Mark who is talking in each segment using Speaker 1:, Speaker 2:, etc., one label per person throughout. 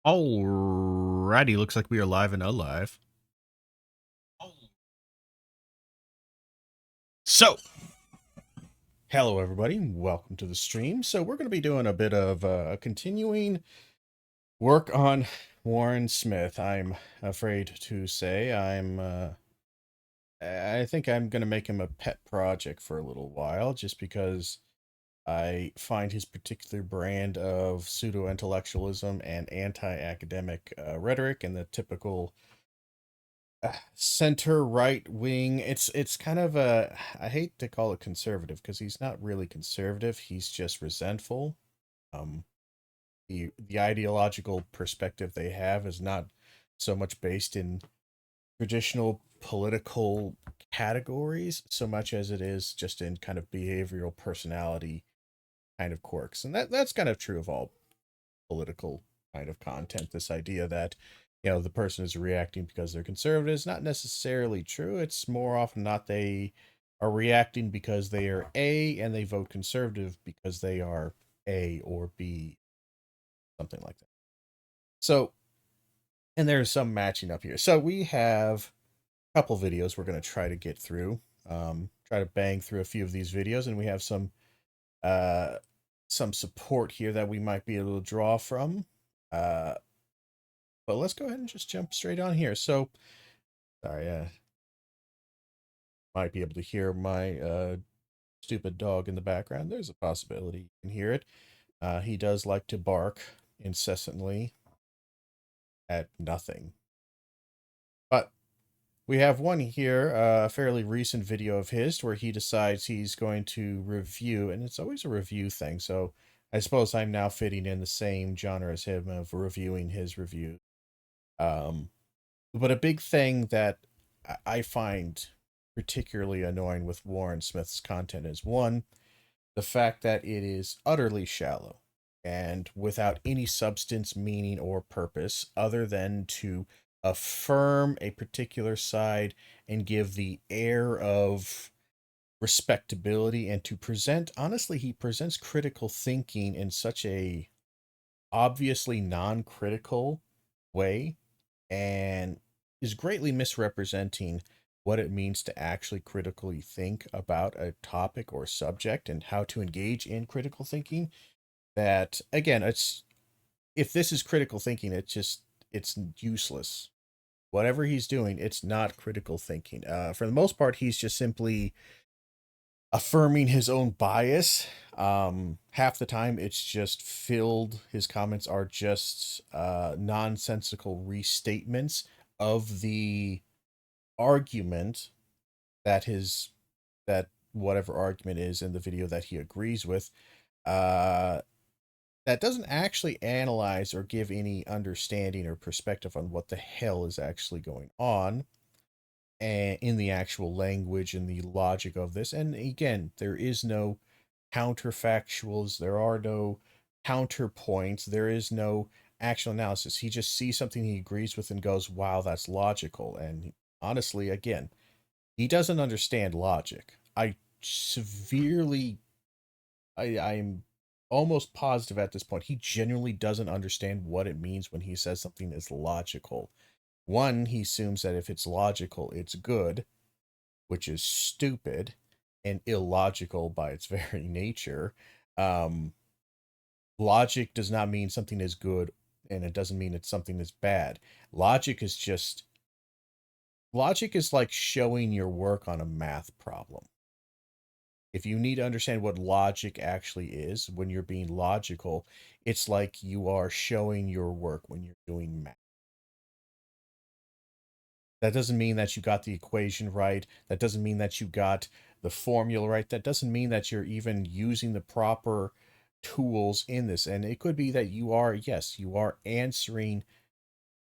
Speaker 1: Alrighty, looks like we are live and alive. So, hello everybody, welcome to the stream. So we're going to be doing a bit of continuing work on Warren Smith. I'm afraid to say I think I'm going to make him a pet project for a little while, just because I find his particular brand of pseudo-intellectualism and anti-academic rhetoric and the typical center right wing. It's kind of a, I hate to call it conservative because he's not really conservative, he's just resentful. um the ideological perspective they have is not so much based in traditional political categories so much as it is just in kind of behavioral personality kind of quirks, and that's kind of true of all political kind of content. This idea that, the person is reacting because they're conservative is not necessarily true. It's more often not they are reacting because they are A and they vote conservative because they are A or B, something like that. So, and there's some matching up here. So we have a couple videos we're going to try to get through. Try to bang through a few of these videos, and we have uh some support here that we might be able to draw from. Uh, But let's go ahead and just jump straight on here. So, sorry, might be able to hear my stupid dog in the background. There's a possibility you can hear it. He does like to bark incessantly at nothing. But we have one here, a fairly recent video of his, where he decides he's going to review, and it's always a review thing. So I suppose I'm now fitting in the same genre as him of reviewing his review. Um, But a big thing that I find particularly annoying with Warren Smith's content is, one, the fact that it is utterly shallow and without any substance, meaning, or purpose other than to affirm a particular side and give the air of respectability, and to present, honestly, he presents critical thinking in such a obviously non-critical way, and is greatly misrepresenting what it means to actually critically think about a topic or subject and how to engage in critical thinking. That, again, it's, if this is critical thinking, it's useless. Whatever he's doing, it's not critical thinking. For the most part, he's just simply affirming his own bias. Half the time it's just filled, his comments are just nonsensical restatements of the argument that his, that whatever argument is in the video that he agrees with, uh that doesn't actually analyze or give any understanding or perspective on what the hell is actually going on and in the actual language and the logic of this. And again, there is no counterfactuals, there are no counterpoints, there is no actual analysis. He just sees something he agrees with and goes, wow, that's logical. And honestly, again, he doesn't understand logic. Severely, I'm almost positive at this point, he genuinely doesn't understand what it means when he says something is logical. One, he assumes that if it's logical, it's good, which is stupid and illogical by its very nature. Um, Logic does not mean something is good, and it doesn't mean it's something is bad. Logic is just, logic is like showing your work on a math problem. If you need to understand what logic actually is when you're being logical, it's like you are showing your work when you're doing math. That doesn't mean that you got the equation right. That doesn't mean that you got the formula right. That doesn't mean that you're even using the proper tools in this. And it could be that you are, yes, you are answering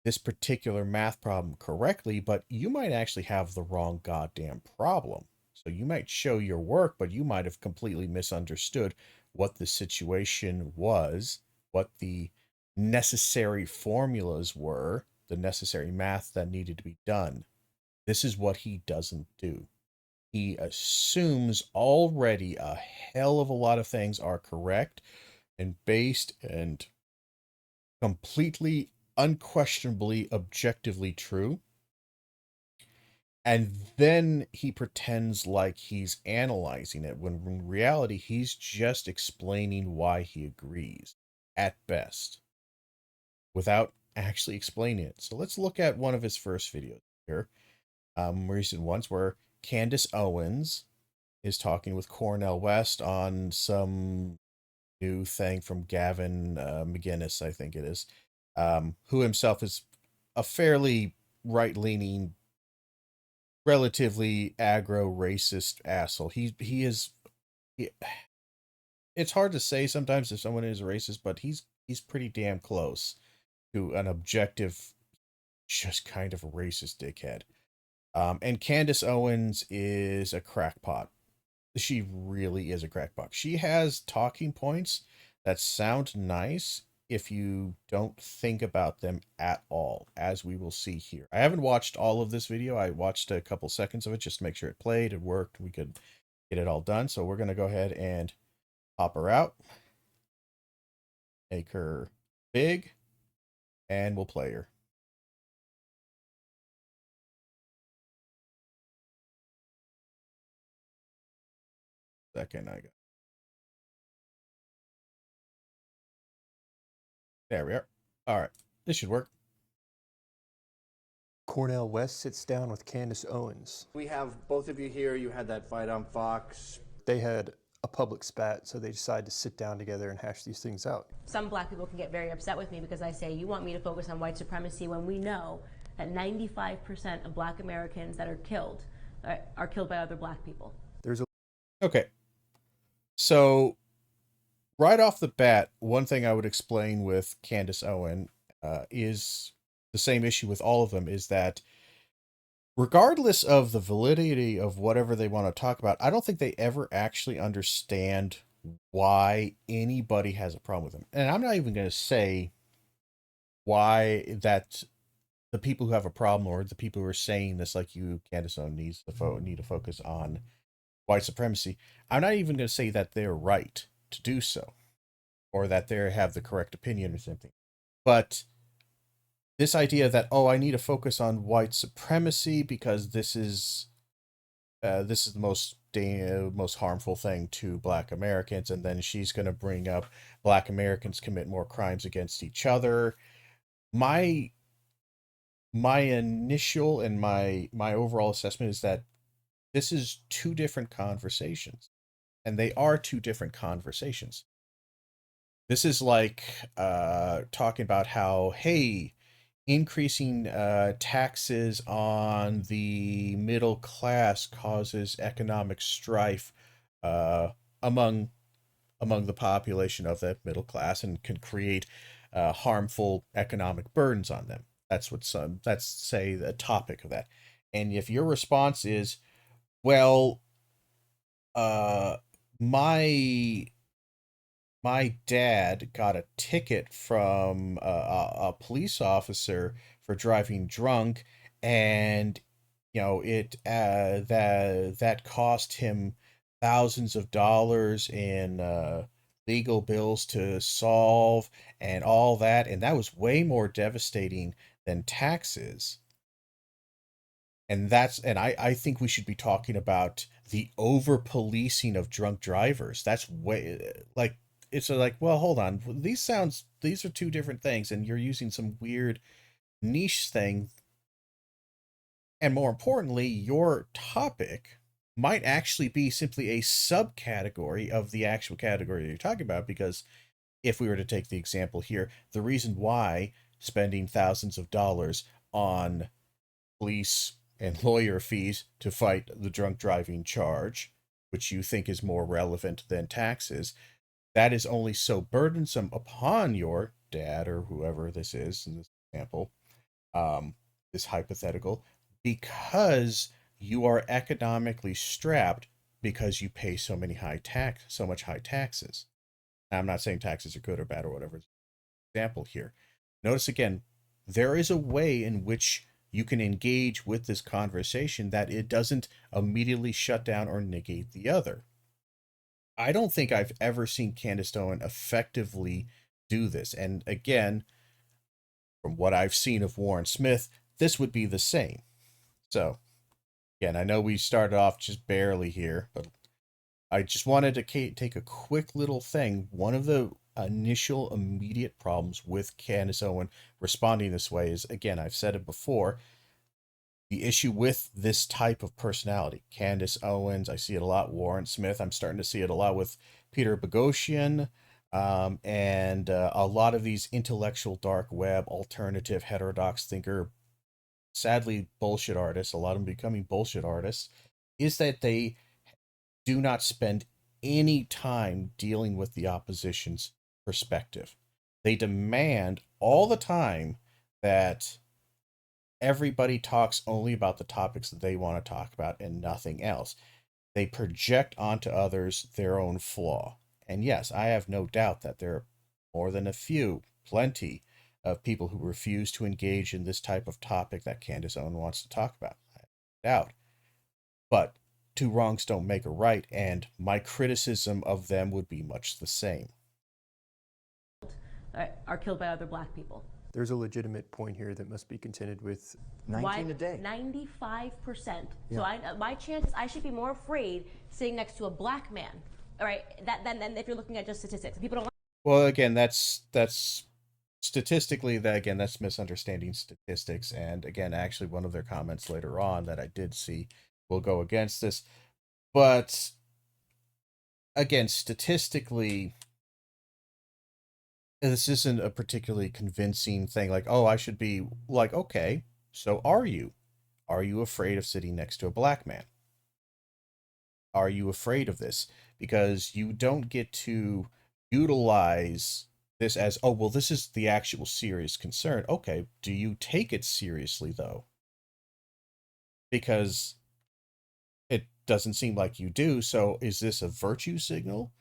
Speaker 1: this particular math problem correctly, but you might actually have the wrong goddamn problem. So you might show your work, but you might have completely misunderstood what the situation was, what the necessary formulas were, the necessary math that needed to be done. This is what he doesn't do. He assumes already a hell of a lot of things are correct and based and completely unquestionably objectively true, and then he pretends like he's analyzing it when in reality he's just explaining why he agrees at best without actually explaining it. So let's look at one of his first videos here, recent ones where Candace Owens is talking with Cornell West on some new thing from Gavin McGinnis, I think it is, who himself is a fairly right-leaning, relatively aggro racist asshole. He, it's hard to say sometimes if someone is racist, but he's pretty damn close to an objective, just kind of a racist dickhead. And Candace Owens is a crackpot. She really is a crackpot. She has talking points that sound nice if you don't think about them at all, as we will see here. I haven't watched all of this video. I watched a couple seconds of it just to make sure it played, it worked, we could get it all done. So we're going to go ahead and pop her out, make her big, and we'll play her. Second, I got. There we are. All right, this should work.
Speaker 2: Cornell West sits down with Candace Owens.
Speaker 3: We have both of you here. You had that fight on Fox.
Speaker 2: They had a public spat, so they decided to sit down together and hash these things out.
Speaker 4: Some black people can get very upset with me because I say, you want me to focus on white supremacy when we know that 95% of black Americans that are killed by other black people.
Speaker 1: Okay. So right off the bat, one thing I would explain with Candace Owen is the same issue with all of them, is that regardless of the validity of whatever they want to talk about, I don't think they ever actually understand why anybody has a problem with them. And I'm not even going to say why that the people who have a problem, or the people who are saying this, like you, Candace Owen, need to focus on white supremacy. I'm not even going to say that they're right to do so, or that they have the correct opinion or something. But this idea that, oh, I need to focus on white supremacy because this is the most harmful thing to black Americans, and then she's going to bring up black Americans commit more crimes against each other. My initial and my overall assessment is that this is two different conversations, and they are two different conversations. This is like talking about how, hey, increasing taxes on the middle class causes economic strife among the population of that middle class and can create harmful economic burdens on them. That's say the topic of that. And if your response is, well, my dad got a ticket from a police officer for driving drunk, and that cost him thousands of dollars in legal bills to solve and all that, and that was way more devastating than taxes. And I think we should be talking about the over policing of drunk drivers. That's way like it's like, well, hold on. These are two different things, and you're using some weird niche thing. And more importantly, your topic might actually be simply a subcategory of the actual category you're talking about, because if we were to take the example here, the reason why spending thousands of dollars on police and lawyer fees to fight the drunk driving charge, which you think is more relevant than taxes, that is only so burdensome upon your dad or whoever this is in this example, this hypothetical, because you are economically strapped because you pay so much high taxes. Now, I'm not saying taxes are good or bad or whatever. Example here. Notice again, there is a way in which you can engage with this conversation that it doesn't immediately shut down or negate the other. I don't think I've ever seen Candace Owens effectively do this. And again, from what I've seen of Warren Smith, this would be the same. So, again, I know we started off just barely here, but I just wanted to take a quick little thing. One of the initial immediate problems with Candace Owens responding this way is, again, I've said it before, the issue with this type of personality. Candace Owens, I see it a lot. Warren Smith, I'm starting to see it a lot with Peter Boghossian, and a lot of these intellectual dark web, alternative, heterodox thinker, sadly bullshit artists, a lot of them becoming bullshit artists, is that they do not spend any time dealing with the opposition's perspective. They demand all the time that everybody talks only about the topics that they want to talk about and nothing else. They project onto others their own flaw. And yes, I have no doubt that there are more than a few, plenty of people who refuse to engage in this type of topic that Candace Owens wants to talk about. I have no doubt. But two wrongs don't make a right, and my criticism of them would be much the same.
Speaker 4: Are killed by other black people.
Speaker 2: There's a legitimate point here that must be contended with.
Speaker 3: 19 a day.
Speaker 4: 95%.
Speaker 3: Yeah.
Speaker 4: So my chances, I should be more afraid sitting next to a black man. All right, than if you're looking at just statistics. People don't.
Speaker 1: Well, again, that's statistically, that's misunderstanding statistics. And again, actually, one of their comments later on that I did see will go against this. But again, statistically, this isn't a particularly convincing thing. Like, oh, I should be like, okay, so are you? Are you afraid of sitting next to a black man? Are you afraid of this? Because you don't get to utilize this as, oh, well, this is the actual serious concern. Okay, do you take it seriously, though? Because it doesn't seem like you do. So is this a virtue signal?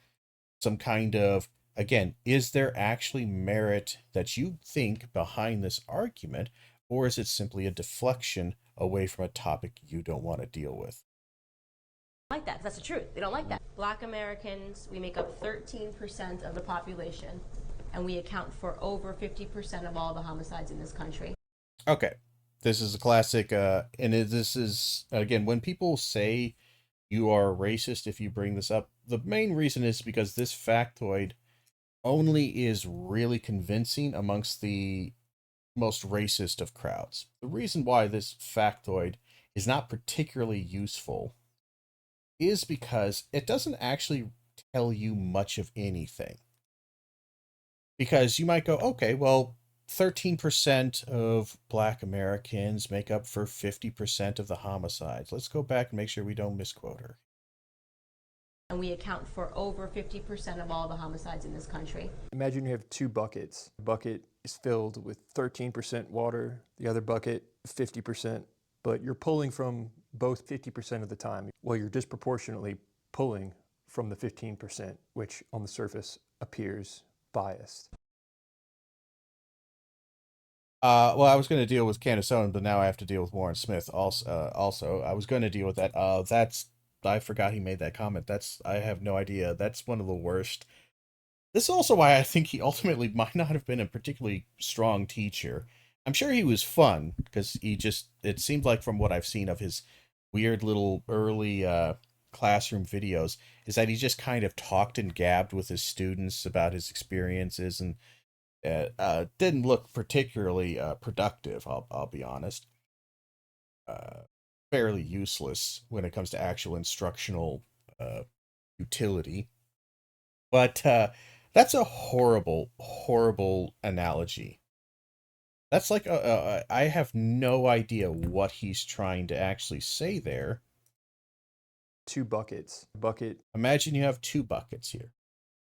Speaker 1: Some kind of, again, is there actually merit that you think behind this argument, or is it simply a deflection away from a topic you don't want to deal with?
Speaker 4: Like that, 'cause that's the truth. They don't like that. Black Americans, we make up 13% of the population, and we account for over 50% of all the homicides in this country.
Speaker 1: Okay, this is a classic, this is, again, when people say you are racist if you bring this up, the main reason is because this factoid only is really convincing amongst the most racist of crowds. The reason why this factoid is not particularly useful is because it doesn't actually tell you much of anything. Because you might go, okay, well, 13% of black Americans make up for 50% of the homicides. Let's go back and make sure we don't misquote her.
Speaker 4: And we account for over 50% of all the homicides in this country.
Speaker 2: Imagine you have two buckets. The bucket is filled with 13% water, the other bucket 50%, but you're pulling from both 50% of the time. Well, you're disproportionately pulling from the 15%, which on the surface appears biased.
Speaker 1: Well, I was going to deal with Candace Owens, but now I have to deal with Warren Smith also. I was going to deal with that. I forgot he made that comment. I have no idea. That's one of the worst. This is also why I think he ultimately might not have been a particularly strong teacher. I'm sure he was fun, because it seemed like from what I've seen of his weird little early classroom videos, is that he just kind of talked and gabbed with his students about his experiences, and didn't look particularly productive, I'll be honest. Fairly useless when it comes to actual instructional utility. But that's a horrible, horrible analogy. That's like, I have no idea what he's trying to actually say there.
Speaker 2: Two buckets. Bucket.
Speaker 1: Imagine you have two buckets here.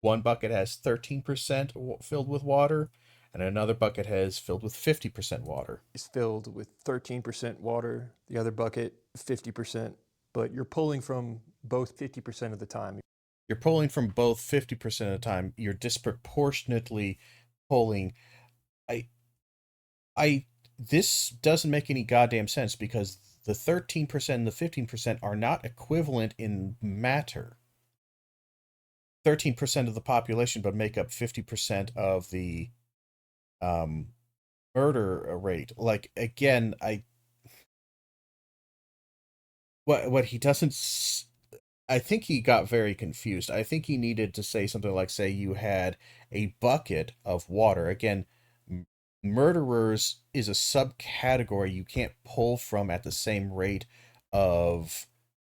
Speaker 1: One bucket has 13% filled with water, and another bucket has filled with 50% water.
Speaker 2: Is filled with 13% water, the other bucket 50%, but you're pulling from both 50% of the time.
Speaker 1: You're pulling from both 50% of the time. You're disproportionately pulling. This doesn't make any goddamn sense, because the 13% and the 15% are not equivalent in matter. 13% of the population, but make up 50% of the murder rate. Like, again, what he doesn't. I think he got very confused. I think he needed to say something like, say you had a bucket of water. Again, murderers is a subcategory you can't pull from at the same rate of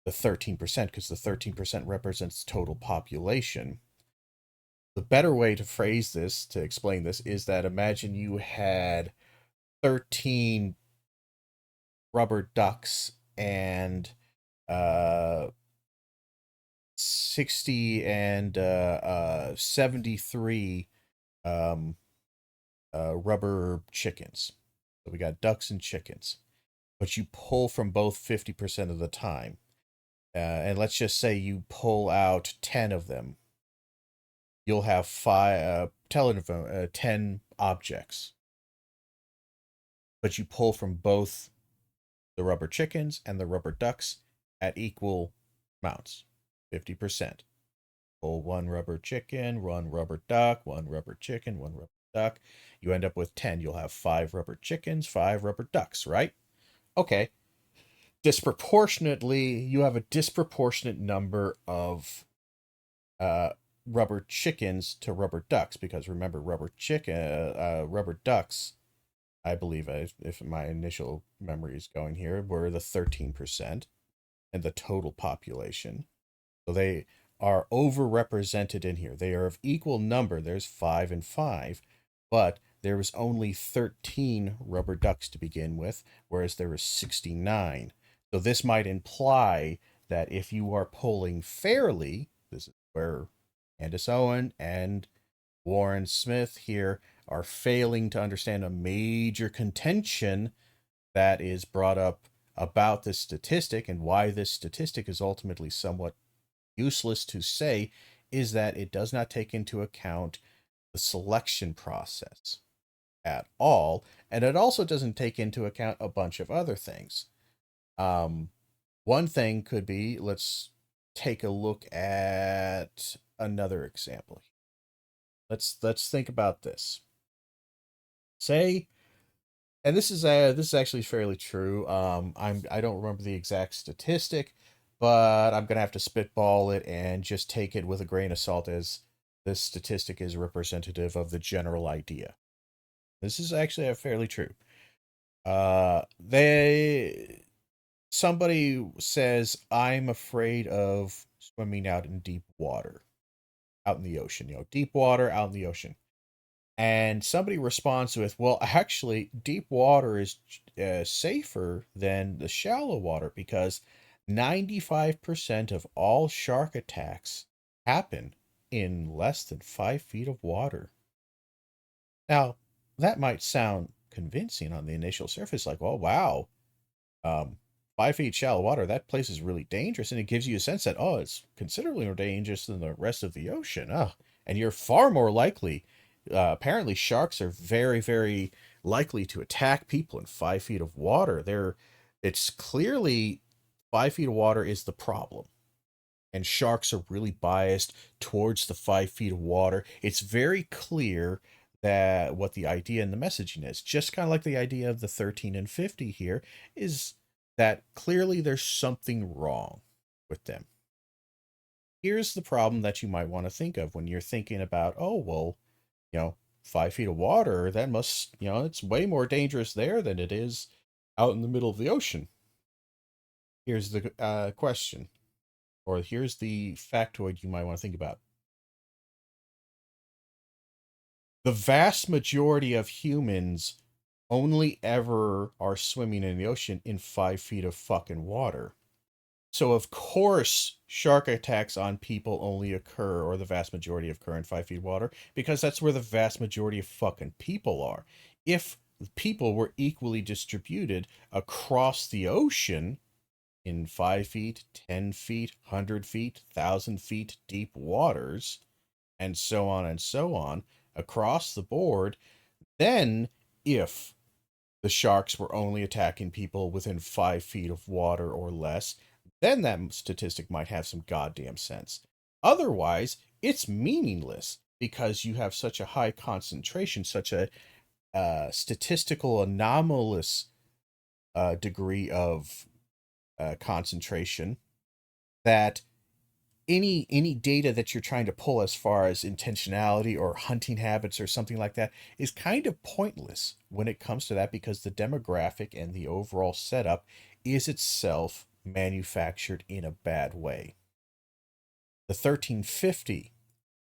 Speaker 1: the 13%, because the 13% represents total population. The better way to phrase this, to explain this, is that imagine you had 13 rubber ducks and 60 and 73 rubber chickens. So we got ducks and chickens, but you pull from both 50% of the time. And let's just say you pull out 10 of them. You'll have 10 objects. But you pull from both the rubber chickens and the rubber ducks at equal amounts, 50%. Pull one rubber chicken, one rubber duck, one rubber chicken, one rubber duck. You end up with 10. You'll have 5 rubber chickens, 5 rubber ducks, right? Okay. Disproportionately, you have a disproportionate number of rubber chickens to rubber ducks, because remember, rubber ducks, I believe, if my initial memory is going here, were the 13% in the total population. So they are overrepresented in here. They are of equal number. There's 5 and 5, but there was only 13 rubber ducks to begin with, whereas there was 69. So this might imply that if you are polling fairly, this is where Candace Owens and Warren Smith here are failing to understand a major contention that is brought up about this statistic, and why this statistic is ultimately somewhat useless to say, is that it does not take into account the selection process at all, and it also doesn't take into account a bunch of other things. One thing could be, let's take a look at another example. Let's think about this. Say, and this is actually fairly true. I don't remember the exact statistic, but I'm gonna have to spitball it and just take it with a grain of salt, as this statistic is representative of the general idea. This is actually fairly true. Somebody says, I'm afraid of swimming out in deep water, out in the ocean, deep water, out in the ocean. And somebody responds with, well, actually, deep water is safer than the shallow water, because 95% of all shark attacks happen in less than 5 feet of water. Now, that might sound convincing on the initial surface, like, well, wow, 5 feet shallow water, that place is really dangerous. And it gives you a sense that, it's considerably more dangerous than the rest of the ocean. And you're far more likely. Apparently, sharks are very, very likely to attack people in 5 feet of water. It's clearly 5 feet of water is the problem, and sharks are really biased towards the 5 feet of water. It's very clear that what the idea and the messaging is, just kind of like the idea of the 13 and 50 here, is that clearly there's something wrong with them. Here's the problem that you might want to think of when you're thinking about, 5 feet of water, that must, it's way more dangerous there than it is out in the middle of the ocean. Here's the question, or here's the factoid you might want to think about. The vast majority of humans only ever are swimming in the ocean in 5 feet of fucking water. So, of course, shark attacks on people only occur, or the vast majority occur, in 5 feet of water, because that's where the vast majority of fucking people are. If people were equally distributed across the ocean in 5 feet, 10 feet, 100 feet, 1,000 feet deep waters, and so on, across the board, then if the sharks were only attacking people within 5 feet of water or less, then that statistic might have some goddamn sense. Otherwise, it's meaningless, because you have such a high concentration, such a statistical anomalous degree of concentration, that any data that you're trying to pull as far as intentionality or hunting habits or something like that is kind of pointless when it comes to that, because the demographic and the overall setup is itself manufactured in a bad way. The 1350,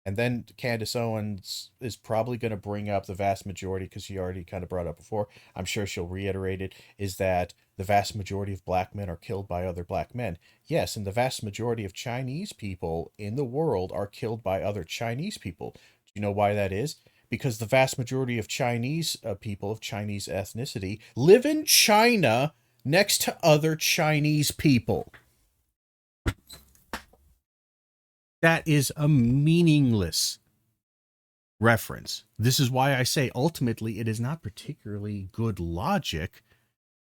Speaker 1: and then Candace Owens is probably going to bring up the vast majority, because she already kind of brought it up before. I'm sure she'll reiterate it, is that the vast majority of black men are killed by other black men. Yes, and the vast majority of Chinese people in the world are killed by other Chinese people. Do you know why that is? Because the vast majority of Chinese people of Chinese ethnicity live in China next to other Chinese people. That is a meaningless reference. This is why I say ultimately it is not particularly good logic.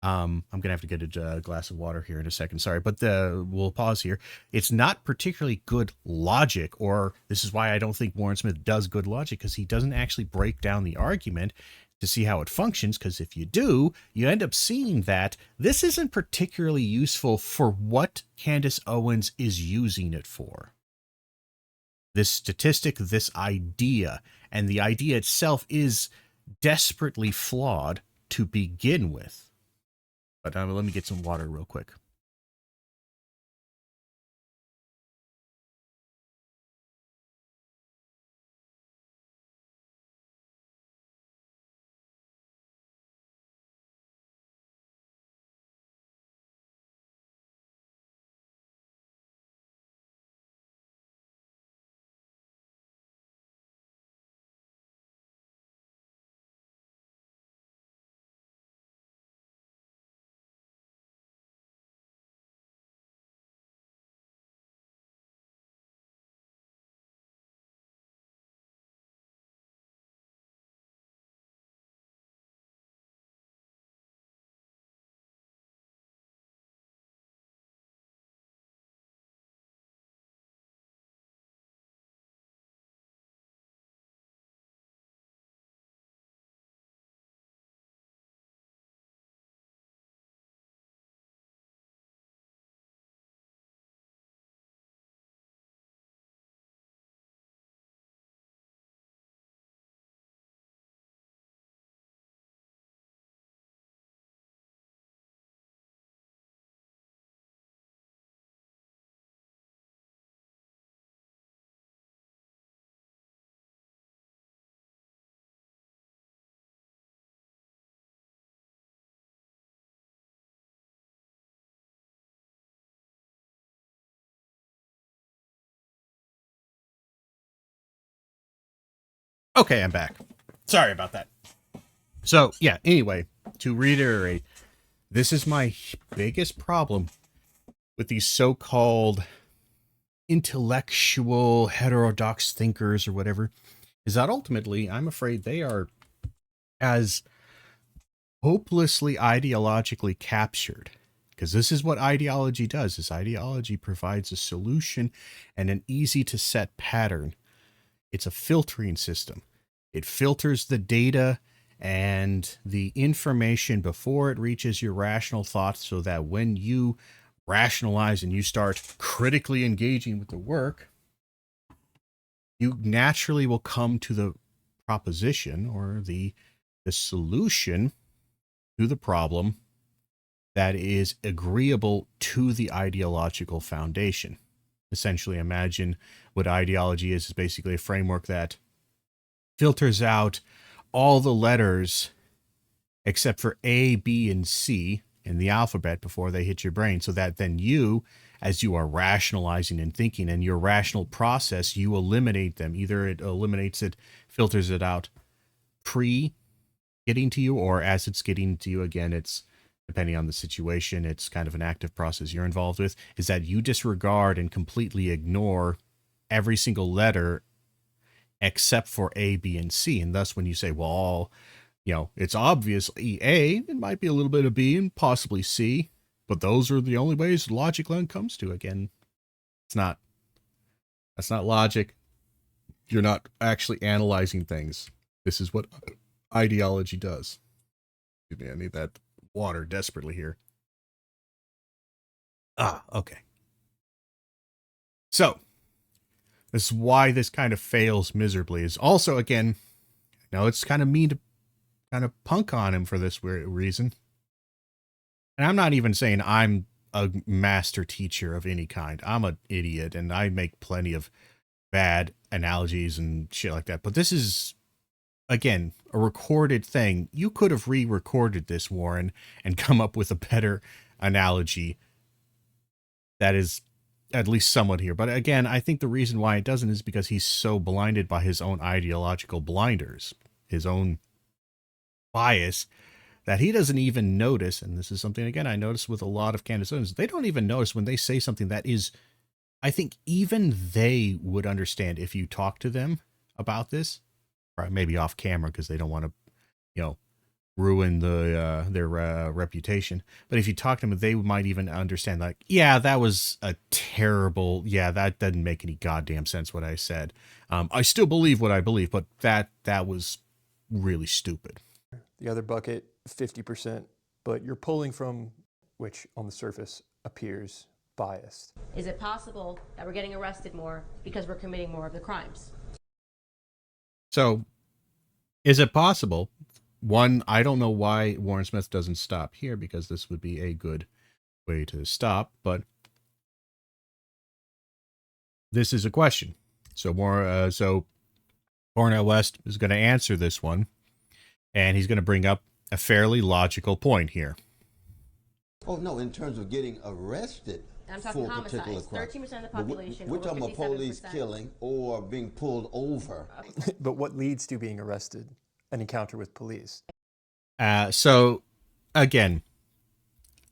Speaker 1: I'm going to have to get a glass of water here in a second. Sorry, but we'll pause here. It's not particularly good logic, or this is why I don't think Warren Smith does good logic, because he doesn't actually break down the argument to see how it functions, because if you do, you end up seeing that this isn't particularly useful for what Candace Owens is using it for. This statistic, this idea, and the idea itself is desperately flawed to begin with. But let me get some water real quick. Okay, I'm back. Sorry about that. So, yeah, anyway, to reiterate, this is my biggest problem with these so-called intellectual heterodox thinkers or whatever, is that ultimately, I'm afraid they are as hopelessly ideologically captured. Because this is what ideology does, is ideology provides a solution and an easy to set pattern. It's a filtering system. It filters the data and the information before it reaches your rational thoughts, so that when you rationalize and you start critically engaging with the work, you naturally will come to the proposition or the solution to the problem that is agreeable to the ideological foundation. Essentially, imagine what ideology is basically a framework that filters out all the letters except for A, B, and C in the alphabet before they hit your brain, so that then you, as you are rationalizing and thinking in your rational process, you eliminate them. Either it eliminates it, filters it out pre getting to you, or as it's getting to you. Again, it's depending on the situation, it's kind of an active process you're involved with, is that you disregard and completely ignore every single letter except for A, B, and C. And thus, when you say, well, it's obviously A, it might be a little bit of B and possibly C, but those are the only ways logic then comes to. Again, that's not logic. You're not actually analyzing things. This is what ideology does. Excuse me, I need that water desperately here. Okay. So, this is why this kind of fails miserably. Is also, again, it's kind of mean to kind of punk on him for this weird reason. And I'm not even saying I'm a master teacher of any kind. I'm an idiot, and I make plenty of bad analogies and shit like that. But this is, again, a recorded thing. You could have re-recorded this, Warren, and come up with a better analogy that is at least somewhat here. But again, I think the reason why it doesn't is because he's so blinded by his own ideological blinders, his own bias, that he doesn't even notice. And this is something, again, I notice with a lot of Candace Owens. They don't even notice when they say something that is, I think even they would understand if you talk to them about this, or maybe off camera because they don't want to, ruin their reputation. But if you talk to them, they might even understand, like, yeah, that was a terrible, that doesn't make any goddamn sense what I said. I still believe what I believe, but that was really stupid.
Speaker 2: The other bucket, 50%, but you're pulling from which on the surface appears biased.
Speaker 4: Is it possible that we're getting arrested more because we're committing more of the crimes?
Speaker 1: So, is it possible? One, I don't know why Warren Smith doesn't stop here, because this would be a good way to stop, but this is a question. So Cornel West is going to answer this one, and he's going to bring up a fairly logical point here.
Speaker 5: Oh, no, in terms of getting arrested
Speaker 4: I'm talking
Speaker 5: for a particular
Speaker 4: homicides.
Speaker 5: crime.
Speaker 4: 13% of the population.
Speaker 5: We're talking about police
Speaker 4: 57%.
Speaker 5: killing or being pulled over.
Speaker 2: But what leads to being arrested? An encounter with police.
Speaker 1: So, again,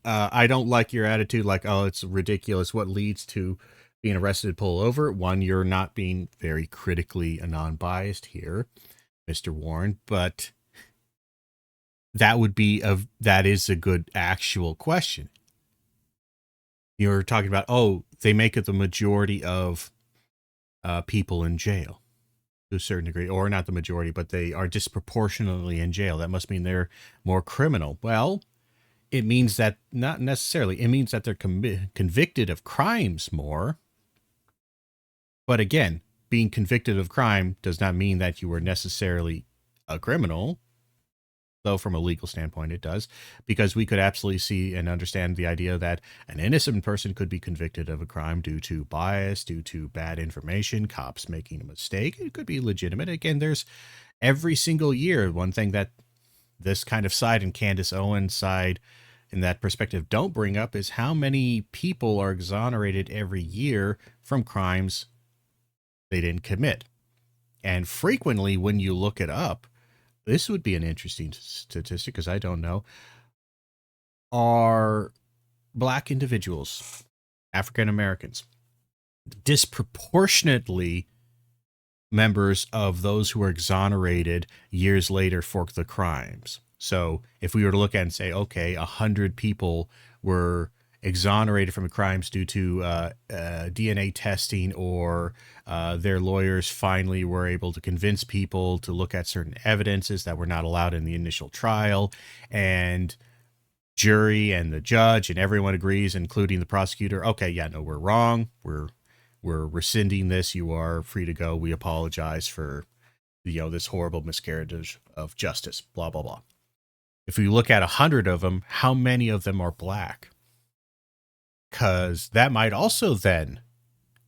Speaker 1: I don't like your attitude like, oh, it's ridiculous. What leads to being arrested, pull over? One, you're not being very critically non-biased here, Mr. Warren, but that is a good actual question. You're talking about, oh, they make it the majority of people in jail to a certain degree, or not the majority, but they are disproportionately in jail. That must mean they're more criminal. Well, it means that not necessarily. It means that they're convicted of crimes more. But again, being convicted of crime does not mean that you were necessarily a criminal. Though from a legal standpoint, it does, because we could absolutely see and understand the idea that an innocent person could be convicted of a crime due to bias, due to bad information, cops making a mistake. It could be legitimate. Again, there's every single year, one thing that this kind of side and Candace Owens side in that perspective don't bring up is how many people are exonerated every year from crimes they didn't commit. And frequently, when you look it up, this would be an interesting statistic, because I don't know, are black individuals, African Americans, disproportionately members of those who are exonerated years later for the crimes. So if we were to look at it and say, okay, 100 people were exonerated from crimes due to DNA testing, or their lawyers finally were able to convince people to look at certain evidences that were not allowed in the initial trial, and jury and the judge and everyone agrees, including the prosecutor, okay, yeah, no, we're wrong. We're rescinding this. You are free to go. We apologize for, this horrible miscarriage of justice, blah, blah, blah. If we look at 100 of them, how many of them are black? Because that might also then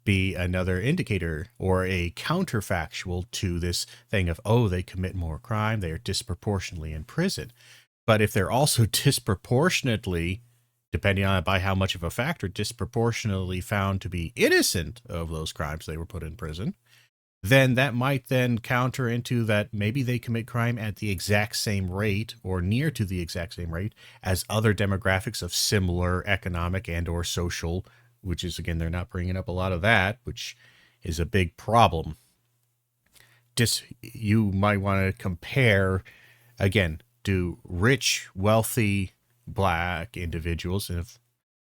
Speaker 1: be another indicator or a counterfactual to this thing of, oh, they commit more crime, they are disproportionately in prison. But if they're also disproportionately, depending on by how much of a factor, disproportionately found to be innocent of those crimes they were put in prison, then that might then counter into that maybe they commit crime at the exact same rate or near to the exact same rate as other demographics of similar economic and or social, which is, again, they're not bringing up a lot of that, which is a big problem. You might want to compare, again, do rich, wealthy black individuals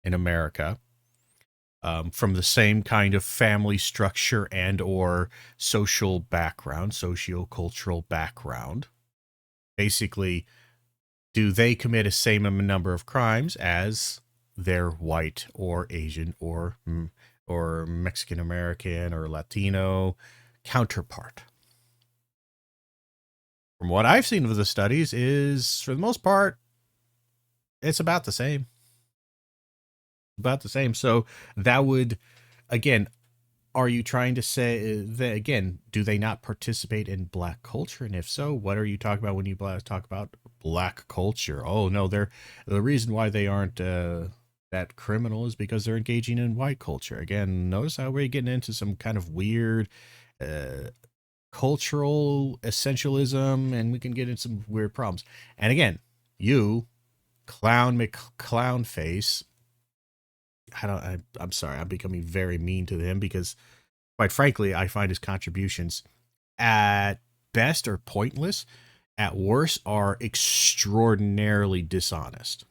Speaker 1: in America from the same kind of family structure and or social background, socio-cultural background, basically, do they commit a same number of crimes as their white or Asian or Mexican American or Latino counterpart? From what I've seen of the studies is, for the most part, it's about the same. About the same. So that would, again, are you trying to say that, again, do they not participate in black culture? And if so, what are you talking about when you talk about black culture? Oh, no, the reason why they aren't that criminal is because they're engaging in white culture. Again, notice how we're getting into some kind of weird cultural essentialism, and we can get into some weird problems. And again, you clown face. I'm sorry, I'm becoming very mean to him because, quite frankly, I find his contributions at best are pointless, at worst are extraordinarily dishonest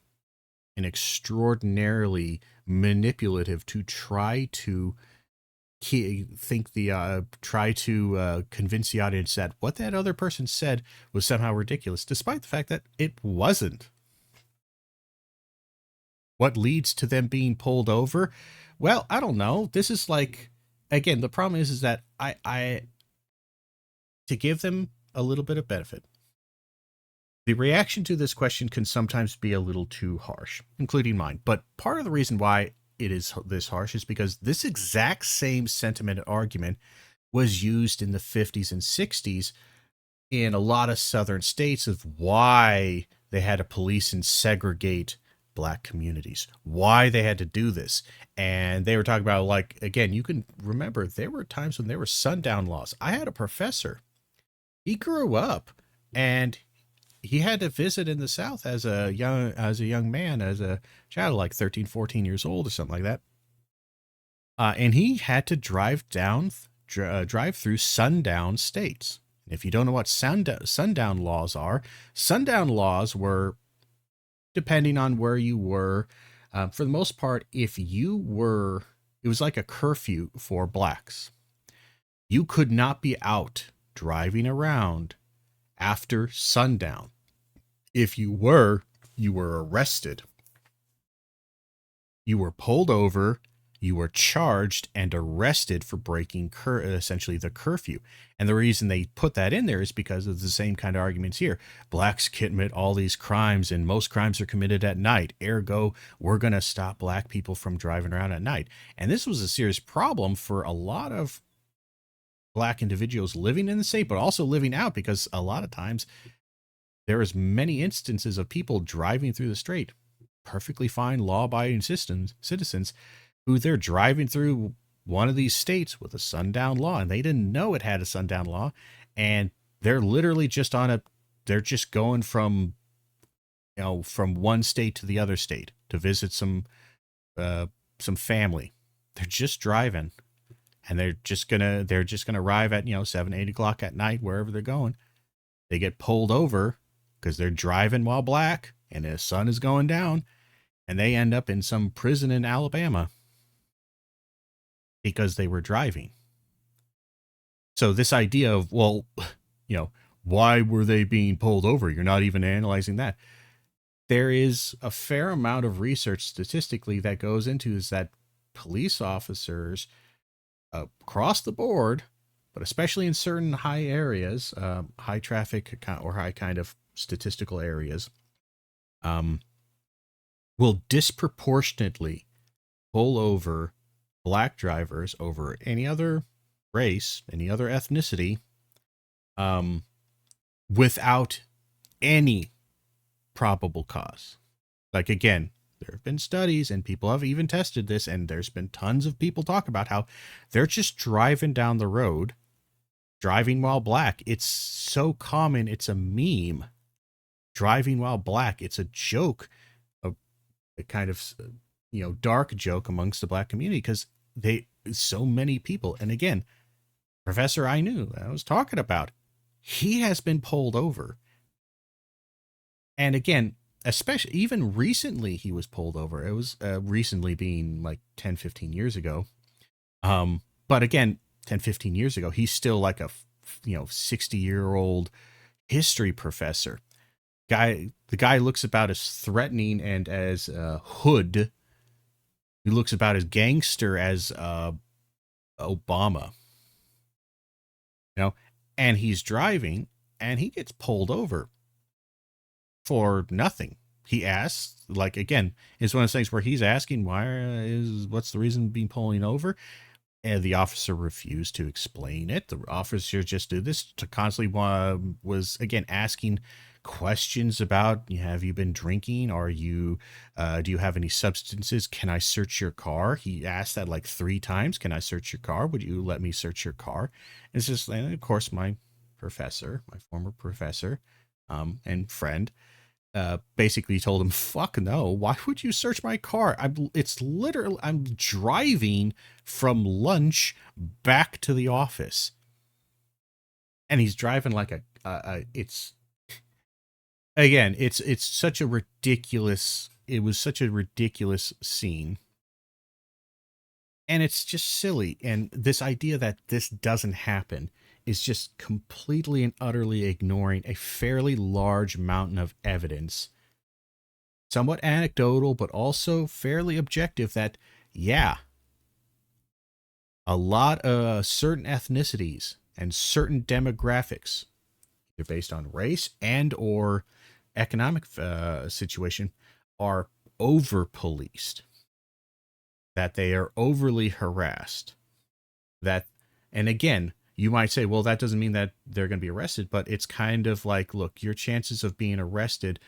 Speaker 1: and extraordinarily manipulative to try to convince the audience that what that other person said was somehow ridiculous, despite the fact that it wasn't. What leads to them being pulled over? Well, I don't know. This is like, again, the problem is that I to give them a little bit of benefit, the reaction to this question can sometimes be a little too harsh, including mine. But part of the reason why it is this harsh is because this exact same sentiment and argument was used in the 50s and 60s in a lot of southern states of why they had to police and segregate black communities, why they had to do this. And they were talking about, like, again, you can remember there were times when there were sundown laws. I had a professor, he grew up and he had to visit in the South as a young man, as a child, like 13, 14 years old or something like that. And he had to drive through sundown states. If you don't know what sundown laws are, sundown laws were, depending on where you were, for the most part, it was like a curfew for blacks. You could not be out driving around after sundown. If you were arrested. You were pulled over, you were charged and arrested for breaking essentially the curfew. And the reason they put that in there is because of the same kind of arguments here. Blacks commit all these crimes and most crimes are committed at night. Ergo, we're going to stop black people from driving around at night. And this was a serious problem for a lot of black individuals living in the state, but also living out, because a lot of times there is many instances of people driving through the state, perfectly fine, law-abiding citizens, who they're driving through one of these states with a sundown law, and they didn't know it had a sundown law, and they're literally just they're just going from one state to the other state to visit some family. They're just driving. And they're just gonna arrive at 7, 8 o'clock at night wherever they're going. They get pulled over because they're driving while black and the sun is going down, and they end up in some prison in Alabama because they were driving. So this idea of, well, why were they being pulled over? You're not even analyzing that. There is a fair amount of research statistically that goes into is that police officers across the board, but especially in certain high areas, high traffic or high kind of statistical areas, will disproportionately pull over black drivers over any other race, any other ethnicity, without any probable cause. Like, again, there have been studies and people have even tested this, and there's been tons of people talk about how they're just driving down the road, driving while black. It's so common. It's a meme. Driving while black. It's a joke, a kind of, dark joke amongst the black community, because so many people. And again, professor I was talking about, he has been pulled over. And again, especially even recently, he was pulled over. It was recently being like 10, 15 years ago. But again, 10, 15 years ago, he's still like a 60-year-old history professor. The guy looks about as threatening and as hood. He looks about as gangster as Obama. You know, and he's driving, and he gets pulled over for nothing. He asks, like, again, it's one of those things where he's asking, what's the reason being pulling over? And the officer refused to explain it. The officer just did this to constantly was, again, asking questions about, have you been drinking? Are you, do you have any substances? Can I search your car? He asked that like 3 times. Can I search your car? Would you let me search your car? It's just, and of course, my former professor, and friend, basically told him, fuck no, why would you search my car? I'm driving from lunch back to the office. And he's driving like it's such a ridiculous, it was such a ridiculous scene. And it's just silly. And this idea that this doesn't happen is just completely and utterly ignoring a fairly large mountain of evidence, somewhat anecdotal, but also fairly objective, that, yeah, a lot of certain ethnicities and certain demographics, either based on race and or economic situation, are over-policed, that they are overly harassed, that, and again, you might say, well, that doesn't mean that they're going to be arrested, but it's kind of like, look, your chances of being arrested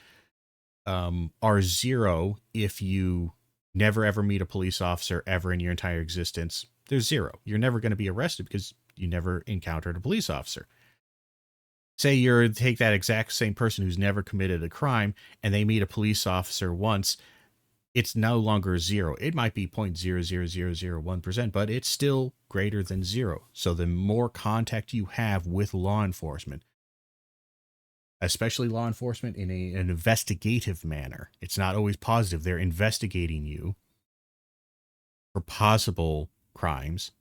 Speaker 1: are 0 if you never ever meet a police officer ever in your entire existence. There's 0. You're never going to be arrested because you never encountered a police officer. Say take that exact same person who's never committed a crime and they meet a police officer once. It's no longer 0. It might be 0.00001%, but it's still greater than 0. So the more contact you have with law enforcement, especially law enforcement in an investigative manner, it's not always positive. They're investigating you for possible crimes.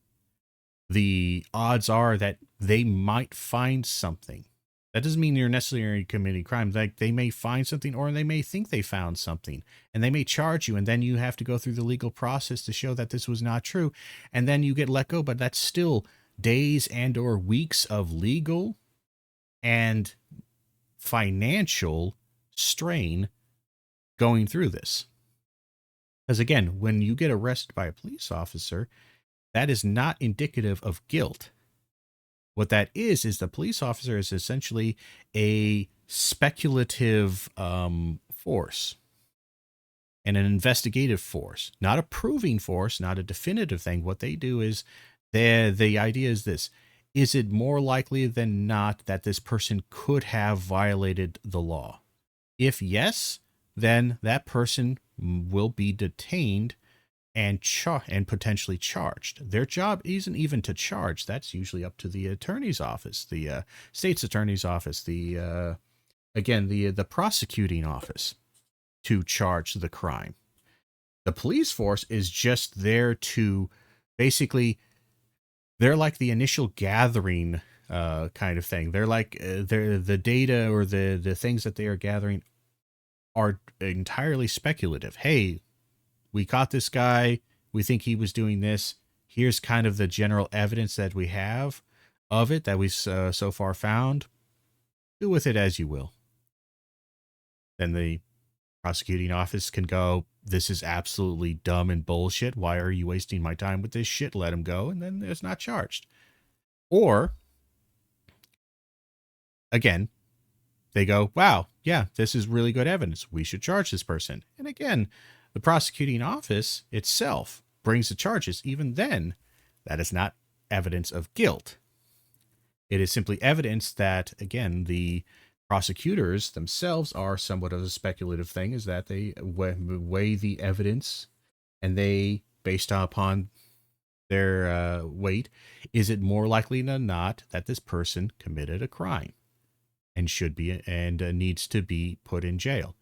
Speaker 1: The odds are that they might find something. That doesn't mean you're necessarily committing crime. Like, they may find something, or they may think they found something, and they may charge you, and then you have to go through the legal process to show that this was not true, and then you get let go. But that's still days and or weeks of legal and financial strain going through this. Because again, when you get arrested by a police officer, that is not indicative of guilt. What that is the police officer is essentially a speculative force and an investigative force, not a proving force, not a definitive thing. What they do is, the idea is this: is it more likely than not that this person could have violated the law? If yes, then that person will be detained and potentially charged. Their job isn't even to charge. That's usually up to the attorney's office, the state's attorney's office, the prosecuting office, to charge the crime. The police force is just there to basically, they're like the initial gathering kind of thing. They're like the data or the things that they are gathering are entirely speculative. Hey, we caught this guy. We think he was doing this. Here's kind of the general evidence that we have of it, that we've so far found. Do with it as you will. Then the prosecuting office can go, this is absolutely dumb and bullshit. Why are you wasting my time with this shit? Let him go. And then it's not charged. Or, again, they go, wow, yeah, this is really good evidence. We should charge this person. And again, the prosecuting office itself brings the charges. Even then, that is not evidence of guilt. It is simply evidence that, again, the prosecutors themselves are somewhat of a speculative thing, is that they weigh the evidence, and they, based upon their weight, is it more likely than not that this person committed a crime and should be and needs to be put in jail?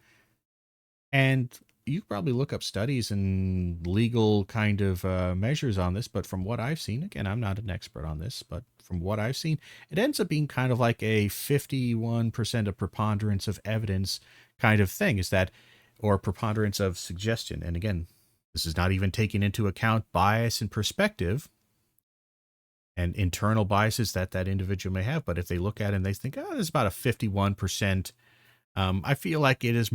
Speaker 1: And you probably look up studies and legal kind of measures on this, but from what I've seen, again, I'm not an expert on this, but from what I've seen, it ends up being kind of like a 51% of preponderance of evidence kind of thing, is that, or preponderance of suggestion. And again, this is not even taking into account bias and perspective and internal biases that that individual may have. But if they look at it and they think, oh, there's about a 51%, I feel like it is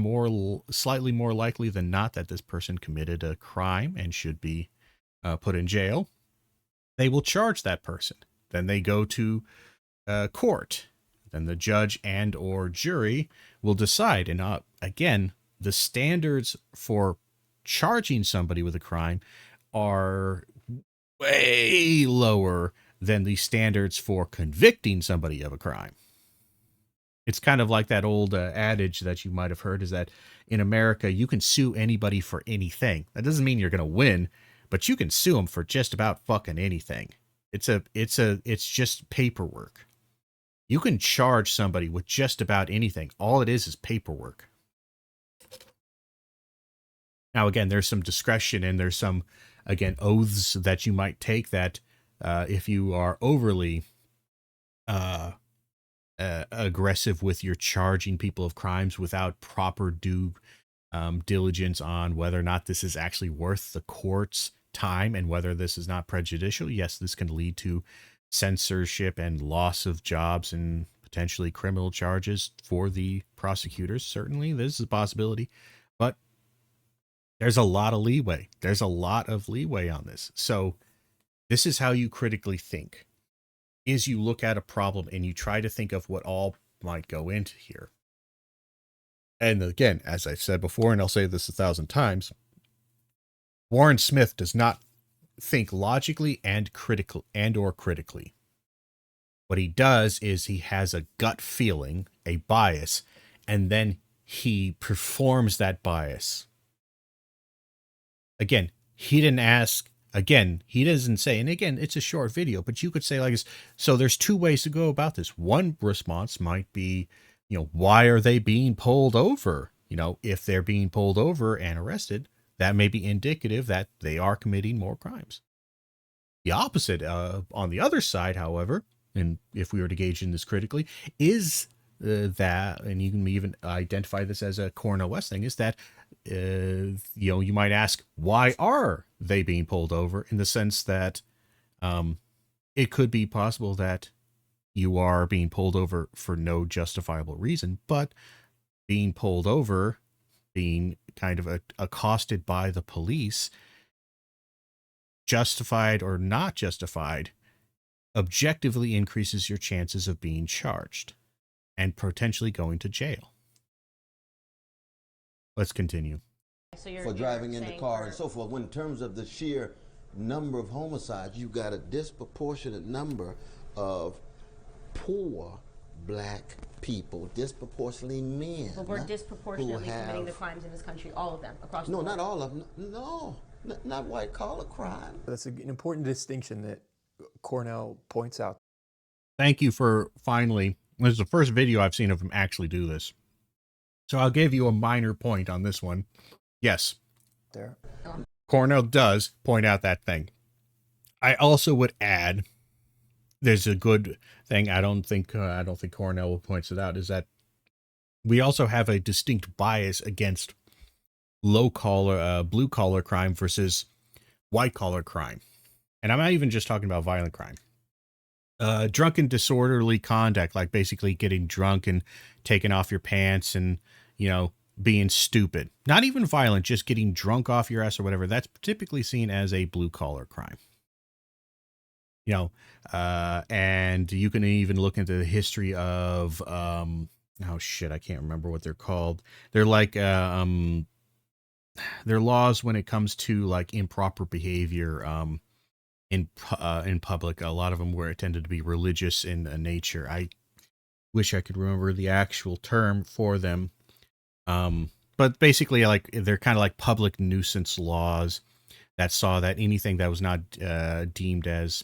Speaker 1: slightly more likely than not that this person committed a crime and should be put in jail. They will charge that person. Then they go to court. Then the judge and or jury will decide. And again, the standards for charging somebody with a crime are way lower than the standards for convicting somebody of a crime. It's kind of like that old adage that you might have heard, is that in America, you can sue anybody for anything. That doesn't mean you're going to win, but you can sue them for just about fucking anything. It's just paperwork. You can charge somebody with just about anything. All it is paperwork. Now, again, there's some discretion and there's some, again, oaths that you might take that if you are overly aggressive with your charging people of crimes without proper due diligence on whether or not this is actually worth the court's time and whether this is not prejudicial. Yes, this can lead to censorship and loss of jobs and potentially criminal charges for the prosecutors. Certainly, this is a possibility, but there's a lot of leeway. There's a lot of leeway on this. So this is how you critically think. Is you look at a problem and you try to think of what all might go into here. And again, as I've said before, and I'll say this 1,000 times, Warren Smith does not think logically and or critically. What he does is he has a gut feeling, a bias, and then he performs that bias. Again, he didn't ask. Again, he doesn't say, and again, it's a short video, but you could say like this. So there's two ways to go about this. One response might be, why are they being pulled over? If they're being pulled over and arrested, that may be indicative that they are committing more crimes. The opposite, on the other side, however, and if we were to gauge in this critically, is that, and you can even identify this as a Cornel West thing, is that, you might ask, why are they being pulled over? In the sense that it could be possible that you are being pulled over for no justifiable reason, but being pulled over, being kind of accosted by the police, justified or not justified, objectively increases your chances of being charged and potentially going to jail. Let's continue.
Speaker 4: So
Speaker 5: for driving in the car and so forth. When in terms of the sheer number of homicides, you've got a disproportionate number of poor black people, disproportionately men.
Speaker 4: Well, we're disproportionately committing the crimes in this country, all of them, across the board.
Speaker 5: No, not all of them. No, not white collar crime.
Speaker 2: That's an important distinction that Cornel points out.
Speaker 1: Thank you for finally, this is the first video I've seen of him actually do this. So I'll give you a minor point on this one. Yes,
Speaker 2: There.
Speaker 1: Cornel does point out that thing. I also would add, there's a good thing. I don't think Cornel points it out, is that we also have a distinct bias against blue collar crime versus white collar crime. And I'm not even just talking about violent crime. Drunken disorderly conduct, like basically getting drunk and taking off your pants and, being stupid. Not even violent, just getting drunk off your ass or whatever. That's typically seen as a blue collar crime. And you can even look into the history of, I can't remember what they're called. They're like, they're laws when it comes to like improper behavior, in public. A lot of them were tended to be religious in nature. I wish I could remember the actual term for them. But basically, like, they're kind of like public nuisance laws that saw that anything that was not deemed as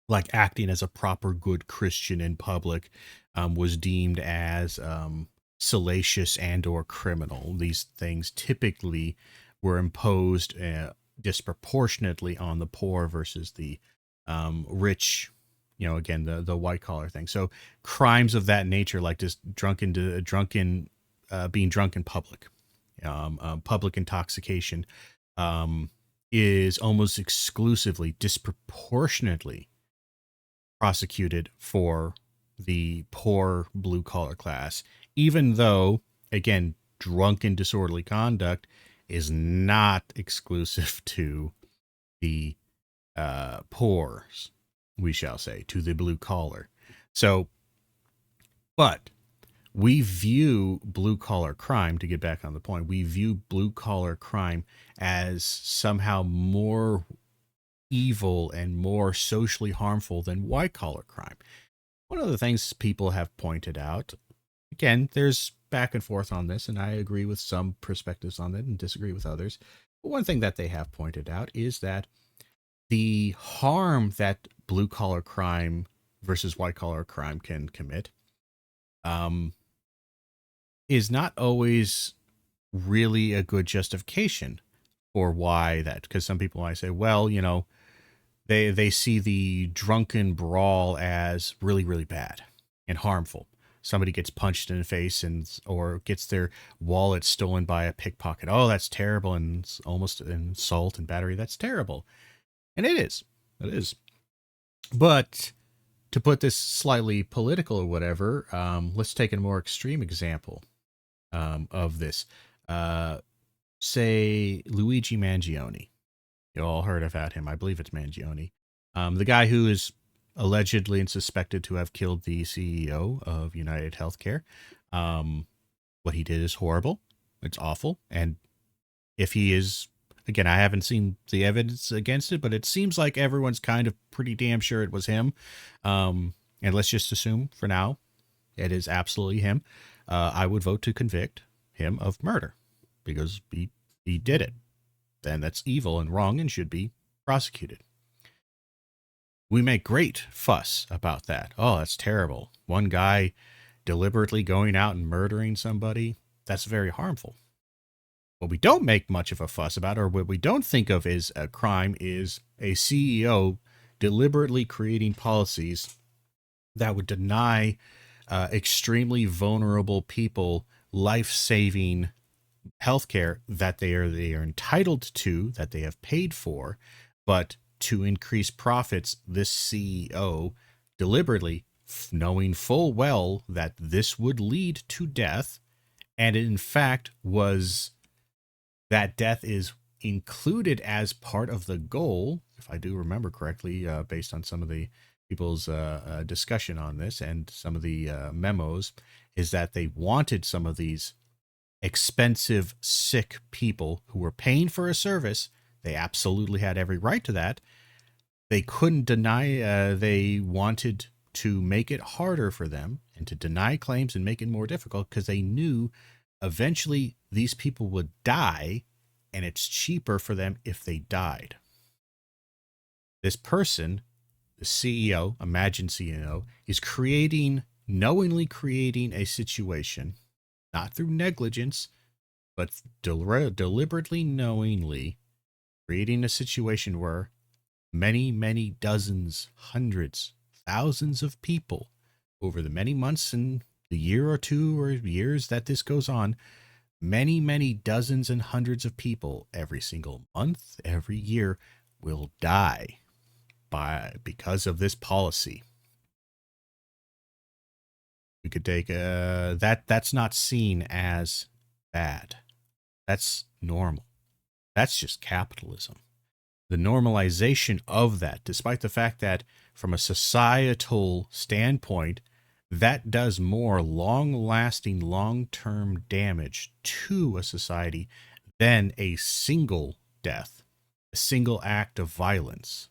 Speaker 1: like acting as a proper good Christian in public was deemed as salacious and or criminal. These things typically were imposed disproportionately on the poor versus the rich, you know, again, the white collar thing. So crimes of that nature, like just being drunk in public, public intoxication, is almost exclusively disproportionately prosecuted for the poor blue collar class, even though, again, drunken disorderly conduct is not exclusive to the poor, we shall say, to the blue collar. So, but we view blue collar crime, to get back on the point, we view blue collar crime as somehow more evil and more socially harmful than white collar crime. One of the things people have pointed out, again, there's back and forth on this, and I agree with some perspectives on it and disagree with others. But one thing that they have pointed out is that the harm that blue collar crime versus white collar crime can commit is not always really a good justification for why that, because some people might say, well, you know, they see the drunken brawl as really, really bad and harmful. Somebody gets punched in the face or gets their wallet stolen by a pickpocket. Oh, that's terrible, and it's almost an assault and battery. That's terrible. And it is. It is. But to put this slightly political or whatever, let's take a more extreme example of this. Say Luigi Mangione. You all heard about him. I believe it's Mangione. The guy who is allegedly and suspected to have killed the CEO of United Healthcare. What he did is horrible. It's awful. And if he is, again, I haven't seen the evidence against it, but it seems like everyone's kind of pretty damn sure it was him. And let's just assume for now it is absolutely him. I would vote to convict him of murder because he did it. Then that's evil and wrong and should be prosecuted. We make great fuss about that. Oh, that's terrible. One guy deliberately going out and murdering somebody, that's very harmful. What we don't make much of a fuss about, or what we don't think of as a crime, is a CEO deliberately creating policies that would deny extremely vulnerable people life-saving healthcare that they are entitled to, that they have paid for, but to increase profits, this CEO deliberately, knowing full well that this would lead to death, and in fact was that death is included as part of the goal, if I do remember correctly, based on some of the people's discussion on this and some of the memos, is that they wanted some of these expensive, sick people who were paying for a service. They absolutely had every right to that. They couldn't deny, they wanted to make it harder for them and to deny claims and make it more difficult because they knew eventually these people would die and it's cheaper for them if they died. This person, the CEO, imagined CEO, is knowingly creating a situation, not through negligence, but deliberately, knowingly creating a situation where many, many dozens, hundreds, thousands of people over the many months and the year or two or years that this goes on, many, many dozens and hundreds of people every single month, every year will die because of this policy. We could take that's not seen as bad. That's normal. That's just capitalism. The normalization of that, despite the fact that from a societal standpoint, that does more long-lasting, long-term damage to a society than a single death, a single act of violence.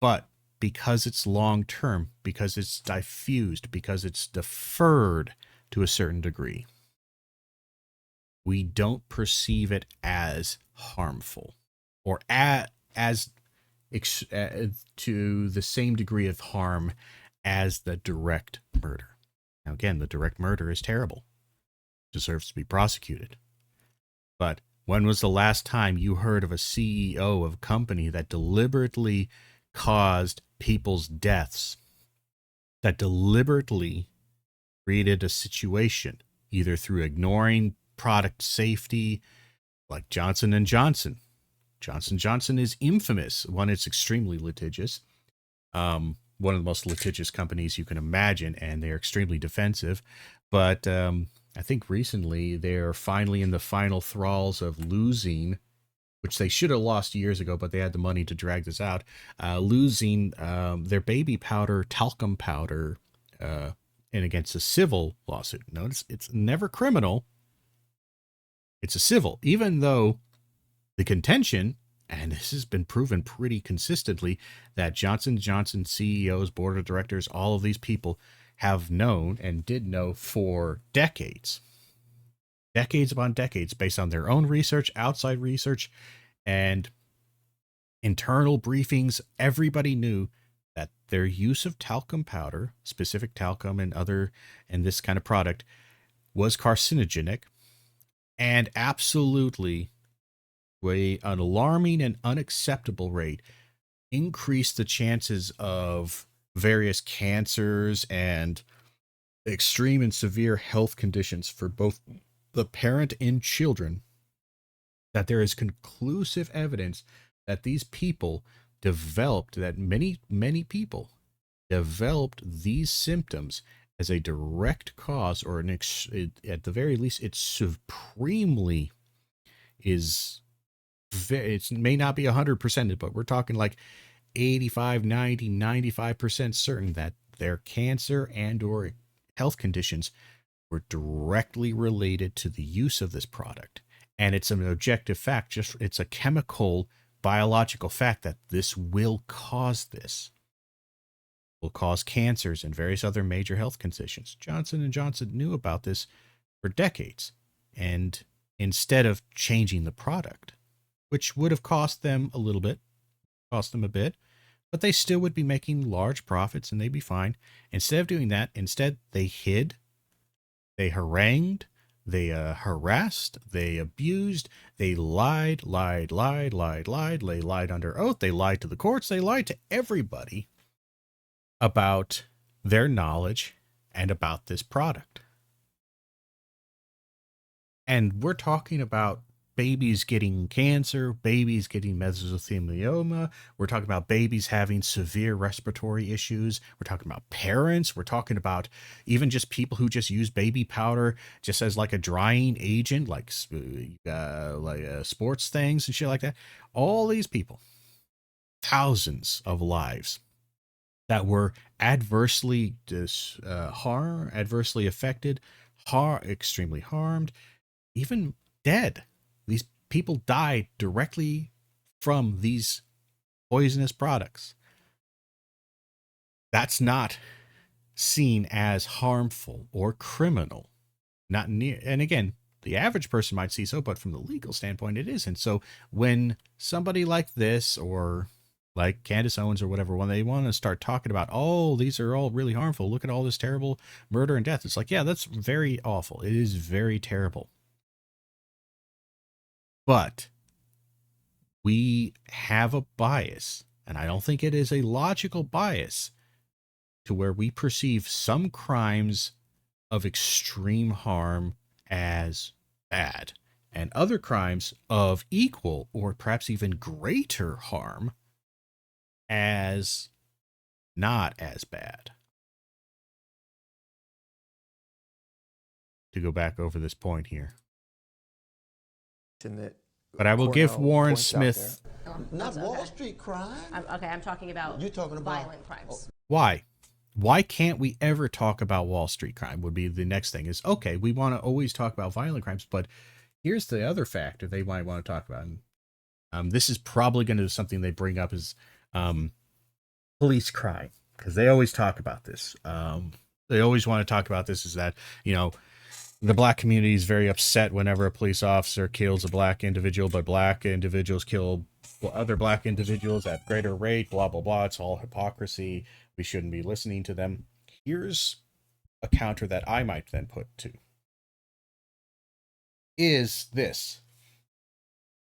Speaker 1: But because it's long-term, because it's diffused, because it's deferred to a certain degree, we don't perceive it as harmful or as to the same degree of harm as the direct murder. Now, again, the direct murder is terrible. deserves to be prosecuted. But when was the last time you heard of a CEO of a company that deliberately caused people's deaths, that deliberately created a situation, either through ignoring product safety, like Johnson & Johnson? Johnson & Johnson is infamous. One, it's extremely litigious. One of the most litigious companies you can imagine, and they're extremely defensive. But I think recently they're finally in the final thralls of losing, which they should have lost years ago, but they had the money to drag this out, losing their baby powder, talcum powder, and against a civil lawsuit. Notice it's never criminal. It's a civil, even though the contention, and this has been proven pretty consistently, that Johnson & Johnson CEOs, board of directors, all of these people have known and did know for decades upon decades, based on their own research, outside research, and internal briefings. Everybody knew that their use of talcum powder, specific talcum and this kind of product, was carcinogenic, and absolutely an alarming and unacceptable rate increased the chances of various cancers and extreme and severe health conditions for both the parent and children, that there is conclusive evidence that these people developed, that many people developed these symptoms as a direct cause, or at the very least, it supremely is. It may not be 100%, but we're talking like 85, 90, 95% certain that their cancer and or health conditions were directly related to the use of this product. And it's an objective fact, it's a chemical, biological fact that this will cause this. Will cause cancers and various other major health conditions. Johnson & Johnson knew about this for decades. And instead of changing the product, which would have cost them a bit, but they still would be making large profits and they'd be fine. Instead of doing that, they hid, they harangued, they harassed, they abused, they lied, they lied under oath, they lied to the courts, they lied to everybody about their knowledge and about this product. And we're talking about babies getting cancer, babies getting mesothelioma. We're talking about babies having severe respiratory issues. We're talking about parents. We're talking about even just people who just use baby powder just as like a drying agent, like sports things and shit like that. All these people, thousands of lives that were adversely adversely affected, extremely harmed, even dead. These people died directly from these poisonous products. That's not seen as harmful or criminal. Not near. And again, the average person might see so, but from the legal standpoint, it isn't. So when somebody like this, or like Candace Owens or whatever, when they want to start talking about, oh, these are all really harmful, look at all this terrible murder and death, it's like, yeah, that's very awful. It is very terrible. But we have a bias, and I don't think it is a logical bias, to where we perceive some crimes of extreme harm as bad, and other crimes of equal or perhaps even greater harm as not as bad. To go back over this point here. But I will give Warren Smith.
Speaker 5: Not Wall Street crime.
Speaker 4: I'm talking about
Speaker 5: You're talking about
Speaker 4: violent crimes.
Speaker 1: Why? Why can't we ever talk about Wall Street crime would be the next thing. Is, okay, we want to always talk about violent crimes, but here's the other factor they might want to talk about. And, this is probably going to be something they bring up is police crime, because they always talk about this. They always want to talk about this, is that, the black community is very upset whenever a police officer kills a black individual, but black individuals kill other black individuals at greater rate, blah, blah, blah. It's all hypocrisy. We shouldn't be listening to them. Here's a counter that I might then put to. is this.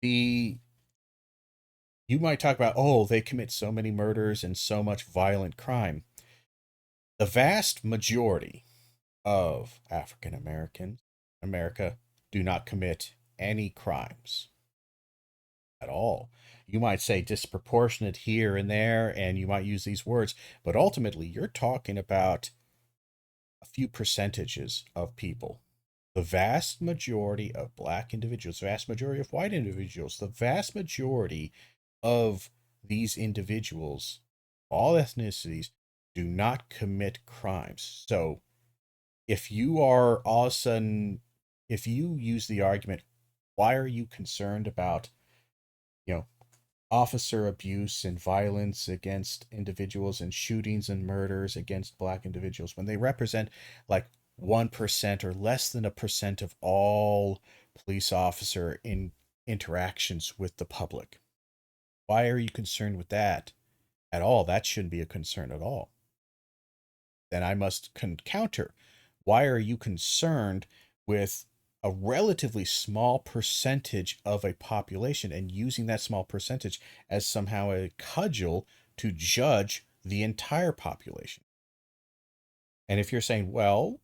Speaker 1: You might talk about, oh, they commit so many murders and so much violent crime. The vast majority of African Americans in America do not commit any crimes at all. You might say disproportionate here and there, and you might use these words, but ultimately you're talking about a few percentages of people. The vast majority of black individuals, the vast majority of white individuals, the vast majority of these individuals, all ethnicities, do not commit crimes. So if you are all of a sudden, if you use the argument, why are you concerned about, you know, officer abuse and violence against individuals and shootings and murders against black individuals when they represent like 1% or less than 1% of all police officer interactions with the public? Why are you concerned with that at all? That shouldn't be a concern at all. Then I must counter. Why are you concerned with a relatively small percentage of a population and using that small percentage as somehow a cudgel to judge the entire population? And if you're saying, well,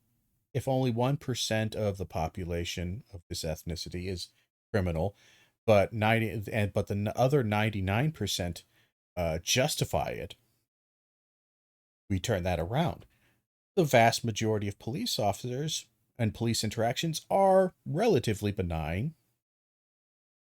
Speaker 1: if only 1% of the population of this ethnicity is criminal, but the other 99% justify it, we turn that around. The vast majority of police officers and police interactions are relatively benign.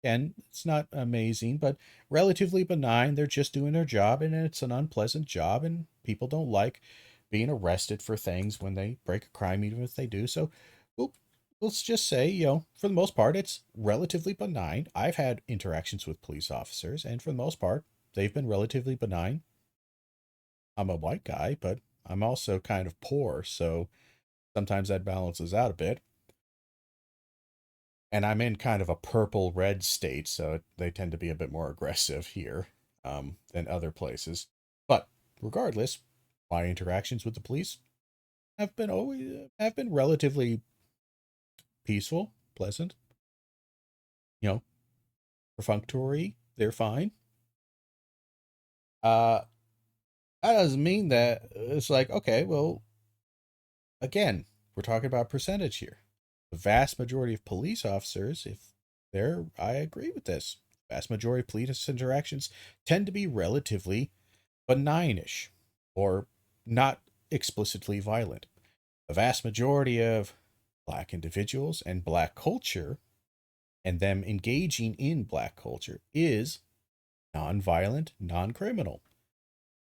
Speaker 1: And it's not amazing, but relatively benign. They're just doing their job, and it's an unpleasant job, and people don't like being arrested for things when they break a crime, even if they do. So, well, let's just say, for the most part, it's relatively benign. I've had interactions with police officers, and for the most part, they've been relatively benign. I'm a white guy, but I'm also kind of poor, so sometimes that balances out a bit. And I'm in kind of a purple-red state, so they tend to be a bit more aggressive here than other places. But regardless, my interactions with the police have been relatively peaceful, pleasant, perfunctory. They're fine. That doesn't mean that it's like, okay, well, again, we're talking about percentage here. The vast majority of police officers, I agree with this. The vast majority of police interactions tend to be relatively benignish or not explicitly violent. The vast majority of black individuals and black culture and them engaging in black culture is non-violent, non-criminal.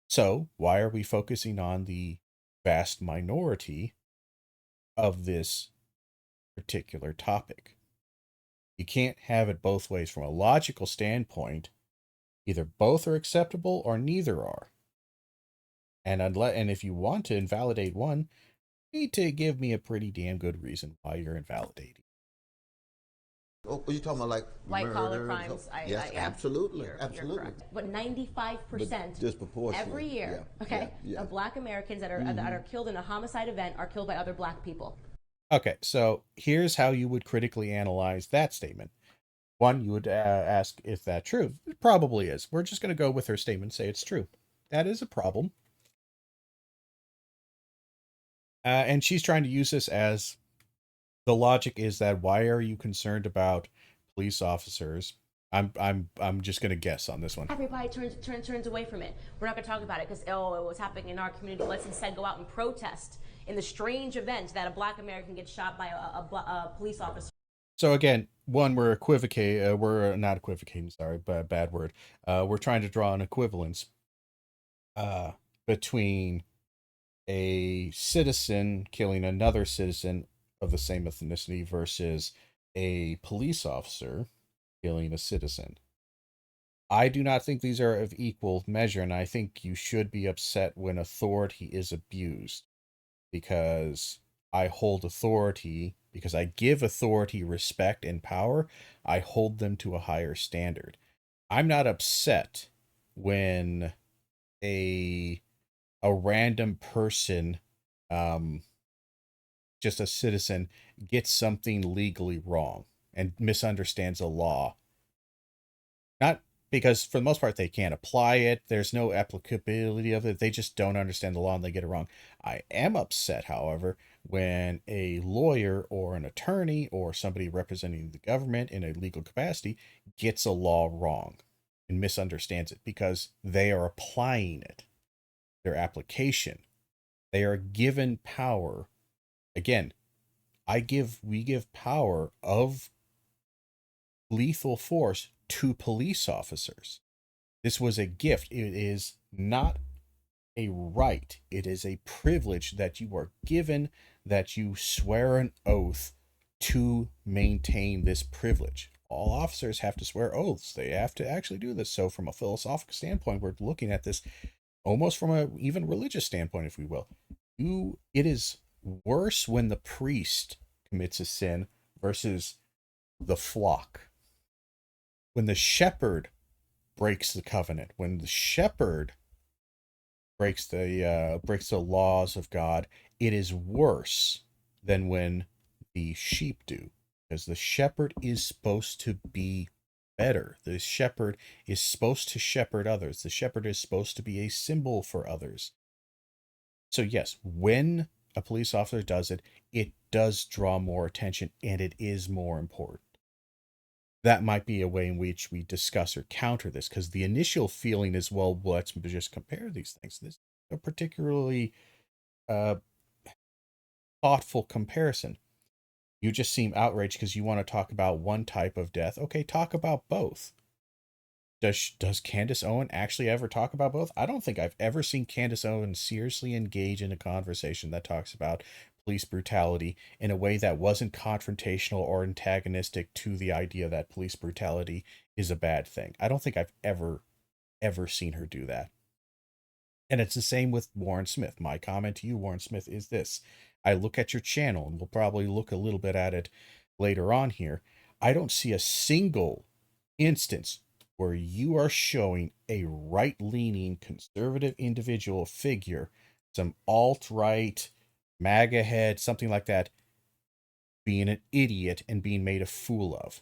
Speaker 1: So why are we focusing on the vast minority of this particular topic? You can't have it both ways. From a logical standpoint, either both are acceptable or neither are. And if you want to invalidate one, you need to give me a pretty damn good reason why you're invalidating.
Speaker 5: Oh, you're talking about like
Speaker 4: White collar
Speaker 5: murder?
Speaker 4: crimes.
Speaker 5: Yes, absolutely,
Speaker 4: You're
Speaker 5: absolutely.
Speaker 4: correct. But 95%
Speaker 5: Disproportionate
Speaker 4: every year, of black Americans that are killed in a homicide event are killed by other black people.
Speaker 1: Okay, so here's how you would critically analyze that statement. One, you would ask if that's true. It probably is. We're just going to go with her statement and say it's true. That is a problem. And she's trying to use this as the logic is that why are you concerned about police officers? I'm just going to guess on this one.
Speaker 4: Everybody turns away from it. We're not going to talk about it because, it was happening in our community. Let's instead go out and protest in the strange event that a black American gets shot by a police officer.
Speaker 1: So again, one, we're not equivocating, sorry, but bad word. We're trying to draw an equivalence between a citizen killing another citizen of the same ethnicity versus a police officer killing a citizen. I do not think these are of equal measure, and I think you should be upset when authority is abused, because I hold authority, because I give authority respect and power, I hold them to a higher standard. I'm not upset when a random person, just a citizen, gets something legally wrong. and misunderstands a law. Not because for the most part they can't apply it, there's no applicability of it, they just don't understand the law and they get it wrong. I am upset, however, when a lawyer or an attorney or somebody representing the government in a legal capacity gets a law wrong and misunderstands it because they are applying it, their application. They are given power. Again, we give power of lethal force to police officers. This was a gift. It is not a right. It is a privilege that you are given, that you swear an oath to maintain this privilege. All officers have to swear oaths. They have to actually do this. So from a philosophical standpoint, we're looking at this almost from a even religious standpoint, if we will. It is worse when the priest commits a sin versus the flock. When the shepherd breaks the covenant, when the shepherd breaks the laws of God, it is worse than when the sheep do, because the shepherd is supposed to be better. The shepherd is supposed to shepherd others. The shepherd is supposed to be a symbol for others. So yes, when a police officer does it, it does draw more attention and it is more important. That might be a way in which we discuss or counter this, because the initial feeling is, well, let's just compare these things. This is a particularly thoughtful comparison. You just seem outraged because you want to talk about one type of death. Okay, talk about both. Does Candace Owens actually ever talk about both? I don't think I've ever seen Candace Owens seriously engage in a conversation that talks about police brutality in a way that wasn't confrontational or antagonistic to the idea that police brutality is a bad thing. I don't think I've ever seen her do that. And it's the same with Warren Smith. My comment to you, Warren Smith, is this. I look at your channel, and we'll probably look a little bit at it later on here. I don't see a single instance where you are showing a right-leaning conservative individual figure, some alt-right, MAGA head, something like that, being an idiot and being made a fool of.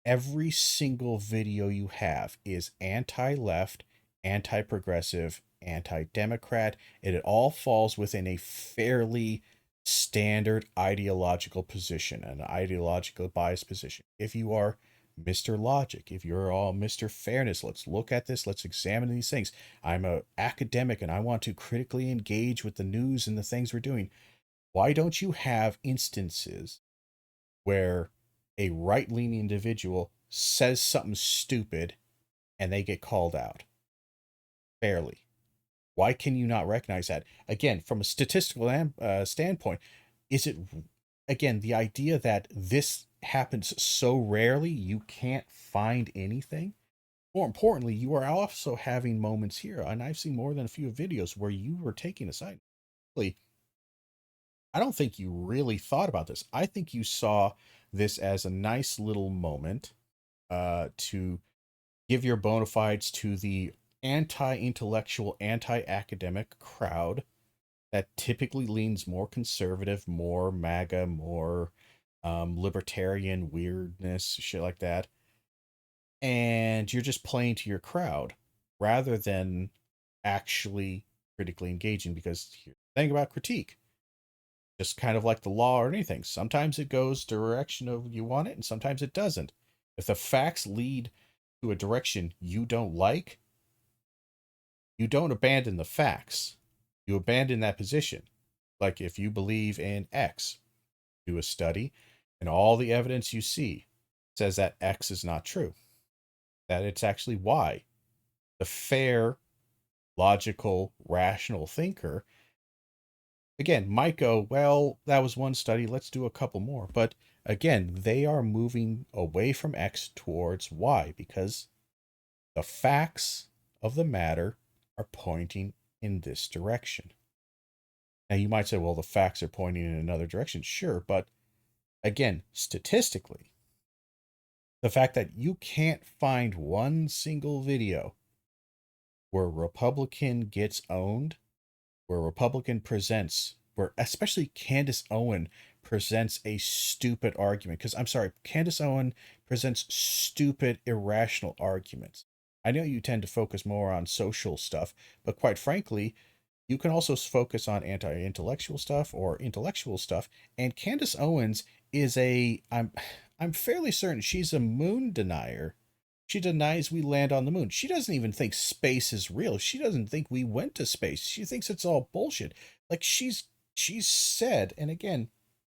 Speaker 1: Every single video you have is anti-left, anti-progressive, anti-democrat, and it all falls within a fairly standard ideological position, an ideological biased position. If you are Mr. Logic, if you're all Mr. Fairness, let's look at this, let's examine these things. I'm an academic and I want to critically engage with the news and the things we're doing. Why don't you have instances where a right-leaning individual says something stupid and they get called out fairly? Why can you not recognize that? Again, from a statistical standpoint, is it, again, the idea that this happens so rarely you can't find anything? More importantly, you are also having moments here, and I've seen more than a few videos where you were taking a side. I don't think you really thought about this. I think you saw this as a nice little moment to give your bona fides to the anti-intellectual, anti-academic crowd that typically leans more conservative, more MAGA, more libertarian weirdness, shit like that. And you're just playing to your crowd rather than actually critically engaging, because here's the thing about critique. Just kind of like the law or anything. Sometimes it goes direction of you want it, and sometimes it doesn't. If the facts lead to a direction you don't like, you don't abandon the facts. You abandon that position. Like if you believe in X, do a study, and all the evidence you see says that X is not true, that it's actually Y. The fair, logical, rational thinker, again, might go, well, that was one study, let's do a couple more. But again, they are moving away from X towards Y because the facts of the matter are pointing in this direction. Now, you might say, well, the facts are pointing in another direction. Sure, but again, statistically, the fact that you can't find one single video where a Republican gets owned, where a Republican presents where especially Candace Owen presents a stupid argument. Because I'm sorry, Candace Owen presents stupid, irrational arguments. I know you tend to focus more on social stuff, but quite frankly, you can also focus on anti-intellectual stuff or intellectual stuff. And Candace Owens is I'm fairly certain she's a moon denier. She denies we land on the moon. She doesn't even think space is real. She doesn't think we went to space. She thinks it's all bullshit. Like she's said, and again,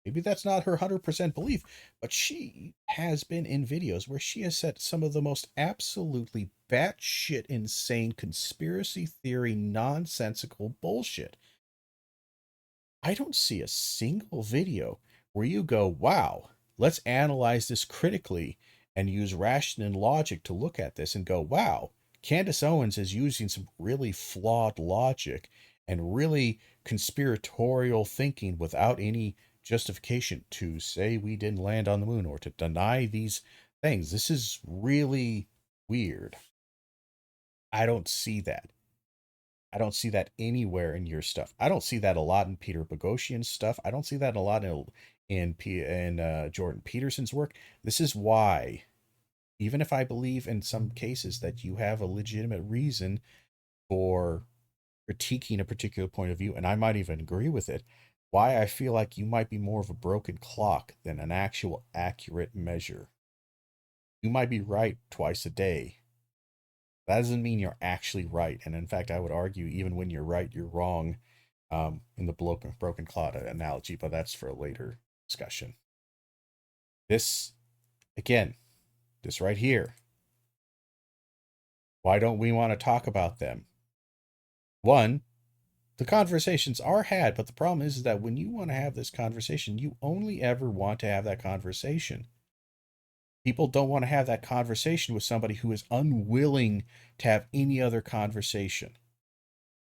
Speaker 1: maybe that's not her 100% belief, but she has been in videos where she has said some of the most absolutely batshit insane conspiracy theory nonsensical bullshit. I don't see a single video where you go, wow, let's analyze this critically and use ration and logic to look at this and go, wow, Candace Owens is using some really flawed logic and really conspiratorial thinking without any justification to say we didn't land on the moon or to deny these things. This is really weird. I don't see that. I don't see that anywhere in your stuff. I don't see that a lot in Peter Boghossian's stuff. I don't see that a lot in Jordan Peterson's work. This is why, even if I believe in some cases that you have a legitimate reason for critiquing a particular point of view, and I might even agree with it, why I feel like you might be more of a broken clock than an actual accurate measure. You might be right twice a day. That doesn't mean you're actually right. And in fact, I would argue even when you're right, you're wrong, in the broken clock analogy, but that's for a later discussion. This, again, this right here. Why don't we want to talk about them? One, the conversations are had, but the problem is that when you want to have this conversation, you only ever want to have that conversation. People don't want to have that conversation with somebody who is unwilling to have any other conversation.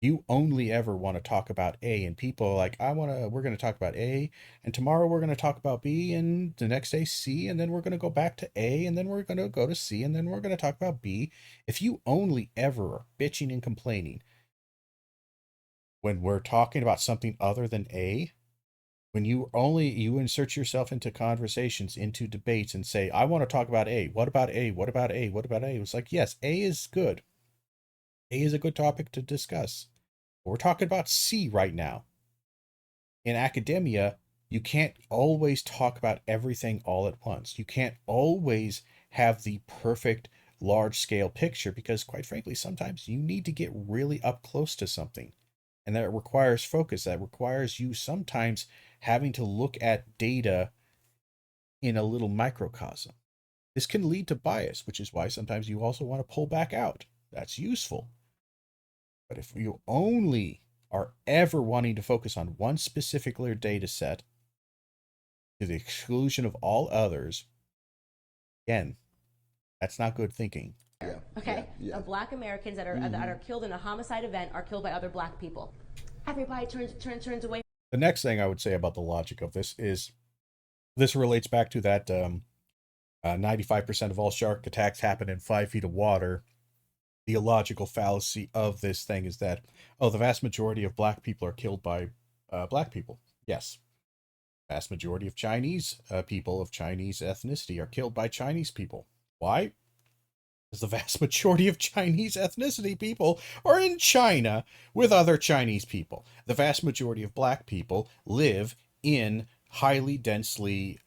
Speaker 1: You only ever want to talk about A, and people are like, we're going to talk about A, and tomorrow we're going to talk about B, and the next day C, and then we're going to go back to A, and then we're going to go to C, and then we're going to talk about B. If you only ever are bitching and complaining when we're talking about something other than A, when you insert yourself into conversations, into debates, and say, I want to talk about A. What about A? What about A? What about A? It's like, yes, A is good. A is a good topic to discuss. But we're talking about C right now. In academia, you can't always talk about everything all at once. You can't always have the perfect large-scale picture because, quite frankly, sometimes you need to get really up close to something. And that requires focus. That requires you sometimes having to look at data in a little microcosm. This can lead to bias, which is why sometimes you also want to pull back out. That's useful. But if you only are ever wanting to focus on one specific data set to the exclusion of all others, again, that's not good thinking.
Speaker 4: Okay, of Black Americans that are killed in a homicide event are killed by other Black people. Everybody turns away.
Speaker 1: The next thing I would say about the logic of this is this relates back to that 95% of all shark attacks happen in 5 feet of water. The illogical fallacy of this thing is that, the vast majority of Black people are killed by Black people. Yes. Vast majority of Chinese people of Chinese ethnicity are killed by Chinese people. Why? Because the vast majority of Chinese ethnicity people are in China with other Chinese people. The vast majority of Black people live in highly densely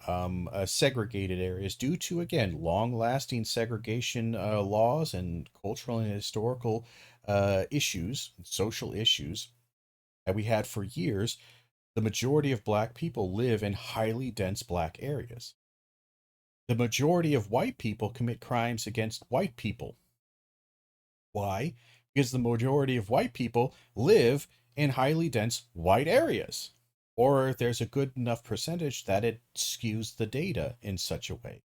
Speaker 1: segregated areas due to, again, long-lasting segregation laws and cultural and historical issues, social issues that we had for years. The majority of Black people live in highly dense Black areas. The majority of white people commit crimes against white people. Why? Because the majority of white people live in highly dense white areas. Or there's a good enough percentage that it skews the data in such a way.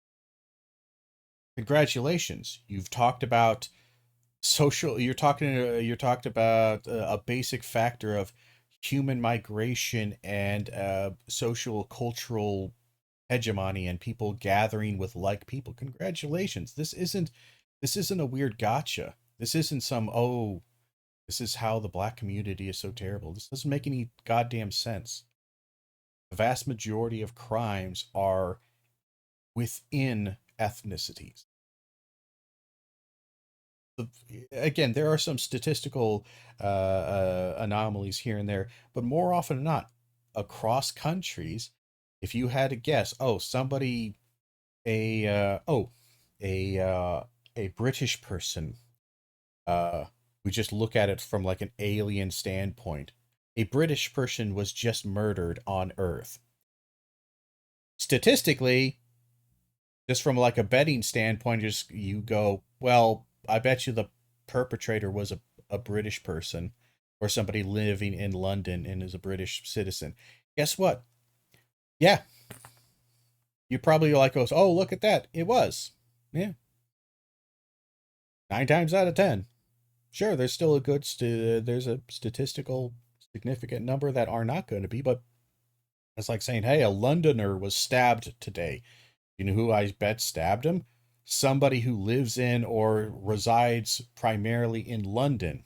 Speaker 1: Congratulations. You've talked about you talked about a basic factor of human migration and social cultural hegemony and people gathering with like people. Congratulations. This isn't a weird gotcha. This isn't some, This is how the black community is so terrible. This doesn't make any goddamn sense. The vast majority of crimes are within ethnicities. Again, there are some statistical anomalies here and there, but more often than not, across countries, if you had to guess, a British person, we just look at it from like an alien standpoint. A British person was just murdered on Earth. Statistically, just from like a betting standpoint, just you go, well, I bet you the perpetrator was a British person or somebody living in London and is a British citizen. Guess what? Yeah. You probably like goes, oh, look at that. It was. Yeah. 9 times out of 10. Sure, there's still there's a statistical significant number that are not going to be, but it's like saying, hey, a Londoner was stabbed today. You know who I bet stabbed him? Somebody who lives in or resides primarily in London.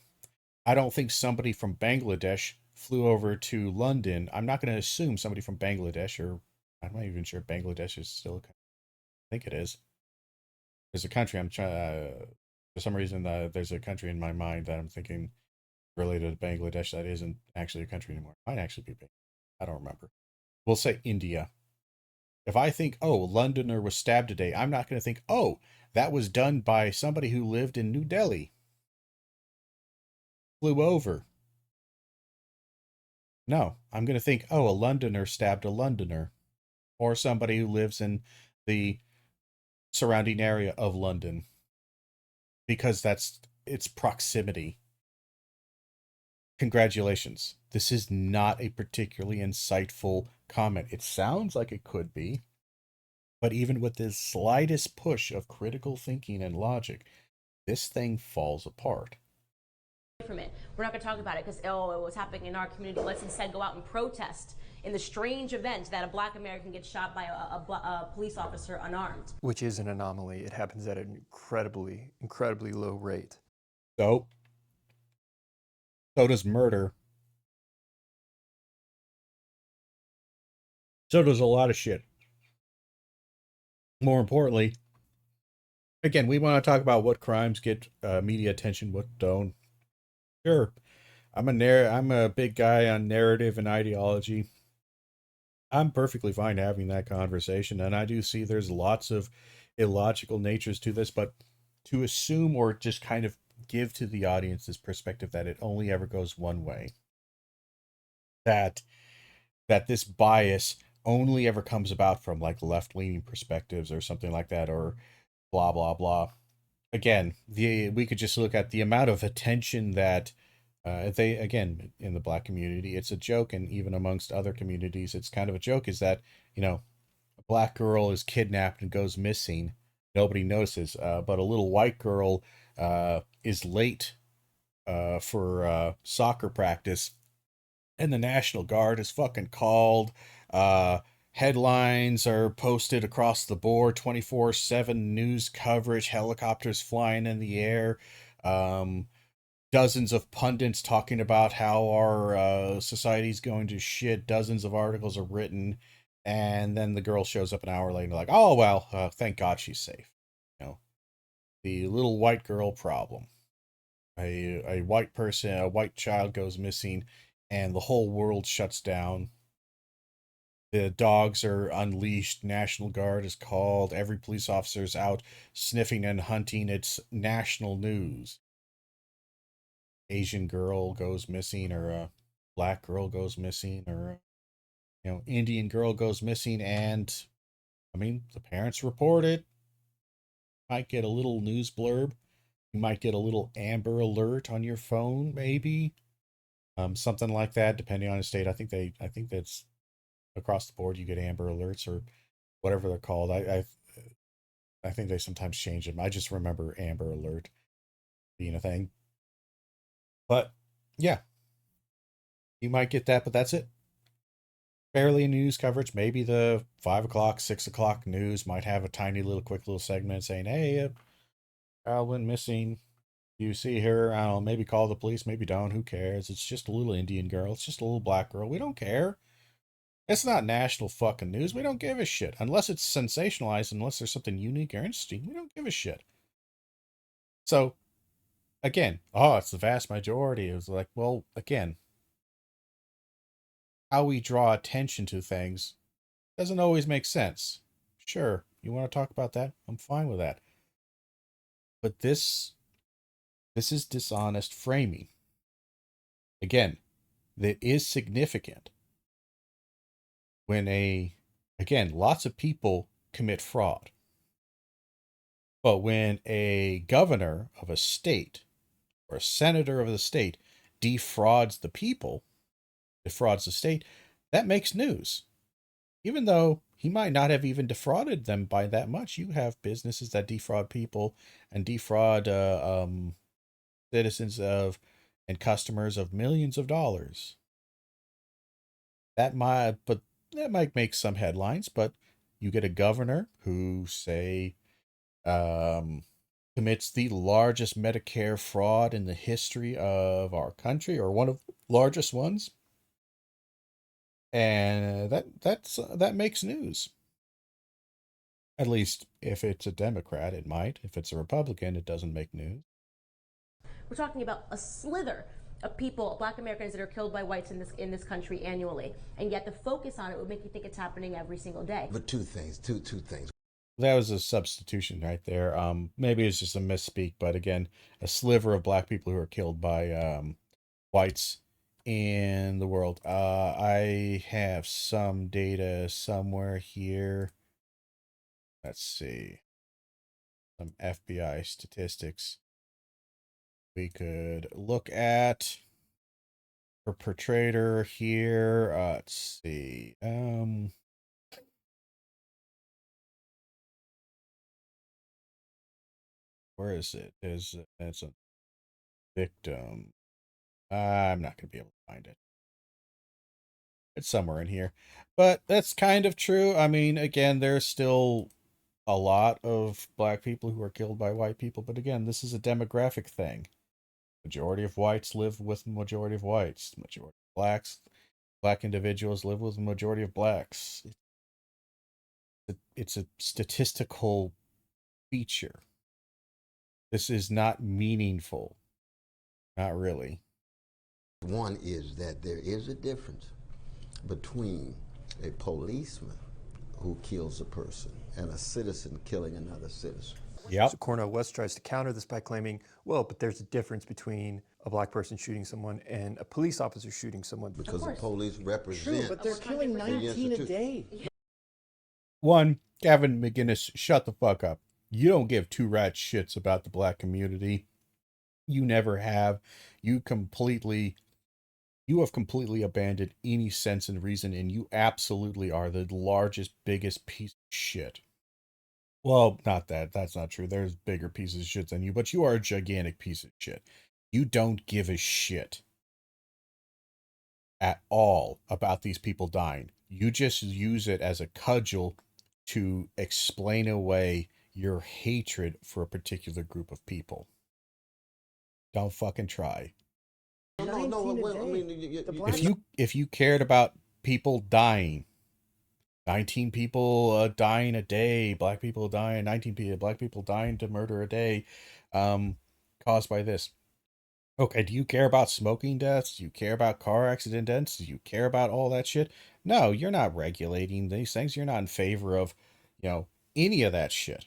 Speaker 1: I don't think somebody from Bangladesh flew over to London. I'm not going to assume somebody from Bangladesh, or I'm not even sure Bangladesh is still a country. I think it is. There's a country I'm trying, for some reason, there's a country in my mind that I'm thinking related to Bangladesh that isn't actually a country anymore. It might actually be Bangladesh. I don't remember. We'll say India. If I think, oh, a Londoner was stabbed today, I'm not going to think, oh, that was done by somebody who lived in New Delhi. Flew over. No, I'm going to think, oh, a Londoner stabbed a Londoner. Or somebody who lives in the surrounding area of London. Because that's its proximity. Congratulations. This is not a particularly insightful comment. It sounds like it could be. But even with the slightest push of critical thinking and logic, this thing falls apart.
Speaker 4: From it. We're not going to talk about it because, oh, it was happening in our community. Let's instead go out and protest in the strange event that a black American gets shot by a police officer unarmed.
Speaker 2: Which is an anomaly. It happens at an incredibly low rate.
Speaker 1: So does murder. So does a lot of shit. More importantly, again, we want to talk about what crimes get media attention, what don't. Sure, I'm a big guy on narrative and ideology. I'm perfectly fine having that conversation, and I do see there's lots of illogical natures to this, but to assume or just kind of give to the audience this perspective that it only ever goes one way, that this bias only ever comes about from like left-leaning perspectives or something like that, or blah blah blah. Again, we could just look at the amount of attention that they, again, in the black community, it's a joke, and even amongst other communities, it's kind of a joke, is that, you know, a black girl is kidnapped and goes missing. Nobody notices, but a little white girl is late for soccer practice, and the National Guard is fucking called. Headlines are posted across the board, 24/7 news coverage, helicopters flying in the air, dozens of pundits talking about how our society's going to shit, dozens of articles are written, and then the girl shows up an hour later like, oh, well, thank God she's safe. You know, the little white girl problem. A white person, a white child goes missing, and the whole world shuts down. The dogs are unleashed. National Guard is called. Every police officer is out sniffing and hunting. It's national news. Asian girl goes missing, or a black girl goes missing, or Indian girl goes missing, and I mean, the parents report it. Might get a little news blurb. You might get a little Amber Alert on your phone, maybe. Something like that, depending on the state. I think that's across the board. You get Amber Alerts or whatever they're called. I think they sometimes change them. I just remember Amber Alert being a thing. But yeah, you might get that, but that's it. Barely news coverage. Maybe the 5 o'clock, 6 o'clock news might have a tiny little quick little segment saying, hey, child went missing. You see her, I don't know, maybe call the police, maybe don't. Who cares? It's just a little Indian girl. It's just a little black girl. We don't care. It's not national fucking news. We don't give a shit. Unless it's sensationalized, unless there's something unique or interesting, we don't give a shit. So, again, oh, it's the vast majority. It was like, well, again, how we draw attention to things doesn't always make sense. Sure, you want to talk about that? I'm fine with that. But this is dishonest framing. Again, that is significant when again, lots of people commit fraud. But when a governor of a state or a senator of the state defrauds the people, defrauds the state, that makes news. Even though he might not have even defrauded them by that much, you have businesses that defraud people and defraud citizens of and customers of millions of dollars. That might make some headlines, but you get a governor who, say, commits the largest Medicare fraud in the history of our country, or one of the largest ones, and that makes news. At least if it's a Democrat, it might. If it's a Republican, it doesn't make news.
Speaker 4: We're talking about a slither of people, Black Americans, that are killed by whites in this country annually, and yet the focus on it would make you think it's happening every single day.
Speaker 5: But two things.
Speaker 1: That was a substitution right there. Maybe it's just a misspeak, but again, a sliver of black people who are killed by whites in the world. I have some data somewhere here. Let's see. Some FBI statistics we could look at. Perpetrator here. Let's see. Where is it? It's a victim. I'm not going to be able to find it. It's somewhere in here. But that's kind of true. I mean, again, there's still a lot of black people who are killed by white people. But again, this is a demographic thing. Majority of whites live with majority of whites. Majority of black individuals live with the majority of blacks. It's a statistical feature. This is not meaningful. Not really.
Speaker 5: One is that there is a difference between a policeman who kills a person and a citizen killing another citizen.
Speaker 1: Yep.
Speaker 2: So Cornel West tries to counter this by claiming, well, but there's a difference between a black person shooting someone and a police officer shooting someone.
Speaker 5: Because the police represent.
Speaker 3: True, but they're killing 19 a day.
Speaker 1: One, Gavin McInnes, shut the fuck up. You don't give two rats shits about the black community. You never have. You have completely abandoned any sense and reason, and you absolutely are the largest, biggest piece of shit. Well, not that. That's not true. There's bigger pieces of shit than you, but you are a gigantic piece of shit. You don't give a shit at all about these people dying. You just use it as a cudgel to explain away your hatred for a particular group of people. Don't fucking try. If you cared about people dying, 19 people dying a day, black people dying, 19 people, black people dying to murder a day, caused by this. Okay, do you care about smoking deaths? Do you care about car accident deaths? Do you care about all that shit? No, you're not regulating these things. You're not in favor of, any of that shit.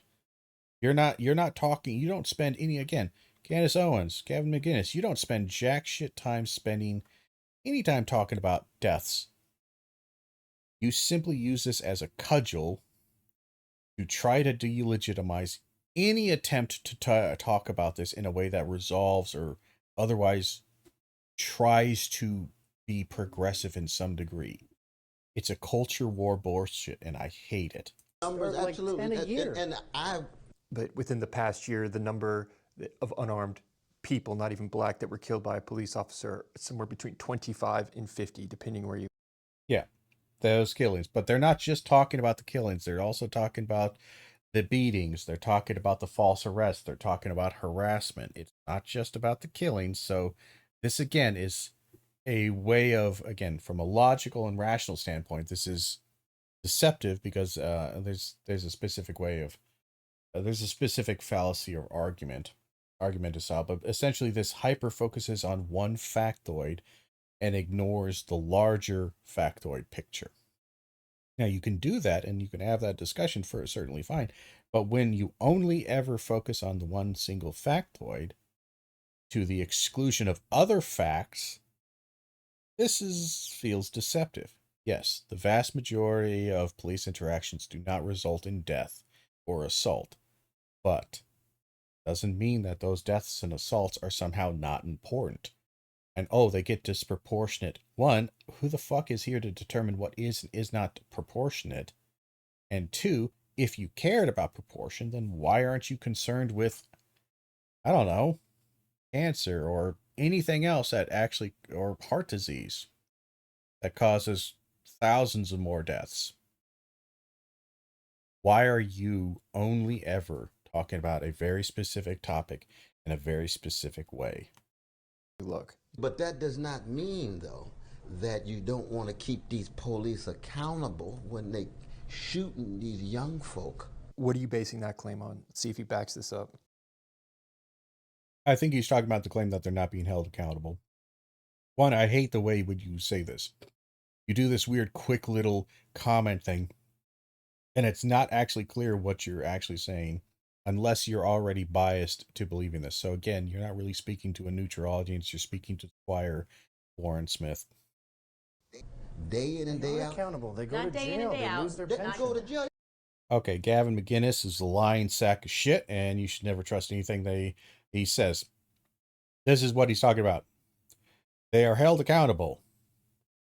Speaker 1: You're not talking, you don't spend any, again, Candace Owens, Gavin McInnes, you don't spend jack shit time spending any time talking about deaths. You simply use this as a cudgel to try to delegitimize any attempt to talk about this in a way that resolves or otherwise tries to be progressive in some degree. It's a culture war bullshit, and I hate it.
Speaker 5: Numbers,
Speaker 3: like
Speaker 5: absolutely.
Speaker 3: 10 a year.
Speaker 2: But within the past year, the number of unarmed people, not even black, that were killed by a police officer, somewhere between 25 and 50, depending where you.
Speaker 1: Yeah, those killings. But they're not just talking about the killings. They're also talking about the beatings, they're talking about the false arrests, they're talking about harassment. It's not just about the killings. So this again is a way of, again, from a logical and rational standpoint, this is deceptive because there's a specific way of there's a specific fallacy or argument to solve, but essentially this hyper focuses on one factoid and ignores the larger factoid picture. Now you can do that and you can have that discussion for certainly fine, but when you only ever focus on the one single factoid to the exclusion of other facts, feels deceptive. Yes, the vast majority of police interactions do not result in death or assault, but doesn't mean that those deaths and assaults are somehow not important. And oh, they get disproportionate. One, who the fuck is here to determine what is and is not proportionate? And two, if you cared about proportion, then why aren't you concerned with, I don't know, cancer or anything else that actually, or heart disease that causes thousands of more deaths? Why are you only ever talking about a very specific topic in a very specific way?
Speaker 2: Look.
Speaker 5: But that does not mean, though, that you don't want to keep these police accountable when they shooting these young folk.
Speaker 2: What are you basing that claim on? Let's see if he backs this up.
Speaker 1: I think he's talking about the claim that they're not being held accountable. One, I hate the way when you say this. You do this weird, quick little comment thing, and it's not actually clear what you're actually saying unless you're already biased to believing this. So again, you're not really speaking to a neutral audience. You're speaking to Squire Warren Smith.
Speaker 5: Day in and day out.
Speaker 3: Accountable. They go
Speaker 4: Not
Speaker 3: to
Speaker 4: day in
Speaker 3: jail.
Speaker 4: and day
Speaker 3: They
Speaker 4: out.
Speaker 3: lose their
Speaker 5: They
Speaker 3: pension.
Speaker 5: go to jail.
Speaker 1: Okay, Gavin McInnes is a lying sack of shit, and you should never trust anything he says. This is what he's talking about. They are held accountable.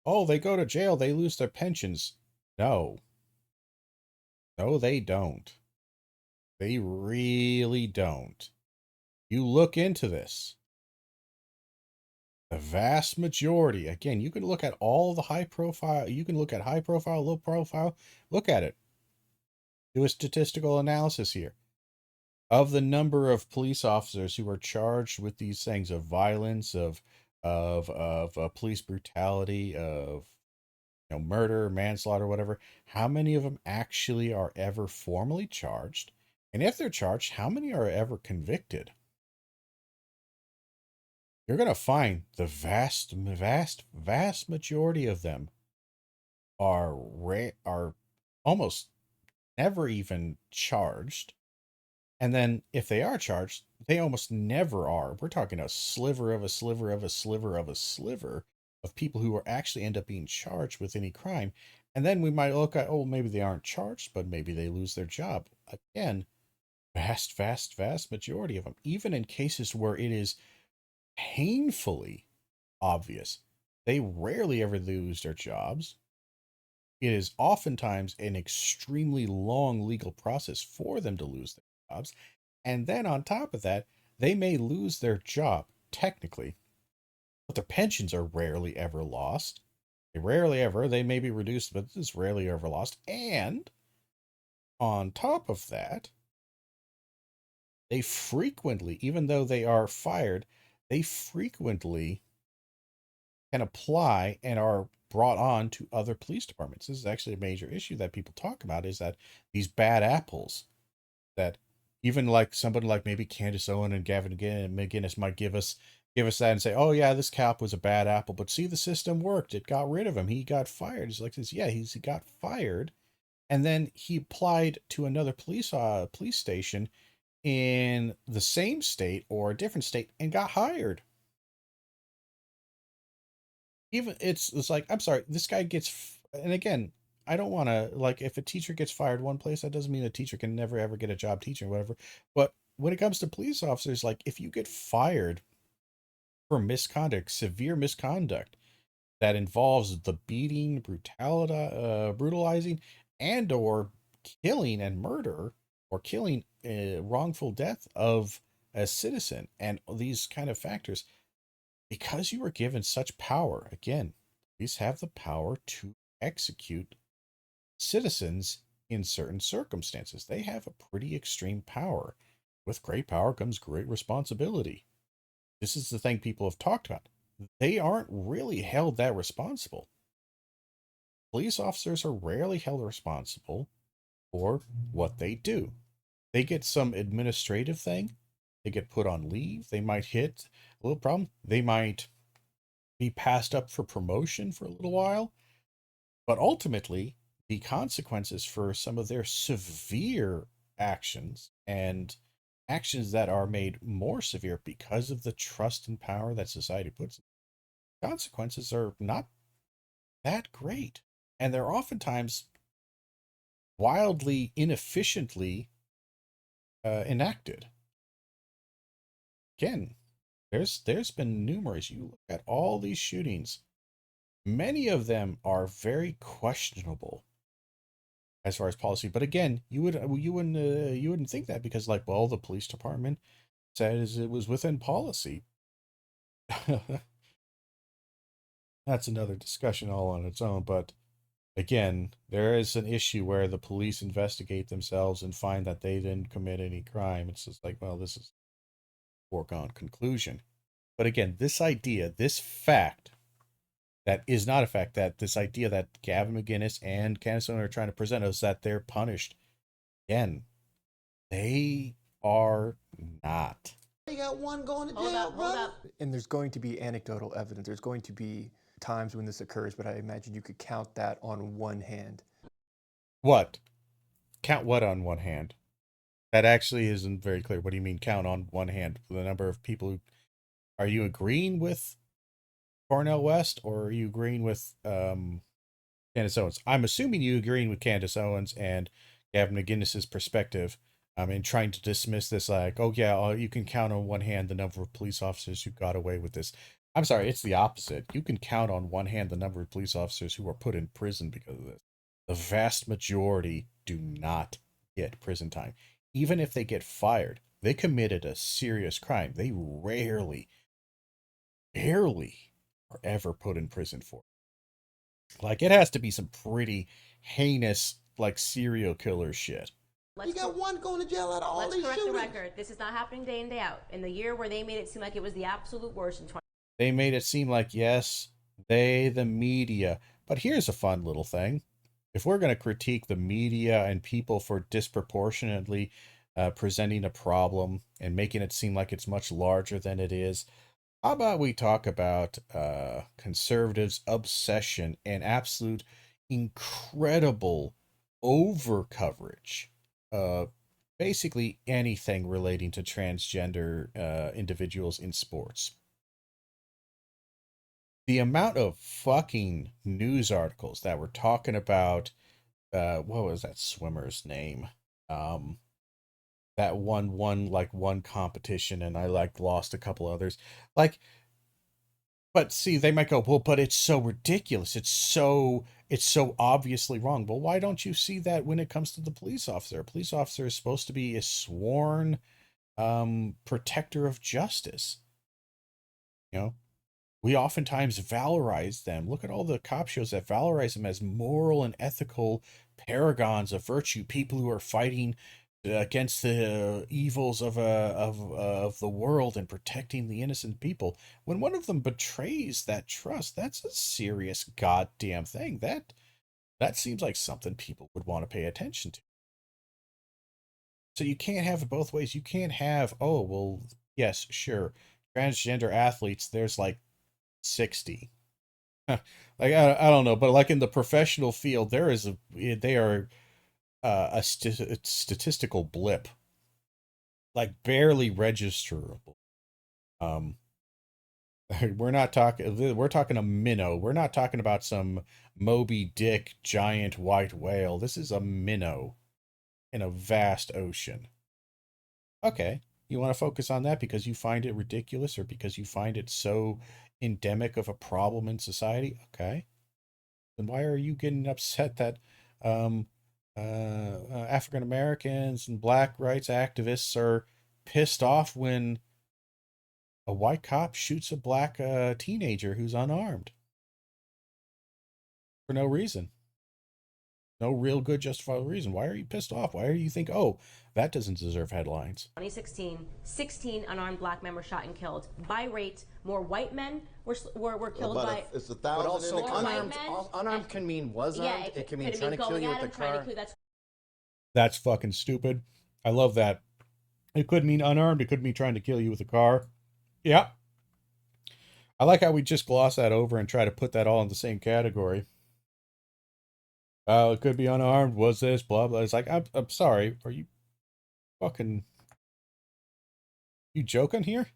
Speaker 1: Oh, they go to jail. They lose their pensions. No. No, they don't. They really don't. You look into this. The vast majority, again, you can look at all the high profile, you can look at high profile, low profile, look at it. Do a statistical analysis here. Of the number of police officers who are charged with these things of violence, of police brutality, of murder, manslaughter, whatever, how many of them actually are ever formally charged? And if they're charged, how many are ever convicted? You're going to find the vast majority of them are almost never even charged. And then if they are charged, they almost never are. We're talking a sliver of a sliver of a sliver of a sliver of people who are actually end up being charged with any crime. And then we might look at, oh, maybe they aren't charged, but maybe they lose their job. Again, vast majority of them, even in cases where it is painfully obvious, they rarely ever lose their jobs. It is oftentimes an extremely long legal process for them to lose their jobs. And then on top of that, they may lose their job technically, but their pensions are rarely ever lost. They may be reduced, but it's rarely ever lost. And on top of that, they frequently, even though they are fired, they frequently can apply and are brought on to other police departments. This is actually a major issue that people talk about, is that these bad apples that even like somebody like maybe Candace Owens and Gavin McInnes might give us that and say, oh yeah, this cop was a bad apple, but see, the system worked. It got rid of him. He got fired. It's like this. Yeah, he got fired. And then he applied to another police station in the same state or a different state and got hired. Even it's like, I'm sorry, this guy gets, and again, I don't want to, like, if a teacher gets fired one place, that doesn't mean a teacher can never ever get a job teaching or whatever. But when it comes to police officers, like, if you get fired for misconduct, severe misconduct that involves the beating, brutalizing, and or killing and murder, or killing wrongful death of a citizen, and these kind of factors, because you were given such power, again, police have the power to execute citizens in certain circumstances. They have a pretty extreme power. With great power comes great responsibility. This is the thing people have talked about. They aren't really held that responsible. Police officers are rarely held responsible for what they do. They get some administrative thing. They get put on leave. They might hit a little problem. They might be passed up for promotion for a little while. But ultimately, the consequences for some of their severe actions and actions that are made more severe because of the trust and power that society puts in, consequences are not that great. And they're oftentimes wildly inefficiently enacted. Again, there's been numerous. You look at all these shootings, many of them are very questionable as far as policy. But again, you wouldn't think that, because, like, well, the police department says it was within policy. That's another discussion all on its own. But again, there is an issue where the police investigate themselves and find that they didn't commit any crime. It's just like, well, this is a foregone conclusion. But again, this idea, this fact, that is not a fact, that this idea that Gavin McInnes and Candace Owens are trying to present us, that they're punished. Again, they are not.
Speaker 5: They got one going to jail,
Speaker 4: Hold up, hold
Speaker 5: brother.
Speaker 4: up.
Speaker 2: And there's going to be anecdotal evidence. There's going to be times when this occurs, but I imagine you could count that on one hand.
Speaker 1: What? Count what on one hand? That actually isn't very clear. What do you mean count on one hand? The number of people who... Are you agreeing with Cornel West, or are you agreeing with Candace Owens? I'm assuming you agreeing with Candace Owens and Gavin McInnes's perspective, and trying to dismiss this like, oh yeah, you can count on one hand the number of police officers who got away with this. I'm sorry, it's the opposite. You can count on one hand the number of police officers who are put in prison because of this. The vast majority do not get prison time. Even if they get fired, they committed a serious crime. They rarely are ever put in prison for it. Like, it has to be some pretty heinous, like, serial killer shit.
Speaker 5: You got one going to jail out of all
Speaker 4: Let's
Speaker 5: these
Speaker 4: correct the
Speaker 5: shootings.
Speaker 4: record. This is not happening day in, day out. In the year where they made it seem like it was the absolute worst in 20.
Speaker 1: They made it seem like, yes, they, the media. But here's a fun little thing. If we're going to critique the media and people for disproportionately presenting a problem and making it seem like it's much larger than it is, how about we talk about conservatives' obsession and absolute incredible over coverage of basically anything relating to transgender individuals in sports. The amount of fucking news articles that were talking about, what was that swimmer's name? That won one competition, and I lost a couple others. But see, they might go, well, but it's so ridiculous. It's so obviously wrong. Well, why don't you see that when it comes to the police officer? A police officer is supposed to be a sworn protector of justice. You know, we oftentimes valorize them. Look at all the cop shows that valorize them as moral and ethical paragons of virtue, people who are fighting against the evils of the world and protecting the innocent people. When one of them betrays that trust, that's a serious goddamn thing. That seems like something people would want to pay attention to. So you can't have it both ways. You can't have, oh, well, yes, sure, transgender athletes, there's like 60. Like, I don't know, but like in the professional field, they are a statistical blip, like barely registerable. We're talking a minnow. We're not talking about some Moby Dick giant white whale. This is a minnow in a vast ocean. Okay, you want to focus on that because you find it ridiculous, or because you find it so endemic of a problem in society? Okay, then why are you getting upset that African Americans and black rights activists are pissed off when a white cop shoots a black teenager who's unarmed for no reason? no real good justifiable reason. Why are you pissed off? Why do you think, oh, that doesn't deserve headlines?
Speaker 4: 2016, 16 unarmed black men were shot and killed. By rate, more white men were killed by.
Speaker 5: It's a
Speaker 3: But
Speaker 5: thousand
Speaker 3: also,
Speaker 5: in the country.
Speaker 3: unarmed can mean was armed. It can mean trying to kill you with a car.
Speaker 1: That's fucking stupid. I love that. It could mean unarmed. It could mean trying to kill you with a car. Yeah. I like how we just gloss that over and try to put that all in the same category. It could be unarmed. Was this blah blah? It's like I'm sorry. Are you fucking you joking here?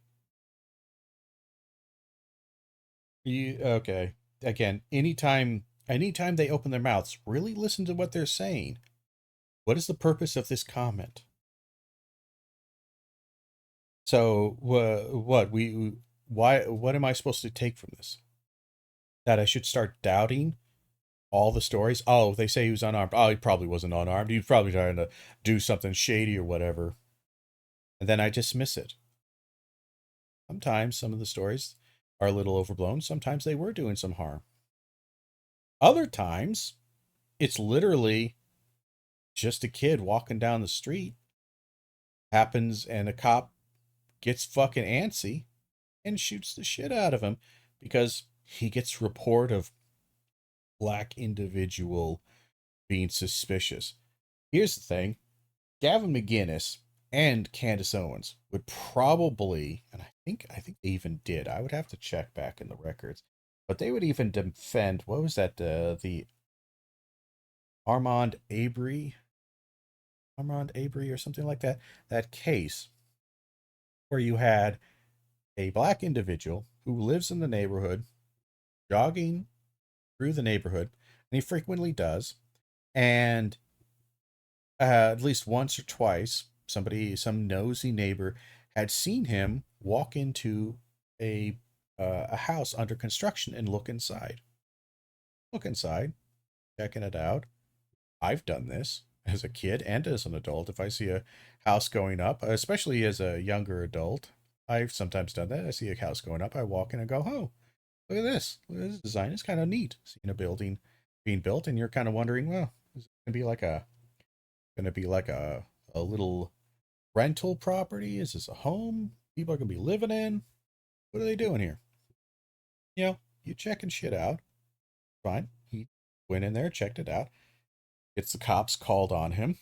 Speaker 1: You okay? Again, anytime they open their mouths, really listen to what they're saying. What is the purpose of this comment? So what what am I supposed to take from this? That I should start doubting all the stories? Oh, they say he was unarmed. Oh, he probably wasn't unarmed. He was probably trying to do something shady or whatever. And then I dismiss it. Sometimes some of the stories are a little overblown. Sometimes they were doing some harm. Other times, it's literally just a kid walking down the street. Happens and a cop gets fucking antsy and shoots the shit out of him because he gets report of black individual being suspicious. Here's the thing. Gavin McInnes and Candace Owens would probably, and I think they even did. I would have to check back in the records, but they would even defend, what was that, the Armand Avery or something like that, that case where you had a black individual who lives in the neighborhood jogging through the neighborhood, and he frequently does, and at least once or twice, some nosy neighbor had seen him walk into a house under construction and look inside, checking it out. I've done this as a kid and as an adult. If I see a house going up, especially as a younger adult, I've sometimes done that. I see a house going up, I walk in and go, oh, look at this. Look at this design. It's kind of neat. Seeing a building being built, and you're kind of wondering, well, is it going to be like a little rental property? Is this a home people are going to be living in? What are they doing here? You know, you checking shit out. Fine. He went in there, checked it out. Gets the cops called on him.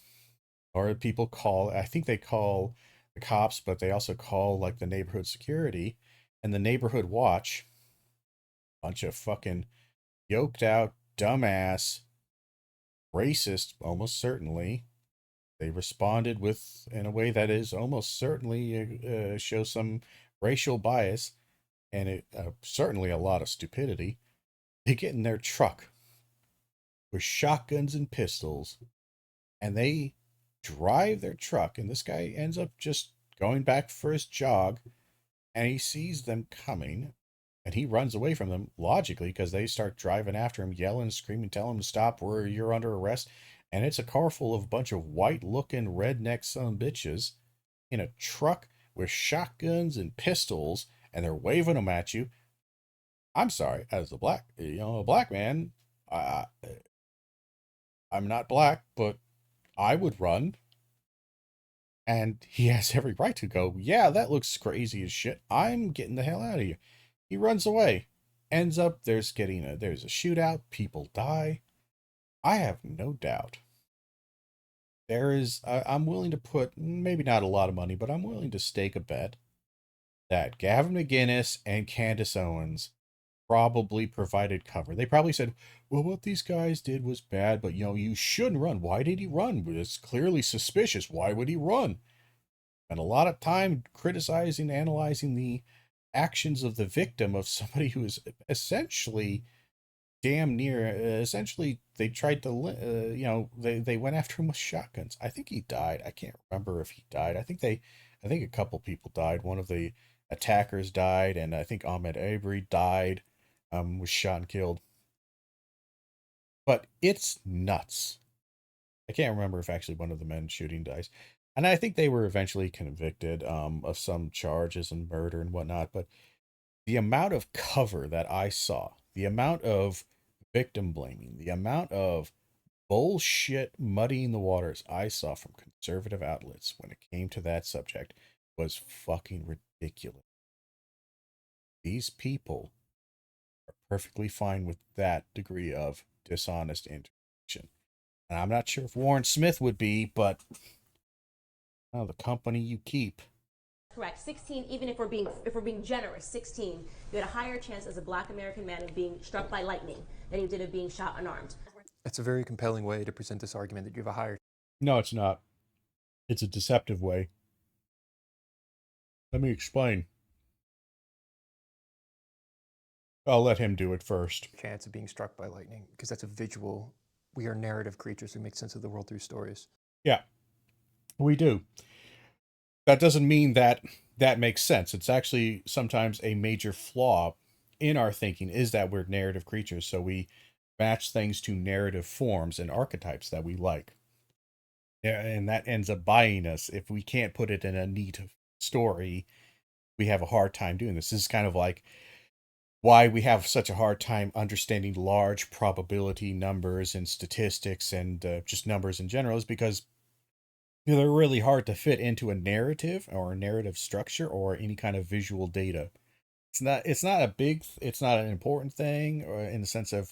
Speaker 1: Or people call, I think they call the cops, but they also call like the neighborhood security and the neighborhood watch. Bunch of fucking yoked out, dumbass, racist, almost certainly. They responded in a way that is almost certainly shows some racial bias and certainly a lot of stupidity. They get in their truck with shotguns and pistols, and they drive their truck, and this guy ends up just going back for his jog, and he sees them coming, and he runs away from them, logically, because they start driving after him, yelling, screaming, telling him to stop, you're under arrest. And it's a car full of a bunch of white-looking redneck son of bitches in a truck with shotguns and pistols, and they're waving them at you. I'm sorry, as a black man, I'm not black, but I would run. And he has every right to go, yeah, that looks crazy as shit. I'm getting the hell out of here. He runs away. Ends up, there's a shootout. People die. I have no doubt. I'm willing to put, maybe not a lot of money, but I'm willing to stake a bet that Gavin McInnes and Candace Owens probably provided cover. They probably said, well, what these guys did was bad, but you shouldn't run. Why did he run? It's clearly suspicious. Why would he run? And a lot of time criticizing, analyzing the actions of the victim, of somebody who is essentially damn near, essentially they tried to, they went after him with shotguns. I think he died. I can't remember if he died. I think a couple people died. One of the attackers died, and I think Ahmed Avery died, was shot and killed. But it's nuts. I can't remember if actually one of the men shooting dies. And I think they were eventually convicted of some charges and murder and whatnot. But the amount of cover that I saw, the amount of victim blaming, the amount of bullshit muddying the waters I saw from conservative outlets when it came to that subject was fucking ridiculous. These people are perfectly fine with that degree of dishonest interaction. And I'm not sure if Warren Smith would be, but the company you keep.
Speaker 4: Correct. 16, even if we're being generous, 16, you had a higher chance as a black American man of being struck by lightning than you did of being shot unarmed.
Speaker 2: That's a very compelling way to present this argument that you have a higher.
Speaker 1: No, it's not. It's a deceptive way. Let me explain. I'll let him do it first.
Speaker 2: Chance of being struck by lightning, because that's a visual. We are narrative creatures who make sense of the world through stories.
Speaker 1: Yeah, we do. That doesn't mean that that makes sense. It's actually sometimes a major flaw in our thinking is that we're narrative creatures. So we match things to narrative forms and archetypes that we like. Yeah, and that ends up buying us. If we can't put it in a neat story, we have a hard time doing this. This is kind of like why we have such a hard time understanding large probability numbers and statistics and just numbers in general, is because they're really hard to fit into a narrative or a narrative structure or any kind of visual data. It's not an important thing, or in the sense of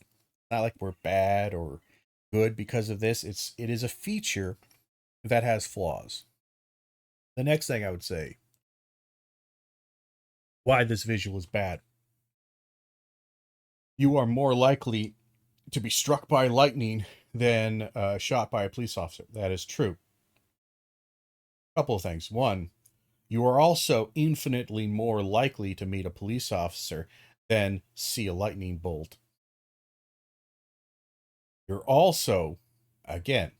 Speaker 1: not like we're bad or good because of this. It is a feature that has flaws. The next thing I would say, why this visual is bad. You are more likely to be struck by lightning than shot by a police officer. That is true. Couple of things. One, you are also infinitely more likely to meet a police officer than see a lightning bolt. You're also, again,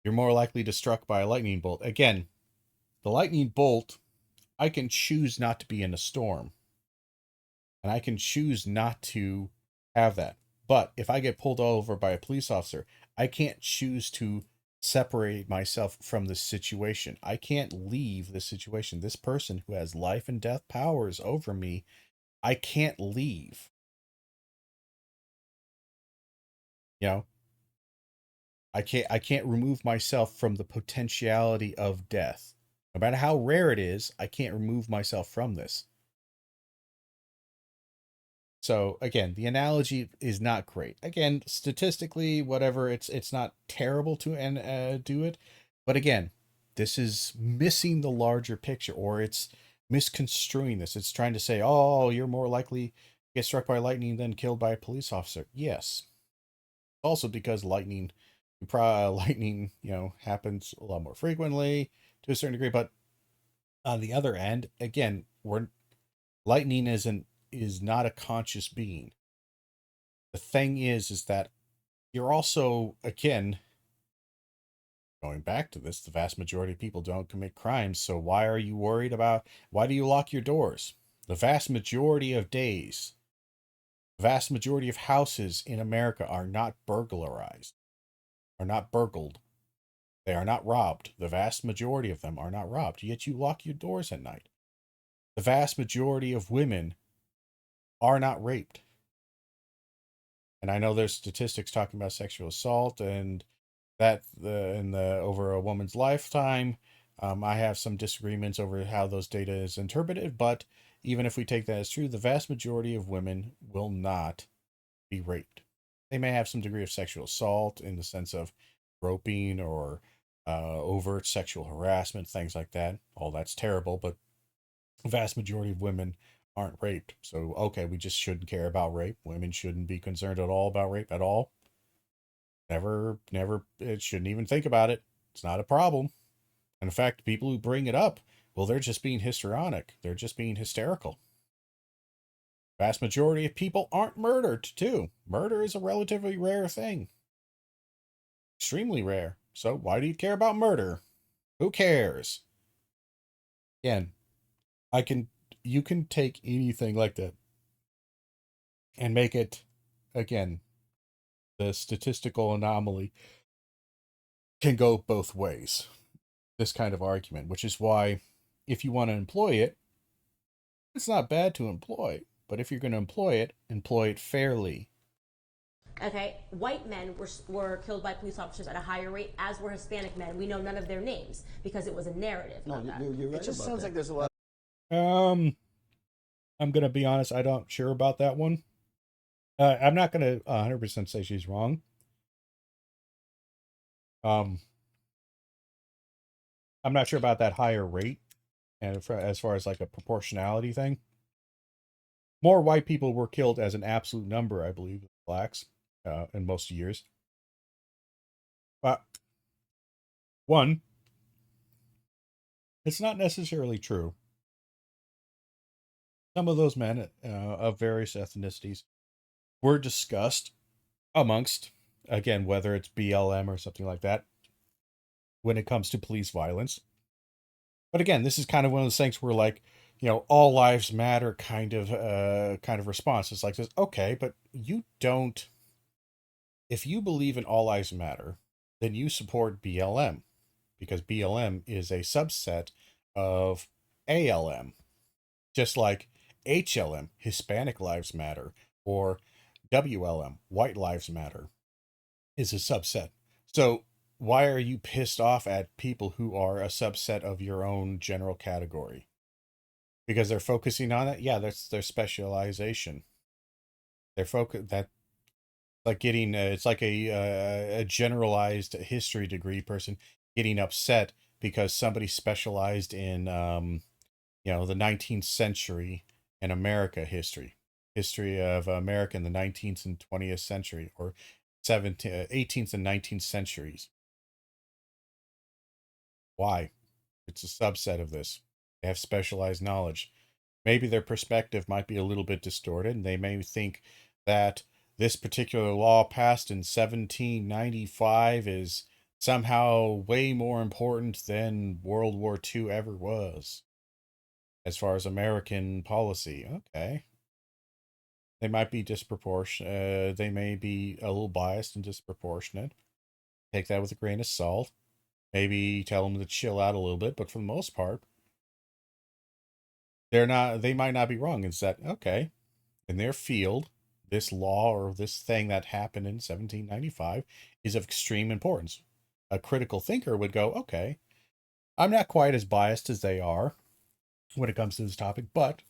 Speaker 1: you're more likely to be struck by a lightning bolt. Again, the lightning bolt, I can choose not to be in a storm. And I can choose not to have that. But if I get pulled over by a police officer, I can't choose to separate myself from the situation. I can't leave the situation. This person who has life and death powers over me, I can't leave. You know, I can't remove myself from the potentiality of death. No matter how rare it is, I can't remove myself from this. So again, the analogy is not great. Again, statistically, whatever, it's not terrible to do it, but again, this is missing the larger picture, or it's misconstruing this. It's trying to say, "Oh, you're more likely to get struck by lightning than killed by a police officer." Yes. Also, because lightning, happens a lot more frequently to a certain degree. But on the other end, again, lightning is not a conscious being. The thing is that you're also, again, going back to this, the vast majority of people don't commit crimes. So why are you worried about, why do you lock your doors? The vast majority of days, the vast majority of houses in America are not burglarized, are not burgled. They are not robbed. The vast majority of them are not robbed, yet you lock your doors at night. The vast majority of women are not raped. And I know there's statistics talking about sexual assault and that over a woman's lifetime. I have some disagreements over how those data is interpreted, but even if we take that as true, the vast majority of women will not be raped. They may have some degree of sexual assault in the sense of groping or overt sexual harassment, things like that. All that's terrible, but the vast majority of women aren't raped. So, okay, we just shouldn't care about rape. Women shouldn't be concerned at all about rape at all. Never, it shouldn't even think about it. It's not a problem. And in fact, people who bring it up, well, they're just being histrionic. They're just being hysterical. Vast majority of people aren't murdered, too. Murder is a relatively rare thing. Extremely rare. So why do you care about murder? Who cares? Again, you can take anything like that and make it, again, the statistical anomaly can go both ways. This kind of argument, which is why if you want to employ it, it's not bad to employ, but if you're going to employ it fairly.
Speaker 4: Okay, white men were killed by police officers at a higher rate, as were Hispanic men. We know none of their names because it was a narrative.
Speaker 5: No, you're right.
Speaker 3: It just
Speaker 5: about
Speaker 3: sounds
Speaker 5: that.
Speaker 3: like there's a lot.
Speaker 1: I'm gonna be honest. I don't sure about that one. I'm not gonna 100% say she's wrong. I'm not sure about that higher rate, and as far as like a proportionality thing. More white people were killed as an absolute number, I believe, than blacks in most years. But one, it's not necessarily true. Some of those men of various ethnicities were discussed amongst, again, whether it's BLM or something like that, when it comes to police violence. But again, this is kind of one of those things where, like, all lives matter kind of response. It's like this, okay, but you don't. If you believe in all lives matter, then you support BLM, because BLM is a subset of ALM, just like HLM, Hispanic Lives Matter, or WLM, White Lives Matter, is a subset. So why are you pissed off at people who are a subset of your own general category? Because they're focusing on it? Yeah, that's their specialization. They're that like getting it's like a generalized history degree person getting upset because somebody specialized in the 19th century and America history of America in the 19th and 20th century, or 18th and 19th centuries. Why? It's a subset of this. They have specialized knowledge. Maybe their perspective might be a little bit distorted, and they may think that this particular law passed in 1795 is somehow way more important than World War II ever was, as far as American policy. Okay. They might be disproportionate. They may be a little biased and disproportionate. Take that with a grain of salt. Maybe tell them to chill out a little bit, but for the most part, they might not be wrong. It's that, okay, in their field, this law or this thing that happened in 1795 is of extreme importance. A critical thinker would go, okay, I'm not quite as biased as they are when it comes to this topic, but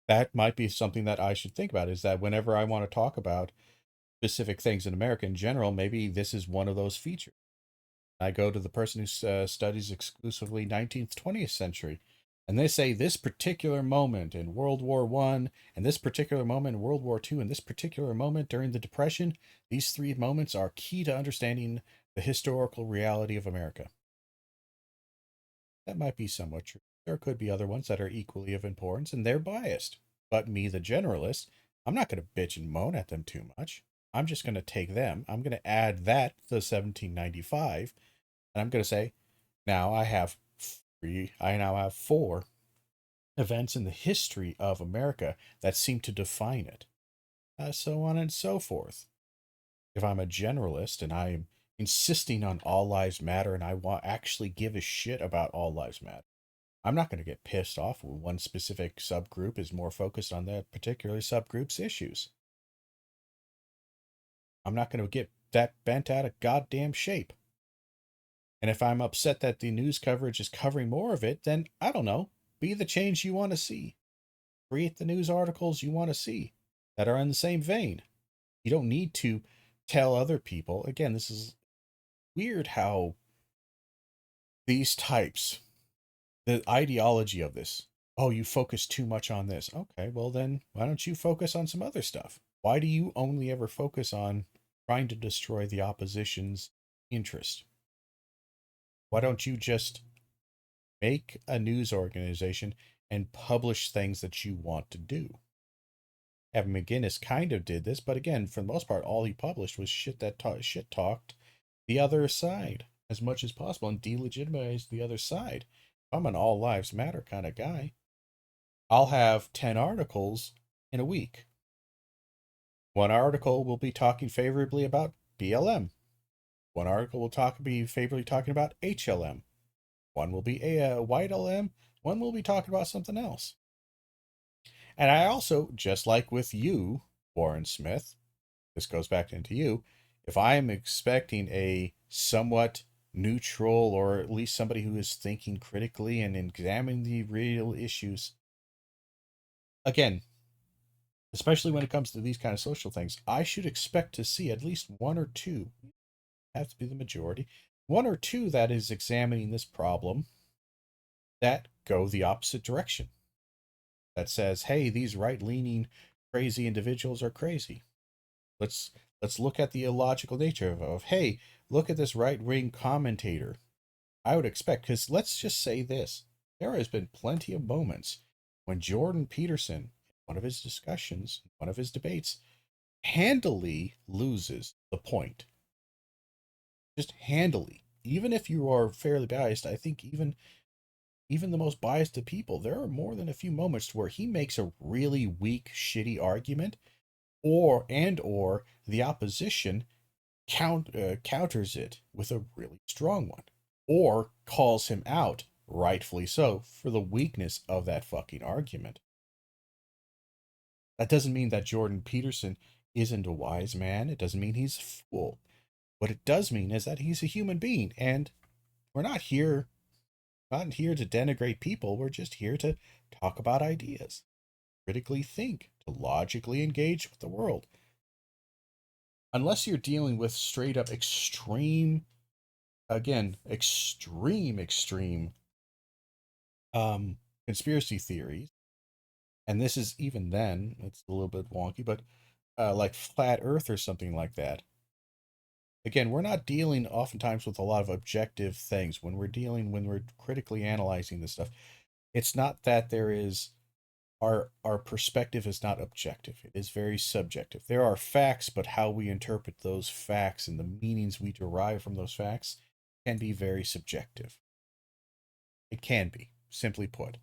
Speaker 1: that might be something that I should think about, is that whenever I want to talk about specific things in America in general, maybe this is one of those features. I go to the person who studies exclusively 19th, 20th century, and they say this particular moment in World War I, and this particular moment in World War II, and this particular moment during the Depression, these three moments are key to understanding the historical reality of America. That might be somewhat true. There could be other ones that are equally of importance, and they're biased. But me, the generalist, I'm not going to bitch and moan at them too much. I'm just going to take them. I'm going to add that to 1795, and I'm going to say, now I now have 4 events in the history of America that seem to define it, so on and so forth. If I'm a generalist and I'm insisting on all lives matter, and I actually give a shit about all lives matter, I'm not going to get pissed off when one specific subgroup is more focused on that particular subgroup's issues. I'm not going to get that bent out of goddamn shape. And if I'm upset that the news coverage is covering more of it, then I don't know, be the change you want to see. Create the news articles you want to see that are in the same vein. You don't need to tell other people. Again, this is weird how these types, the ideology of this, oh, you focus too much on this. Okay, well then, why don't you focus on some other stuff? Why do you only ever focus on trying to destroy the opposition's interest? Why don't you just make a news organization and publish things that you want to do? Evan McGinnis kind of did this, but again, for the most part, all he published was shit that shit talked the other side as much as possible and delegitimized the other side. If I'm an all lives matter kind of guy, I'll have 10 articles in a week. One article will be talking favorably about BLM. One article will be favorably talking about HLM. One will be a white LM. One will be talking about something else. And I also, just like with you, Warren Smith, this goes back into you. If I am expecting a somewhat neutral, or at least somebody who is thinking critically and examining the real issues, again, especially when it comes to these kind of social things, I should expect to see at least one or two, have to be the majority, one or two that is examining this problem that go the opposite direction. That says, hey, these right-leaning crazy individuals are crazy. Let's look at the illogical nature of hey, look at this right-wing commentator. I would expect, because let's just say this, there has been plenty of moments when Jordan Peterson, in one of his discussions, one of his debates, handily loses the point. Just handily. Even if you are fairly biased, I think even the most biased of people, there are more than a few moments where he makes a really weak, shitty argument, or the opposition counters it with a really strong one, or calls him out, rightfully so, for the weakness of that fucking argument. That doesn't mean that Jordan Peterson isn't a wise man. It doesn't mean he's a fool. What it does mean is that he's a human being, and we're not here to denigrate people. We're just here to talk about ideas, critically think, to logically engage with the world. Unless you're dealing with straight up extreme conspiracy theories, and this is, even then, it's a little bit wonky, but like flat earth or something like that. Again, we're not dealing oftentimes with a lot of objective things. When we're critically analyzing this stuff, it's not that there is, our perspective is not objective. It is very subjective. There are facts, but how we interpret those facts and the meanings we derive from those facts can be very subjective. It can be, simply put.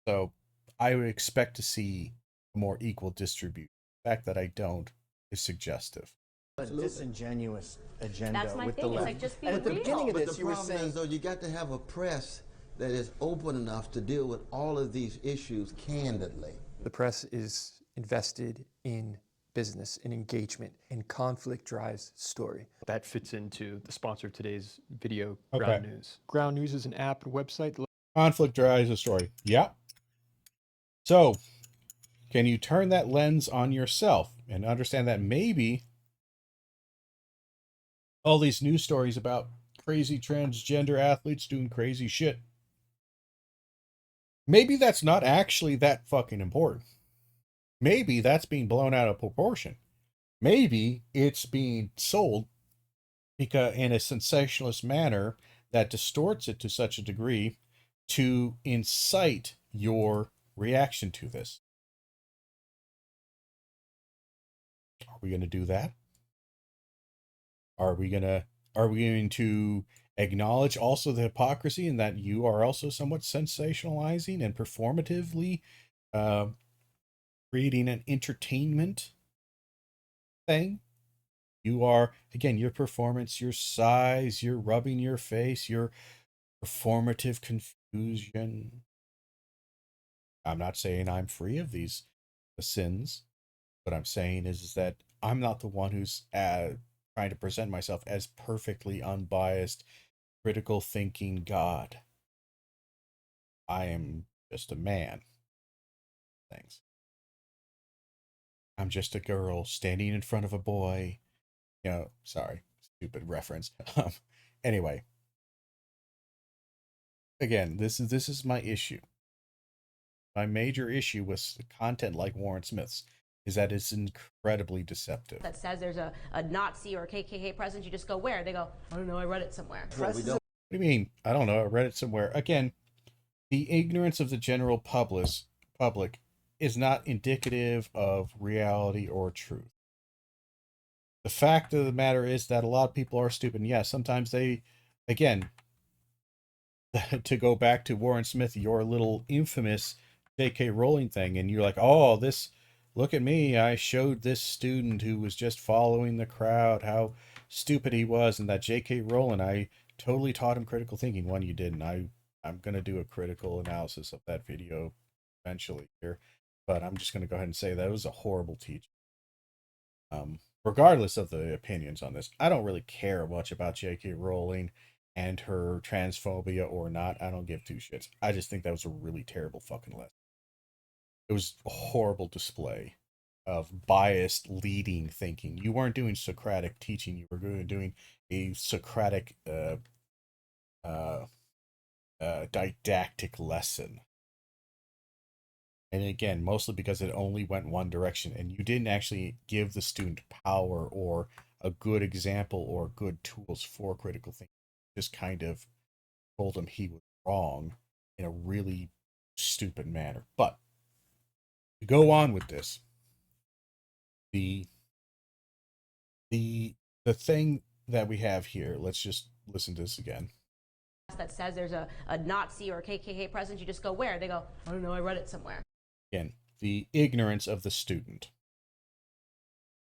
Speaker 1: So I would expect to see a more equal distribution. The fact that I don't is suggestive.
Speaker 3: A disingenuous agenda.
Speaker 4: That's my
Speaker 3: with
Speaker 4: thing.
Speaker 3: the
Speaker 4: It's
Speaker 3: left.
Speaker 4: like, just be
Speaker 3: And at the
Speaker 4: real.
Speaker 3: beginning of
Speaker 5: But
Speaker 3: this,
Speaker 5: the
Speaker 3: you were
Speaker 5: problem
Speaker 3: saying,
Speaker 5: is, though, you got to have a press that is open enough to deal with all of these issues candidly.
Speaker 2: The press is invested in business and engagement, and conflict drives story. That fits into the sponsor of today's video, Ground News. Ground News is an app and website.
Speaker 1: Conflict drives a story. Yeah. So, can you turn that lens on yourself and understand that maybe all these news stories about crazy transgender athletes doing crazy shit, maybe that's not actually that fucking important. Maybe that's being blown out of proportion. Maybe it's being sold because in a sensationalist manner that distorts it to such a degree to incite your reaction to this. Are we going to do that? Are we going to acknowledge also the hypocrisy in that you are also somewhat sensationalizing and performatively creating an entertainment thing? You are, again, your performance, your size, your rubbing your face, your performative confusion. I'm not saying I'm free of these sins. What I'm saying is that I'm not the one who's trying to present myself as perfectly unbiased, critical thinking God. I am just a man. Thanks. I'm just a girl standing in front of a boy. Sorry, stupid reference. Anyway, again, this is my issue. My major issue with content like Warren Smith's is that it's incredibly deceptive.
Speaker 4: That says there's a Nazi or a KKK presence, you just go, where? They go, I don't know, I read it somewhere.
Speaker 5: Well, we don't.
Speaker 1: What do you mean? I don't know. I read it somewhere. Again, the ignorance of the general public is not indicative of reality or truth. The fact of the matter is that a lot of people are stupid. And yes, sometimes they, again, to go back to Warren Smith, your little infamous J.K. Rowling thing, and you're like, oh, look at me. I showed this student who was just following the crowd how stupid he was, and that J.K. Rowling, I totally taught him critical thinking. One, you didn't. I'm going to do a critical analysis of that video eventually here, but I'm just going to go ahead and say that it was a horrible teaching. Regardless of the opinions on this, I don't really care much about J.K. Rowling and her transphobia or not. I don't give two shits. I just think that was a really terrible fucking lesson. It was a horrible display of biased leading thinking. You weren't doing Socratic teaching. You were doing a Socratic didactic lesson. And again, mostly because it only went one direction, and you didn't actually give the student power or a good example or good tools for critical thinking. Just kind of told him he was wrong in a really stupid manner. But to go on with this, the thing that we have here, let's just listen to this again.
Speaker 4: That says there's a Nazi or a KKK presence, you just go, where? They go, I don't know, I read it somewhere.
Speaker 1: Again, the ignorance of the student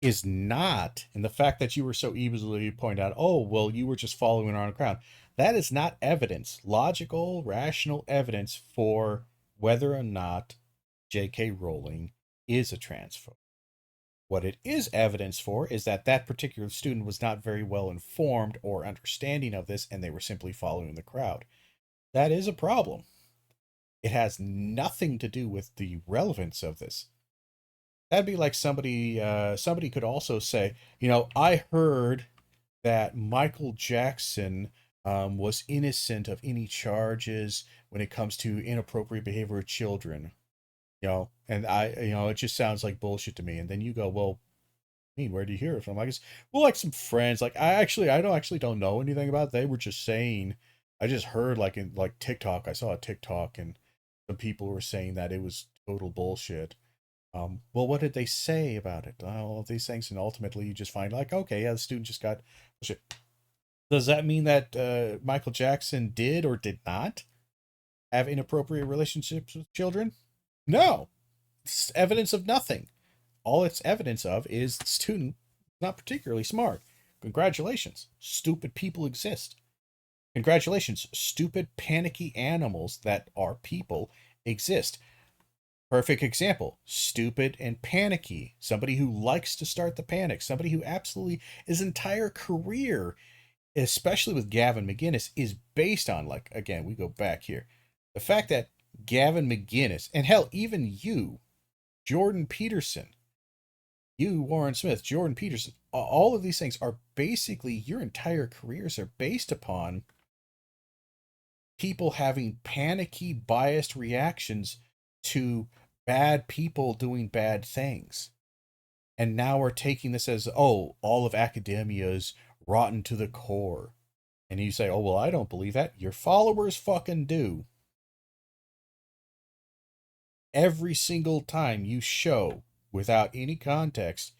Speaker 1: is not, and the fact that you were so easily point out, oh, well, you were just following on a crowd. That is not evidence, logical, rational evidence for whether or not J.K. Rowling is a transphobe. What it is evidence for is that that particular student was not very well informed or understanding of this, and they were simply following the crowd. That is a problem. It has nothing to do with the relevance of this. That'd be like somebody could also say, I heard that Michael Jackson was innocent of any charges when it comes to inappropriate behavior with children. And it just sounds like bullshit to me. And then you go, well, where do you hear it from? Like some friends. Like I don't know anything about it. They were just saying. I just heard in TikTok. I saw a TikTok and some people were saying that it was total bullshit. Well, what did they say about it? All of these things, and ultimately you just find okay, yeah, the student just got bullshit. Does that mean that Michael Jackson did or did not have inappropriate relationships with children? No, it's evidence of nothing. All it's evidence of is the student not particularly smart. Congratulations, stupid people exist. Congratulations, stupid, panicky animals that are people exist. Perfect example, stupid and panicky. Somebody who likes to start the panic. Somebody who absolutely, his entire career, especially with Gavin McInnes, is based on, again, we go back here. The fact that Gavin McInnes, and hell, even you, Jordan Peterson, you, Warren Smith, Jordan Peterson, all of these things are basically, your entire careers are based upon people having panicky, biased reactions to bad people doing bad things. And now we're taking this as, all of academia is rotten to the core. And you say, well, I don't believe that. Your followers fucking do. Every single time you show, without any context,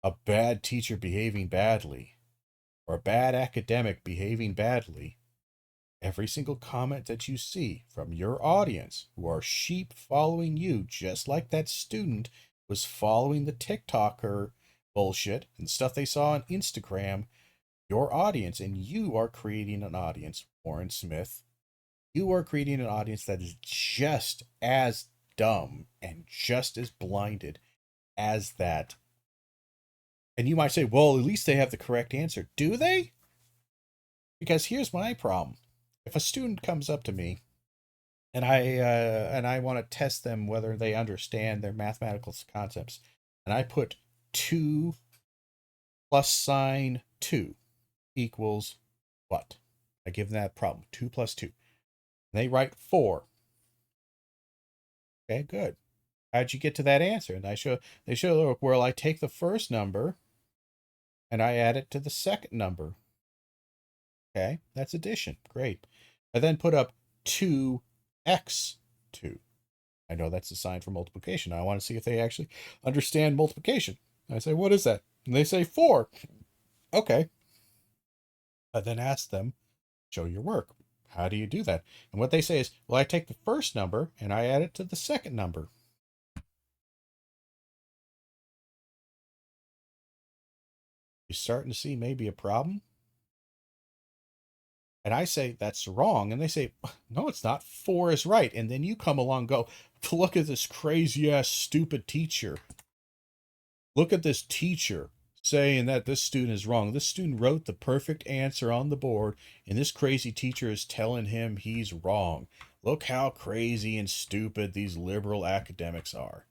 Speaker 1: a bad teacher behaving badly, or a bad academic behaving badly, every single comment that you see from your audience, who are sheep following you, just like that student was following the TikToker bullshit and stuff they saw on Instagram, your audience, and you are creating an audience, Warren Smith, you are creating an audience that is just as dumb and just as blinded as that. And you might say, well, at least they have the correct answer. Do they? Because here's my problem. If a student comes up to me and I want to test them whether they understand their mathematical concepts, and I put 2 plus sine 2 equals what? I give them that problem, 2 plus 2. And they write 4. Okay, good. How'd you get to that answer? And they show, look, well, I take the first number and I add it to the second number. Okay, that's addition. Great. I then put up 2x2. I know that's a sign for multiplication. I want to see if they actually understand multiplication. I say, what is that? And they say 4. Okay. I then ask them, show your work. How do you do that? And what they say is, well, I take the first number and I add it to the second number. You're starting to see maybe a problem? And I say, that's wrong. And they say, no, it's not. 4 is right. And then you come along and go, look at this crazy ass stupid teacher. Look at this teacher saying that this student is wrong. This student wrote the perfect answer on the board, and this crazy teacher is telling him he's wrong. Look how crazy and stupid these liberal academics are.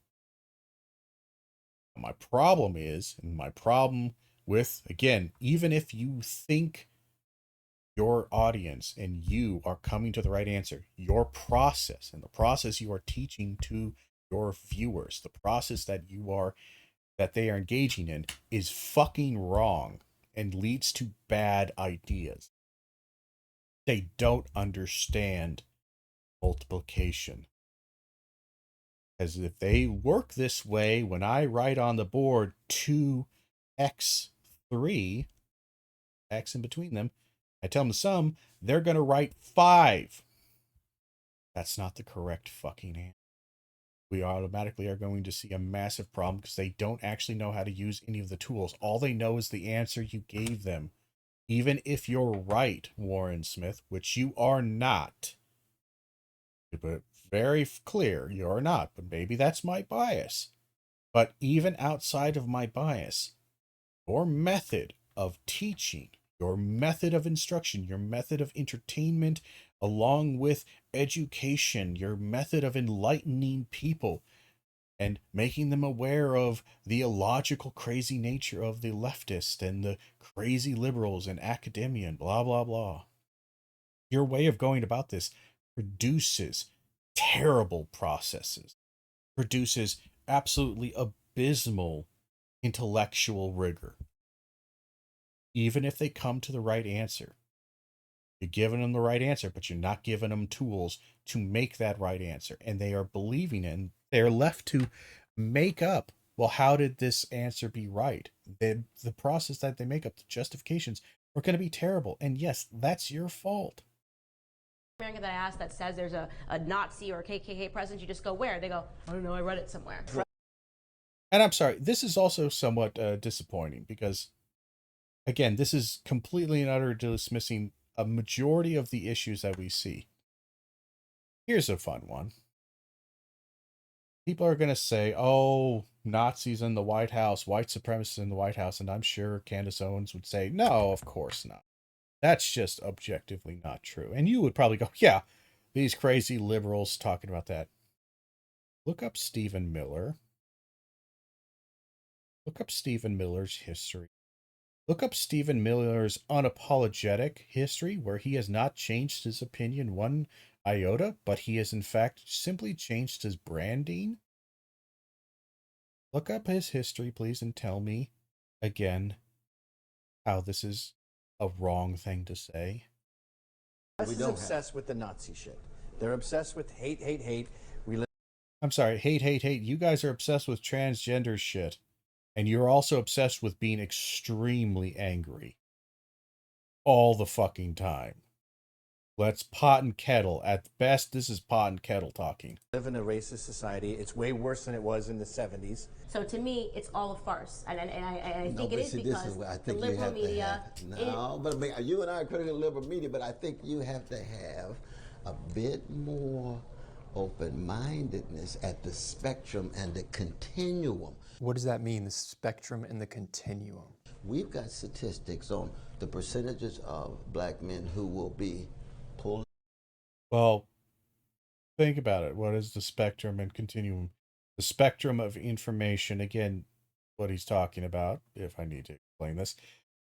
Speaker 1: My problem is, and my problem with, again, even if you think your audience and you are coming to the right answer, your process and the process you are teaching to your viewers, the process that they are engaging in is fucking wrong and leads to bad ideas. They don't understand multiplication. As if they work this way, when I write on the board 2x3, x in between them, I tell them to sum, they're going to write 5. That's not the correct fucking answer. We automatically are going to see a massive problem because they don't actually know how to use any of the tools. All they know is the answer you gave them. Even if you're right, Warren Smith, which you are not. But very clear, you're not. But maybe that's my bias. But even outside of my bias, your method of teaching, your method of instruction, your method of entertainment, along with education, your method of enlightening people and making them aware of the illogical, crazy nature of the leftist and the crazy liberals and academia and blah, blah, blah. Your way of going about this produces terrible processes, produces absolutely abysmal intellectual rigor. Even if they come to the right answer, you're giving them the right answer, but you're not giving them tools to make that right answer. And they are believing in, they're left to make up, well, how did this answer be right? The process that they make up, the justifications, are going to be terrible. And yes, that's your fault.
Speaker 4: America that I asked that says there's a Nazi or a KKK presence, you just go, where? They go, I don't know, I read it somewhere.
Speaker 1: And I'm sorry, this is also somewhat disappointing because, again, this is completely and utterly dismissing a majority of the issues that we see. Here's a fun one. People are going to say, oh, Nazis in the White House, white supremacists in the White House, and I'm sure Candace Owens would say, no, of course not. That's just objectively not true. And you would probably go, yeah, these crazy liberals talking about that. Look up Stephen Miller. Look up Stephen Miller's history. Look up Stephen Miller's unapologetic history, where he has not changed his opinion one iota, but he has in fact simply changed his branding. Look up his history, please, and tell me again how this is a wrong thing to say.
Speaker 3: This is obsessed with the Nazi shit. They're obsessed with hate, hate, hate.
Speaker 1: I'm sorry, hate, hate, hate. You guys are obsessed with transgender shit. And you're also obsessed with being extremely angry. All the fucking time. Let's pot and kettle. At best, this is pot and kettle talking.
Speaker 3: Live in a racist society. It's way worse than it was in the 70s.
Speaker 4: So to me, it's all a farce. And I think it is because the liberal media...
Speaker 5: No, but you and I are critical of liberal media, but I think you have to have a bit more open-mindedness at the spectrum and the continuum.
Speaker 2: What does that mean, the spectrum and the continuum?
Speaker 5: We've got statistics on the percentages of black men who will be pulled.
Speaker 1: Well, think about it. What is the spectrum and continuum? The spectrum of information, again, what he's talking about, if I need to explain this,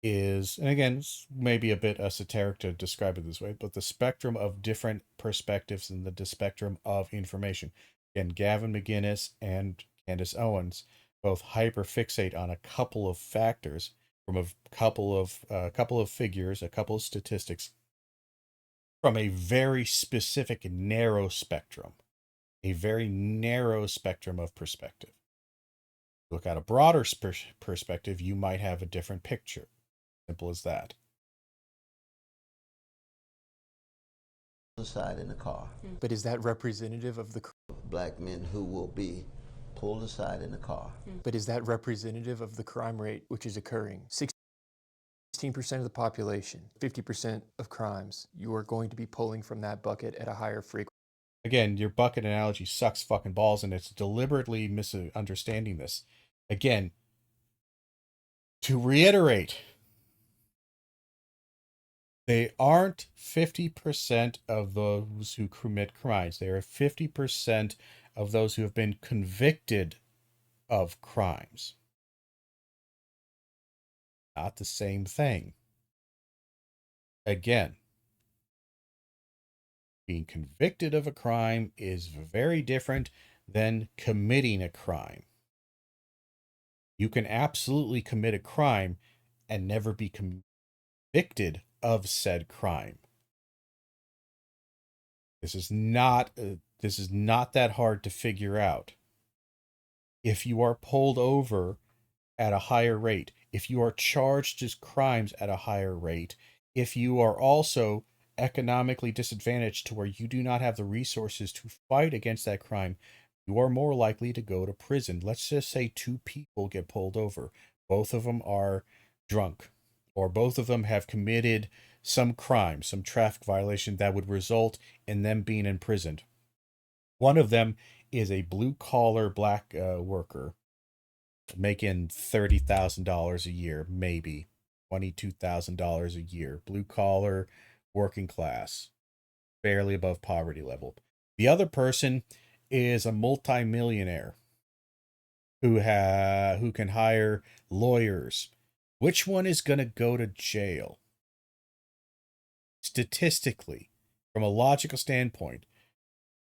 Speaker 1: is, and again, it's maybe a bit esoteric to describe it this way, but the spectrum of different perspectives and the spectrum of information. Again, Gavin McInnes and Candace Owens both hyperfixate on a couple of factors from a couple of figures, a couple of statistics from a very specific narrow spectrum, a very narrow spectrum of perspective. Look at a broader perspective, you might have a different picture. Simple as that.
Speaker 5: Aside in the car.
Speaker 2: But is that representative of the...
Speaker 5: Black men who will be pulled aside in the car.
Speaker 2: But is that representative of the crime rate which is occurring? 16% of the population, 50% of crimes, you are going to be pulling from that bucket at a higher frequency.
Speaker 1: Again, your bucket analogy sucks fucking balls, and it's deliberately misunderstanding this. Again, To reiterate, they aren't 50% of those who commit crimes. They are 50% of those who have been convicted of crimes. Not the same thing. Again, being convicted of a crime is very different than committing a crime. You can absolutely commit a crime and never be convicted of said crime. This is not that hard to figure out. If you are pulled over at a higher rate, if you are charged as crimes at a higher rate, if you are also economically disadvantaged to where you do not have the resources to fight against that crime, you are more likely to go to prison. Let's just say 2 people get pulled over. Both of them are drunk, or both of them have committed some crime, some traffic violation that would result in them being imprisoned. One of them is a blue-collar black worker making $30,000 a year, maybe $22,000 a year, blue-collar, working class, barely above poverty level. The other person is a multimillionaire who can hire lawyers. Which one is going to go to jail? Statistically, from a logical standpoint,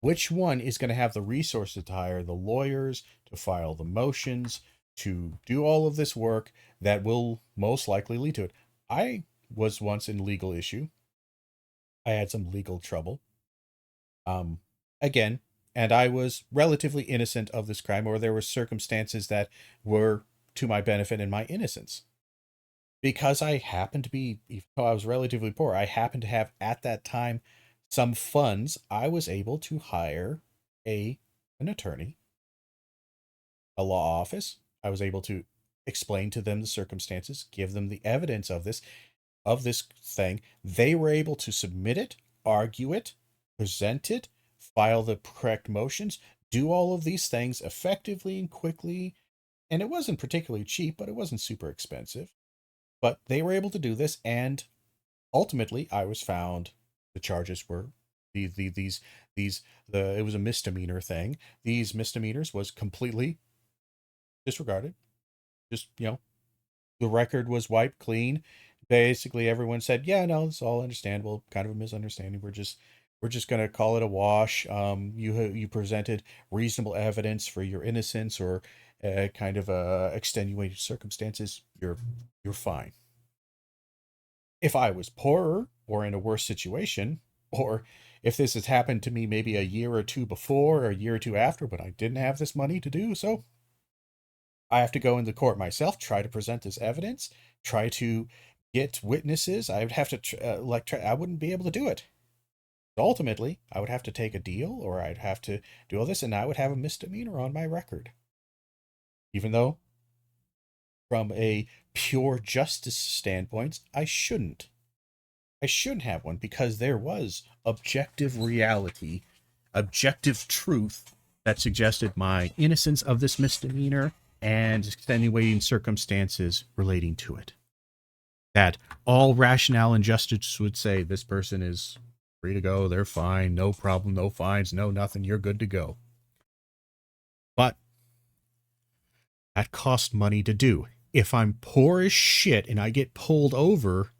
Speaker 1: which one is going to have the resources to hire the lawyers, to file the motions, to do all of this work that will most likely lead to it? I was once in legal issue. I had some legal trouble. Again, and I was relatively innocent of this crime, or there were circumstances that were to my benefit in my innocence. Because I happened to be, even though I was relatively poor, I happened to have at that time some funds. I was able to hire an attorney, a law office. I was able to explain to them the circumstances, give them the evidence of this thing. They were able to submit it, argue it, present it, file the correct motions, do all of these things effectively and quickly. And it wasn't particularly cheap, but it wasn't super expensive. But they were able to do this, and ultimately I was found. The charges were it was a misdemeanor thing. These misdemeanors was completely disregarded. Just, the record was wiped clean. Basically everyone said, yeah, no, it's all understandable, kind of a misunderstanding. We're just going to call it a wash. You presented reasonable evidence for your innocence, or kind of extenuated circumstances. You're fine. If I was poorer or in a worse situation, or if this has happened to me maybe a year or 2 before or a year or 2 after, but I didn't have this money to do so, I have to go into court myself, try to present this evidence, try to get witnesses. I would have to I wouldn't be able to do it. Ultimately, I would have to take a deal, or I'd have to do all this, and I would have a misdemeanor on my record. Even though, from a pure justice standpoint, I shouldn't have one, because there was objective reality, objective truth that suggested my innocence of this misdemeanor and extenuating circumstances relating to it. That all rationale and justice would say this person is free to go, they're fine, no problem, no fines, no nothing, you're good to go. But that cost money to do. If I'm poor as shit and I get pulled over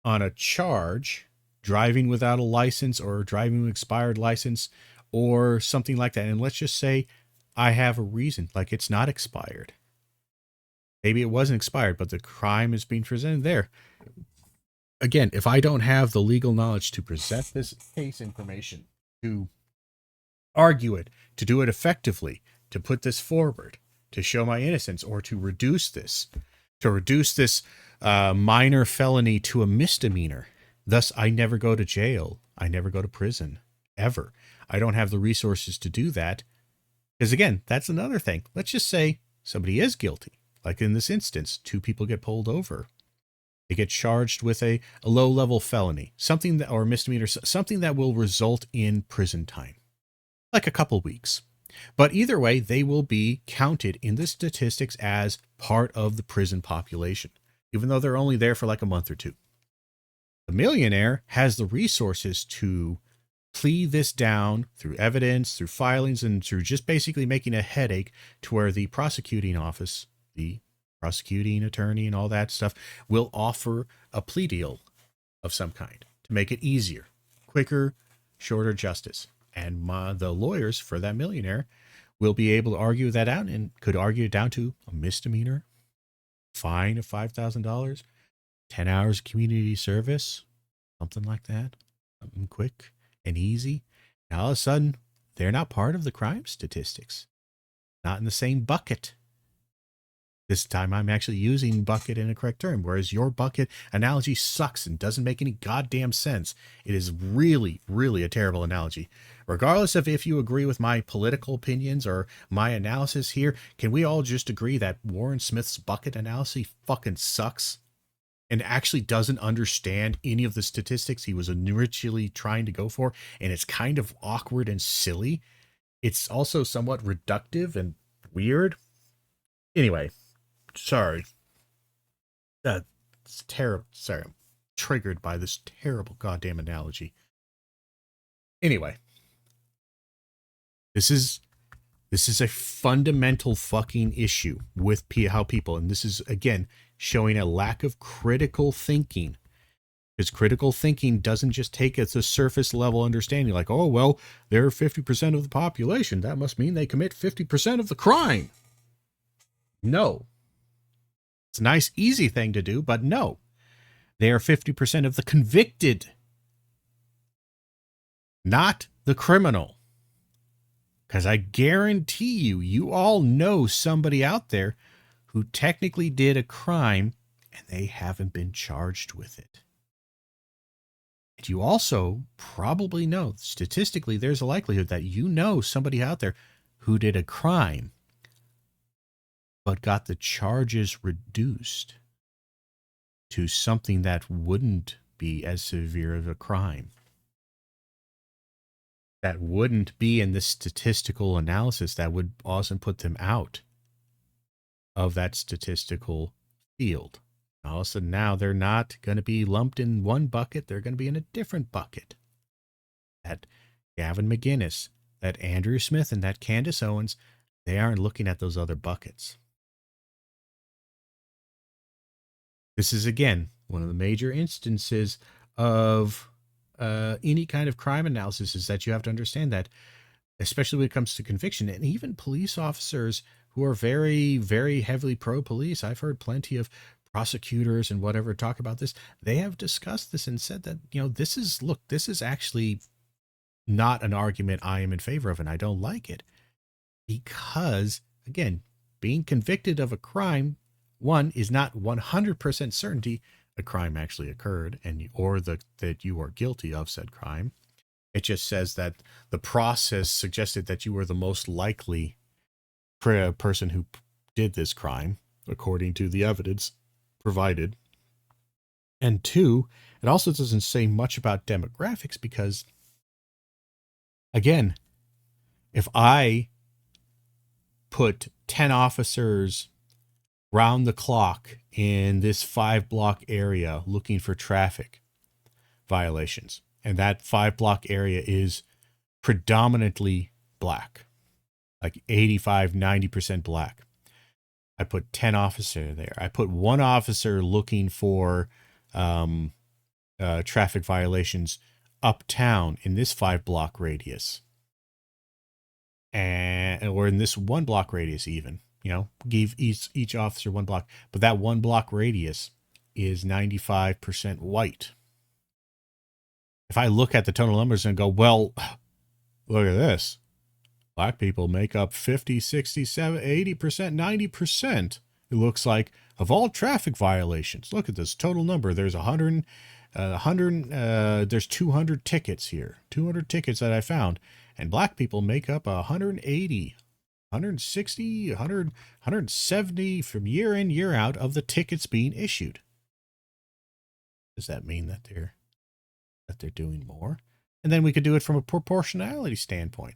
Speaker 1: on a charge, driving without a license or driving with expired license or something like that, and let's just say I have a reason, like it's not expired. Maybe it wasn't expired, but the crime is being presented there. Again, if I don't have the legal knowledge to present this case information, to argue it, to do it effectively, to put this forward, to show my innocence, or to reduce this minor felony to a misdemeanor. Thus, I never go to jail. I never go to prison, ever. I don't have the resources to do that. Because again, that's another thing. Let's just say somebody is guilty. Like in this instance, 2 people get pulled over. They get charged with a low-level felony, or misdemeanor, something that will result in prison time, like a couple weeks. But either way, they will be counted in the statistics as part of the prison population, even though they're only there for like a month or two. The millionaire has the resources to plead this down through evidence, through filings, and through just basically making a headache to where the prosecuting office, the prosecuting attorney and all that stuff will offer a plea deal of some kind to make it easier, quicker, shorter justice. And the lawyers for that millionaire will be able to argue that out and could argue it down to a misdemeanor, fine of $5,000, 10 hours of community service, something like that, something quick and easy. And all of a sudden, they're not part of the crime statistics, not in the same bucket. This time I'm actually using bucket in a correct term, whereas your bucket analogy sucks and doesn't make any goddamn sense. It is really, really a terrible analogy. Regardless of if you agree with my political opinions or my analysis here, can we all just agree that Warren Smith's bucket analysis fucking sucks and actually doesn't understand any of the statistics he was originally trying to go for, and it's kind of awkward and silly. It's also somewhat reductive and weird. Anyway. Sorry. It's terrible. Sorry, I'm triggered by this terrible goddamn analogy. Anyway. This is a fundamental fucking issue with how people, and this is, again, showing a lack of critical thinking. Because critical thinking doesn't just take it to surface level understanding, like, oh, well, they're 50% of the population. That must mean they commit 50% of the crime. No. It's a nice, easy thing to do, but no. They are 50% of the convicted, not the criminal. Because I guarantee you, you all know somebody out there who technically did a crime and they haven't been charged with it. And you also probably know, statistically, there's a likelihood that you know somebody out there who did a crime but got the charges reduced to something that wouldn't be as severe of a crime. That wouldn't be in the statistical analysis, that would also put them out of that statistical field. All of a sudden now they're not going to be lumped in one bucket, they're going to be in a different bucket. That Gavin McInnes, that Andrew Smith, and that Candace Owens, they aren't looking at those other buckets. This is, again, one of the major instances of any kind of crime analysis, is that you have to understand that, especially when it comes to conviction, and even police officers who are very, very heavily pro-police. I've heard plenty of prosecutors and whatever talk about this. They have discussed this and said that, this is actually not an argument I am in favor of, and I don't like it. Because, again, being convicted of a crime, one, is not 100% certainty a crime actually occurred that you are guilty of said crime. It just says that the process suggested that you were the most likely person who did this crime, according to the evidence provided. And two, it also doesn't say much about demographics because, again, if I put 10 officers round the clock in this 5-block area looking for traffic violations, and that 5-block area is predominantly black, like 85-90% black. I put 10 officers there. I put one officer looking for traffic violations uptown in this 5-block radius, or in this 1-block radius even. Give each officer 1 block, but that 1 block radius is 95% white. If I look at the total numbers and go, well, look at this. Black people make up 50, 60, 70, 80%, 90%. It looks like of all traffic violations. Look at this total number. There's there's 200 tickets here. 200 tickets that I found. And black people make up 180, 160, 100, 170 from year in, year out of the tickets being issued. Does that mean that they're doing more? And then we could do it from a proportionality standpoint.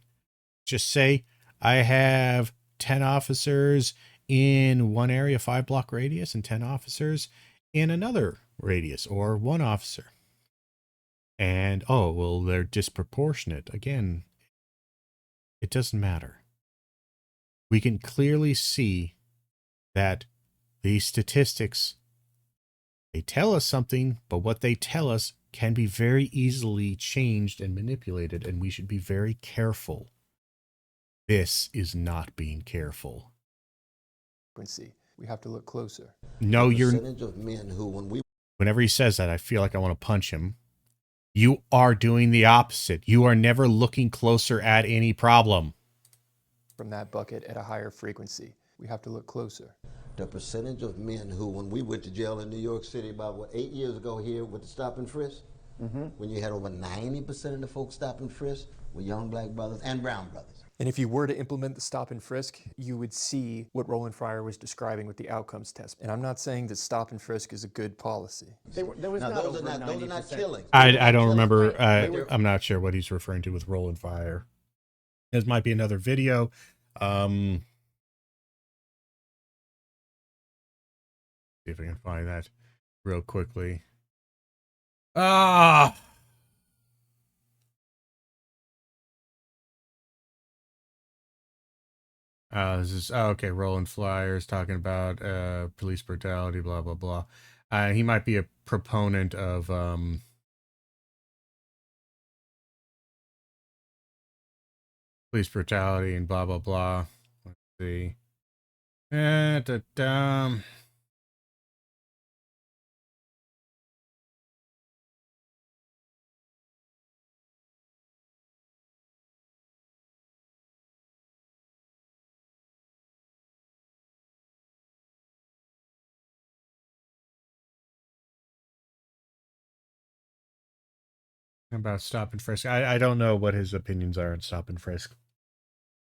Speaker 1: Just say I have 10 officers in one area, 5-block radius, and 10 officers in another radius, or 1 officer. And, oh, well, they're disproportionate. Again, it doesn't matter. We can clearly see that these statistics, they tell us something, but what they tell us can be very easily changed and manipulated, and we should be very careful. This is not being careful.
Speaker 2: We have to look closer.
Speaker 1: No,
Speaker 5: The
Speaker 1: you're...
Speaker 5: percentage of men who,
Speaker 1: Whenever he says that, I feel like I want to punch him. You are doing the opposite. You are never looking closer at any problem.
Speaker 2: From that bucket at a higher frequency. We have to look closer.
Speaker 5: the percentage of men who, when we went to jail in New York City about, 8 years ago here with the stop and frisk, when you had over 90% of the folks stop and frisk were young black brothers and brown brothers.
Speaker 2: And if you were to implement the stop and frisk, you would see what Roland Fryer was describing with the outcomes test. And I'm not saying that stop and frisk is a good policy.
Speaker 3: There was
Speaker 5: Now,
Speaker 3: not
Speaker 5: those
Speaker 3: over
Speaker 5: are not
Speaker 3: 90%.
Speaker 5: killing.
Speaker 1: I don't remember.
Speaker 3: Right.
Speaker 1: I'm not sure what he's referring to with Roland Fire. This might be another video. See if I can find that real quickly. This is okay. Roland Flyers talking about police brutality, blah blah blah. He might be a proponent of police brutality and blah blah blah. Let's see. About stop and frisk. I don't know what his opinions are on stop and frisk.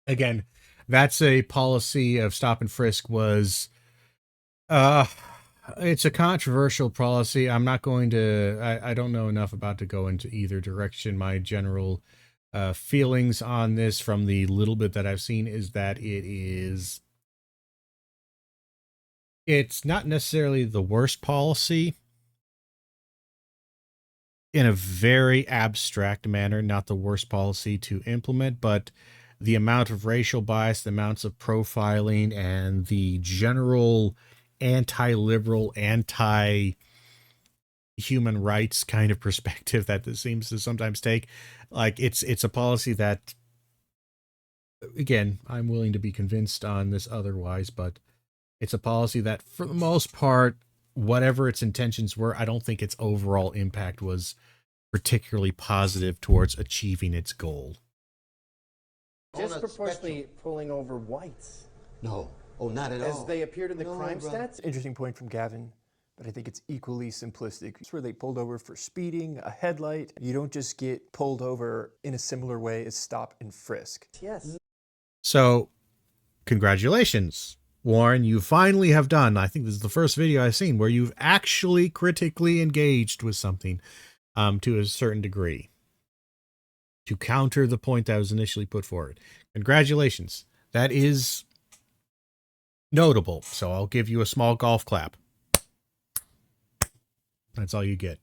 Speaker 1: Again, that's a policy of stop and frisk was it's a controversial policy. I'm not going to I don't know enough about to go into either direction. My general feelings on this from the little bit that I've seen is that it's not necessarily the worst policy. In a very abstract manner, not the worst policy to implement, but the amount of racial bias, the amounts of profiling, and the general anti-liberal, anti-human rights kind of perspective that this seems to sometimes take. Like, it's a policy that, again, I'm willing to be convinced on this otherwise, but it's a policy that, for the most part, whatever its intentions were, I don't think its overall impact was particularly positive towards achieving its goal.
Speaker 3: Disproportionately pulling over whites.
Speaker 5: No. Oh, not at all.
Speaker 3: As they appeared in the
Speaker 5: No,
Speaker 3: crime
Speaker 5: brother.
Speaker 3: stats.
Speaker 2: Interesting point from Gavin, but I think it's equally simplistic. It's where they pulled over for speeding, a headlight. You don't just get pulled over in a similar way as stop and frisk.
Speaker 3: Yes.
Speaker 1: So, congratulations, Warren. You finally have done, I think this is the first video I've seen, where you've actually critically engaged with something to a certain degree to counter the point that was initially put forward. Congratulations. That is notable. So I'll give you a small golf clap. That's all you get.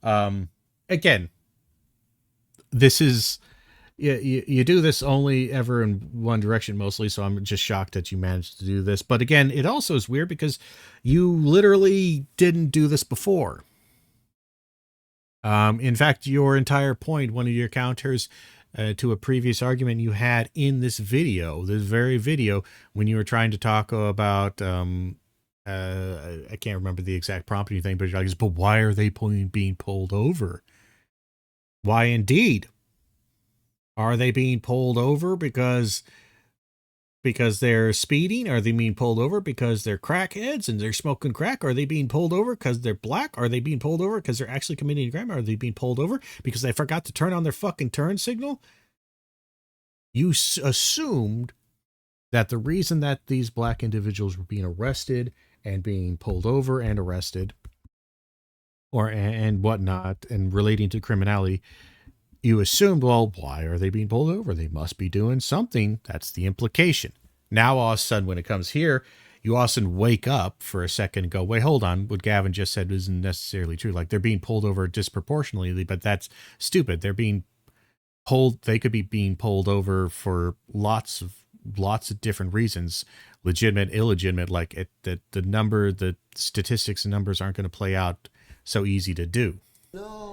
Speaker 1: Again, this is... You do this only ever in one direction mostly, so I'm just shocked that you managed to do this. But again, it also is weird because you literally didn't do this before. In fact, your entire point, one of your counters to a previous argument you had in this video, this very video, when you were trying to talk about, I can't remember the exact prompt or anything, but you're like, but why are they being pulled over? Why indeed? Are they being pulled over because they're speeding? Are they being pulled over because they're crackheads and they're smoking crack? Are they being pulled over because they're black? Are they being pulled over because they're actually committing a crime? Are they being pulled over because they forgot to turn on their fucking turn signal? You assumed that the reason that these black individuals were being arrested and being pulled over and arrested and whatnot and relating to criminality you assumed, well, why are they being pulled over? They must be doing something. That's the implication. Now, all of a sudden, when it comes here, you also wake up for a second and go, wait, hold on. What Gavin just said isn't necessarily true. Like, they're being pulled over disproportionately, but that's stupid. They're being pulled. They could be being pulled over for lots of different reasons, legitimate, illegitimate. Like the statistics and numbers aren't going to play out so easy to do.
Speaker 3: No.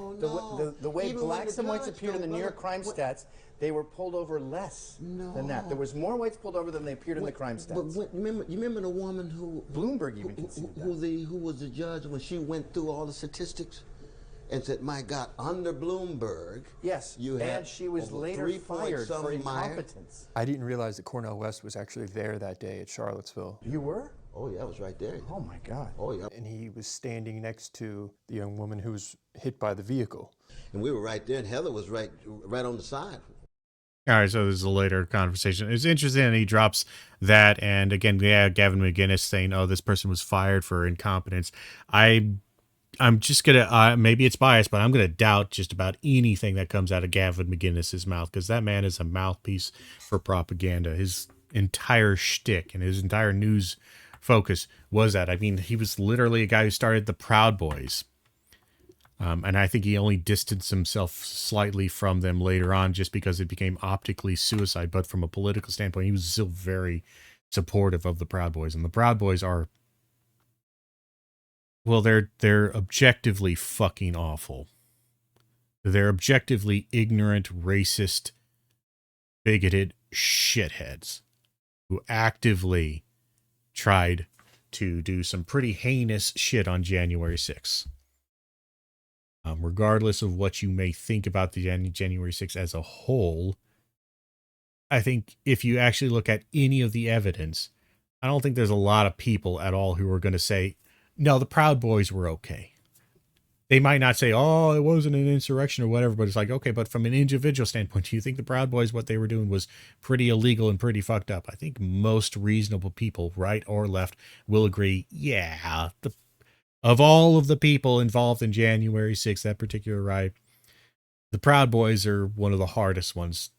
Speaker 3: The way
Speaker 5: Even
Speaker 3: blacks
Speaker 5: when
Speaker 3: and
Speaker 5: the
Speaker 3: whites
Speaker 5: judge
Speaker 3: appeared in the
Speaker 5: don't
Speaker 3: New York
Speaker 5: vote,
Speaker 3: crime stats, they were pulled over less than that. There was more whites pulled over than they appeared in the crime stats.
Speaker 5: But you remember the woman who
Speaker 3: Bloomberg even conceded that.
Speaker 5: who was the judge when she went through all the statistics and said, "My God, under Bloomberg,
Speaker 3: Yes,
Speaker 5: you had
Speaker 3: and she was
Speaker 5: over
Speaker 3: later
Speaker 5: 3 point
Speaker 3: fired for
Speaker 5: something Meyer."
Speaker 3: incompetence.
Speaker 2: I didn't realize that Cornel West was actually there that day at Charlottesville.
Speaker 3: You were?
Speaker 5: Oh yeah, I was right there.
Speaker 3: Oh my God.
Speaker 5: Oh yeah,
Speaker 2: And he was standing next to the young woman who was hit by the vehicle.
Speaker 5: and we were right there, and Heather was right on the side.
Speaker 1: All right, so this is a later conversation. It's interesting that he drops that, and again, yeah, Gavin McInnes saying, "Oh, this person was fired for incompetence." I'm just gonna maybe it's biased, but I'm gonna doubt just about anything that comes out of Gavin McInnes's mouth, because that man is a mouthpiece for propaganda. His entire shtick and his entire news focus was that. I mean, he was literally a guy who started the Proud Boys. And I think he only distanced himself slightly from them later on just because it became optically suicide. But from a political standpoint, he was still very supportive of the Proud Boys. And the Proud Boys are, well, they're objectively fucking awful. They're objectively ignorant, racist, bigoted shitheads who actively tried to do some pretty heinous shit on January 6th. Regardless of what you may think about the January 6th as a whole, I think if you actually look at any of the evidence, I don't think there's a lot of people at all who are going to say, no, the Proud Boys were okay. They might not say, oh, it wasn't an insurrection or whatever, but it's like, okay, but from an individual standpoint, do you think the Proud Boys, what they were doing was pretty illegal and pretty fucked up? I think most reasonable people, right or left, will agree, yeah, of all of the people involved in January 6th, that particular riot, the Proud Boys are one of the hardest ones,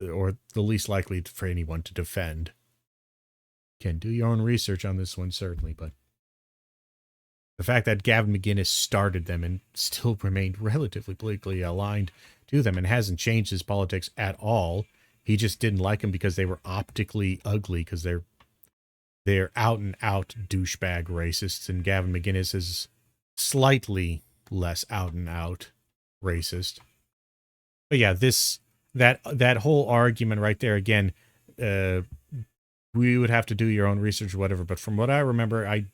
Speaker 1: or the least likely for anyone to defend. Can do your own research on this one, certainly, but the fact that Gavin McInnes started them and still remained relatively politically aligned to them and hasn't changed his politics at all. He just didn't like them because they were optically ugly, because they're out and out douchebag racists, and Gavin McInnes is slightly less out and out racist. But yeah, that whole argument right there, again, we would have to do your own research or whatever, but from what I remember, I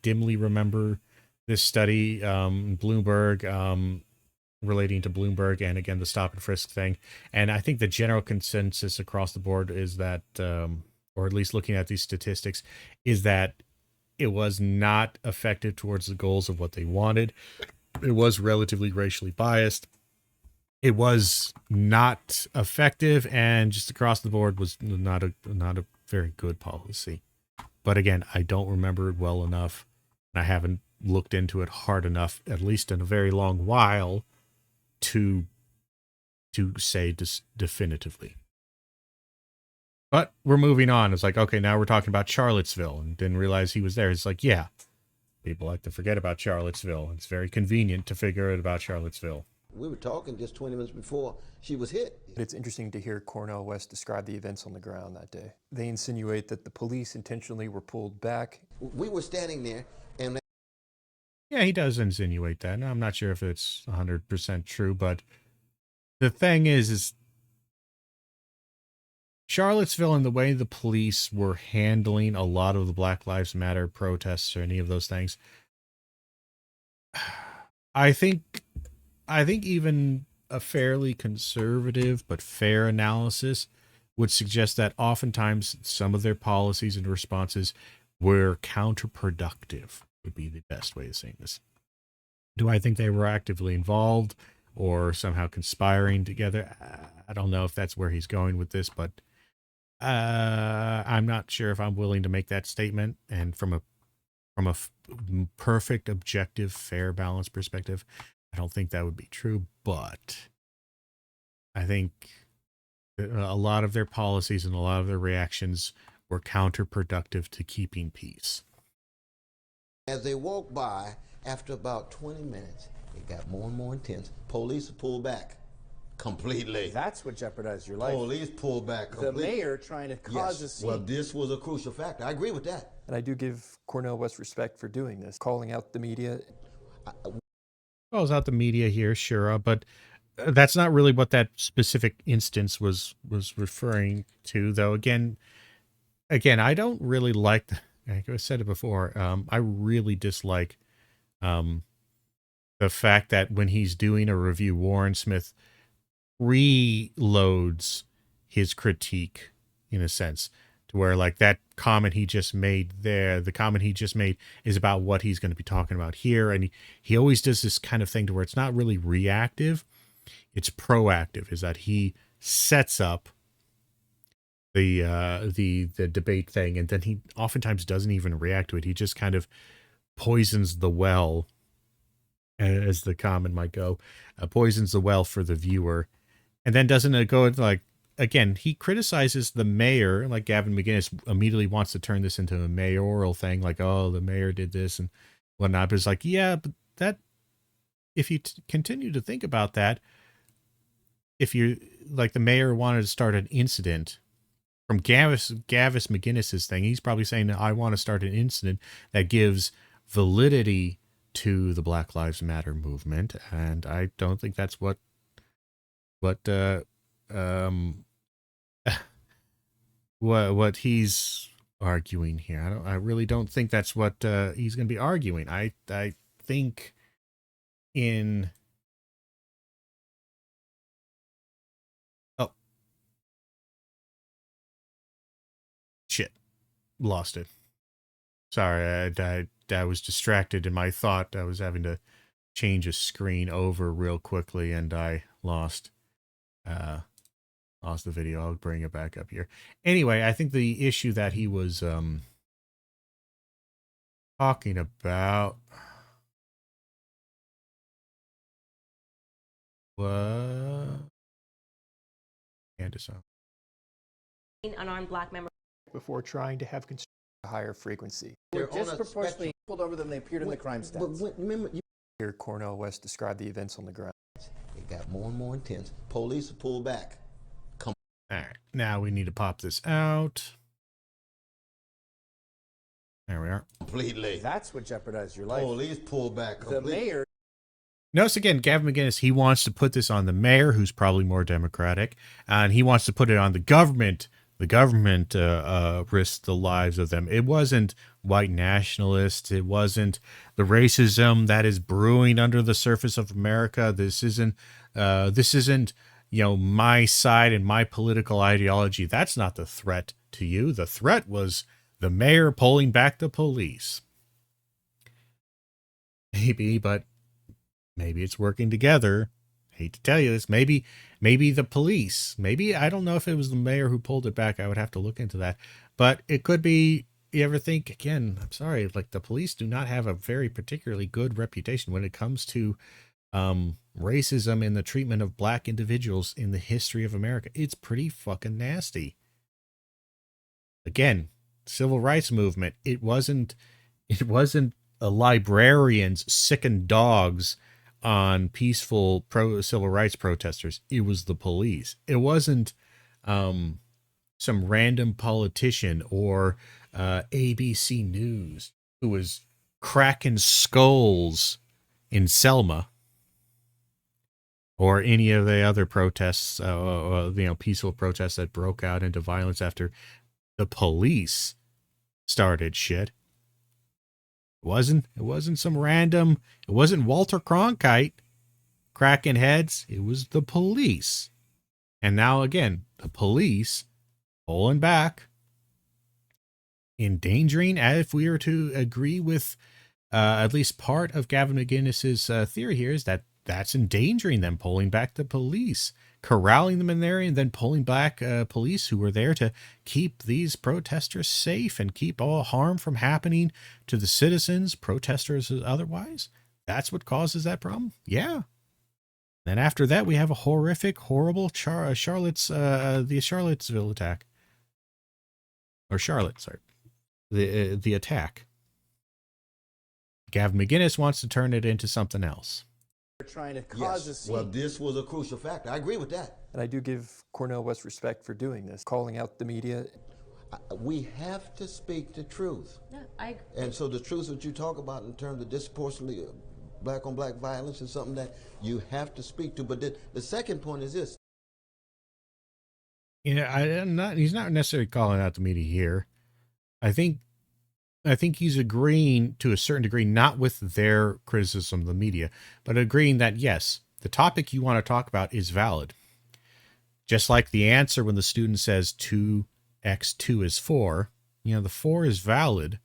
Speaker 1: dimly remember this study, Bloomberg, relating to Bloomberg, and again, the stop and frisk thing. And I think the general consensus across the board is that, or at least looking at these statistics, is that it was not effective towards the goals of what they wanted. It was relatively racially biased. It was not effective, and just across the board was not a very good policy. But again, I don't remember it well enough, and I haven't looked into it hard enough, at least in a very long while, to say definitively. But we're moving on. It's like, okay, now we're talking about Charlottesville, and didn't realize he was there. It's like, yeah, people like to forget about Charlottesville. It's very convenient to figure out about Charlottesville.
Speaker 5: We were talking just 20 minutes before she was hit.
Speaker 2: It's interesting to hear Cornel West describe the events on the ground that day. They insinuate that the police intentionally were pulled back.
Speaker 5: We were standing there, and
Speaker 1: Yeah, he does insinuate that. Now, I'm not sure if it's 100% true, but the thing is Charlottesville and the way the police were handling a lot of the Black Lives Matter protests or any of those things, I think even a fairly conservative but fair analysis would suggest that oftentimes some of their policies and responses were counterproductive, would be the best way of saying this. Do I think they were actively involved or somehow conspiring together? I don't know if that's where he's going with this, but I'm not sure if I'm willing to make that statement. And from a perfect, objective, fair, balanced perspective, I don't think that would be true. But I think a lot of their policies and a lot of their reactions were counterproductive to keeping peace.
Speaker 5: As they walked by, after about 20 minutes, it got more and more intense. Police pulled back completely.
Speaker 3: That's what jeopardized your life.
Speaker 5: Police pulled back
Speaker 3: The
Speaker 5: completely.
Speaker 3: mayor trying to cause a scene.
Speaker 5: Well, this was a crucial factor. I agree with that.
Speaker 2: And I do give Cornel West respect for doing this, calling out the media.
Speaker 1: Calls out the media here, sure, but that's not really what that specific instance was referring to, though. Again, I don't really like, like I said it before, I really dislike the fact that when he's doing a review, Warren Smith reloads his critique, in a sense, to where, like, that comment he just made there, the comment he just made is about what he's going to be talking about here. And he always does this kind of thing to where it's not really reactive, it's proactive, is that he sets up the debate thing, and then he oftentimes doesn't even react to it. He just kind of poisons the well, as the comment might go, poisons the well for the viewer, and then doesn't go into, like, again, he criticizes the mayor, like Gavin McInnes immediately wants to turn this into a mayoral thing, like, oh, the mayor did this and whatnot. But it's like, yeah, but that, if you continue to think about that, if you, like, the mayor wanted to start an incident from Gavis McInnes's thing, he's probably saying, I want to start an incident that gives validity to the Black Lives Matter movement. And I don't think that's what he's arguing here. I really don't think that's what he's going to be arguing. I think in, oh shit, lost it. Sorry, I was distracted in my thought. I was having to change a screen over real quickly, and I lost the video. I'll bring it back up here. Anyway, I think the issue that he was talking about was Candace Owens.
Speaker 4: Unarmed black members.
Speaker 2: Before trying to have a higher frequency.
Speaker 3: They were disproportionately pulled over than they appeared in the crime stats.
Speaker 5: But remember,
Speaker 2: Here, Cornel West described the events on the ground.
Speaker 5: it got more and more intense. Police pulled back.
Speaker 1: All right, now we need to pop this out. There we are.
Speaker 5: Completely.
Speaker 3: That's what jeopardized your life.
Speaker 5: Police pulled back
Speaker 3: The
Speaker 5: completely.
Speaker 3: mayor.
Speaker 1: Notice again, Gavin McInnes, he wants to put this on the mayor, who's probably more Democratic, and he wants to put it on the government. The government risked the lives of them. It wasn't white nationalists. It wasn't the racism that is brewing under the surface of America. This isn't my side and my political ideology. That's not the threat to you. The threat was the mayor pulling back the police. Maybe, but maybe it's working together. Hate to tell you this. Maybe the police, I don't know if it was the mayor who pulled it back. I would have to look into that, but it could be. You ever think, again, I'm sorry, like, the police do not have a very particularly good reputation when it comes to racism and the treatment of black individuals in the history of America. It's pretty fucking nasty. Again, civil rights movement. It wasn't librarians sicking dogs on peaceful civil rights protesters. It was the police. It wasn't some random politician or ABC News who was cracking skulls in Selma or any of the other protests, peaceful protests that broke out into violence after the police started shit. It wasn't some random, it wasn't Walter Cronkite cracking heads. It was the police. And now again, the police pulling back, endangering, if we were to agree with at least part of Gavin McInnes's theory here, is that that's endangering them, pulling back the police, corralling them in there, and then pulling back police who were there to keep these protesters safe and keep all harm from happening to the citizens, protesters otherwise. That's what causes that problem? Yeah. Then after that, we have a horrific, horrible the Charlottesville attack. Or Charlotte, sorry. The attack. Gavin McInnes wants to turn it into something else.
Speaker 3: They're trying to cause a scene.
Speaker 5: Well, this was a crucial factor. I agree with that.
Speaker 2: And I do give Cornel West respect for doing this, calling out the media.
Speaker 5: We have to speak the truth.
Speaker 4: Yeah, I agree.
Speaker 5: And so the truth that you talk about in terms of disproportionately black on black violence is something that you have to speak to. But the second point is this.
Speaker 1: He's not necessarily calling out the media here. I think he's agreeing to a certain degree, not with their criticism of the media, but agreeing that, yes, the topic you want to talk about is valid. Just like the answer when the student says 2x2 is 4, the 4 is valid.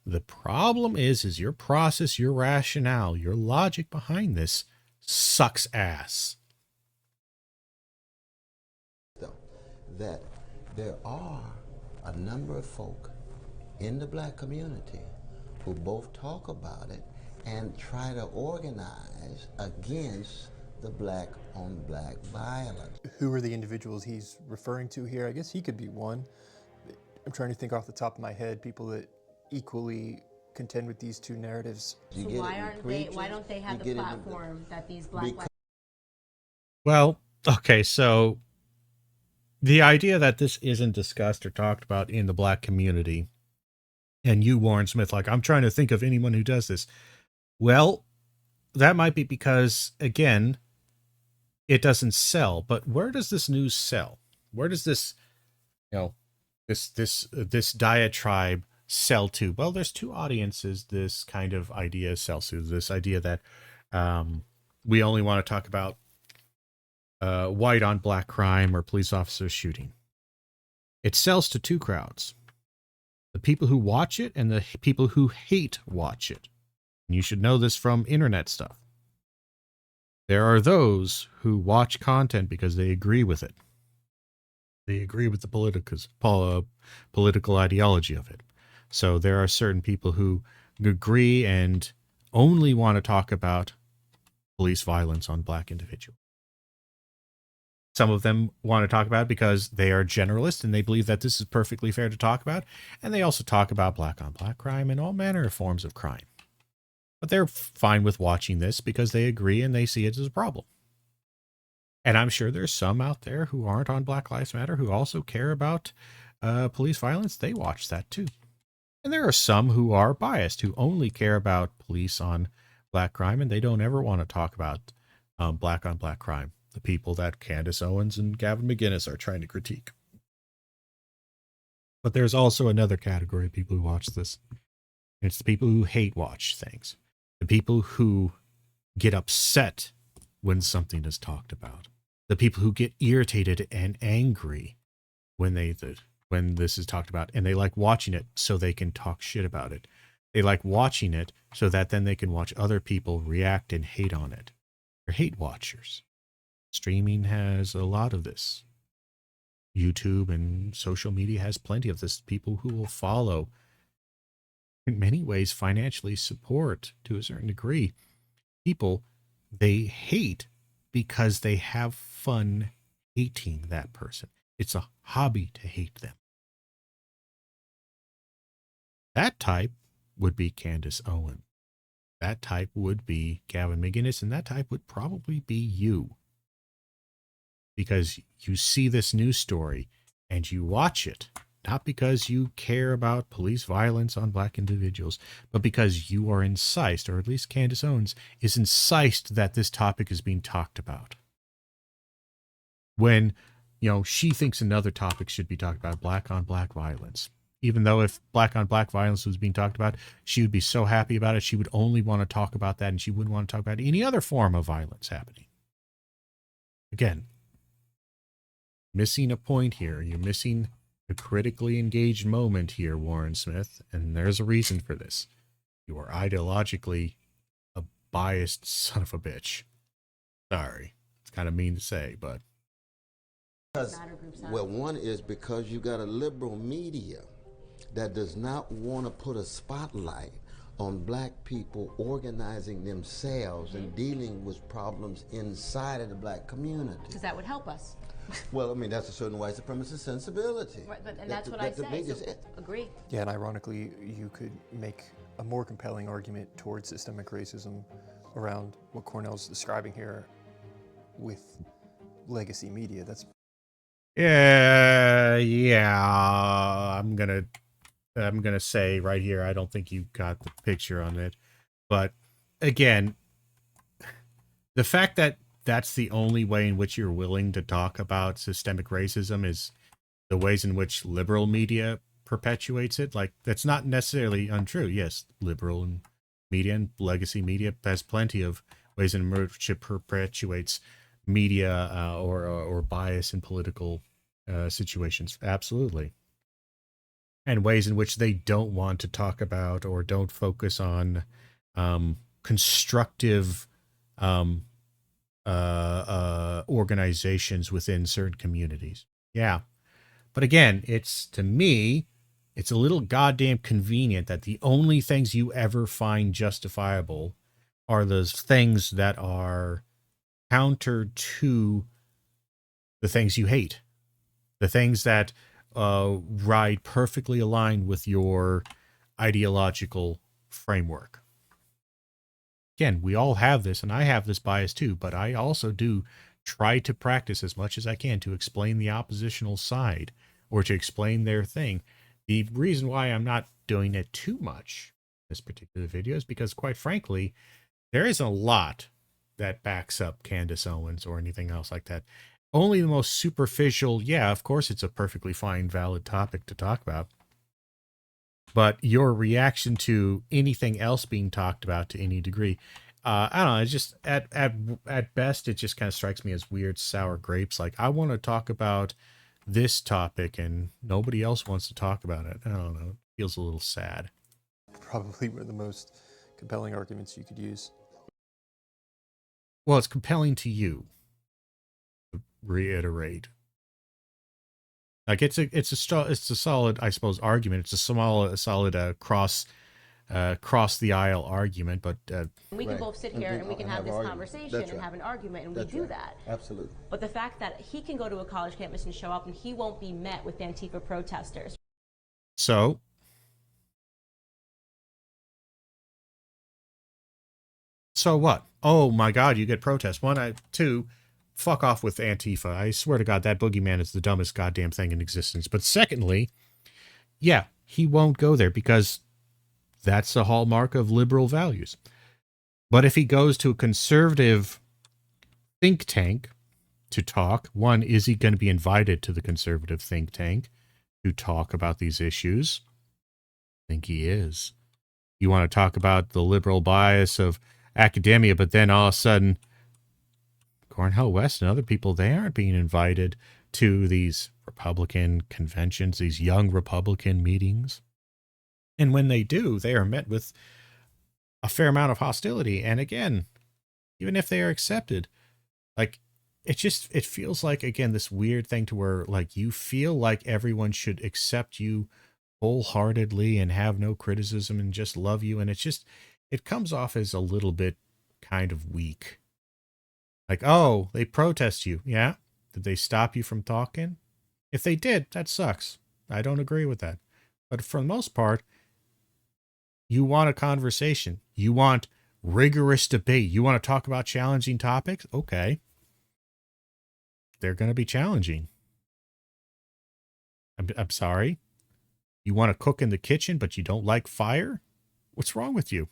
Speaker 1: The problem is your process, your rationale, your logic behind this sucks ass.
Speaker 5: That there are a number of folk in the black community who both talk about it and try to organize against the black on black violence.
Speaker 2: Who are the individuals he's referring to here? I guess he could be one. I'm trying to think off the top of my head, people that equally contend with these two narratives.
Speaker 4: So why don't they have the platform that these black lives?
Speaker 1: Well, okay, so the idea that this isn't discussed or talked about in the black community, and you, Warren Smith, like, I'm trying to think of anyone who does this. Well, that might be because, again, it doesn't sell. But where does this news sell? Where does this, this diatribe sell to? Well, there's two audiences this kind of idea sells to. This idea that we only want to talk about white on black crime or police officers shooting. It sells to two crowds: the people who watch it and the people who hate watch it. And you should know this from internet stuff. There are those who watch content because they agree with it. They agree with the political ideology of it. So there are certain people who agree and only want to talk about police violence on black individuals. Some of them want to talk about it because they are generalists and they believe that this is perfectly fair to talk about. And they also talk about black on black crime and all manner of forms of crime. But they're fine with watching this because they agree and they see it as a problem. And I'm sure there's some out there who aren't on Black Lives Matter who also care about police violence. They watch that too. And there are some who are biased, who only care about police on black crime, and they don't ever want to talk about black on black crime. The people that Candace Owens and Gavin McInnes are trying to critique. But there's also another category of people who watch this. It's the people who hate watch things. The people who get upset when something is talked about. The people who get irritated and angry when this is talked about, and they like watching it so they can talk shit about it. They like watching it so that then they can watch other people react and hate on it. They're hate watchers. Streaming has a lot of this. YouTube and social media has plenty of this. People who will follow, in many ways, financially support to a certain degree. People they hate because they have fun hating that person. It's a hobby to hate them. That type would be Candace Owens. That type would be Gavin McInnes, and that type would probably be you. Because you see this news story and you watch it, not because you care about police violence on black individuals, but because you are incised, or at least Candace Owens is incised that this topic is being talked about. When, she thinks another topic should be talked about, black on black violence. Even though if black on black violence was being talked about, she would be so happy about it, she would only want to talk about that, and she wouldn't want to talk about any other form of violence happening. Again, missing a point here. You're missing a critically engaged moment here, Warren Smith, and there's a reason for this. You are ideologically a biased son of a bitch. Sorry. It's kind of mean to say, but...
Speaker 5: Well, one is because you got a liberal media that does not want to put a spotlight on black people organizing themselves and dealing with problems inside of the black community.
Speaker 4: Because that would help us.
Speaker 5: Well, I mean, that's a certain white supremacist sensibility.
Speaker 4: Right, and that's what I say, so agree.
Speaker 2: Yeah, and ironically, you could make a more compelling argument towards systemic racism around what Cornell's describing here with legacy media. That's
Speaker 1: I'm gonna say right here, I don't think you got the picture on it. But again, the fact that that's the only way in which you're willing to talk about systemic racism is the ways in which liberal media perpetuates it. Like, that's not necessarily untrue. Yes, liberal media and legacy media has plenty of ways in which it perpetuates media or bias in political situations. Absolutely. And ways in which they don't want to talk about or don't focus on constructive organizations within certain communities. Yeah. But again, to me, it's a little goddamn convenient that the only things you ever find justifiable are those things that are counter to the things you hate. The things that ride perfectly aligned with your ideological framework. Again, we all have this, and I have this bias too, but I also do try to practice as much as I can to explain the oppositional side or to explain their thing. The reason why I'm not doing it too much in this particular video is because, quite frankly, there isn't a lot that backs up Candace Owens or anything else like that. Only the most superficial, yeah, of course it's a perfectly fine, valid topic to talk about. But your reaction to anything else being talked about to any degree, I don't know, it's just, at best, it just kind of strikes me as weird, sour grapes. Like, I want to talk about this topic and nobody else wants to talk about it. I don't know, it feels a little sad.
Speaker 2: probably one of the most compelling arguments you could use.
Speaker 1: Well, it's compelling to you. Reiterate, like it's a solid, I suppose, argument. It's a solid cross the aisle argument, but
Speaker 4: we can both sit here and we can have this conversation and have an argument, and we do that.
Speaker 5: Absolutely.
Speaker 4: But the fact that he can go to a college campus and show up and he won't be met with Antifa protesters.
Speaker 1: So what? Oh my God, you get protests. Two, fuck off with Antifa. I swear to God, that boogeyman is the dumbest goddamn thing in existence. But secondly, yeah, he won't go there because that's a hallmark of liberal values. But if he goes to a conservative think tank to talk, one, is he going to be invited to the conservative think tank to talk about these issues? I think he is. You want to talk about the liberal bias of academia, but then all of a sudden, Cornell West and other people, they aren't being invited to these Republican conventions, these young Republican meetings. And when they do, they are met with a fair amount of hostility. And again, even if they are accepted, like, it feels like, again, this weird thing to where, like, you feel like everyone should accept you wholeheartedly and have no criticism and just love you. And it comes off as a little bit kind of weak. Like, oh, they protest you. Yeah. Did they stop you from talking? If they did, that sucks. I don't agree with that. But for the most part, you want a conversation. You want rigorous debate. You want to talk about challenging topics? Okay. They're going to be challenging. I'm sorry. You want to cook in the kitchen, but you don't like fire? What's wrong with you?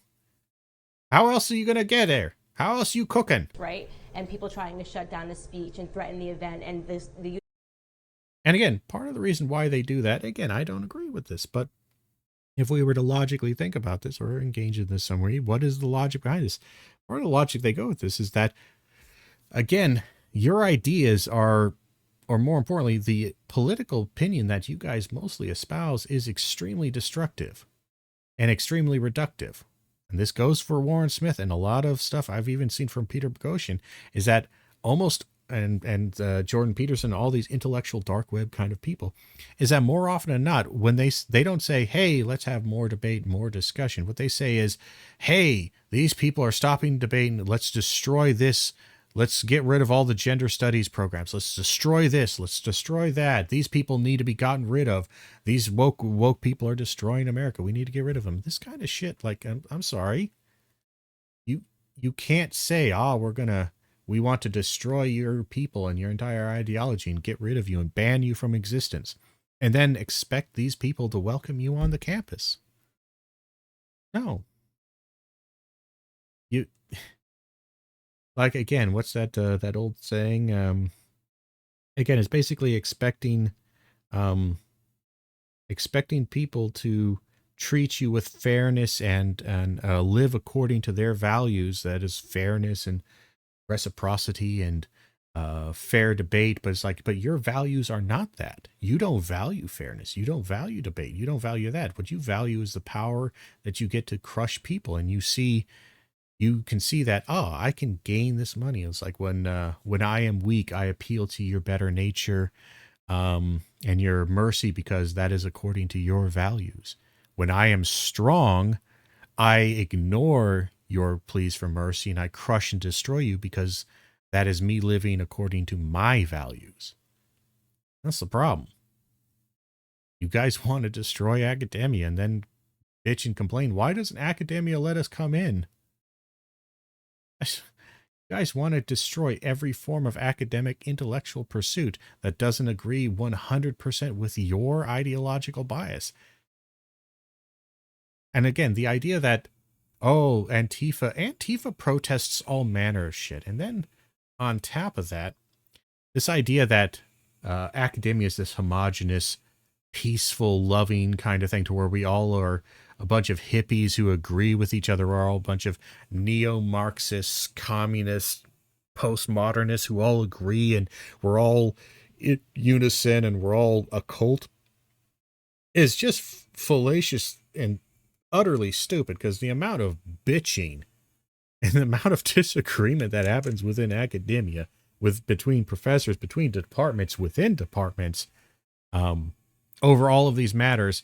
Speaker 1: How else are you going to get there? How else are you cooking?
Speaker 4: Right? And people trying to shut down the speech and threaten the event, and
Speaker 1: And again, part of the reason why they do that, again, I don't agree with this, but if we were to logically think about this or engage in this somewhere, what is the logic behind this? Part of the logic they go with this is that, again, your ideas are, or more importantly, the political opinion that you guys mostly espouse is extremely destructive and extremely reductive. And this goes for Warren Smith, and a lot of stuff I've even seen from Peter Boghossian is that almost and Jordan Peterson, all these intellectual dark web kind of people, is that more often than not, when they don't say, hey, let's have more debate, more discussion. What they say is, hey, these people are stopping debate and let's destroy this. Let's get rid of all the gender studies programs. Let's destroy this. Let's destroy that. These people need to be gotten rid of. These woke people are destroying America. We need to get rid of them. This kind of shit. Like, I'm sorry. You can't say, we want to destroy your people and your entire ideology and get rid of you and ban you from existence, and then expect these people to welcome you on the campus. No. You, like, again, what's that old saying? Again, it's basically expecting people to treat you with fairness and live according to their values. That is fairness and reciprocity and fair debate. But it's like, but your values are not that. You don't value fairness. You don't value debate. You don't value that. What you value is the power that you get to crush people. And you can see that, I can gain this money. It's like when I am weak, I appeal to your better nature and your mercy, because that is according to your values. When I am strong, I ignore your pleas for mercy and I crush and destroy you, because that is me living according to my values. That's the problem. You guys want to destroy academia and then bitch and complain. Why doesn't academia let us come in? You guys want to destroy every form of academic intellectual pursuit that doesn't agree 100% with your ideological bias. And again, the idea that, Antifa protests all manner of shit. And then on top of that, this idea that academia is this homogenous, peaceful, loving kind of thing, to where we all are a bunch of hippies who agree with each other. We're all a bunch of neo-Marxists, communists, postmodernists who all agree, and we're all in unison, and we're all a cult, is just fallacious and utterly stupid, because the amount of bitching and the amount of disagreement that happens within academia, between professors, between departments, within departments, over all of these matters,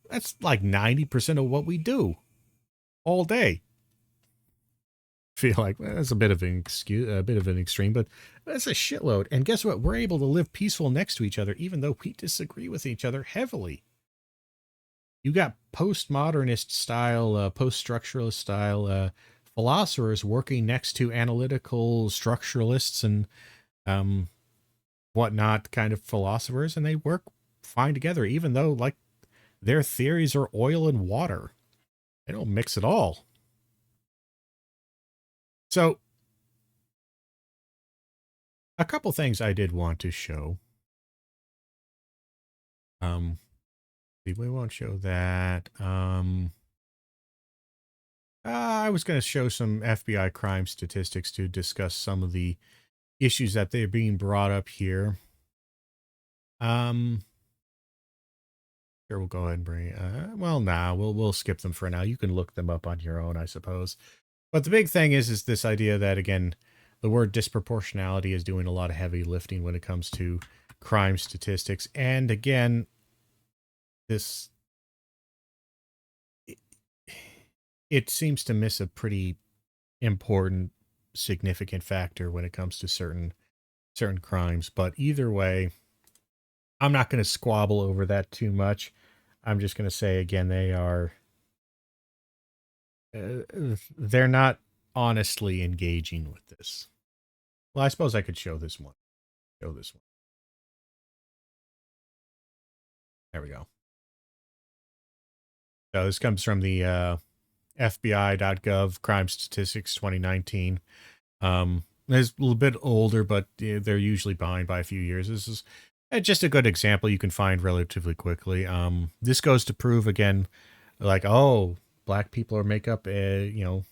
Speaker 1: that's like 90% of what we do all day. Feel like that's a bit of an extreme, but that's a shitload. And guess what? We're able to live peaceful next to each other, even though we disagree with each other heavily. You got postmodernist style, post-structuralist style philosophers working next to analytical structuralists and whatnot kind of philosophers, and they work fine together, even though, like, their theories are oil and water. They don't mix at all. So, a couple things I did want to show. We won't show that. I was going to show some FBI crime statistics to discuss some of the issues that they're being brought up here. Sure, we'll go ahead and bring. We'll skip them for now. You can look them up on your own, I suppose. But the big thing is this idea that, again, the word disproportionality is doing a lot of heavy lifting when it comes to crime statistics. And again, it seems to miss a pretty important, significant factor when it comes to certain crimes. But either way, I'm not going to squabble over that too much. I'm just going to say, again, they're not honestly engaging with this. Well, I suppose I could show this one. There we go. So this comes from the FBI.gov crime statistics 2019. It's a little bit older, but they're usually behind by a few years. This is just a good example you can find relatively quickly. This goes to prove, again, like, black people make up, the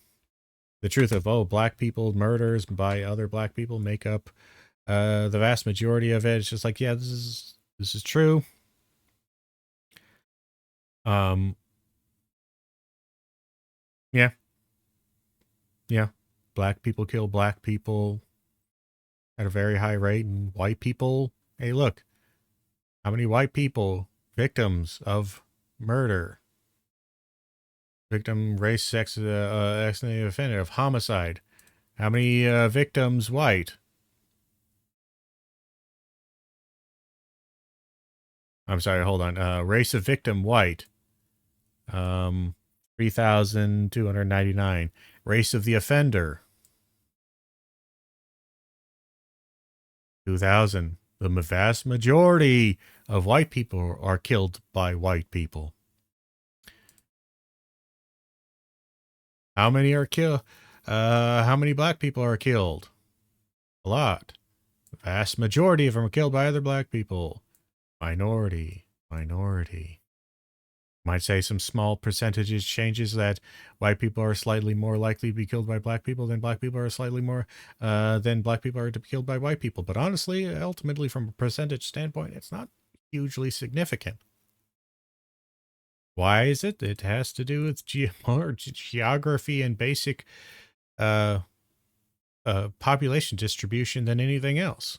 Speaker 1: truth of, black people murders by other black people make up the vast majority of it. It's just like, yeah, this is true. Yeah. Black people kill black people. at a very high rate, and white people, hey, look, how many white people victims of murder, victim, race, sex, ethnicity offended, of homicide? How many victims white? I'm sorry, hold on. Race of victim white. 3,299. Race of the offender. 2,000. The vast majority of white people are killed by white people. How many are killed? How many black people are killed? A lot. The vast majority of them are killed by other black people. Minority. Might say some small percentages changes that white people are slightly more likely to be killed by black people than black people are slightly more than black people are to be killed by white people. But honestly, ultimately, from a percentage standpoint, it's not hugely significant. Why is it? It has to do with more geography and basic population distribution than anything else.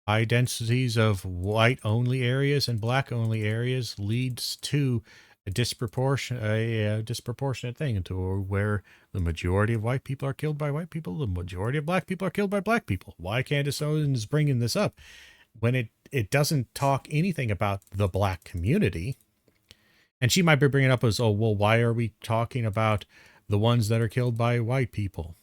Speaker 1: High densities of white-only areas and black-only areas leads to a disproportionate thing, into where the majority of white people are killed by white people, the majority of black people are killed by black people. Why Candace Owens is bringing this up when it doesn't talk anything about the black community? And she might be bringing it up as, oh, well, why are we talking about the ones that are killed by white people?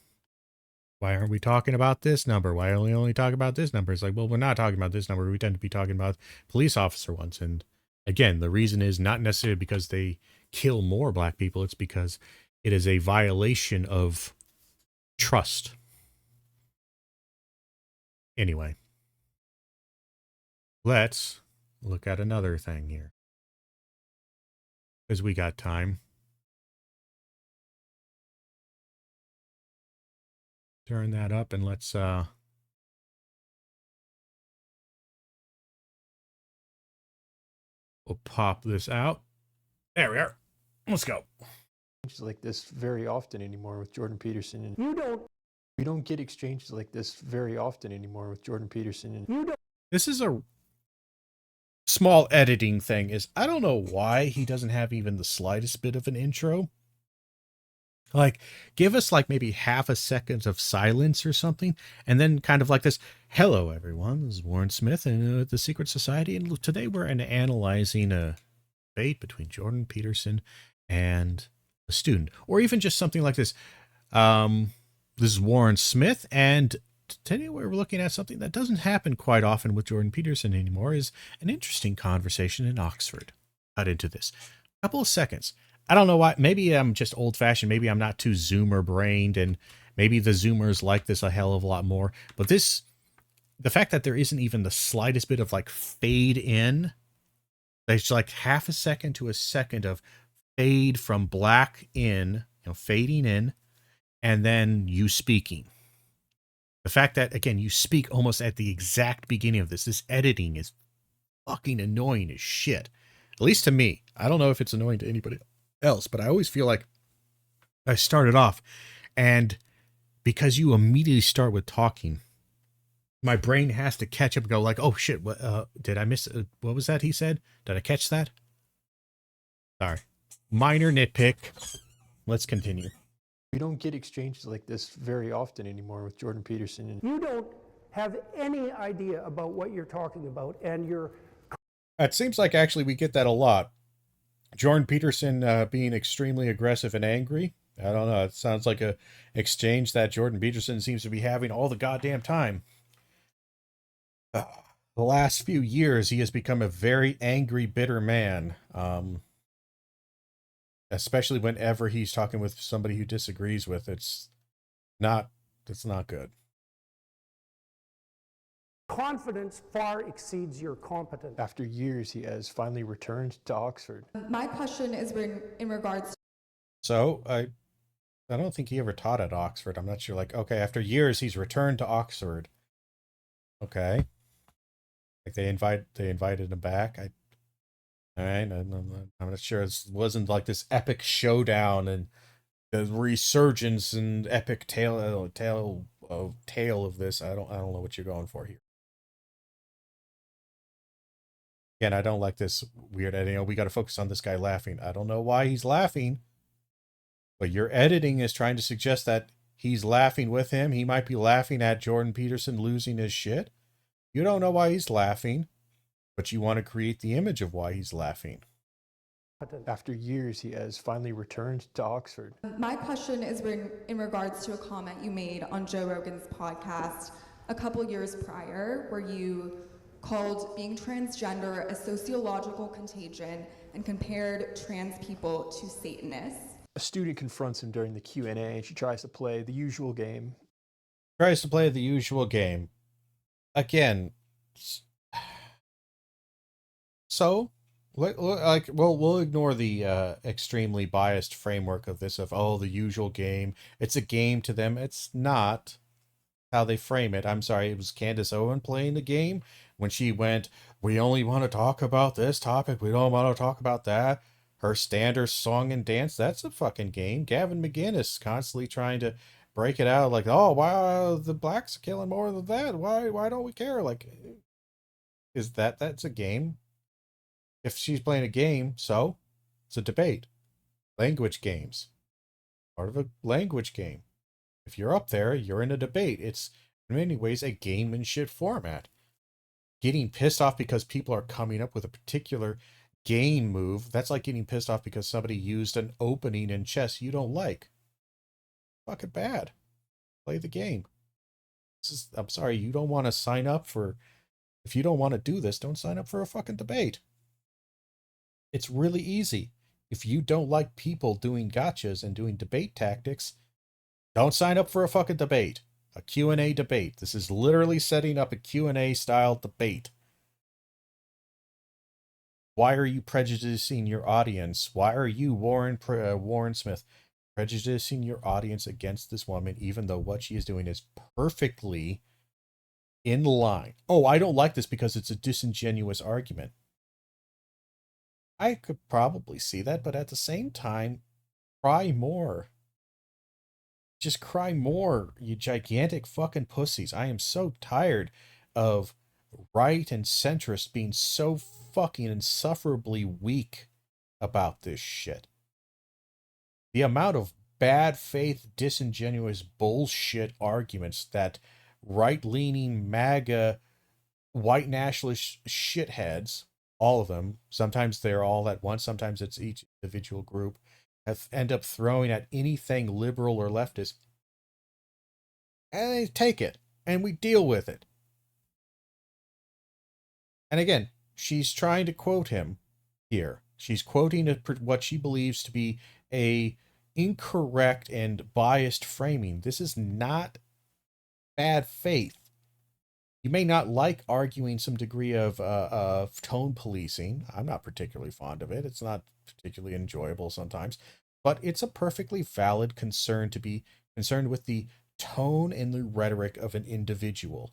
Speaker 1: Why aren't we talking about this number? Why are we only talking about this number? It's like, well, we're not talking about this number. We tend to be talking about police officer ones. And again, the reason is not necessarily because they kill more black people. It's because it is a violation of trust. Anyway, let's look at another thing here, because we got time. Turn that up and let's we'll pop this out. There we are. Let's go.
Speaker 2: Exchanges like this very often anymore with Jordan Peterson. And we don't get exchanges like this very often anymore with Jordan Peterson. And
Speaker 1: this is a small editing thing. Is I don't know why he doesn't have even the slightest bit of an intro. Like, give us like maybe half a second of silence or something, and then kind of like this. Hello, everyone. This is Warren Smith and the Secret Society, and today we're analyzing a debate between Jordan Peterson and a student, or even just something like this. This is Warren Smith, and today we're looking at something that doesn't happen quite often with Jordan Peterson anymore. Is an interesting conversation in Oxford. Cut into this. A couple of seconds. I don't know why. Maybe I'm just old-fashioned. Maybe I'm not too Zoomer-brained, and maybe the Zoomers like this a hell of a lot more. But this, the fact that there isn't even the slightest bit of like fade in, there's like half a second to a second of fade from black in, fading in, and then you speaking. The fact that, again, you speak almost at the exact beginning of this editing is fucking annoying as shit. At least to me. I don't know if it's annoying to anybody else, but I always feel like I started off, and because you immediately start with talking, my brain has to catch up and go like, oh shit, what did I miss? What was that he said? Did I catch that? Sorry. Minor nitpick. Let's continue.
Speaker 2: we don't get exchanges like this very often anymore with Jordan Peterson. And
Speaker 6: You don't have any idea about what you're talking about, and you're
Speaker 1: It seems like actually we get that a lot. Jordan Peterson being extremely aggressive and angry. I don't know. It sounds like a exchange that Jordan Peterson seems to be having all the goddamn time. The last few years, he has become a very angry, bitter man. Especially whenever he's talking with somebody who disagrees with. It's not good.
Speaker 6: confidence far exceeds your competence.
Speaker 2: after years, he has finally returned to Oxford.
Speaker 7: My question is in regards.
Speaker 1: So I don't think he ever taught at Oxford. I'm not sure. Like, okay, after years, he's returned to Oxford. Okay, like they invited him back. All right, I'm not sure. It wasn't like this epic showdown and the resurgence and epic tale tale of this. I don't know what you're going for here. Again, I don't like this weird editing. We got to focus on this guy laughing. I don't know why he's laughing, but your editing is trying to suggest that he's laughing with him. He might be laughing at Jordan Peterson losing his shit. You don't know why he's laughing, but you want to create the image of why he's laughing.
Speaker 2: After years, he has finally returned to Oxford.
Speaker 7: My question is in regards to a comment you made on Joe Rogan's podcast a couple years prior, where you called being transgender a sociological contagion and compared trans people to Satanists.
Speaker 2: A student confronts him during the Q&A, and she tries to play the usual game.
Speaker 1: Again, so like we'll ignore the extremely biased framework of this, of the usual game. It's a game to them. It's not how they frame it. I'm sorry, it was Candace Owens playing the game when she went, we only want to talk about this topic, we don't want to talk about that. Her standard song and dance, that's a fucking game. Gavin McInnes constantly trying to break it out, like, oh wow, the blacks are killing more than that, why don't we care? Like, is that's a game? If she's playing a game, so it's a debate. Language games, part of a language game. If you're up there, you're in a debate. It's in many ways a gamemanship format. Getting pissed off because people are coming up with a particular game move, that's like getting pissed off because somebody used an opening in chess you don't like. Fucking bad. Play the game. I'm sorry, you don't want to sign up for, if you don't want to do this, don't sign up for a fucking debate. It's really easy. If you don't like people doing gotchas and doing debate tactics, don't sign up for a fucking debate. A Q&A debate. This is literally setting up a Q&A style debate. Why are you prejudicing your audience? Why are you, Warren Smith, prejudicing your audience against this woman, even though what she is doing is perfectly in line? Oh, I don't like this because it's a disingenuous argument. I could probably see that, but at the same time, cry more. Just cry more, you gigantic fucking pussies. I am so tired of right and centrist being so fucking insufferably weak about this shit. The amount of bad faith, disingenuous bullshit arguments that right-leaning MAGA white nationalist shitheads, all of them, sometimes they're all at once, sometimes it's each individual group, end up throwing at anything liberal or leftist, and they take it, and we deal with it. And again, she's trying to quote him here. She's quoting what she believes to be a incorrect and biased framing. This is not bad faith. You may not like arguing some degree of tone policing. I'm not particularly fond of it. It's not particularly enjoyable sometimes, but it's a perfectly valid concern to be concerned with the tone and the rhetoric of an individual.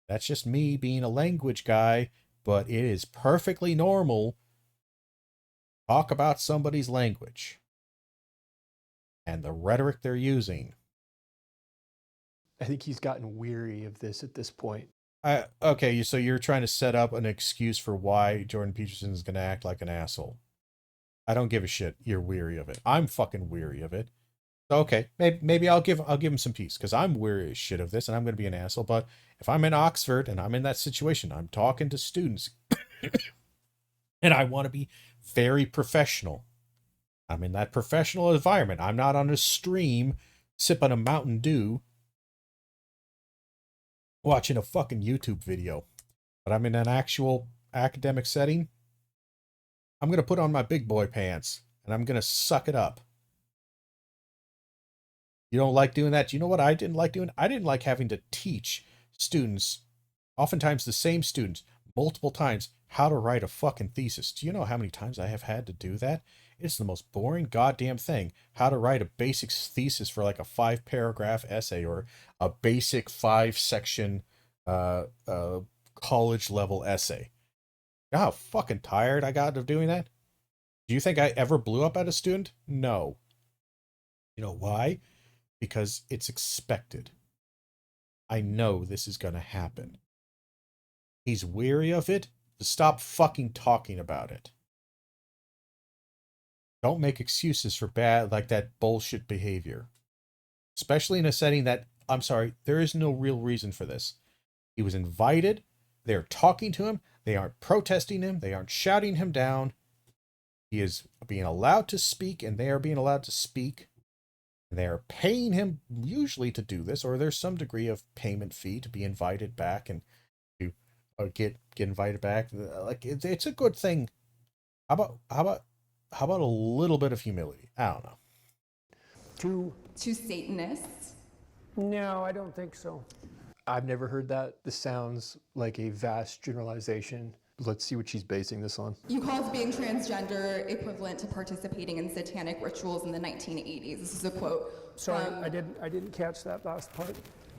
Speaker 1: That's just me being a language guy, but it is perfectly normal to talk about somebody's language and the rhetoric they're using.
Speaker 2: I think he's gotten weary of this at this point.
Speaker 1: Okay, so you're trying to set up an excuse for why Jordan Peterson is going to act like an asshole. I don't give a shit. You're weary of it. I'm fucking weary of it. So, okay, maybe I'll give him some peace, because I'm weary as shit of this, and I'm going to be an asshole. But if I'm in Oxford and I'm in that situation, I'm talking to students, and I want to be very professional. I'm in that professional environment. I'm not on a stream sipping a Mountain Dew, watching a fucking YouTube video, but I'm in an actual academic setting. I'm going to put on my big boy pants and I'm going to suck it up. You don't like doing that? Do you know what I didn't like doing? I didn't like having to teach students, oftentimes the same students, multiple times, how to write a fucking thesis. Do you know how many times I have had to do that? It's the most boring goddamn thing. How to write a basic thesis for like a 5-paragraph essay or a basic 5-section college level essay. You know how fucking tired I got of doing that? Do you think I ever blew up at a student? No. You know why? Because it's expected. I know this is going to happen. He's weary of it. To stop fucking talking about it. Don't make excuses for bad, like that bullshit behavior. Especially in a setting that, I'm sorry, there is no real reason for this. He was invited. They're talking to him. They aren't protesting him. They aren't shouting him down. He is being allowed to speak, and they are being allowed to speak. And they are paying him usually to do this, or there's some degree of payment fee to be invited back and to get invited back. Like it's a good thing. How about a little bit of humility? I don't know.
Speaker 7: To Satanists?
Speaker 6: No, I don't think so.
Speaker 2: I've never heard that. This sounds like a vast generalization. Let's see what she's basing this on.
Speaker 7: You called being transgender equivalent to participating in satanic rituals in the 1980s. This is a quote.
Speaker 6: Sorry, I didn't catch that last part.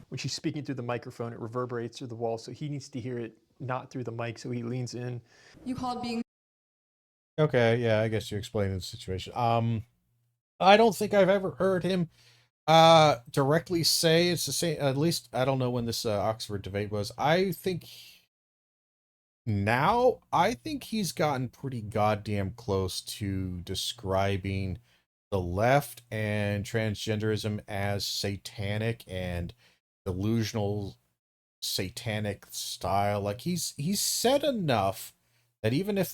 Speaker 2: When she's speaking through the microphone, it reverberates through the wall, so he needs to hear it not through the mic, so he leans in.
Speaker 7: You called being...
Speaker 1: Okay, yeah, I guess you're explaining the situation. I don't think I've ever heard him directly say it's the same. At least I don't know when this Oxford debate was. I think he's gotten pretty goddamn close to describing the left and transgenderism as satanic and delusional satanic style. Like he's said enough that even if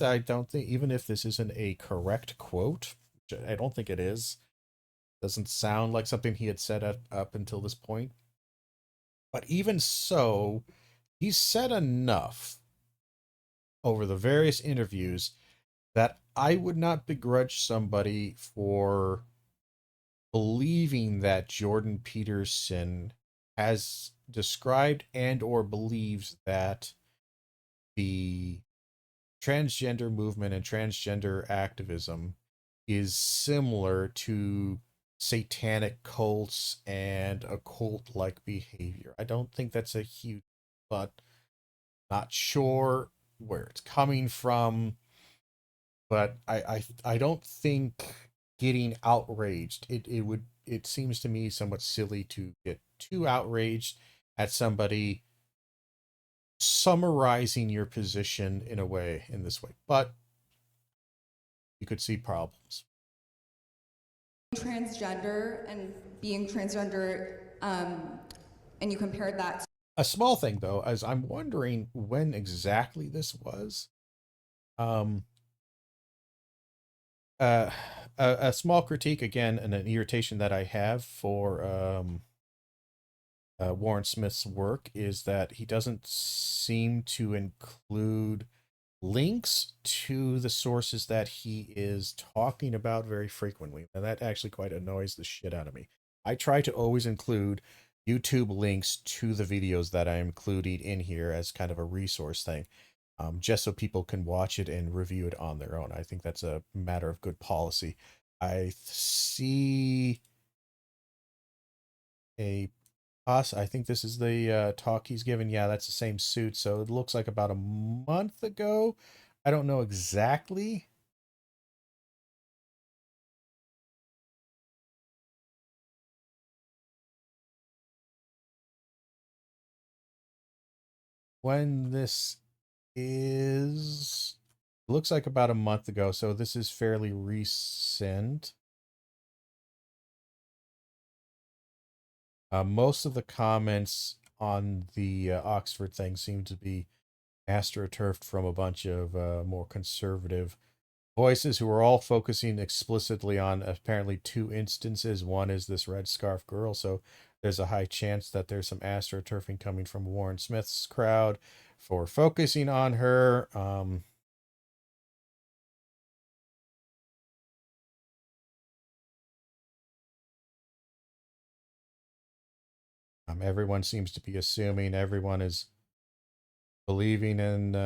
Speaker 1: this isn't a correct quote, which I don't think it is, doesn't sound like something he had said up until this point. But even so, he's said enough over the various interviews that I would not begrudge somebody for believing that Jordan Peterson has described and or believes that the transgender movement and transgender activism is similar to satanic cults and occult-like behavior. I don't think that's a huge, but not sure where it's coming from. But I don't think getting outraged, it seems to me somewhat silly to get too outraged at somebody summarizing your position in this way. But you could see problems.
Speaker 7: Transgender and being transgender, and you compared that to...
Speaker 1: A small thing, though, as I'm wondering when exactly this was. A small critique, again, and an irritation that I have for Warren Smith's work is that he doesn't seem to include links to the sources that he is talking about very frequently. And that actually quite annoys the shit out of me. I try to always include YouTube links to the videos that I'm including in here as kind of a resource thing, just so people can watch it and review it on their own. I think that's a matter of good policy. I see I think this is the talk he's given. Yeah, that's the same suit. So it looks like about a month ago. I don't know exactly. When this is, looks like about a month ago. So this is fairly recent. Most of the comments on the Oxford thing seem to be astroturfed from a bunch of more conservative voices who are all focusing explicitly on apparently two instances. One is this red scarf girl, so there's a high chance that there's some astroturfing coming from Warren Smith's crowd for focusing on her. Everyone seems to be assuming, everyone is believing in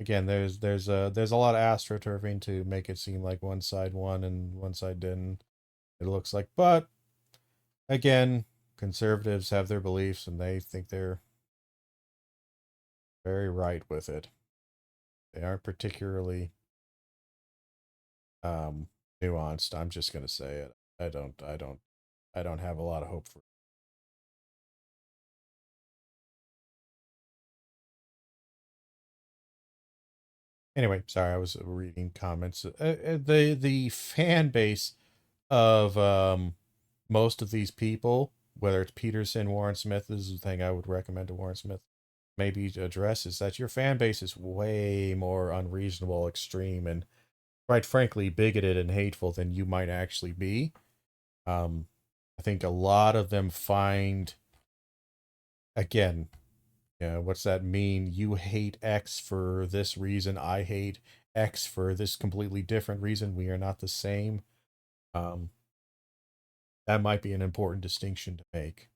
Speaker 1: again, there's a lot of astroturfing to make it seem like one side won and one side didn't, it looks like. But again, conservatives have their beliefs and they think they're very right with it. They aren't particularly nuanced. I'm just gonna say it. I don't have a lot of hope for Anyway, sorry, I was reading comments. The fan base of most of these people, whether it's Peterson, Warren Smith, this is the thing I would recommend to Warren Smith maybe to address, is that your fan base is way more unreasonable, extreme, and quite frankly bigoted and hateful than you might actually be. I think a lot of them find, again, what's that mean? You hate X for this reason. I hate X for this completely different reason. We are not the same. That might be an important distinction to make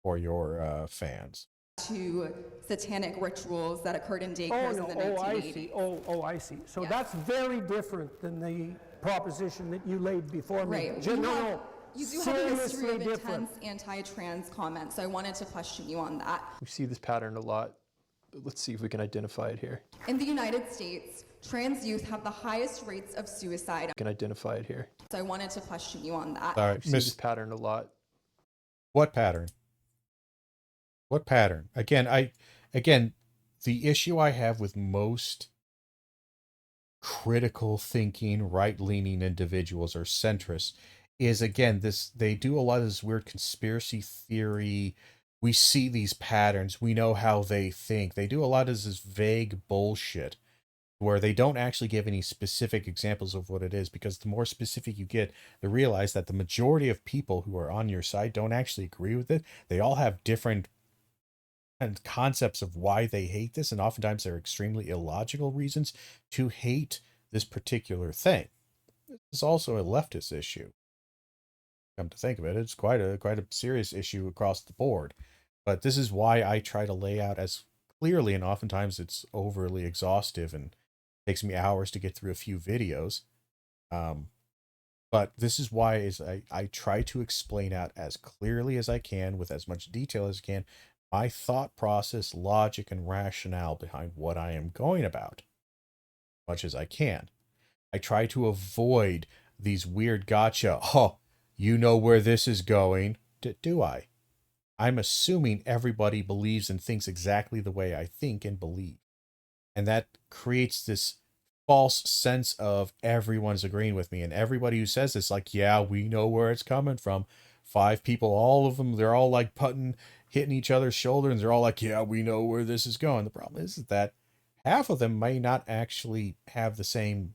Speaker 1: for your fans.
Speaker 7: To satanic rituals that occurred in
Speaker 6: Oh,
Speaker 7: daycares
Speaker 6: no,
Speaker 7: in the 1980s.
Speaker 6: I see. So
Speaker 7: Yeah.
Speaker 6: that's very different than the proposition that you laid before me.
Speaker 7: Right.
Speaker 6: No,
Speaker 7: You do have a history
Speaker 6: seriously
Speaker 7: of
Speaker 6: different.
Speaker 7: intense anti-trans comments, so I wanted to question you on that.
Speaker 2: We see this pattern a lot. Let's see if we can identify it here.
Speaker 7: In the United States, trans youth have the highest rates of suicide,
Speaker 2: We can identify it here.
Speaker 7: so I wanted to question you on that.
Speaker 1: All right,
Speaker 2: We see this pattern a lot.
Speaker 1: What pattern? What pattern? Again, the issue I have with most critical thinking, right-leaning individuals or centrists is, again, they do a lot of this weird conspiracy theory. We see these patterns. We know how they think. They do a lot of this vague bullshit where they don't actually give any specific examples of what it is, because the more specific you get, they realize that the majority of people who are on your side don't actually agree with it. They all have different and concepts of why they hate this, and oftentimes they're extremely illogical reasons to hate this particular thing. This is also a leftist issue. Come to think of it, it's quite a serious issue across the board. But this is why I try to lay out as clearly, and oftentimes it's overly exhaustive and takes me hours to get through a few videos. But this is why I try to explain out as clearly as I can, with as much detail as I can, my thought process, logic, and rationale behind what I am going about, as much as I can. I try to avoid these weird gotcha, you know where this is going. Do I? I'm assuming everybody believes and thinks exactly the way I think and believe. And that creates this false sense of everyone's agreeing with me. And everybody who says this, like, yeah, we know where it's coming from. 5 people, all of them, they're all like hitting each other's shoulder, and they're all like, yeah, we know where this is going. The problem is that half of them may not actually have the same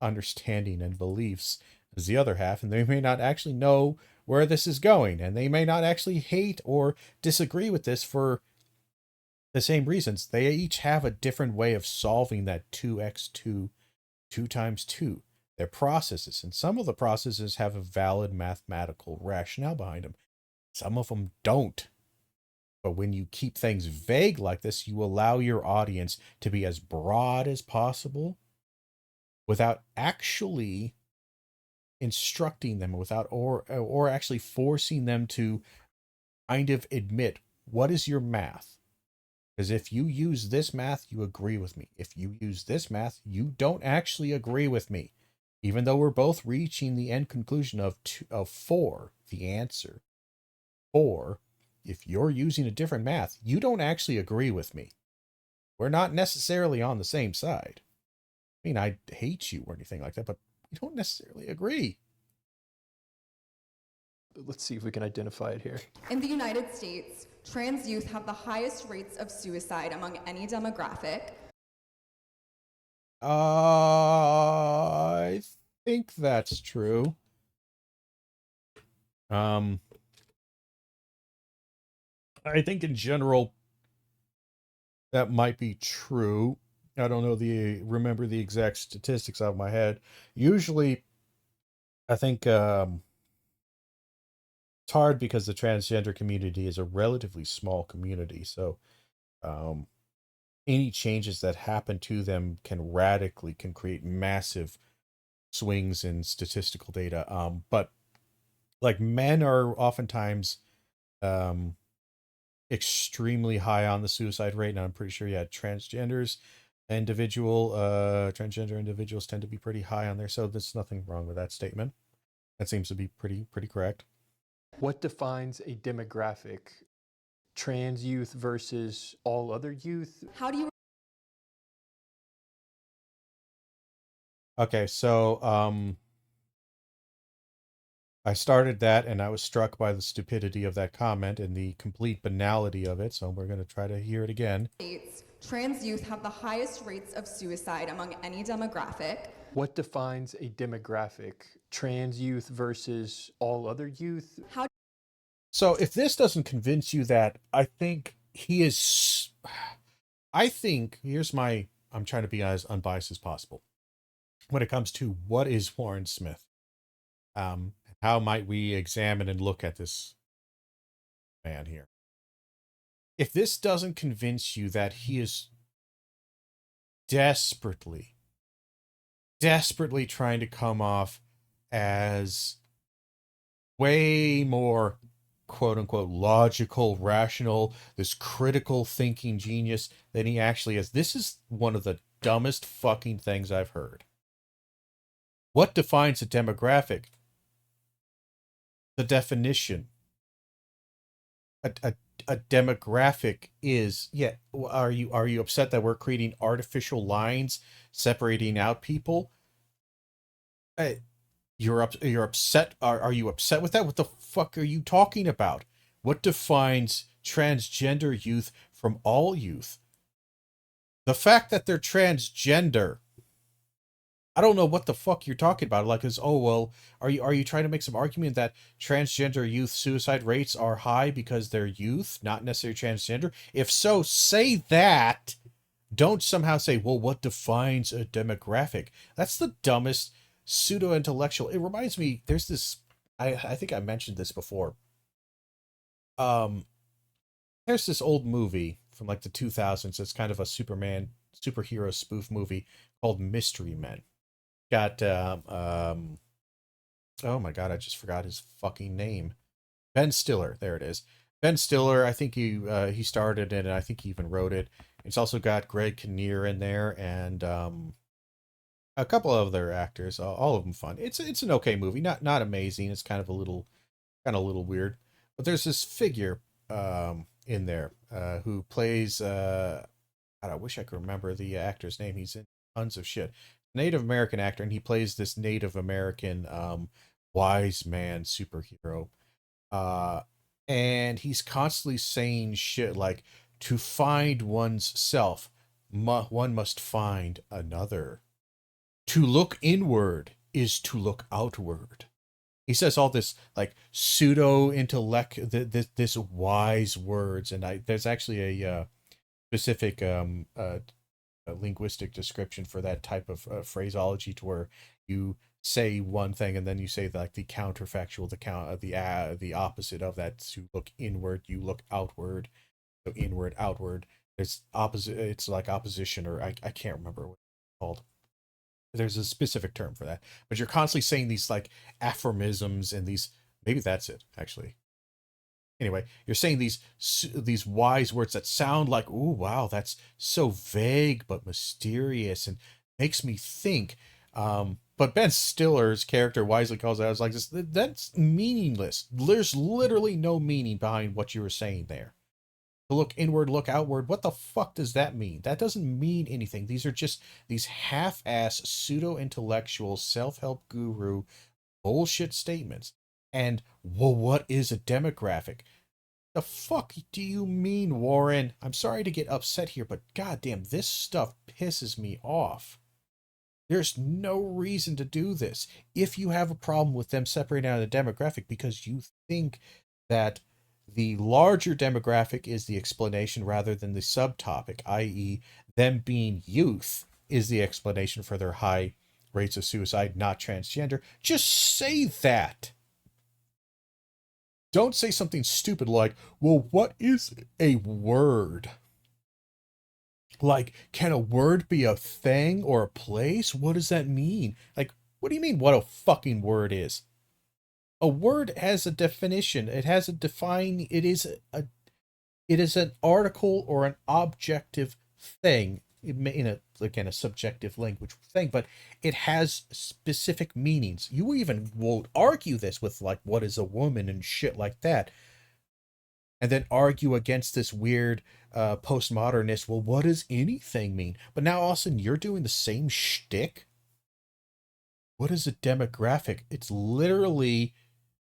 Speaker 1: understanding and beliefs as the other half, and they may not actually know where this is going, and they may not actually hate or disagree with this for the same reasons. They each have a different way of solving that 2x2, 2 times 2. Their processes, and some of the processes have a valid mathematical rationale behind them. Some of them don't. But when you keep things vague like this, you allow your audience to be as broad as possible without actually instructing them, or actually forcing them to kind of admit, what is your math? Because if you use this math, you agree with me. If you use this math, you don't actually agree with me. Even though we're both reaching the end conclusion of 4, the answer 4, if you're using a different math, you don't actually agree with me. We're not necessarily on the same side. I mean, I hate you or anything like that, but we don't necessarily agree.
Speaker 2: Let's see if we can identify it here.
Speaker 7: In the United States, trans youth have the highest rates of suicide among any demographic.
Speaker 1: I think that's true. I think in general that might be true. I don't remember the exact statistics out of my head. Usually, I think it's hard because the transgender community is a relatively small community. So any changes that happen to them can create massive swings in statistical data. But like, men are oftentimes extremely high on the suicide rate, and I'm pretty sure transgender individuals tend to be pretty high on there. So there's nothing wrong with that statement. That seems to be pretty correct.
Speaker 2: What defines a demographic? Trans youth versus all other youth?
Speaker 7: How do you
Speaker 1: Okay, so I started that and I was struck by the stupidity of that comment and the complete banality of it, so we're going to try to hear it again.
Speaker 7: States, trans youth have the highest rates of suicide among any demographic.
Speaker 2: What defines a demographic? Trans youth versus all other youth?
Speaker 7: How
Speaker 1: So if this doesn't convince you that, I think he is, I think, I'm trying to be as unbiased as possible when it comes to what is Warren Smith. How might we examine and look at this man here? If this doesn't convince you that he is desperately trying to come off as way more quote unquote logical, rational, this critical thinking genius than he actually is, this is one of the dumbest fucking things I've heard. What defines a demographic? The definition. A demographic is, yeah, are you upset that we're creating artificial lines separating out people? You're upset. Are you upset with that? What the fuck are you talking about? What defines transgender youth from all youth? The fact that they're transgender, I don't know what the fuck you're talking about. Like, are you trying to make some argument that transgender youth suicide rates are high because they're youth, not necessarily transgender? If so, say that. Don't somehow say, well, what defines a demographic? That's the dumbest pseudo-intellectual. It reminds me, there's this, I think I mentioned this before. There's this old movie from like the 2000s. It's kind of a superhero spoof movie called Mystery Men. Got oh my god, I just forgot his fucking name. Ben Stiller, there it is. Ben Stiller, I think he started it, and I think he even wrote it. It's also got Greg Kinnear in there, and a couple of other actors, all of them fun. It's an okay movie, not amazing. It's kind of a little weird, but there's this figure in there who plays God, I wish I could remember the actor's name. He's in tons of shit. Native American actor, and he plays this Native American wise man superhero. And he's constantly saying shit like, to find one's self, one must find another. To look inward is to look outward. He says all this like pseudo-intellect, this wise words, and there's actually a specific a linguistic description for that type of phraseology, to where you say one thing and then you say like the counterfactual, the opposite of that. To look inward, you look outward. So inward, outward. It's opposite. It's like opposition, or I can't remember what it's called. There's a specific term for that. But you're constantly saying these like aphorisms and these. Maybe that's it actually. Anyway, you're saying these wise words that sound like, ooh, wow, that's so vague but mysterious and makes me think. But Ben Stiller's character wisely calls it. I was like, that's meaningless. There's literally no meaning behind what you were saying there. To look inward, look outward. What the fuck does that mean? That doesn't mean anything. These are just these half-ass pseudo-intellectual self-help guru bullshit statements. And, well, what is a demographic? The fuck do you mean, Warren? I'm sorry to get upset here, but goddamn, this stuff pisses me off. There's no reason to do this. If you have a problem with them separating out a demographic because you think that the larger demographic is the explanation rather than the subtopic, i.e. them being youth is the explanation for their high rates of suicide, not transgender, just say that. Don't say something stupid like, well, what is a word? Like, can a word be a thing or a place? What does that mean? Like, what do you mean what a fucking word is? A word has a definition. It has a define. It is an article or an objective thing in a subjective language thing, but it has specific meanings. You even will argue this with like, what is a woman and shit like that, and then argue against this weird postmodernist. Well, what does anything mean? But now all of a sudden you're doing the same shtick. What is a demographic? It's literally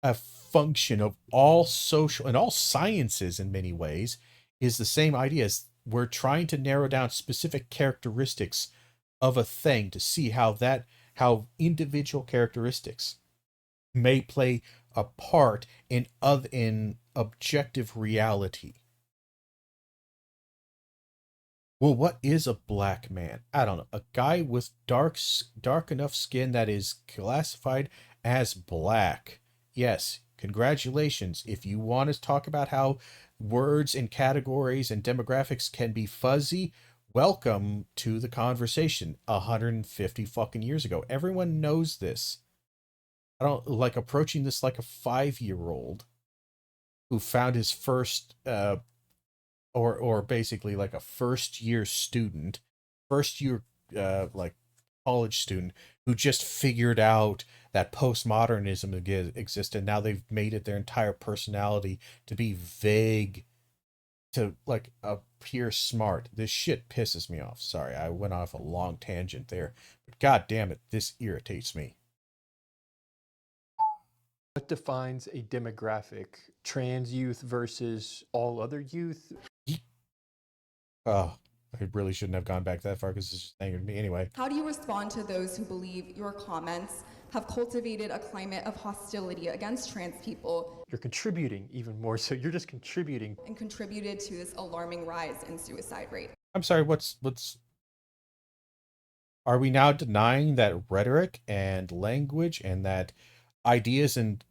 Speaker 1: a function of all social and all sciences in many ways, is the same idea as we're trying to narrow down specific characteristics of a thing to see how individual characteristics may play a part in objective reality. Well, what is a black man? I don't know. A guy with dark enough skin that is classified as black. Yes, congratulations. If you want to talk about how words and categories and demographics can be fuzzy, welcome to the conversation. 150 fucking years ago. Everyone knows this. I don't like approaching this like a 5-year-old who found his first or basically like a first year student, first year like college student who just figured out that postmodernism existed. Now they've made it their entire personality to be vague, to like appear smart. This shit pisses me off. Sorry, I went off a long tangent there, but god damn it, this irritates me.
Speaker 2: What defines a demographic? Trans youth versus all other youth?
Speaker 1: Oh, I really shouldn't have gone back that far because it's just angered me anyway.
Speaker 7: How do you respond to those who believe your comments have cultivated a climate of hostility against trans people?
Speaker 2: You're contributing even more, so you're just contributing.
Speaker 7: And contributed to this alarming rise in suicide rate.
Speaker 1: I'm sorry, what's are we now denying that rhetoric and language and that ideas and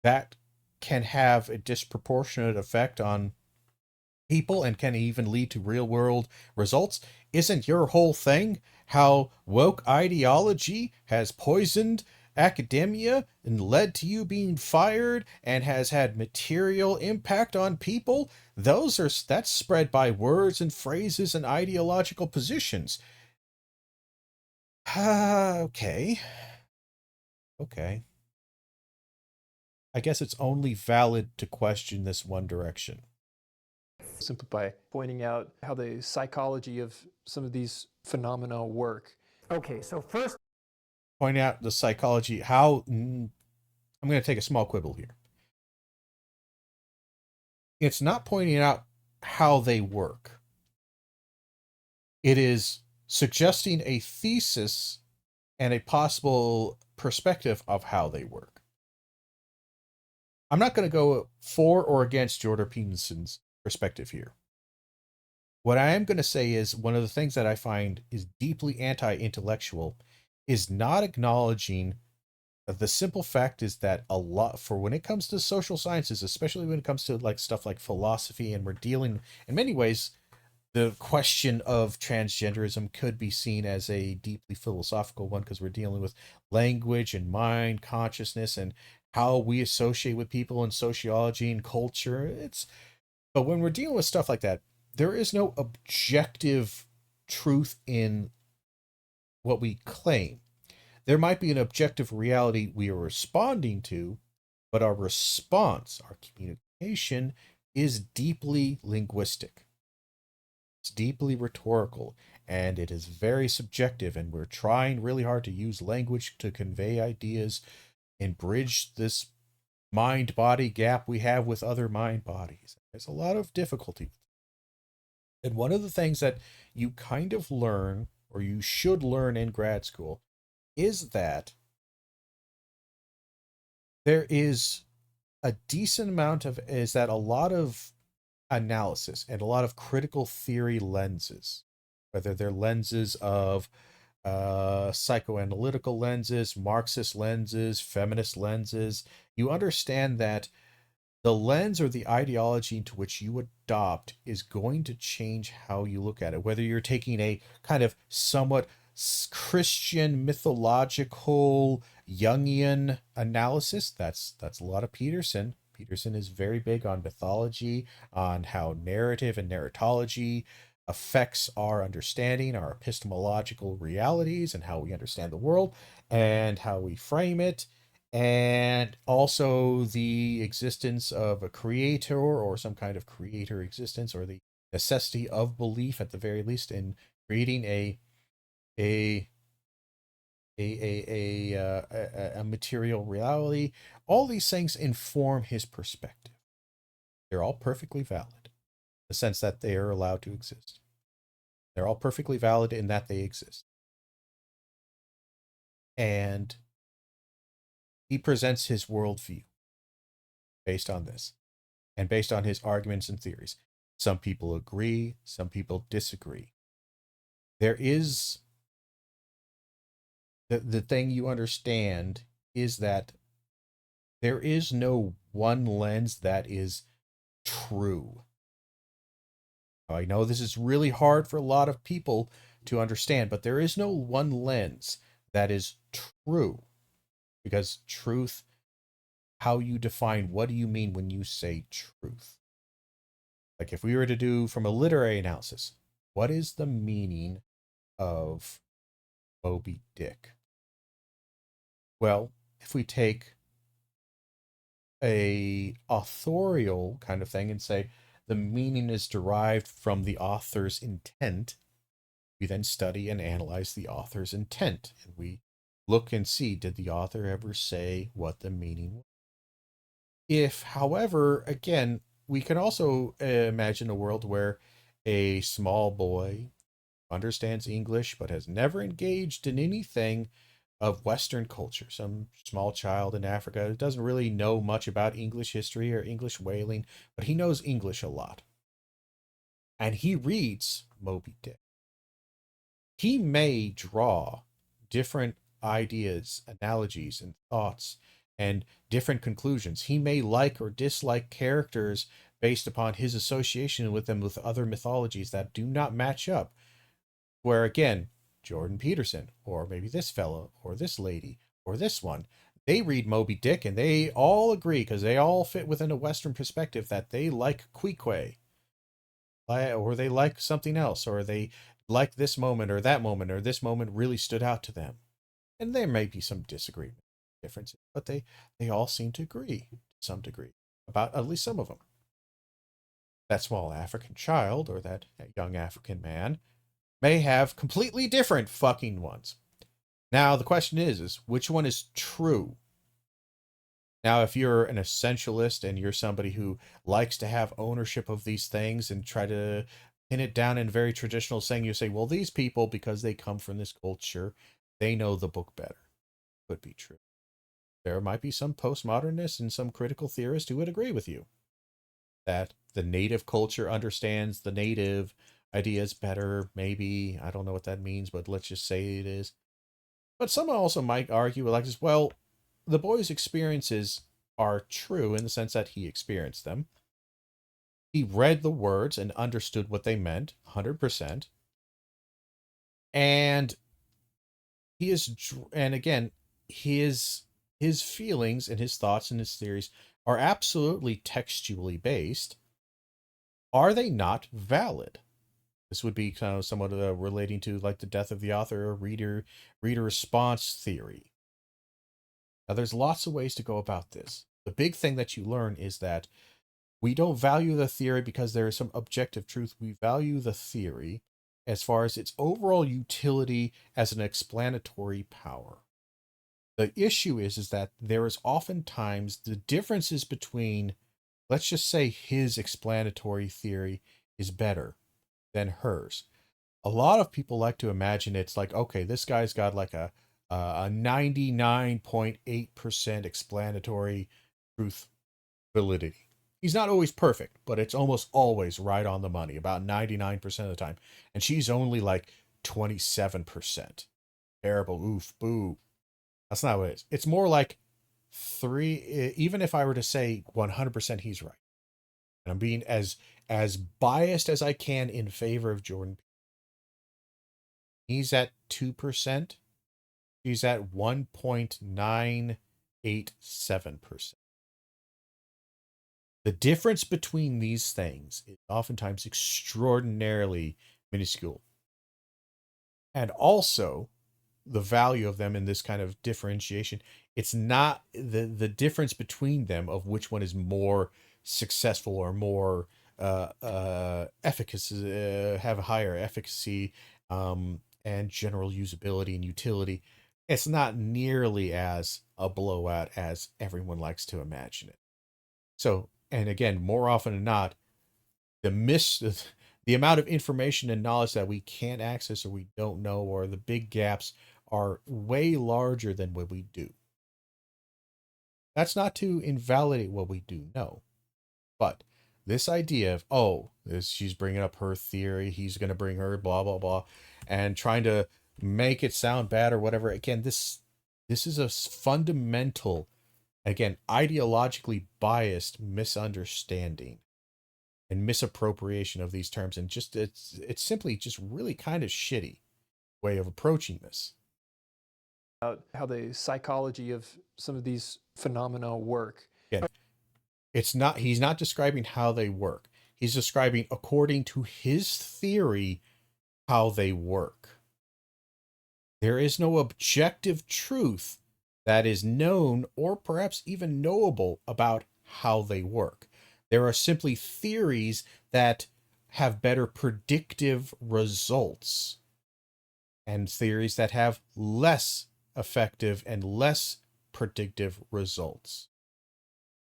Speaker 1: that can have a disproportionate effect on people and can even lead to real world results? Isn't your whole thing how woke ideology has poisoned academia and led to you being fired and has had material impact on people? That's spread by words and phrases and ideological positions. Okay. I guess it's only valid to question this one direction.
Speaker 2: Simply by pointing out how the psychology of some of these phenomena work.
Speaker 6: Okay, so first,
Speaker 1: Point out the psychology, how I'm going to take a small quibble here. It's not pointing out how they work. It is suggesting a thesis and a possible perspective of how they work. I'm not going to go for or against Jordan Peterson's perspective here. What I am going to say is one of the things that I find is deeply anti-intellectual is not acknowledging the simple fact is that a lot for when it comes to social sciences, especially when it comes to like stuff like philosophy, and we're dealing in many ways, the question of transgenderism could be seen as a deeply philosophical one because we're dealing with language and mind, consciousness, and how we associate with people in sociology and culture. But when we're dealing with stuff like that, there is no objective truth in what we claim. There might be an objective reality we are responding to, but our response, our communication, is deeply linguistic. It's deeply rhetorical, and it is very subjective, and we're trying really hard to use language to convey ideas and bridge this mind-body gap we have with other mind bodies. There's a lot of difficulty. And one of the things that you kind of learn, or you should learn in grad school, is that there is a decent amount of, is that a lot of analysis and a lot of critical theory lenses, whether they're lenses of psychoanalytical lenses, Marxist lenses, feminist lenses, you understand that the lens or the ideology into which you adopt is going to change how you look at it. Whether you're taking a kind of somewhat Christian, mythological, Jungian analysis, that's a lot of Peterson. Peterson is very big on mythology, on how narrative and narratology affects our understanding, our epistemological realities, and how we understand the world and how we frame it. And also the existence of a creator or some kind of creator existence, or the necessity of belief at the very least in creating a a material reality. All these things inform his perspective. They're all perfectly valid in the sense that they are allowed to exist. They're all perfectly valid in that they exist. And he presents his worldview based on this and based on his arguments and theories. Some people agree, some people disagree. There is the thing you understand is that there is no one lens that is true. I know this is really hard for a lot of people to understand, but there is no one lens that is true. Because truth, how you define, what do you mean when you say truth? Like if we were to do from a literary analysis, what is the meaning of Moby Dick? Well, if we take a authorial kind of thing and say the meaning is derived from the author's intent, we then study and analyze the author's intent. And we look and see, did the author ever say what the meaning was? If, however, again, we can also imagine a world where a small boy understands English but has never engaged in anything of Western culture. Some small child in Africa who doesn't really know much about English history or English whaling, but he knows English a lot. And he reads Moby Dick. He may draw different ideas, analogies, and thoughts, and different conclusions. He may like or dislike characters based upon his association with them with other mythologies that do not match up. Where again, Jordan Peterson, or maybe this fellow, or this lady, or this one, they read Moby Dick and they all agree, because they all fit within a Western perspective, that they like Queequeg, or they like something else, or they like this moment or that moment, or this moment really stood out to them. And there may be some disagreement, differences, but they all seem to agree to some degree about at least some of them. That small African child or that young African man may have completely different fucking ones. Now, the question is which one is true? Now, if you're an essentialist and you're somebody who likes to have ownership of these things and try to pin it down in very traditional saying, you say, well, these people, because they come from this culture, they know the book better. Could be true. There might be some postmodernists and some critical theorists who would agree with you that the native culture understands the native ideas better. Maybe, I don't know what that means, but let's just say it is. But some also might argue like this, well, the boy's experiences are true in the sense that he experienced them. He read the words and understood what they meant 100%. And he is, and again, his feelings and his thoughts and his theories are absolutely textually based. Are they not valid? This would be kind of somewhat relating to like the death of the author or reader response theory. Now, there's lots of ways to go about this. The big thing that you learn is that we don't value the theory because there is some objective truth. We value the theory as far as its overall utility as an explanatory power. The issue is that there is oftentimes the differences between, let's just say his explanatory theory is better than hers. A lot of people like to imagine it's like, okay, this guy's got like a 99.8% explanatory truth validity. He's not always perfect, but it's almost always right on the money, about 99% of the time. And she's only like 27%. Terrible, oof, boo. That's not what it is. It's more like even if I were to say 100% he's right. And I'm being as biased as I can in favor of Jordan. He's at 2%. She's at 1.987%. The difference between these things is oftentimes extraordinarily minuscule. And also, the value of them in this kind of differentiation, it's not the difference between them of which one is more successful or more efficacy, have a higher efficacy and general usability and utility. it's not nearly as a blowout as everyone likes to imagine it. So, and again, more often than not, the amount of information and knowledge that we can't access or we don't know, or the big gaps, are way larger than what we do. That's not to invalidate what we do know, but this idea of, oh, she's bringing up her theory, he's going to bring her blah blah blah, and trying to make it sound bad or whatever. Again, this is a fundamental, again, ideologically biased misunderstanding and misappropriation of these terms, and just it's simply just really kind of shitty way of approaching this.
Speaker 2: How the psychology of some of these phenomena work.
Speaker 1: Again, he's not describing how they work. He's describing, according to his theory, how they work. There is no objective truth that is known or perhaps even knowable about how they work. There are simply theories that have better predictive results and theories that have less effective and less predictive results.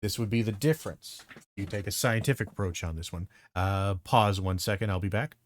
Speaker 1: This would be the difference. You take a scientific approach on this one. Pause 1 second. I'll be back.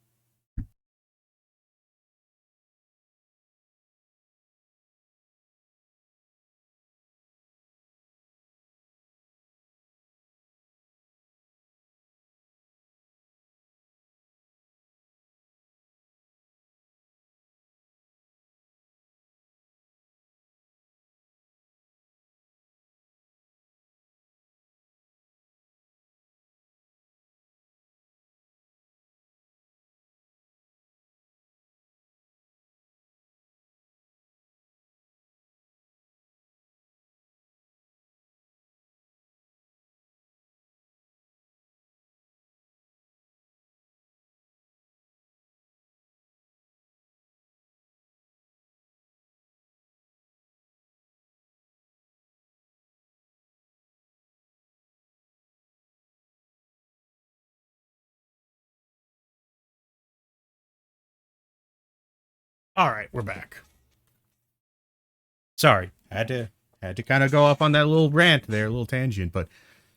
Speaker 1: All right, we're back. Sorry, had to kind of go off on that little rant there, a little tangent, but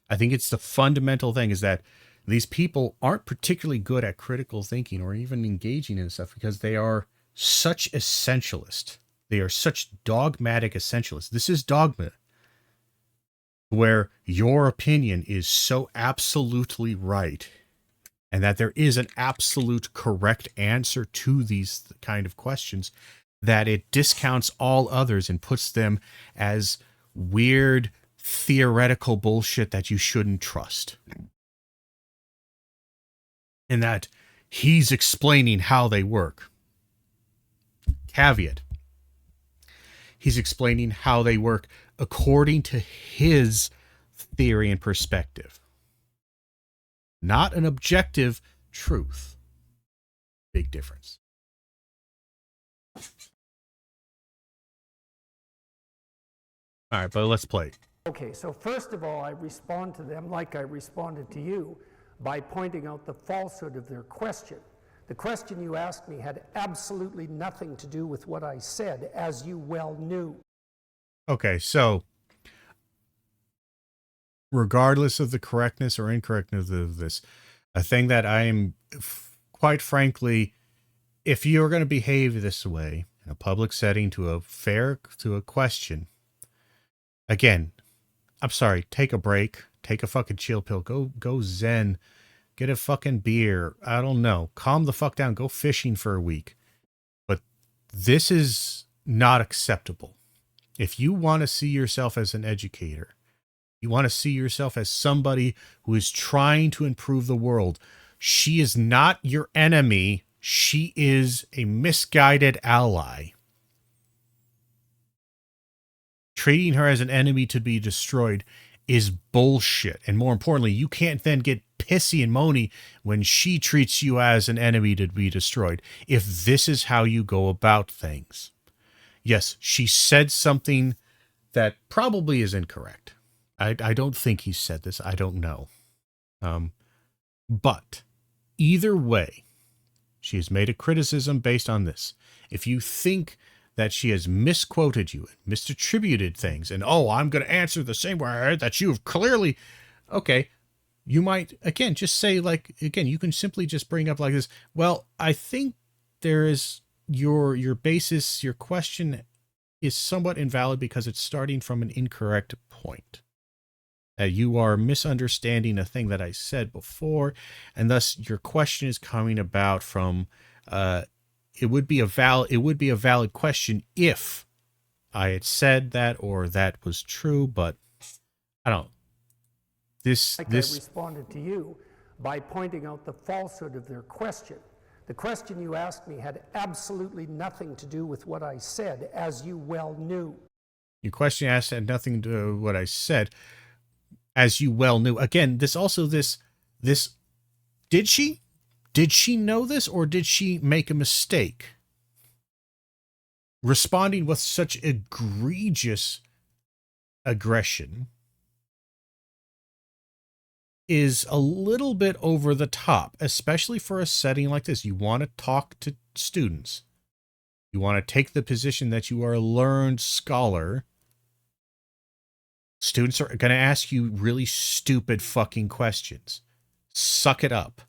Speaker 1: I think it's the fundamental thing is that these people aren't particularly good at critical thinking or even engaging in stuff because they are such essentialists. They are such dogmatic essentialists. This is dogma, where your opinion is so absolutely right and that there is an absolute correct answer to these kind of questions, that it discounts all others and puts them as weird theoretical bullshit that you shouldn't trust. And that he's explaining how they work. Caveat. He's explaining how they work according to his theory and perspective. Not an objective truth. Big difference. All right, but let's play.
Speaker 6: Okay, so first of all, I respond to them like I responded to you by pointing out the falsehood of their question. The question you asked me had absolutely nothing to do with what I said, as you well knew. Okay, so regardless of the correctness or incorrectness of this, a thing that I am, quite frankly, if you're going to behave this way in a public setting to a question, again, I'm sorry, take a break, take a fucking chill pill, go zen, get a fucking beer, I don't know, calm the fuck down, go fishing for a week. But this is not acceptable. If you want to see yourself as an educator, you want to see yourself as somebody who is trying to improve the world, she is not your enemy. She is a misguided ally. Treating her as an enemy to be destroyed is bullshit. And more importantly, you can't then get pissy and moany when she treats you as an enemy to be destroyed, if this is how you go about things. Yes, she said something that probably is incorrect. I don't think he said this. I don't know. But either way, she has made a criticism based on this. If you think that she has misquoted you, misattributed things, and I'm going to answer the same way that you've clearly. Okay, you might again just say you can simply just bring up like this. Well, I think there is your basis, your question is somewhat invalid because it's starting from an incorrect point. You are misunderstanding a thing that I said before, and thus your question is coming about from. It would be a valid question if I had said that or that was true, but I don't.
Speaker 8: I responded to you by pointing out the falsehood of their question. The question you asked me had absolutely nothing to do with what I said, as you well knew.
Speaker 6: Your question asked had nothing to do with what I said, as you well knew. Again, this did she know this, or did she make a mistake? Responding with such egregious aggression is a little bit over the top, especially for a setting like this. You want to talk to students. You want to take the position that you are a learned scholar. Students are going to ask you really stupid fucking questions. Suck it up.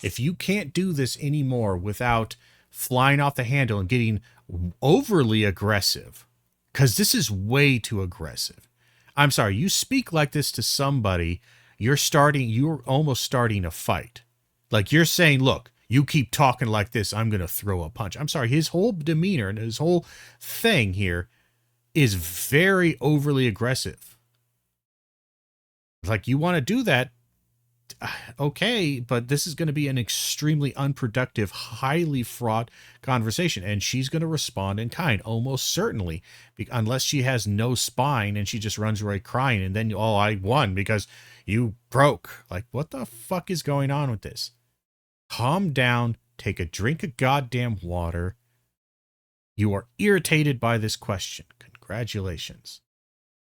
Speaker 6: If you can't do this anymore without flying off the handle and getting overly aggressive, because this is way too aggressive. I'm sorry, you speak like this to somebody, you're almost starting a fight. Like you're saying, look, you keep talking like this, I'm going to throw a punch. I'm sorry, his whole demeanor and his whole thing here is very overly aggressive. Like, you want to do that, okay, but this is going to be an extremely unproductive, highly fraught conversation, and she's going to respond in kind, almost certainly, unless she has no spine and she just runs away crying, and then, I won because you broke. Like, what the fuck is going on with this? Calm down, take a drink of goddamn water. You are irritated by this question. Congratulations.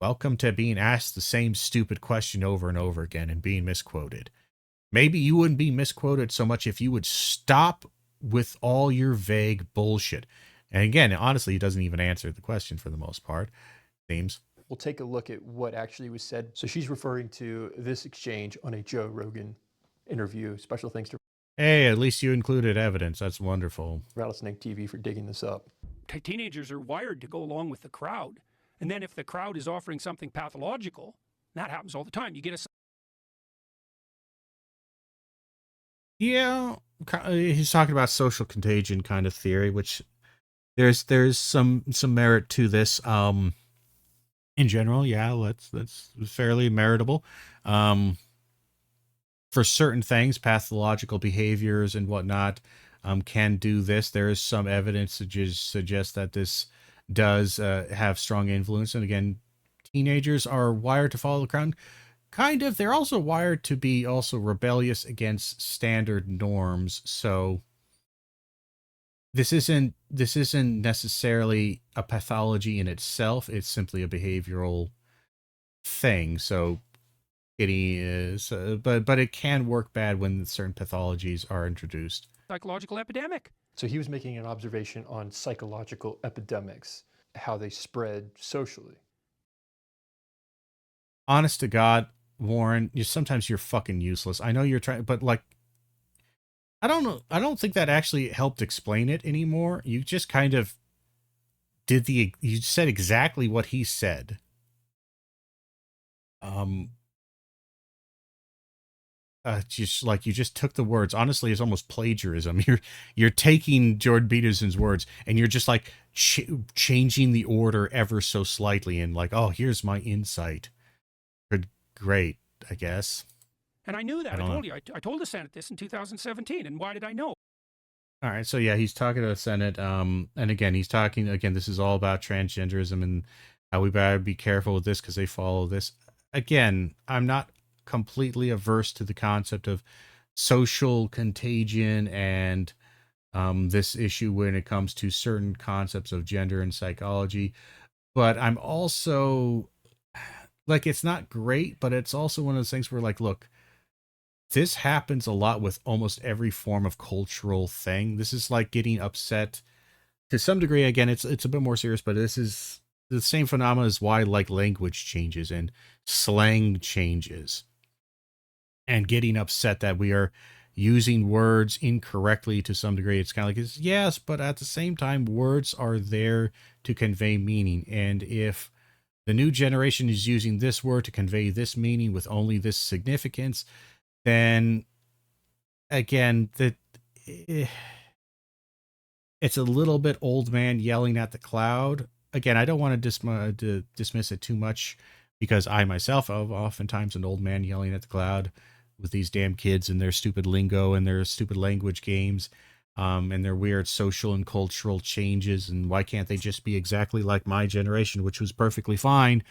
Speaker 6: Welcome to being asked the same stupid question over and over again and being misquoted. Maybe you wouldn't be misquoted so much if you would stop with all your vague bullshit. And again, honestly, he doesn't even answer the question for the most part, seems.
Speaker 2: We'll take a look at what actually was said. So she's referring to this exchange on a Joe Rogan interview. Special thanks to
Speaker 6: Hey, at least you included evidence. That's wonderful.
Speaker 2: Rattlesnake TV for digging this up.
Speaker 9: Teenagers are wired to go along with the crowd. And then if the crowd is offering something pathological, that happens all the time. You get a...
Speaker 6: Yeah, he's talking about social contagion kind of theory, which there's some merit to this. In general, yeah, that's fairly meritable. For certain things, pathological behaviors and whatnot, can do this. There is some evidence to just suggest that this does have strong influence. And again, teenagers are wired to follow the crowd. Kind of. They're also wired to be also rebellious against standard norms. So this isn't necessarily a pathology in itself. It's simply a behavioral thing. So it is, but it can work bad when certain pathologies are introduced.
Speaker 9: Psychological epidemic.
Speaker 2: So he was making an observation on psychological epidemics, how they spread socially.
Speaker 6: Honest to God, Warren, sometimes you're fucking useless. I know you're trying, but like, I don't know. I don't think that actually helped explain it anymore. You just kind of you said exactly what he said. Just like you just took the words. Honestly, it's almost plagiarism. You're taking Jordan Peterson's words and you're just like changing the order ever so slightly and like, oh, here's my insight. Great, I guess.
Speaker 9: And I knew that. I told you. I told the Senate this in 2017. And why did I know?
Speaker 6: All right, so yeah, he's talking to the Senate. And again, this is all about transgenderism and how we better be careful with this because they follow this. Again, I'm not completely averse to the concept of social contagion and this issue when it comes to certain concepts of gender and psychology. But I'm also like, it's not great, but it's also one of those things where like, look, this happens a lot with almost every form of cultural thing. This is like getting upset to some degree, again, it's a bit more serious, but this is the same phenomenon as why like language changes and slang changes, and getting upset that we are using words incorrectly to some degree. It's kind of like, yes, but at the same time, words are there to convey meaning. And if the new generation is using this word to convey this meaning with only this significance, then again, it's a little bit old man yelling at the cloud. Again, I don't want to dismiss it too much, because I myself am oftentimes an old man yelling at the cloud with these damn kids and their stupid lingo and their stupid language games, and their weird social and cultural changes. And why can't they just be exactly like my generation, which was perfectly fine?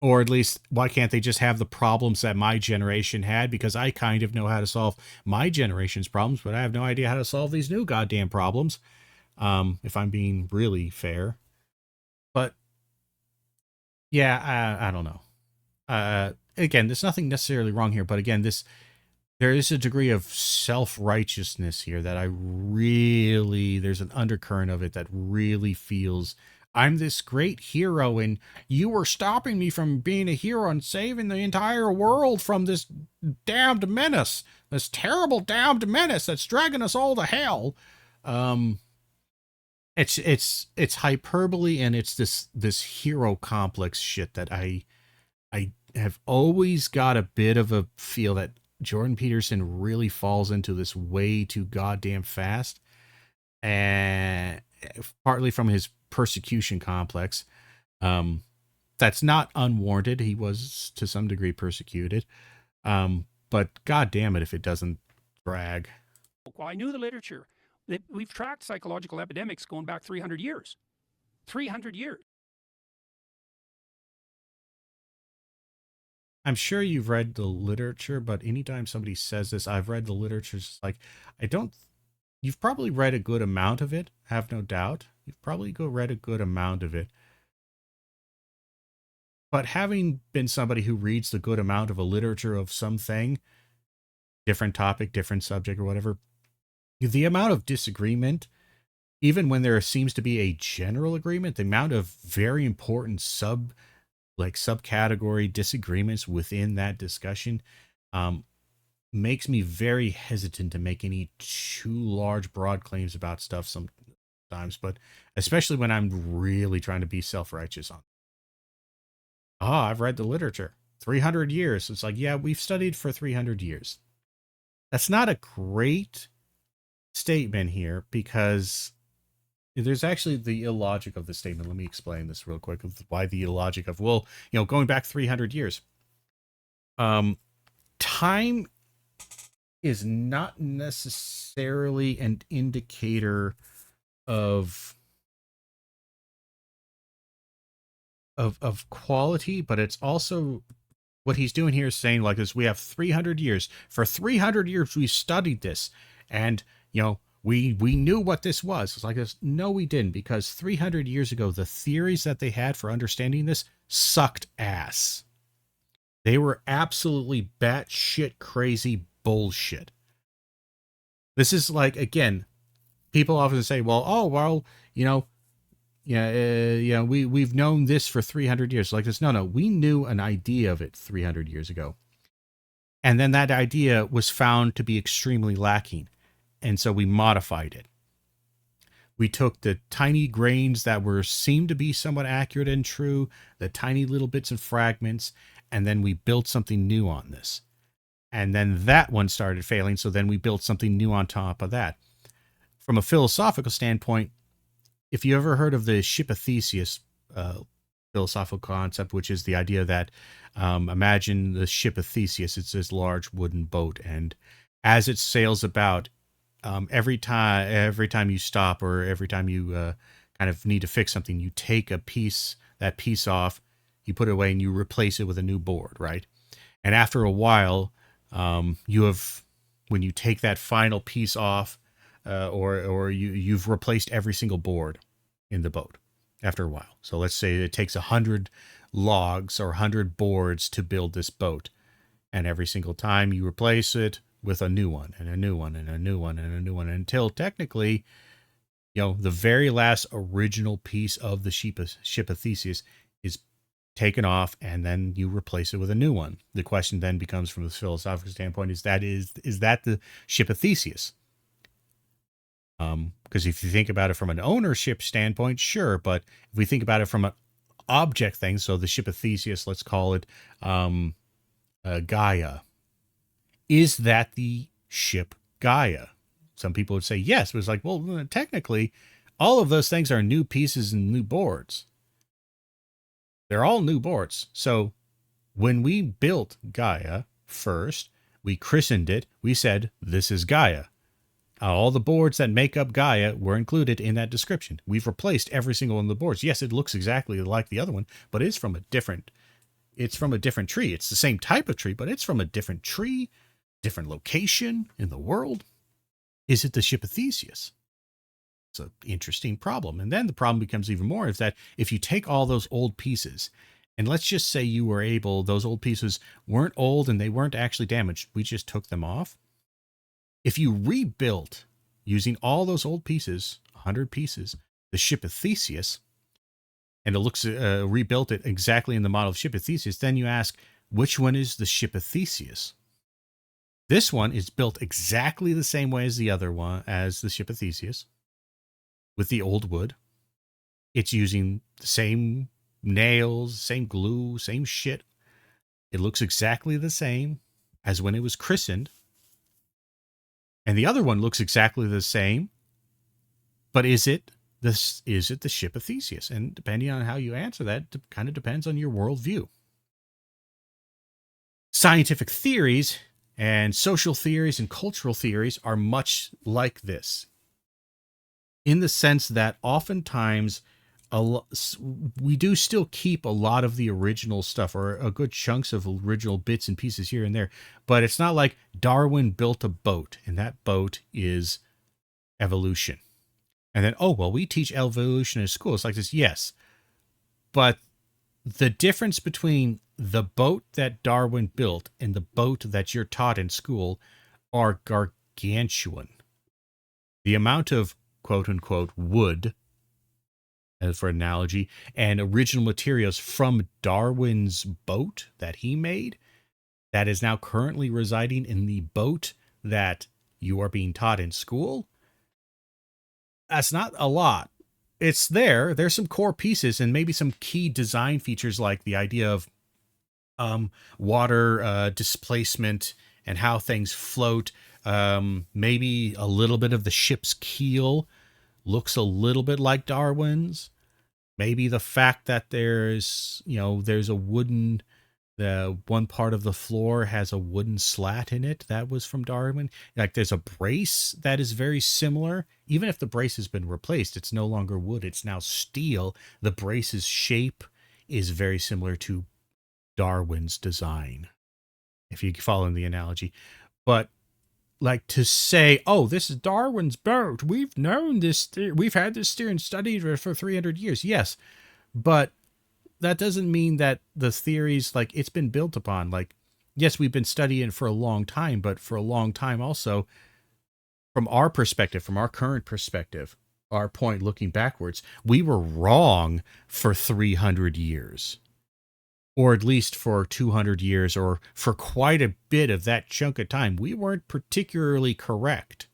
Speaker 6: Or at least, why can't they just have the problems that my generation had? Because I kind of know how to solve my generation's problems, but I have no idea how to solve these new goddamn problems, if I'm being really fair. But, yeah, I don't know. Again, there's nothing necessarily wrong here, but again, there is a degree of self-righteousness here that there's an undercurrent of it that really feels, I'm this great hero, and you were stopping me from being a hero and saving the entire world from this damned menace, this terrible damned menace that's dragging us all to hell. It's hyperbole, and it's this hero complex shit that I have always got a bit of a feel that Jordan Peterson really falls into this way too goddamn fast, and partly from his persecution complex. That's not unwarranted. He was to some degree persecuted, but god damn it if it doesn't drag.
Speaker 9: Well, I knew the literature. We've tracked psychological epidemics going back 300 years. 300 years.
Speaker 6: I'm sure you've read the literature, but anytime somebody says this, I've read the literature, it's like, you've probably read a good amount of it, have no doubt. You've probably read a good amount of it. But having been somebody who reads the good amount of a literature of something, different topic, different subject or whatever, the amount of disagreement, even when there seems to be a general agreement, the amount of very important subcategory disagreements within that discussion makes me very hesitant to make any too large, broad claims about stuff sometimes, but especially when I'm really trying to be self-righteous on. I've read the literature. 300 years. It's like, yeah, we've studied for 300 years. That's not a great statement here, because there's actually the illogic of the statement. Let me explain this real quick. Why the illogic of, going back 300 years. Time is not necessarily an indicator of quality, but it's also, what he's doing here is saying, like, this, we have 300 years. For 300 years, we studied this, and, we knew what this was. It's like this. No, we didn't, because 300 years ago, the theories that they had for understanding this sucked ass. They were absolutely batshit crazy bullshit. This is like, again, people often say, well, we've known this for 300 years. Like this. No, we knew an idea of it 300 years ago. And then that idea was found to be extremely lacking. And so we modified it. We took the tiny grains that seemed to be somewhat accurate and true, the tiny little bits and fragments, and then we built something new on this. And then that one started failing, so then we built something new on top of that. From a philosophical standpoint, if you ever heard of the ship of Theseus philosophical concept, which is the idea that imagine the ship of Theseus, it's this large wooden boat, and as it sails about, every time you stop, or every time you kind of need to fix something, you take that piece off, you put it away, and you replace it with a new board, right? And after a while, when you take that final piece off, or you've replaced every single board in the boat after a while. So let's say it takes 100 logs or 100 boards to build this boat. And every single time you replace it, with a new one and a new one and a new one and a new one until technically, the very last original piece of the ship of Theseus is taken off, and then you replace it with a new one. The question then becomes, from this philosophical standpoint, is that the ship of Theseus? Because if you think about it from an ownership standpoint, sure, but if we think about it from an object thing, so the ship of Theseus, let's call it Gaia. Is that the ship Gaia? Some people would say yes, but it's like, well, technically, all of those things are new pieces and new boards. They're all new boards. So when we built Gaia first, we christened it, we said, this is Gaia. All the boards that make up Gaia were included in that description. We've replaced every single one of the boards. Yes, it looks exactly like the other one, but it's from a different tree. It's the same type of tree, but it's from a different tree, different location in the world. Is it the ship of Theseus? It's an interesting problem. And then the problem becomes even more is that if you take all those old pieces, and let's just say those old pieces weren't old and they weren't actually damaged, we just took them off. If you rebuilt using all those old pieces, 100 pieces, the ship of Theseus, and it looks rebuilt it exactly in the model of ship of Theseus, then you ask, which one is the ship of Theseus? This one is built exactly the same way as the other one, as the ship of Theseus, with the old wood. It's using the same nails, same glue, same shit. It looks exactly the same as when it was christened. And the other one looks exactly the same. But is it the ship of Theseus? And depending on how you answer that, it kind of depends on your worldview. Scientific theories and social theories and cultural theories are much like this, in the sense that oftentimes we do still keep a lot of the original stuff, or a good chunks of original bits and pieces here and there. But it's not like Darwin built a boat and that boat is evolution. And then, we teach evolution in school. It's like this, yes. But the difference between the boat that Darwin built and the boat that you're taught in school are gargantuan. The amount of quote unquote wood, as for analogy, and original materials from Darwin's boat that he made, that is now currently residing in the boat that you are being taught in school, that's not a lot. It's there. There's some core pieces and maybe some key design features, like the idea of water displacement and how things float. Maybe a little bit of the ship's keel looks a little bit like Darwin's. Maybe the fact that there's a wooden, the one part of the floor has a wooden slat in it, that was from Darwin. Like there's a brace that is very similar. Even if the brace has been replaced, it's no longer wood, it's now steel. The brace's shape is very similar to Darwin's design, if you follow the analogy. But like to say, this is Darwin's boat, we've known this, we've had this theory and studied it for 300 years. Yes, but that doesn't mean that the theories, like, it's been built upon. Like, yes, we've been studying it for a long time, but for a long time also, from our perspective, from our current perspective, our point looking backwards, we were wrong for 300 years. Or at least for 200 years, or for quite a bit of that chunk of time, we weren't particularly correct.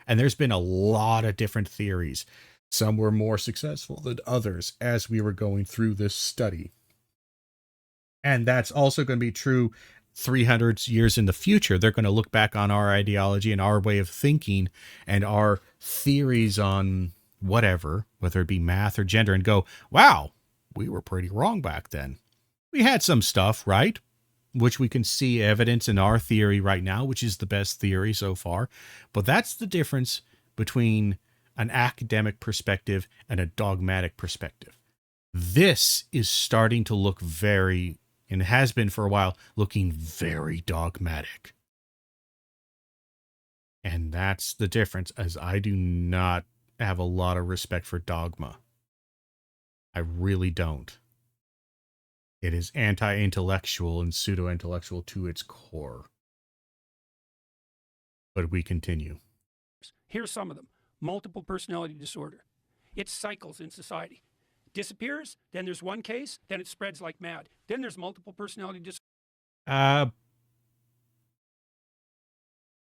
Speaker 6: And there's been a lot of different theories. Some were more successful than others as we were going through this study. And that's also going to be true 300 years in the future. They're going to look back on our ideology and our way of thinking and our theories on whatever, whether it be math or gender, and go, wow, we were pretty wrong back then. We had some stuff, right? Which we can see evidence in our theory right now, which is the best theory so far. But that's the difference between an academic perspective and a dogmatic perspective. This is starting to look very, and has been for a while, looking very dogmatic. And that's the difference, as I do not have a lot of respect for dogma. I really don't. It is anti-intellectual and pseudo-intellectual to its core. But we continue.
Speaker 9: Here's some of them. Multiple personality disorder. It cycles in society. Disappears, then there's one case, then it spreads like mad. Then there's multiple personality disorder.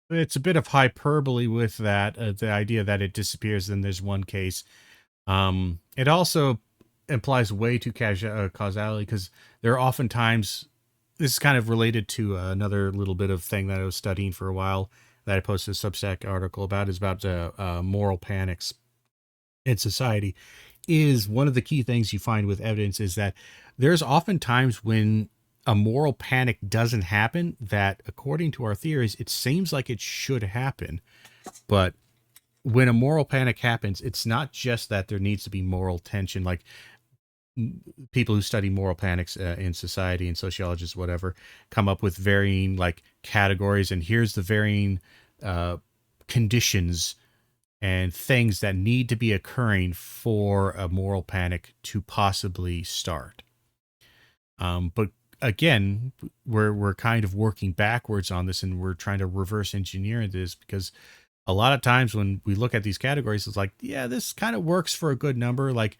Speaker 6: It's a bit of hyperbole with that, the idea that it disappears, then there's one case. It also implies way too causality, because there are oftentimes, this is kind of related to another little bit of thing that I was studying for a while that I posted a Substack article about, is about moral panics in society. Is one of the key things you find with evidence is that there's often times when a moral panic doesn't happen that, according to our theories, it seems like it should happen. But when a moral panic happens, it's not just that there needs to be moral tension. Like people who study moral panics in society and sociologists, whatever, come up with varying like categories. And here's the varying conditions and things that need to be occurring for a moral panic to possibly start. But again, we're kind of working backwards on this, and we're trying to reverse engineer this, because a lot of times when we look at these categories, it's like, yeah, this kind of works for a good number. Like,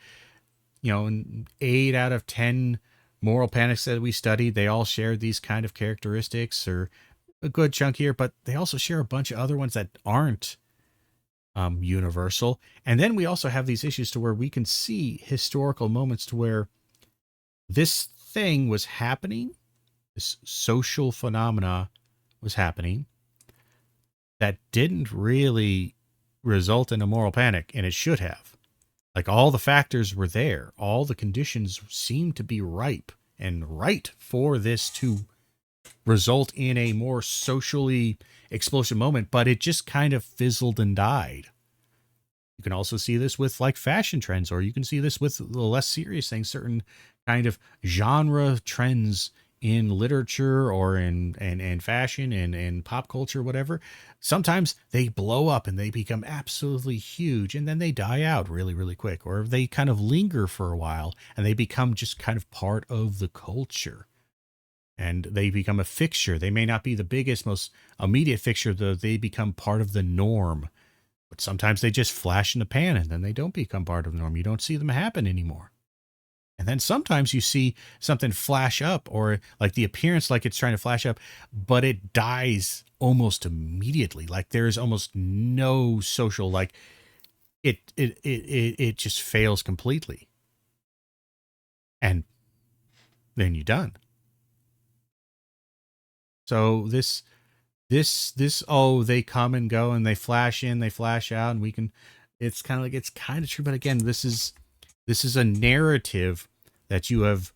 Speaker 6: 8 out of 10 moral panics that we studied, they all shared these kind of characteristics, or a good chunk here, but they also share a bunch of other ones that aren't universal. And then we also have these issues to where we can see historical moments to where this thing was happening, this social phenomena was happening, that didn't really result in a moral panic, and it should have. Like, all the factors were there, all the conditions seemed to be ripe and right for this to result in a more socially explosive moment, but it just kind of fizzled and died. You can also see this with like fashion trends, or you can see this with the less serious things, certain kind of genre trends in literature or in fashion and pop culture, whatever. Sometimes they blow up and they become absolutely huge, and then they die out really, really quick, or they kind of linger for a while and they become just kind of part of the culture. And they become a fixture. They may not be the biggest, most immediate fixture, though they become part of the norm. But sometimes they just flash in the pan and then they don't become part of the norm. You don't see them happen anymore. And then sometimes you see something flash up, or like the appearance like it's trying to flash up, but it dies almost immediately. Like there's almost no social, like it just fails completely. And then you're done. So this, they come and go and they flash in, they flash out, and it's kind of true. But again, this is a narrative that you have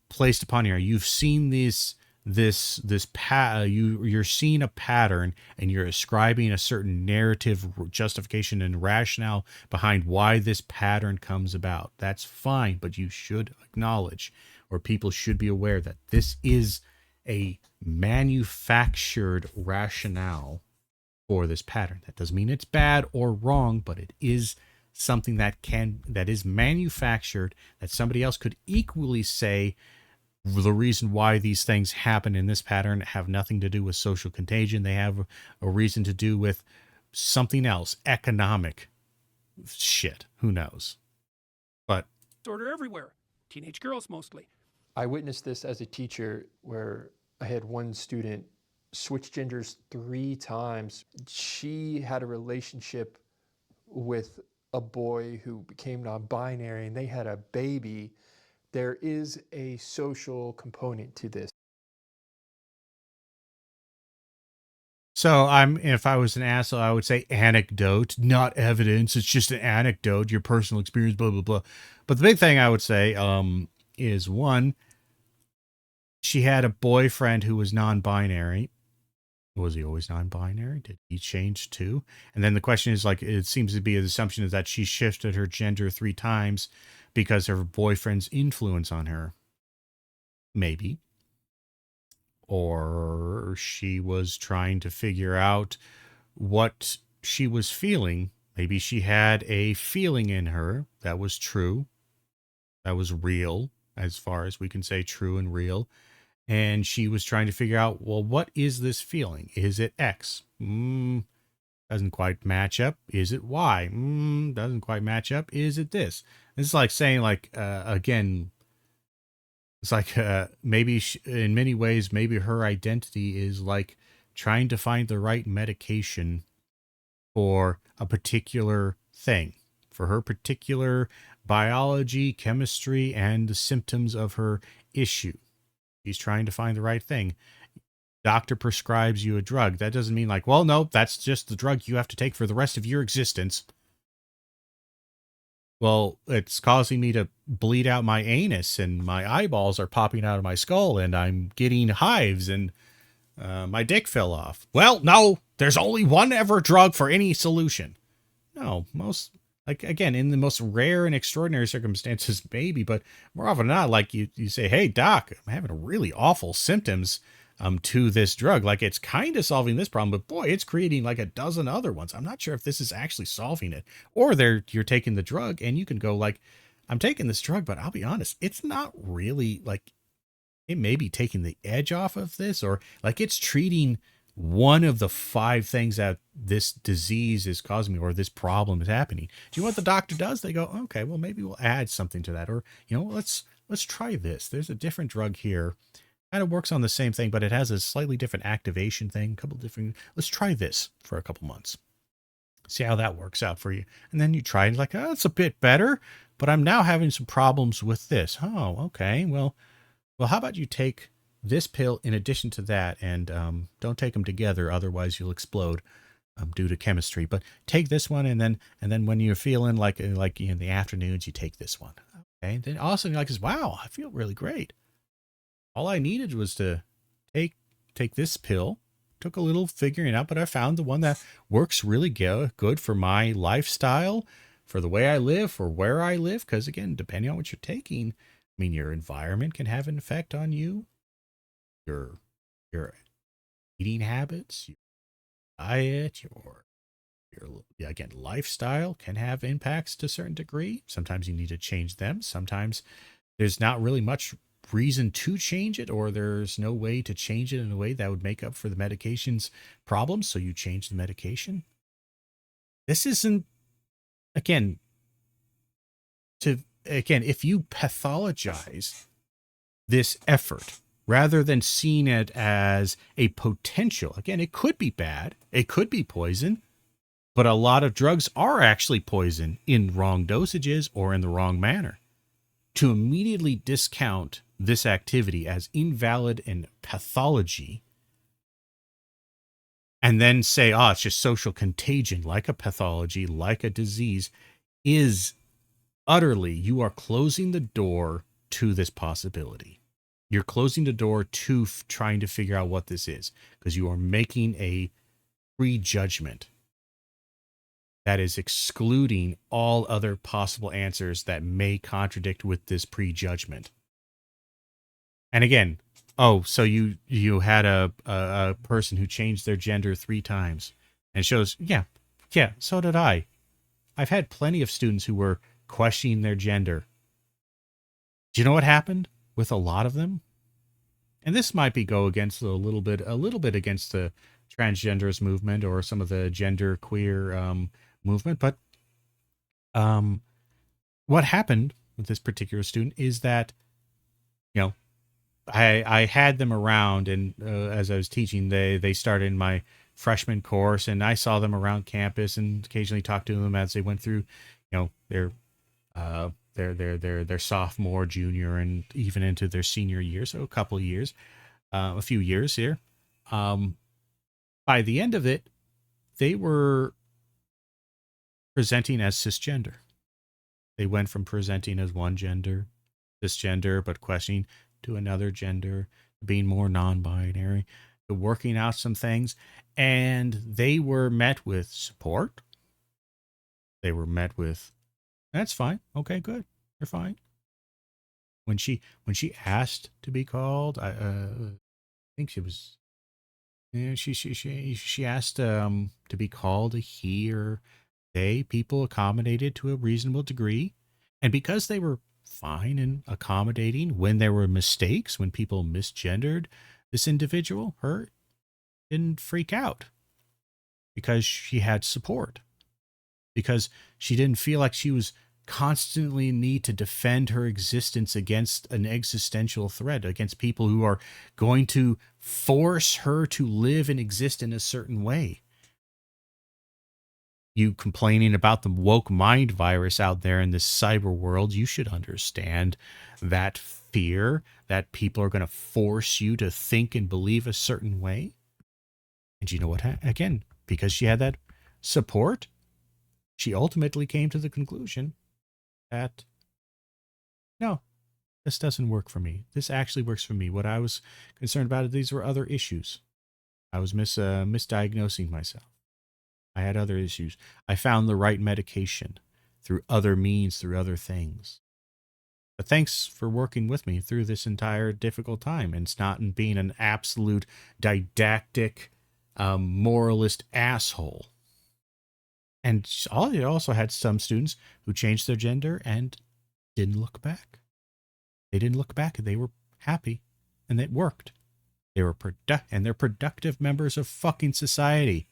Speaker 6: placed upon here. You've seen you're seeing a pattern, and you're ascribing a certain narrative justification and rationale behind why this pattern comes about. That's fine, but you should acknowledge, or people should be aware, that this is a manufactured rationale for this pattern. That doesn't mean it's bad or wrong, but it is something that is manufactured, that somebody else could equally say the reason why these things happen in this pattern have nothing to do with social contagion. They have a reason to do with something else, economic shit. Who knows? But
Speaker 9: disorder everywhere. Teenage girls mostly.
Speaker 2: I witnessed this as a teacher where I had one student switch genders 3 times. She had a relationship with a boy who became non-binary, and they had a baby. There is a social component to this.
Speaker 6: so if I was an asshole, I would say anecdote, not evidence. It's just an anecdote, your personal experience, blah, blah, blah. But the big thing I would say is, one, she had a boyfriend who was non-binary. Was he always non-binary? Did he change too? And then the question is, like, it seems to be an assumption that she shifted her gender 3 times because of her boyfriend's influence on her. Maybe. Or she was trying to figure out what she was feeling. Maybe she had a feeling in her that was true, that was real, as far as we can say true and real. And she was trying to figure out, well, what is this feeling? Is it X? Doesn't quite match up. Is it Y? Doesn't quite match up. Is it this? It's like saying, like, again, it's like maybe in many ways, maybe her identity is like trying to find the right medication for a particular thing, for her particular biology, chemistry, and the symptoms of her issue. She's trying to find the right thing. Doctor prescribes you a drug. That doesn't mean like, well, no, that's just the drug you have to take for the rest of your existence. Well, it's causing me to bleed out my anus and my eyeballs are popping out of my skull and I'm getting hives and my dick fell off. Well, no, there's only one ever drug for any solution. No, most, like, again, in the most rare and extraordinary circumstances, maybe, but more often than not, like you say, hey, doc, I'm having really awful symptoms to this drug. Like, it's kind of solving this problem, but boy, it's creating like a dozen other ones. I'm not sure if this is actually solving it. Or you're taking the drug and you can go like, I'm taking this drug, but I'll be honest, it's not really like, it may be taking the edge off of this, or like it's treating one of the 5 things that this disease is causing me, or this problem is happening. Do you know what the doctor does? They go, okay, well, maybe we'll add something to that. Or, let's try this. There's a different drug here. Kind of works on the same thing, but it has a slightly different activation thing. Let's try this for a couple months. See how that works out for you. And then you try it like, oh, it's a bit better, but I'm now having some problems with this. Oh, okay. Well, how about you take this pill in addition to that, and don't take them together, otherwise you'll explode due to chemistry. But take this one, and then when you're feeling like in the afternoons, you take this one. Okay. And then all of a sudden you're like, wow, I feel really great. All I needed was to take this pill. Took a little figuring out, but I found the one that works really good for my lifestyle, for the way I live, for where I live. Because again, depending on what you're taking, I mean, your environment can have an effect on you. Your eating habits, your diet, your again, lifestyle can have impacts to a certain degree. Sometimes you need to change them. Sometimes there's not really much reason to change it, or there's no way to change it in a way that would make up for the medication's problems, so you change the medication. This isn't, if you pathologize this effort rather than seeing it as a potential, again, it could be bad, it could be poison, but a lot of drugs are actually poison in wrong dosages or in the wrong manner. To immediately discount this activity as invalid and pathology, and then say, oh, it's just social contagion, like a pathology, like a disease, is utterly, you are closing the door to this possibility. You're closing the door to trying to figure out what this is, because you are making a prejudgment that is excluding all other possible answers that may contradict with this prejudgment. And again, so you had a person who changed their gender 3 times, and it shows, yeah, so did I. I've had plenty of students who were questioning their gender. Do you know what happened with a lot of them? And this might be go against a little bit against the transgenderist movement or some of the gender queer movement, but what happened with this particular student is that, I had them around, and as I was teaching, they started in my freshman course, and I saw them around campus and occasionally talked to them as they went through, their sophomore, junior, and even into their senior year, so a few years here. By the end of it, they were presenting as cisgender. They went from presenting as one gender, cisgender, but questioning, to another gender, being more non-binary, to working out some things. And they were met with support. They were met with, that's fine. Okay, good. You're fine. When she asked to be called, I think she was, she asked to be called a he or they. People accommodated to a reasonable degree. And because they were fine and accommodating when there were mistakes, when people misgendered this individual, her didn't freak out. because she had support, because she didn't feel like she was constantly in need to defend her existence against an existential threat, against people who are going to force her to live and exist in a certain way. You complaining about the woke mind virus out there in this cyber world, you should understand that fear that people are going to force you to think and believe a certain way. And you know what? Again, because she had that support, she ultimately came to the conclusion that, no, this doesn't work for me. This actually works for me. What I was concerned about, these were other issues. I was misdiagnosing myself. I had other issues. I found the right medication through other means, through other things. But thanks for working with me through this entire difficult time and not being an absolute didactic, moralist asshole. And I also had some students who changed their gender and didn't look back. They didn't look back. They were happy, and it worked. They were and they're productive members of fucking society.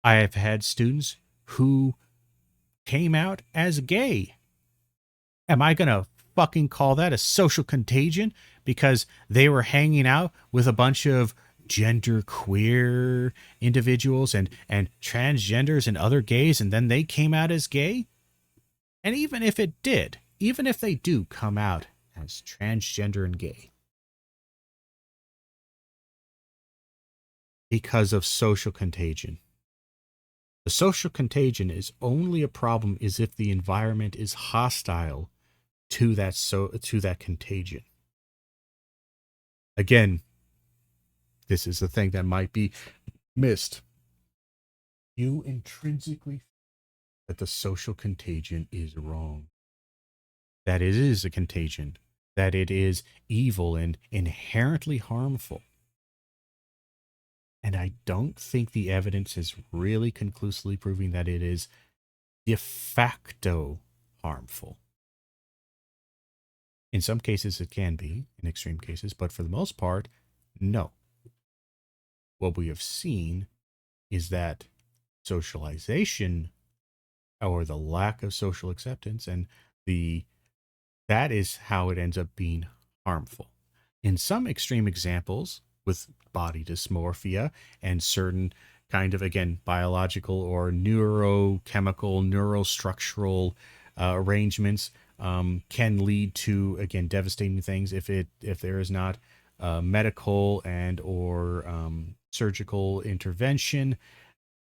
Speaker 6: I have had students who came out as gay. Am I going to fucking call that a social contagion because they were hanging out with a bunch of gender queer individuals and transgenders and other gays, and then they came out as gay? And even if it did, even if they do come out as transgender and gay, because of social contagion. The social contagion is only a problem is if the environment is hostile to that contagion. Again, this is the thing that might be missed. You intrinsically think that the social contagion is wrong, that it is a contagion, that it is evil and inherently harmful. And I don't think the evidence is really conclusively proving that it is de facto harmful. In some cases, it can be, in extreme cases, but for the most part, no. What we have seen is that socialization, or the lack of social acceptance, and that is how it ends up being harmful. In some extreme examples, with body dysmorphia and certain kind of, again, biological or neurochemical, neurostructural arrangements can lead to, again, devastating things if there is not medical and or surgical intervention.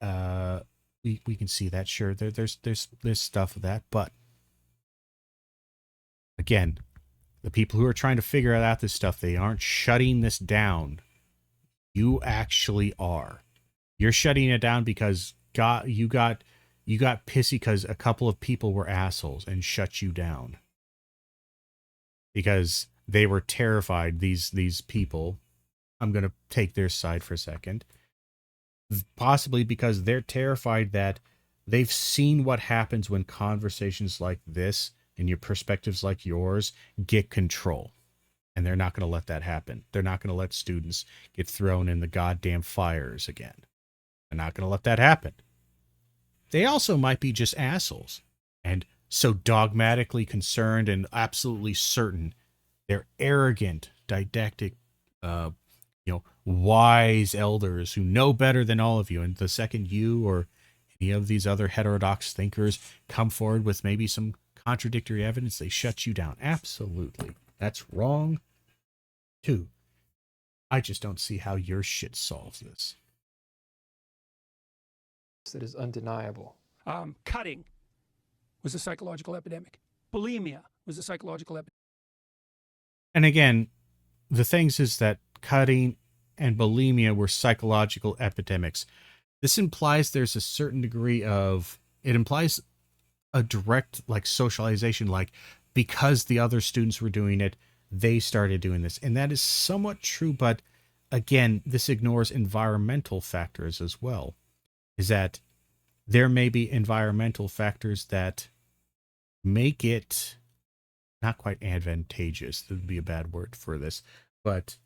Speaker 6: We can see that, sure, there's stuff of that, but again, the people who are trying to figure out this stuff, they aren't shutting this down. You actually are. You're shutting it down because you got pissy because a couple of people were assholes and shut you down. Because they were terrified, these people. I'm going to take their side for a second. Possibly because they're terrified that they've seen what happens when conversations like this and your perspectives like yours get control. And they're not going to let that happen. They're not going to let students get thrown in the goddamn fires again. They're not going to let that happen. They also might be just assholes and so dogmatically concerned and absolutely certain. They're arrogant, didactic, wise elders who know better than all of you. And the second you or any of these other heterodox thinkers come forward with maybe some contradictory evidence, they shut you down. Absolutely. That's wrong, too. I just don't see how your shit solves this.
Speaker 2: That is undeniable.
Speaker 9: Cutting was a psychological epidemic. Bulimia was a psychological epidemic.
Speaker 6: And again, the things is that cutting and bulimia were psychological epidemics. This implies there's a certain degree of, it implies a direct socialization, because the other students were doing it, they started doing this. And that is somewhat true, but again, this ignores environmental factors as well. Is that there may be environmental factors that make it not quite advantageous, that would be a bad word for this, but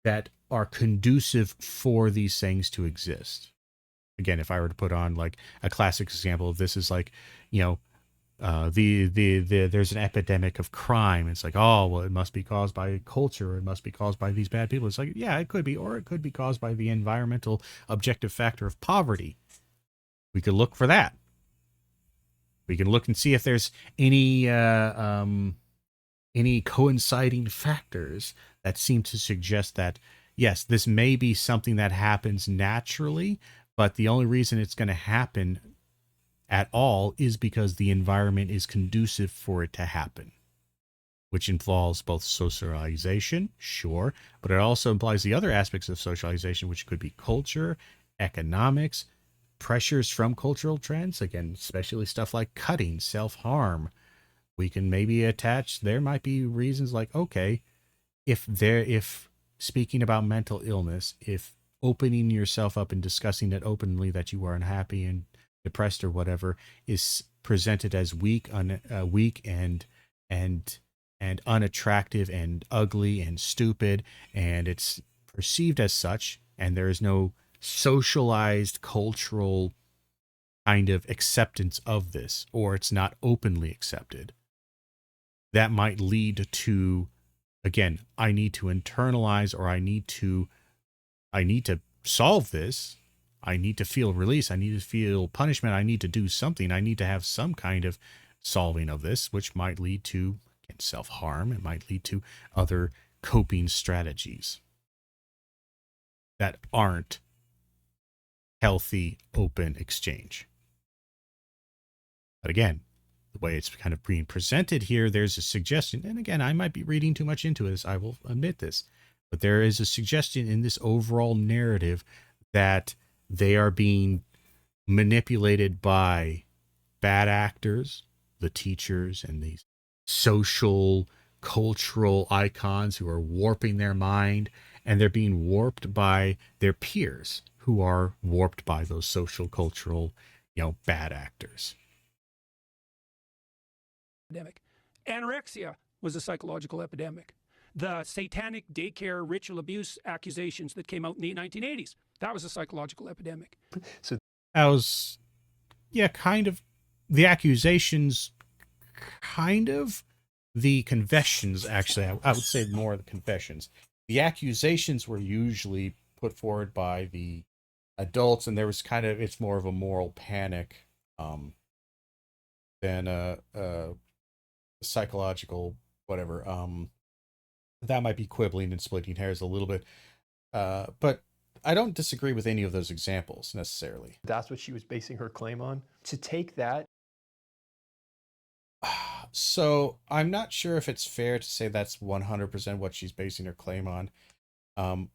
Speaker 6: that are conducive for these things to exist. again, if I were to put on like a classic example of this is like, you know, there's an epidemic of crime. It's like, oh, well, it must be caused by culture. It must be caused by these bad people. It's like, yeah, it could be, or it could be caused by the environmental objective factor of poverty. We could look for that. We can look and see if there's any coinciding factors that seem to suggest that, yes, this may be something that happens naturally, but the only reason it's going to happen at all is because the environment is conducive for it to happen, which involves both socialization, sure, but it also implies the other aspects of socialization, which could be culture, economics, pressures from cultural trends, again, especially stuff like cutting, self-harm. We can maybe attach, there might be reasons like, okay, if speaking about mental illness, if opening yourself up and discussing it openly that you are unhappy and depressed or whatever is presented as weak and unattractive and ugly and stupid, and it's perceived as such, and there is no socialized cultural kind of acceptance of this, or it's not openly accepted, that might lead to, again, I need to internalize, or I need to solve this. I need to feel release. I need to feel punishment. I need to do something. I need to have some kind of solving of this, which might lead to self-harm. It might lead to other coping strategies that aren't healthy, open exchange. But again, the way it's kind of being presented here, there's a suggestion, and again, I might be reading too much into this, I will admit this, but there is a suggestion in this overall narrative that they are being manipulated by bad actors, the teachers, and these social, cultural icons who are warping their mind, and they're being warped by their peers who are warped by those social, cultural, bad actors.
Speaker 9: Epidemic. Anorexia was a psychological epidemic. The satanic daycare ritual abuse accusations that came out in the 1980s, that was a psychological epidemic.
Speaker 2: So
Speaker 6: that was, kind of the accusations, kind of the confessions, actually. I would say more the confessions. The accusations were usually put forward by the adults, and there was it's more of a moral panic than a psychological whatever. That might be quibbling and splitting hairs a little bit, but I don't disagree with any of those examples necessarily.
Speaker 2: That's what she was basing her claim on. To take that.
Speaker 1: So I'm not sure if it's fair to say that's 100% what she's basing her claim on.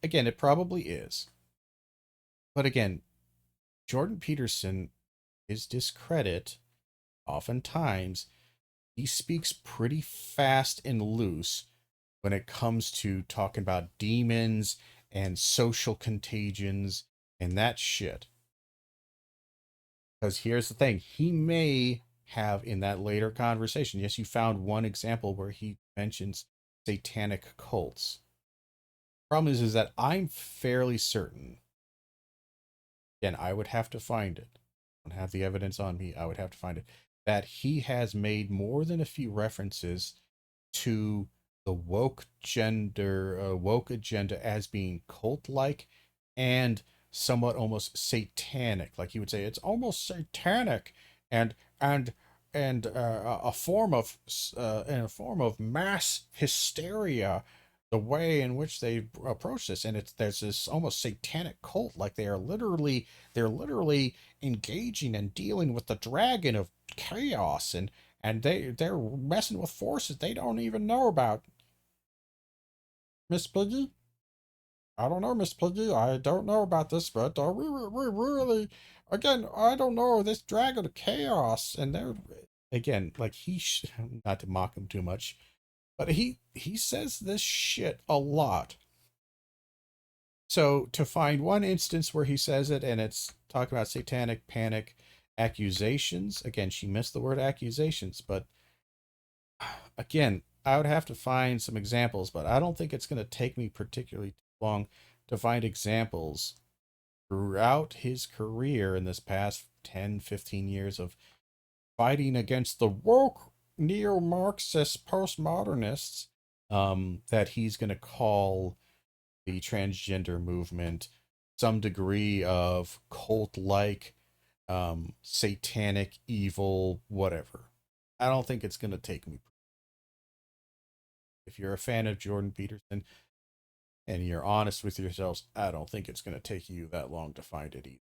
Speaker 1: Again, it probably is. But again, Jordan Peterson, his discredit, oftentimes, he speaks pretty fast and loose when it comes to talking about demons and social contagions and that shit. Because here's the thing, he may have in that later conversation, yes, you found one example where he mentions satanic cults. Problem is that I'm fairly certain, again, I would have to find it. I don't have the evidence on me. I would have to find it. That he has made more than a few references to the woke agenda as being cult-like and somewhat almost satanic. Like he would say, it's almost satanic and a form of mass hysteria. The way in which they approach this, and there's this almost satanic cult, like they're literally engaging and dealing with the dragon of chaos, and they're messing with forces they don't even know about. Miss Piggy, I don't know, Miss Piggy, I don't know about this, but we really, again, I don't know this dragon of chaos, and they're again like not to mock him too much. But he says this shit a lot. So to find one instance where he says it and it's talking about satanic panic accusations, again, she missed the word accusations, but again, I would have to find some examples, but I don't think it's going to take me particularly long to find examples throughout his career in this past 10, 15 years of fighting against the woke neo-Marxist postmodernists, that he's going to call the transgender movement some degree of cult-like, satanic, evil, whatever. I don't think it's going to take me. If you're a fan of Jordan Peterson and you're honest with yourselves, I don't think it's going to take you that long to find it either.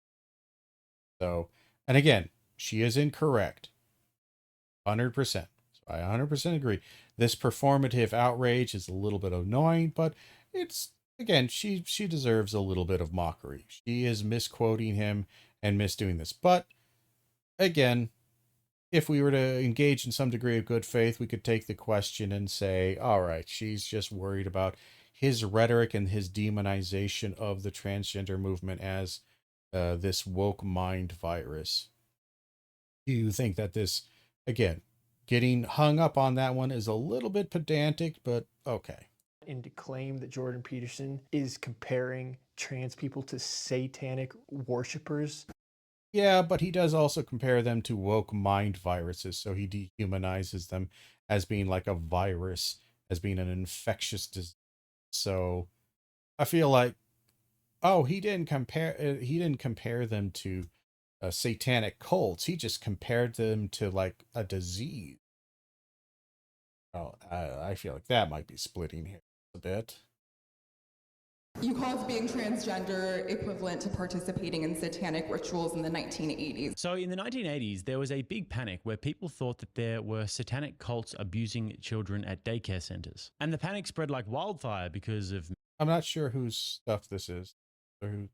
Speaker 1: So, and again, she is incorrect. 100%. So I 100% agree. This performative outrage is a little bit annoying, but it's, again, she deserves a little bit of mockery. She is misquoting him and misdoing this. But again, if we were to engage in some degree of good faith, we could take the question and say, all right, she's just worried about his rhetoric and his demonization of the transgender movement as this woke mind virus. Do you think that this, again, getting hung up on that one is a little bit pedantic, but okay.
Speaker 2: And to claim that Jordan Peterson is comparing trans people to satanic worshipers.
Speaker 1: Yeah, but he does also compare them to woke mind viruses, so he dehumanizes them as being like a virus, as being an infectious disease. So I feel like, oh, he didn't compare them to satanic cults. He just compared them to like a disease. Oh, I feel like that might be splitting hairs a bit.
Speaker 7: You called being transgender equivalent to participating in satanic rituals in the 1980s.
Speaker 10: So in the 1980s, there was a big panic where people thought that there were satanic cults abusing children at daycare centers. And the panic spread like wildfire because of...
Speaker 1: I'm not sure whose stuff this is. Or who...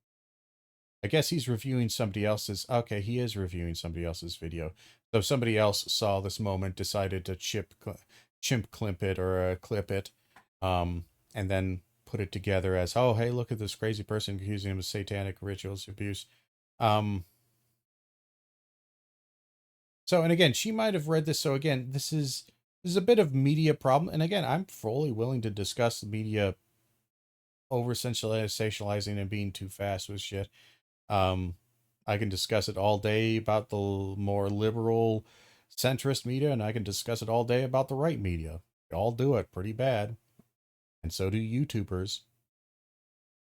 Speaker 1: I guess he's reviewing somebody else's... Okay, he is reviewing somebody else's video. So if somebody else saw this moment, decided to chimp clip it or clip it, and then put it together as, oh, hey, look at this crazy person accusing him of satanic rituals abuse. So, and again, she might have read this. So again, this is a bit of media problem. And again, I'm fully willing to discuss the media over sensationalizing and being too fast with shit. I can discuss it all day about the more liberal centrist media, and I can discuss it all day about the right media. They all do it pretty bad. And so do YouTubers.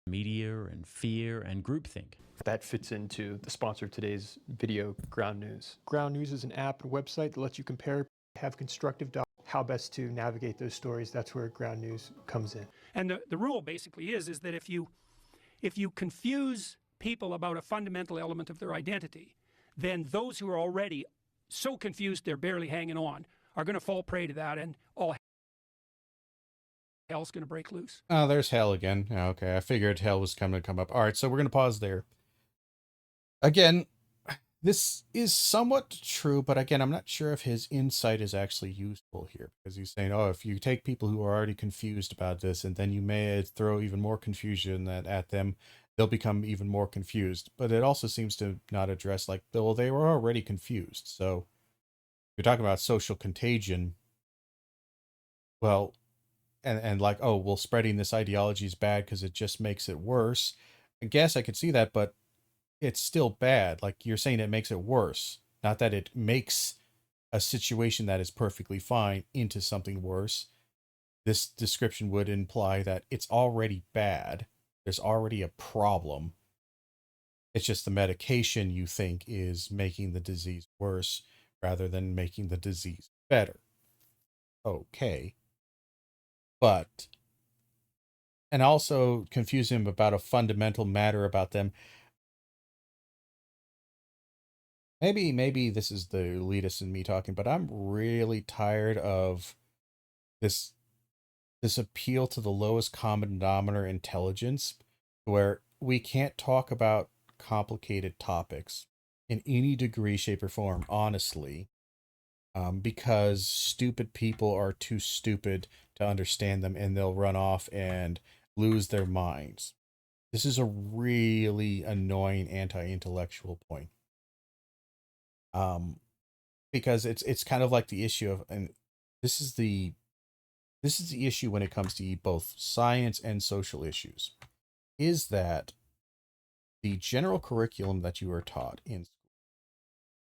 Speaker 10: Media and fear and groupthink.
Speaker 2: That fits into the sponsor of today's video, Ground News. Ground News is an app and website that lets you compare, have constructive dialogue, how best to navigate those stories. That's where Ground News comes in.
Speaker 9: And the rule basically is that if you confuse people about a fundamental element of their identity, then those who are already so confused they're barely hanging on are going to fall prey to that, and all hell's going to break loose.
Speaker 1: Oh, there's hell again. Okay, I figured hell was coming to come up. All right, so we're going to pause there. Again, this is somewhat true, but again, I'm not sure if his insight is actually useful here, because he's saying, oh, if you take people who are already confused about this and then you may throw even more confusion at them, they'll become even more confused. But it also seems to not address, like, well, they were already confused. So you're talking about social contagion. Well, and like, oh, well, spreading this ideology is bad because it just makes it worse. I guess I could see that, but it's still bad. Like, you're saying it makes it worse, not that it makes a situation that is perfectly fine into something worse. This description would imply that it's already bad. There's already a problem. It's just the medication you think is making the disease worse rather than making the disease better. Okay. But, and also confuse him about a fundamental matter about them. Maybe this is the elitist in me talking, but I'm really tired of this appeal to the lowest common denominator intelligence, where we can't talk about complicated topics in any degree, shape, or form, honestly, because stupid people are too stupid to understand them, and they'll run off and lose their minds. This is a really annoying anti-intellectual point. Because it's kind of like the issue of, and this is the issue when it comes to both science and social issues, is that the general curriculum that you are taught in school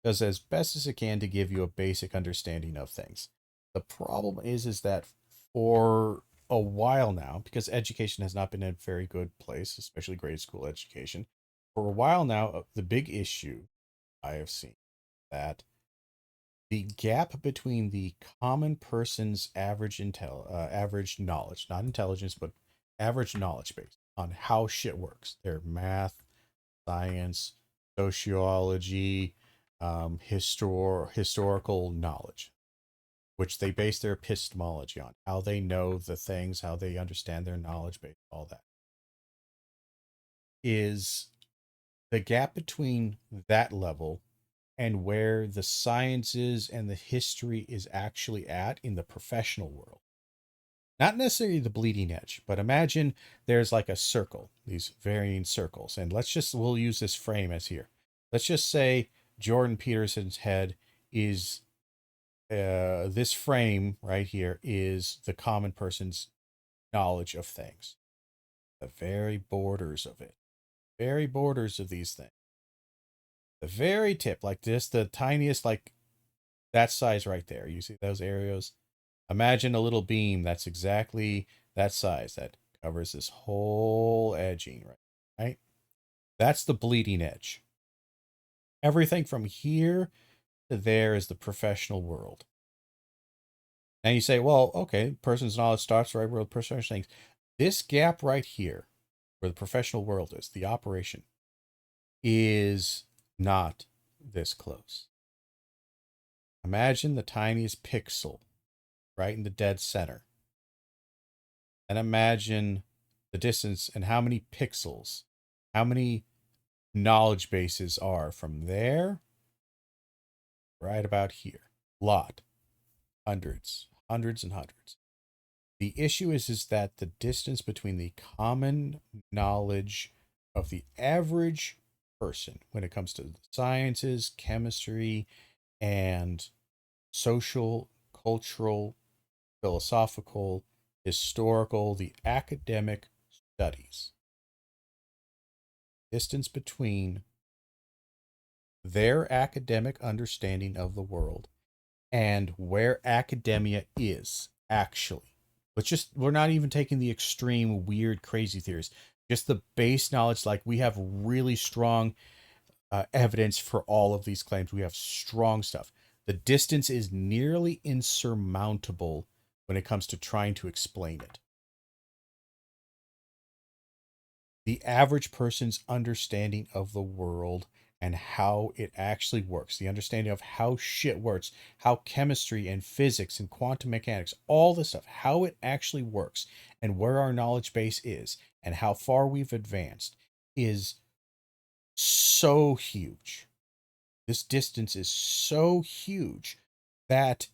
Speaker 1: does as best as it can to give you a basic understanding of things. The problem is that for a while now, because education has not been in a very good place, especially grade school education, for a while now, the big issue I have seen that the gap between the common person's average knowledge, not intelligence, but average knowledge base on how shit works, their math, science, sociology, historical knowledge, which they base their epistemology on, how they know the things, how they understand their knowledge base, all that, is the gap between that level and where the sciences and the history is actually at in the professional world. Not necessarily the bleeding edge, but imagine there's like a circle, these varying circles. And we'll use this frame as here. Let's just say Jordan Peterson's head is, this frame right here is the common person's knowledge of things. The very borders of it, very borders of these things. The very tip, like this, the tiniest, like that size right there. You see those areas? Imagine a little beam that's exactly that size that covers this whole edging, right? That's the bleeding edge. Everything from here to there is the professional world. And you say, well, okay, person's knowledge starts right where the professional things. This gap right here, where the professional world is, the operation, is not this close. Imagine the tiniest pixel right in the dead center. And imagine the distance and how many pixels, how many knowledge bases are from there right about here. Lot. Hundreds and hundreds. The issue is that the distance between the common knowledge of the average person when it comes to the sciences, chemistry, and social, cultural, philosophical, historical, the academic studies. Distance between their academic understanding of the world and where academia is actually. We're not even taking the extreme, weird, crazy theories. Just the base knowledge, like we have really strong evidence for all of these claims. We have strong stuff. The distance is nearly insurmountable when it comes to trying to explain it. The average person's understanding of the world and how it actually works, the understanding of how shit works, how chemistry and physics and quantum mechanics, all this stuff, how it actually works and where our knowledge base is and how far we've advanced is so huge. This distance is so huge that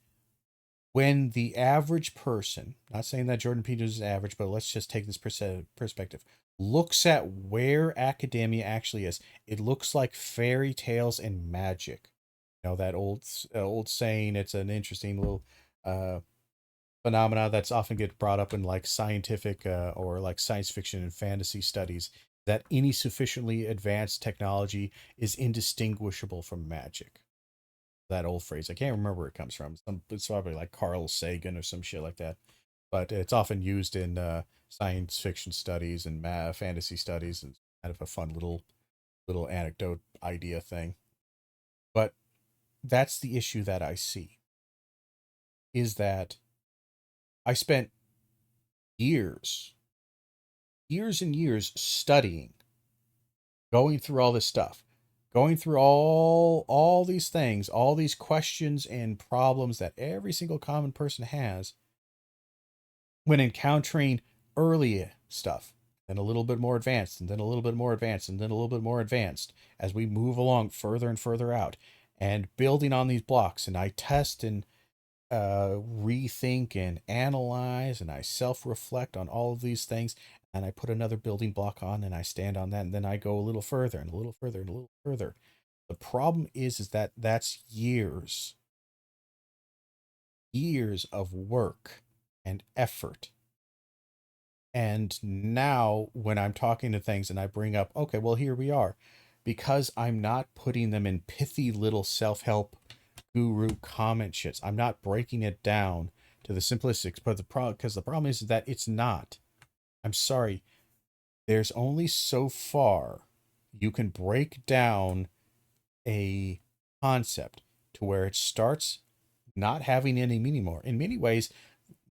Speaker 1: when the average person, not saying that Jordan Peterson is average, but let's just take this perspective, looks at where academia actually is, it looks like fairy tales and magic. You know, that old saying, it's an interesting little phenomena that's often get brought up in like scientific or like science fiction and fantasy studies, that any sufficiently advanced technology is indistinguishable from magic. That old phrase, I can't remember where it comes from. It's probably like Carl Sagan or some shit like that, but it's often used in science fiction studies and fantasy studies, and kind of a fun little anecdote idea thing. But that's the issue that I see, is that I spent years and years studying, going through all this stuff, going through all these things, all these questions and problems that every single common person has when encountering early stuff, then a little bit more advanced, and then a little bit more advanced, and then a little bit more advanced as we move along further and further out, and building on these blocks. And I test and rethink and analyze, and I self-reflect on all of these things, and I put another building block on, and I stand on that, and then I go a little further and a little further and a little further. The problem is that that's years of work and effort And now when I'm talking to things and I bring up, okay, well, here we are, because I'm not putting them in pithy little self-help guru comment shits. I'm not breaking it down to the simplistics, but because the problem is that it's not. I'm sorry. There's only so far you can break down a concept to where it starts not having any meaning more. In many ways,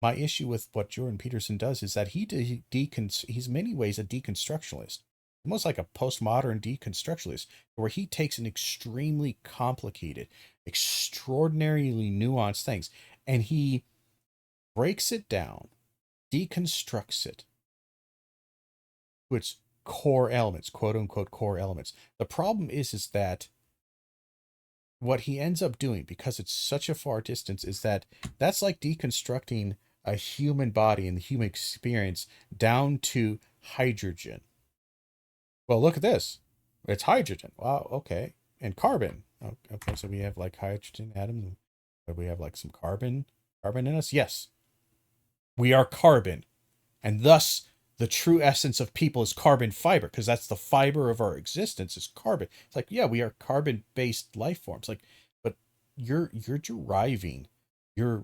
Speaker 1: my issue with what Jordan Peterson does is that he's in many ways a deconstructionist, almost like a postmodern deconstructionist, where he takes an extremely complicated, extraordinarily nuanced things, and he breaks it down, deconstructs it to its core elements, quote unquote core elements. The problem is that what he ends up doing, because it's such a far distance, is that that's like deconstructing a human body and the human experience down to hydrogen. Well, look at this. It's hydrogen. Wow, okay. And carbon. Okay, so we have like hydrogen atoms. But we have like some carbon in us? Yes. We are carbon. And thus, the true essence of people is carbon fiber, because that's the fiber of our existence is carbon. It's like, yeah, we are carbon-based life forms. Like, but you're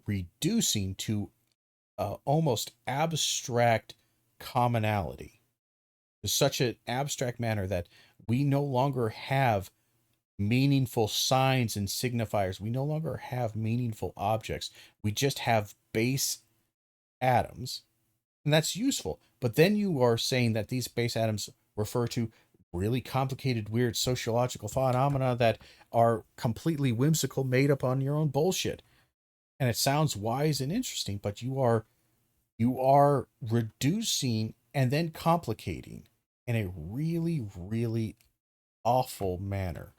Speaker 1: reducing to almost abstract commonality, to such an abstract manner that we no longer have meaningful signs and signifiers. We no longer have meaningful objects. We just have base atoms, and that's useful. But then you are saying that these base atoms refer to really complicated, weird sociological phenomena that are completely whimsical, made up on your own bullshit. And it sounds wise and interesting, but you are reducing and then complicating in a really, really awful manner.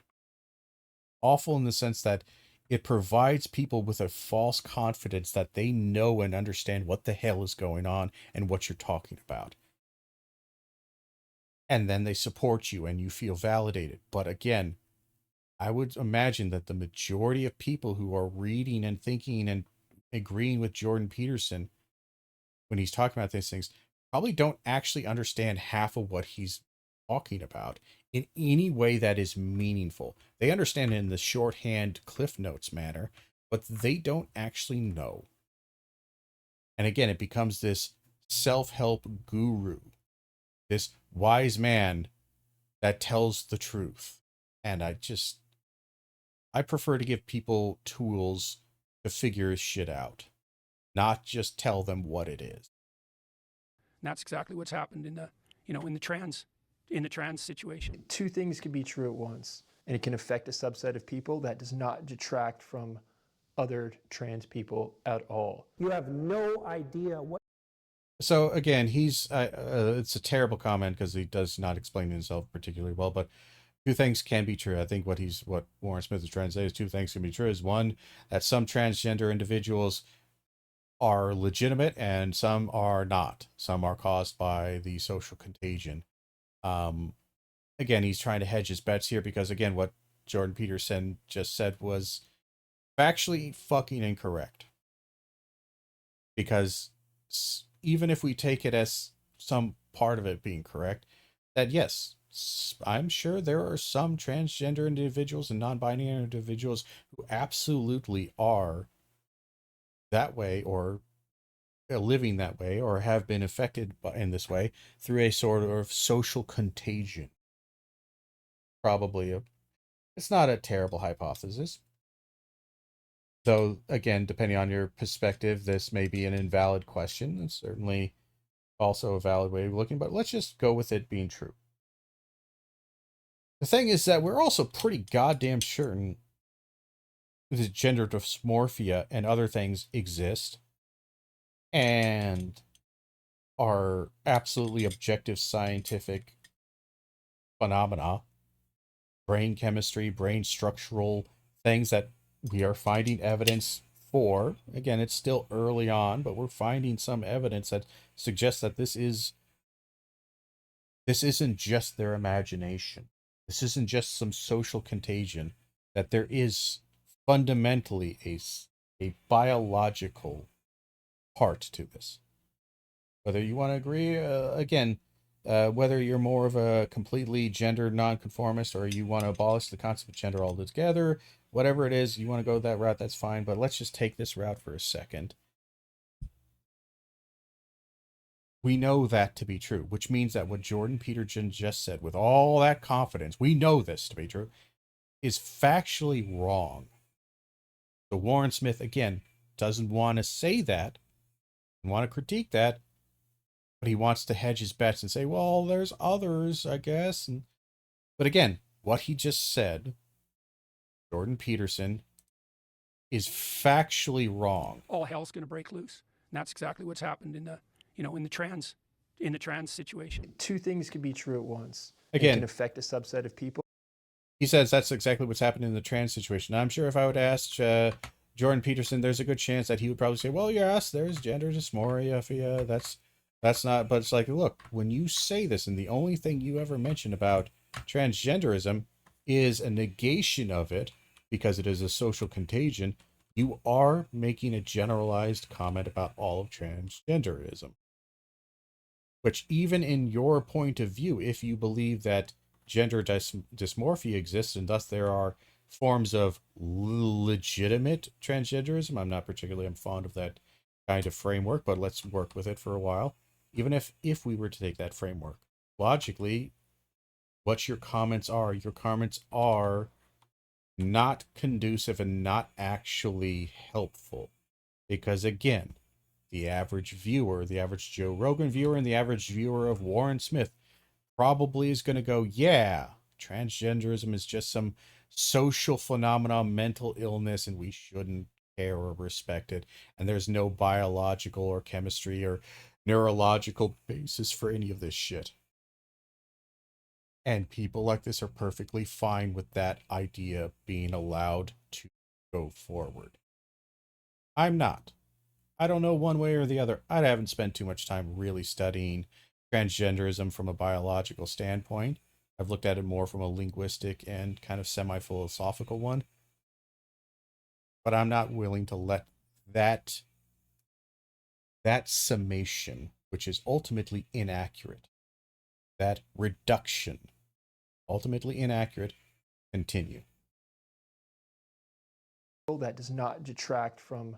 Speaker 1: Awful in the sense that it provides people with a false confidence that they know and understand what the hell is going on and what you're talking about. And then they support you and you feel validated. But again, I would imagine that the majority of people who are reading and thinking and agreeing with Jordan Peterson when he's talking about these things probably don't actually understand half of what he's talking about in any way that is meaningful. They understand it in the shorthand Cliff Notes manner, but they don't actually know. And again, it becomes this self-help guru, this wise man that tells the truth. And I prefer to give people tools to figure shit out, not just tell them what it is.
Speaker 9: And that's exactly what's happened in the trans situation.
Speaker 2: Two things can be true at once, and it can affect a subset of people that does not detract from other trans people at all.
Speaker 8: You have no idea what.
Speaker 1: So again, it's a terrible comment because he does not explain himself particularly well, but two things can be true. I think what Warren Smith is trying to say is two things can be true. Is one, that some transgender individuals are legitimate and some are not. Some are caused by the social contagion. Again, he's trying to hedge his bets here because, again, what Jordan Peterson just said was factually fucking incorrect. Because even if we take it as some part of it being correct, that yes, I'm sure there are some transgender individuals and non-binary individuals who absolutely are that way or living that way or have been affected in this way through a sort of social contagion. Probably it's not a terrible hypothesis. Though, again, depending on your perspective, this may be an invalid question. It's certainly also a valid way of looking, but let's just go with it being true. The thing is that we're also pretty goddamn certain that gender dysmorphia and other things exist and are absolutely objective scientific phenomena, brain chemistry, brain structural things that we are finding evidence for. Again, it's still early on, but we're finding some evidence that suggests that this isn't just their imagination. This isn't just some social contagion, that there is fundamentally a biological part to this. Whether you want to agree, again, whether you're more of a completely gender nonconformist or you want to abolish the concept of gender altogether, whatever it is, you want to go that route, that's fine. But let's just take this route for a second. We know that to be true, which means that what Jordan Peterson just said with all that confidence, we know this to be true, is factually wrong. So Warren Smith, again, doesn't want to say that, and want to critique that, but he wants to hedge his bets and say, well, there's others, I guess. But again, what he just said, Jordan Peterson, is factually wrong.
Speaker 9: All hell's going to break loose. And that's exactly what's happened in the, in the trans situation.
Speaker 2: Two things can be true at once.
Speaker 1: Again,
Speaker 2: it can affect a subset of people.
Speaker 1: He says that's exactly what's happened in the trans situation. I'm sure if I would ask Jordan Peterson, there's a good chance that he would probably say, well, yes, there's gender dysphoria. That's not, but it's like, look, when you say this, and the only thing you ever mention about transgenderism is a negation of it because it is a social contagion, you are making a generalized comment about all of transgenderism. Which, even in your point of view, if you believe that gender dysmorphia exists and thus there are forms of legitimate transgenderism, I'm not particularly fond of that kind of framework, but let's work with it for a while. Even if we were to take that framework, logically, what your comments are not conducive and not actually helpful. Because again, the average viewer, the average Joe Rogan viewer, and the average viewer of Warren Smith probably is going to go, yeah, transgenderism is just some social phenomenon, mental illness, and we shouldn't care or respect it. And there's no biological or chemistry or neurological basis for any of this shit. And people like this are perfectly fine with that idea being allowed to go forward. I'm not. I don't know one way or the other. I haven't spent too much time really studying transgenderism from a biological standpoint. I've looked at it more from a linguistic and kind of semi-philosophical one. But I'm not willing to let that summation, which is ultimately inaccurate, that reduction, ultimately inaccurate, continue.
Speaker 2: That does not detract from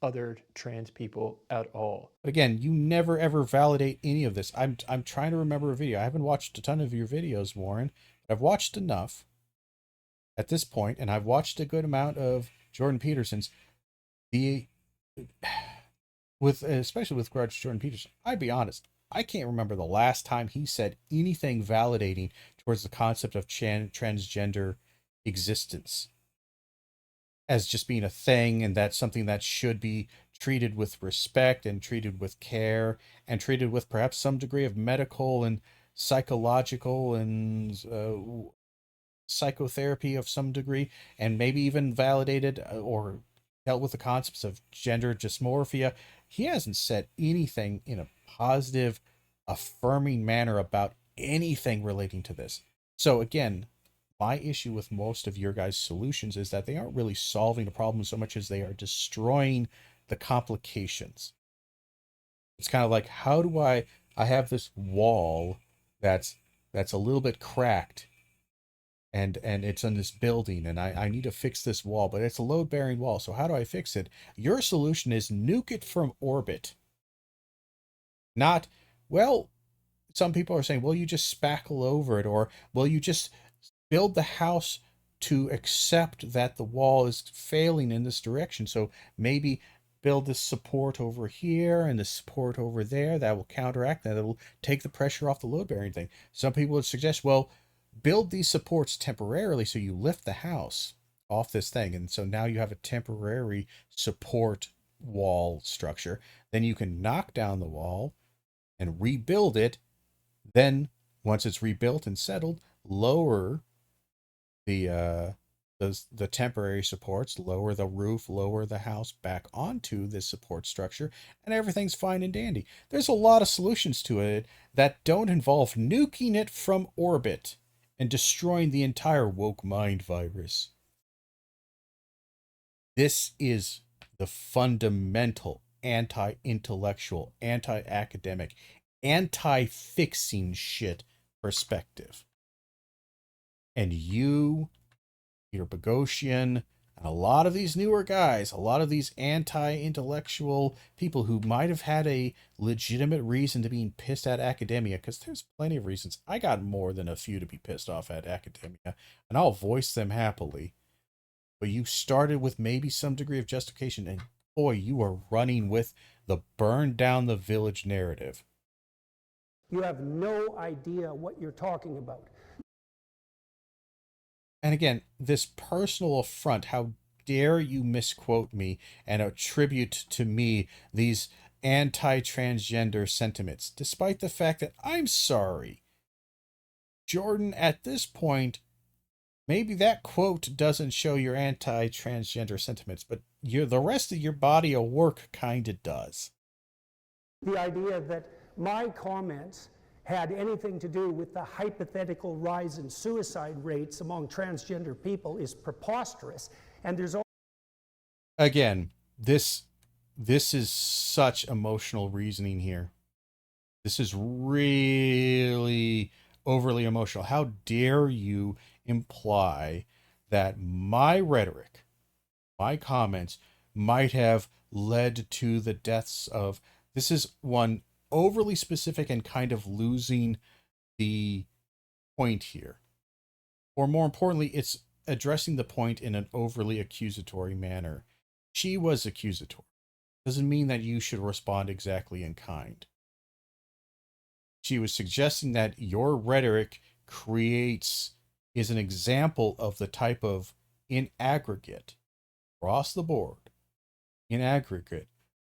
Speaker 2: other trans people at all.
Speaker 1: But again, you never ever validate any of this. I'm trying to remember a video. I haven't watched a ton of your videos, Warren, but I've watched enough at this point, and I've watched a good amount of Jordan Peterson's. Especially with regards to Jordan Peterson, I'd be honest, I can't remember the last time he said anything validating towards the concept of transgender existence as just being a thing, and that's something that should be treated with respect and treated with care and treated with perhaps some degree of medical and psychological and psychotherapy of some degree, and maybe even validated or dealt with the concepts of gender dysmorphia. He hasn't said anything in a positive, affirming manner about anything relating to this. So again, my issue with most of your guys' solutions is that they aren't really solving the problem so much as they are destroying the complications. It's kind of like, how do I have this wall that's a little bit cracked and it's in this building, and I need to fix this wall, but it's a load-bearing wall. So how do I fix it? Your solution is nuke it from orbit. Not, well, some people are saying, well, you just spackle over it, or, well, you just build the house to accept that the wall is failing in this direction. So maybe build this support over here and the support over there that will counteract that. It'll take the pressure off the load-bearing thing. Some people would suggest, well, build these supports temporarily so you lift the house off this thing. And so now you have a temporary support wall structure. Then you can knock down the wall and rebuild it. Then once it's rebuilt and settled, lower the temporary supports, lower the roof, lower the house back onto this support structure, and everything's fine and dandy. There's a lot of solutions to it that don't involve nuking it from orbit and destroying the entire woke mind virus. This is the fundamental anti-intellectual, anti-academic, anti-fixing shit perspective. And you, Peter Boghossian, and a lot of these newer guys, a lot of these anti-intellectual people who might have had a legitimate reason to be pissed at academia, because there's plenty of reasons. I got more than a few to be pissed off at academia, and I'll voice them happily. But you started with maybe some degree of justification, and boy, you are running with the burn down the village narrative.
Speaker 8: You have no idea what you're talking about.
Speaker 1: And again, this personal affront, how dare you misquote me and attribute to me these anti-transgender sentiments, despite the fact that I'm sorry. Jordan, at this point, maybe that quote doesn't show your anti-transgender sentiments, but the rest of your body of work kind of does.
Speaker 8: The idea that my comments had anything to do with the hypothetical rise in suicide rates among transgender people is preposterous. And there's
Speaker 1: again, this is such emotional reasoning here. This is really overly emotional. How dare you imply that my rhetoric, my comments might have led to the deaths of... This is one overly specific and kind of losing the point here. Or more importantly, it's addressing the point in an overly accusatory manner. She was accusatory. Doesn't mean that you should respond exactly in kind. She was suggesting that your rhetoric is an example of the type of, in aggregate, across the board, in aggregate,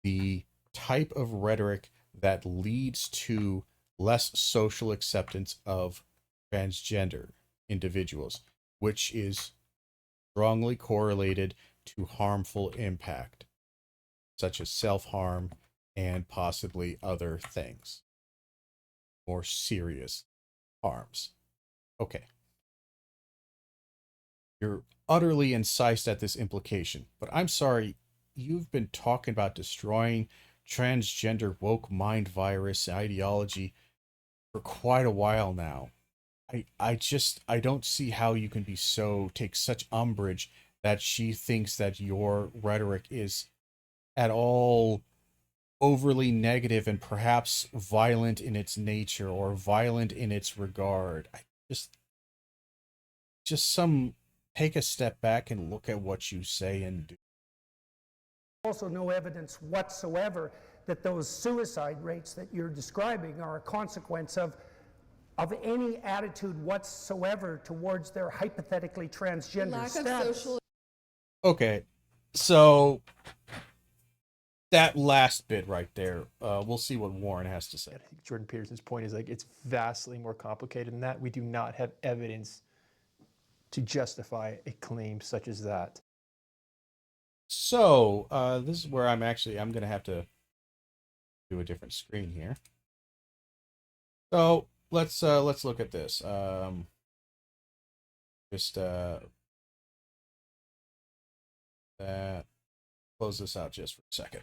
Speaker 1: the type of rhetoric that leads to less social acceptance of transgender individuals, which is strongly correlated to harmful impact, such as self-harm and possibly other things, more serious harms. Okay. You're utterly incensed at this implication, but I'm sorry, you've been talking about destroying transgender woke mind virus ideology for quite a while now. I don't see how you can take such umbrage that she thinks that your rhetoric is at all overly negative and perhaps violent in its nature or violent in its regard. Take a step back and look at what you say and do.
Speaker 8: also no evidence whatsoever that those suicide rates that you're describing are a consequence of any attitude whatsoever towards their hypothetically transgender
Speaker 7: Lack
Speaker 8: status.
Speaker 7: of social.
Speaker 1: Okay, so that last bit right there, we'll see what Warren has to say.
Speaker 2: I think Jordan Peterson's point is like it's vastly more complicated than that. We do not have evidence to justify a claim such as that.
Speaker 1: So this is where I'm going to have to do a different screen here. So let's look at this. Close this out just for a second.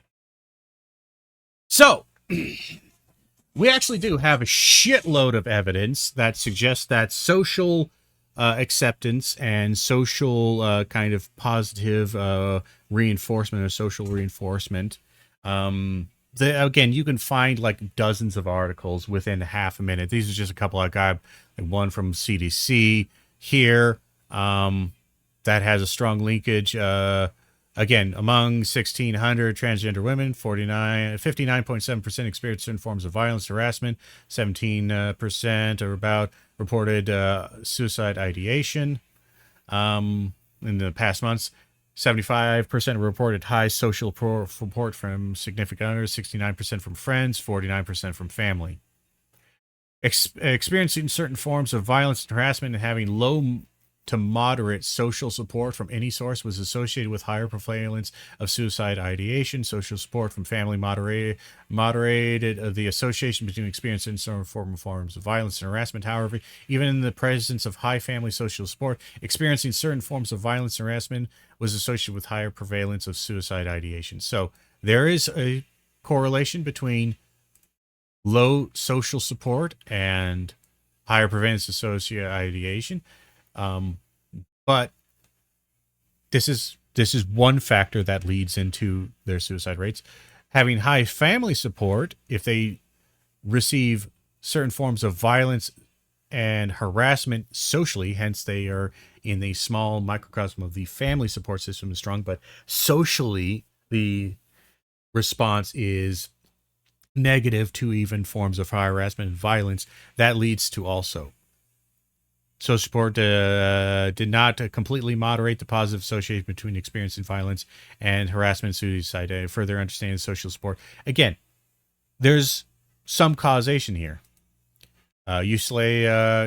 Speaker 1: So we actually do have a shitload of evidence that suggests that social acceptance and social kind of positive reinforcement or social reinforcement. Again, you can find like dozens of articles within half a minute. These are just a couple I got. One from CDC here that has a strong linkage. Again, among 1,600 transgender women, 59.7% experienced certain forms of violence, harassment, 17% or about reported suicide ideation. In the past months, 75% reported high social support from significant others, 69% from friends, 49% from family. Experiencing certain forms of violence and harassment and having low to moderate social support from any source was associated with higher prevalence of suicide ideation. Social support from family moderated the association between experiencing certain forms of violence and harassment. However, even in the presence of high family social support, experiencing certain forms of violence and harassment was associated with higher prevalence of suicide ideation. So there is a
Speaker 6: correlation between low social support and higher prevalence of social ideation. But this is one factor that leads into their suicide rates. Having high family support, if they receive certain forms of violence and harassment socially, hence they are in the small microcosm of the family support system is strong, but socially the response is negative to even forms of harassment and violence. That leads to also social support did not completely moderate the positive association between experiencing violence and harassment and suicide. Further understanding social support. Again, there's some causation here. UCLA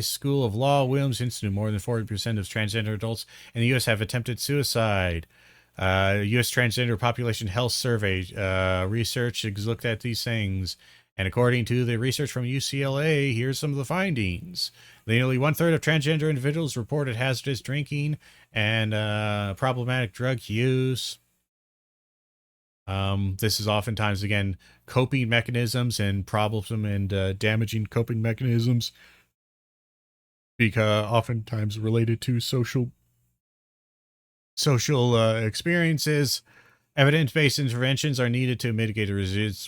Speaker 6: School of Law, Williams Institute, more than 40% of transgender adults in the U.S. have attempted suicide. U.S. Transgender Population Health Survey research has looked at these things. And according to the research from UCLA, here's some of the findings. Nearly 1/3 of transgender individuals reported hazardous drinking and problematic drug use. This is oftentimes, again, coping mechanisms and troublesome and damaging coping mechanisms, because oftentimes related to social experiences. Evidence-based interventions are needed to mitigate the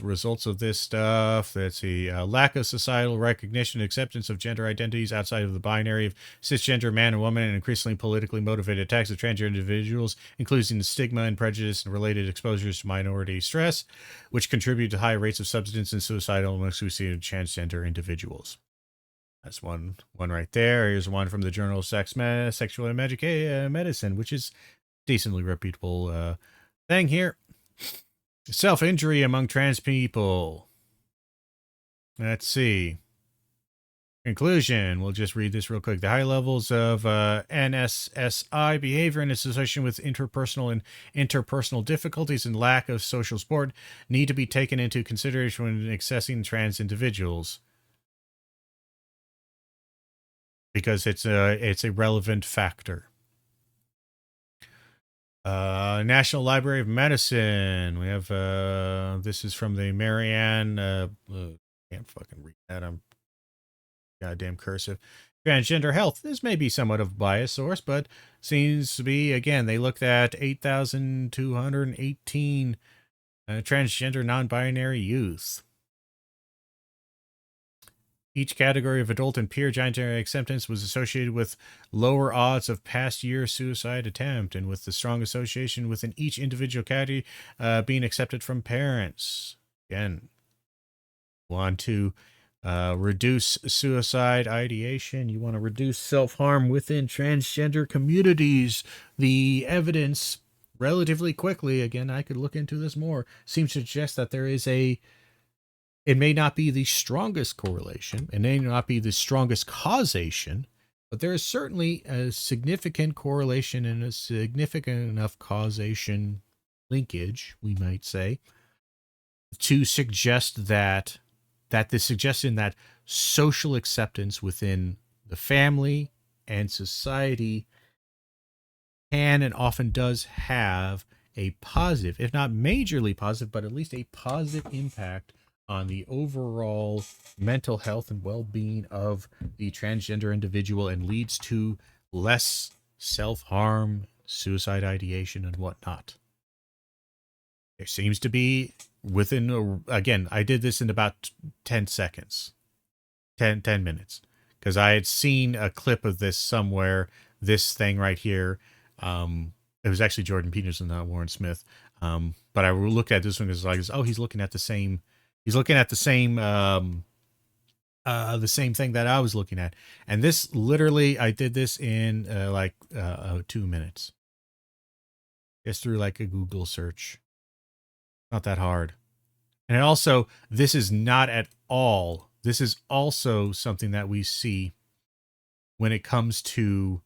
Speaker 6: results of this stuff. That's the lack of societal recognition and acceptance of gender identities outside of the binary of cisgender man and woman, and increasingly politically motivated attacks of transgender individuals, including the stigma and prejudice and related exposures to minority stress, which contribute to high rates of substance and suicidal among suicidal transgender individuals. That's one right there. Here's one from the Journal of Sexual and Medicine, which is decently reputable thing here. Self-injury among trans people. Let's see. Conclusion. We'll just read this real quick. The high levels of NSSI behavior in association with interpersonal and interpersonal difficulties and lack of social support need to be taken into consideration when assessing trans individuals, because it's a relevant factor. National Library of Medicine. We have this is from the Marianne. Can't fucking read that. I'm goddamn cursive. Transgender health. This may be somewhat of a biased source, but seems to be, again, they looked at 8,218 transgender non-binary youth. Each category of adult and peer gender acceptance was associated with lower odds of past year suicide attempt, and with the strong association within each individual category being accepted from parents. Again, want to reduce suicide ideation. You want to reduce self-harm within transgender communities. The evidence relatively quickly, again, I could look into this more, seems to suggest that there is it may not be the strongest correlation, it may not be the strongest causation, but there is certainly a significant correlation and a significant enough causation linkage, we might say, to suggest that the suggestion that social acceptance within the family and society can and often does have a positive, if not majorly positive, but at least a positive impact on the overall mental health and well-being of the transgender individual, and leads to less self-harm, suicide ideation, and whatnot. There seems to be again, I did this in about 10 seconds, 10 minutes, because I had seen a clip of this somewhere, this thing right here. It was actually Jordan Peterson, not Warren Smith. But I looked at this one because he's looking at the same. He's looking at the same thing that I was looking at. And this literally, I did this in 2 minutes. Just through like a Google search. Not that hard. And also, this is not at all. This is also something that we see when it comes to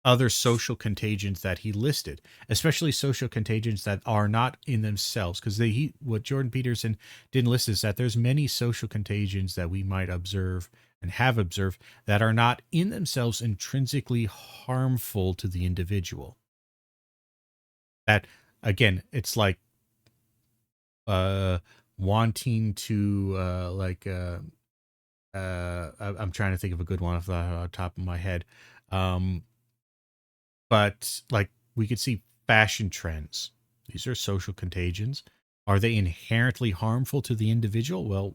Speaker 6: other social contagions that he listed, especially social contagions that are not in themselves, because what Jordan Peterson didn't list is that there's many social contagions that we might observe and have observed that are not in themselves intrinsically harmful to the individual. That, again, it's like wanting to I'm trying to think of a good one off the top of my head. But like we could see fashion trends. These are social contagions. Are they inherently harmful to the individual? Well,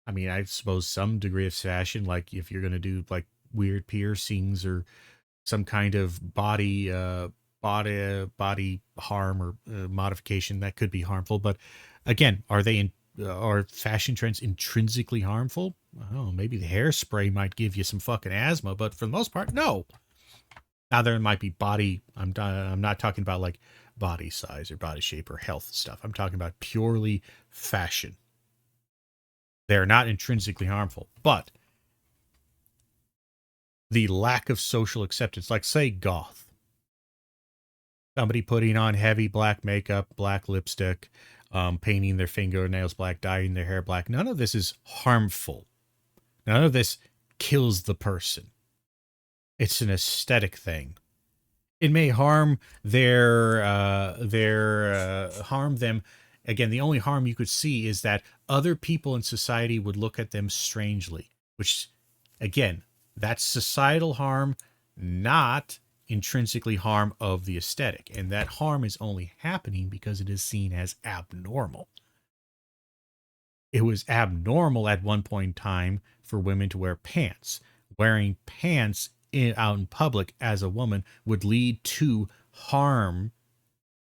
Speaker 6: I mean, I suppose some degree of fashion, like if you're going to do like weird piercings or some kind of body harm or modification, that could be harmful. But again, are fashion trends intrinsically harmful? Oh, maybe the hairspray might give you some fucking asthma, but for the most part, no. Now there might be I'm not talking about like body size or body shape or health stuff. I'm talking about purely fashion. They're not intrinsically harmful, but the lack of social acceptance, like say goth, somebody putting on heavy black makeup, black lipstick, painting their fingernails black, dyeing their hair black. None of this is harmful. None of this kills the person. It's an aesthetic thing. It may harm harm them. Again, the only harm you could see is that other people in society would look at them strangely, which, again, that's societal harm, not intrinsically harm of the aesthetic. And that harm is only happening because it is seen as abnormal. It was abnormal at one point in time for women to wear pants. Wearing pants out in public as a woman would lead to harm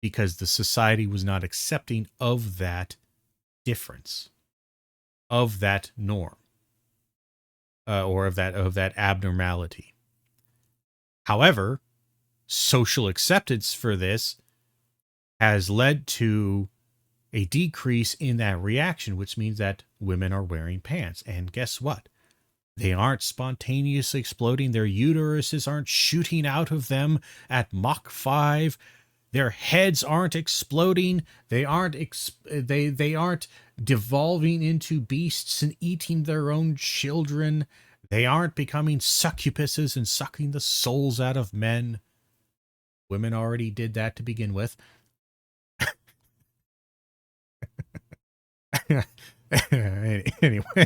Speaker 6: because the society was not accepting of that difference, of that norm, or of that abnormality. However, social acceptance for this has led to a decrease in that reaction, which means that women are wearing pants. And guess what? They aren't spontaneously exploding. Their uteruses aren't shooting out of them at Mach 5. Their heads aren't exploding. They aren't they aren't devolving into beasts and eating their own children. They aren't becoming succubuses and sucking the souls out of men. Women already did that to begin with.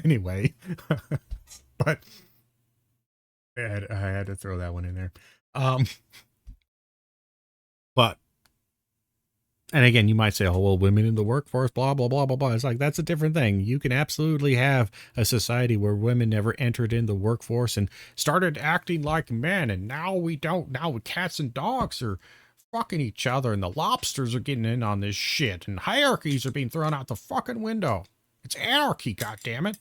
Speaker 6: anyway. But I had to throw that one in there. But, and again, you might say, oh, well, women in the workforce, blah, blah, blah, blah, blah. It's like, that's a different thing. You can absolutely have a society where women never entered in the workforce and started acting like men. And now we don't. Now cats and dogs are fucking each other and the lobsters are getting in on this shit and hierarchies are being thrown out the fucking window. It's anarchy, goddammit.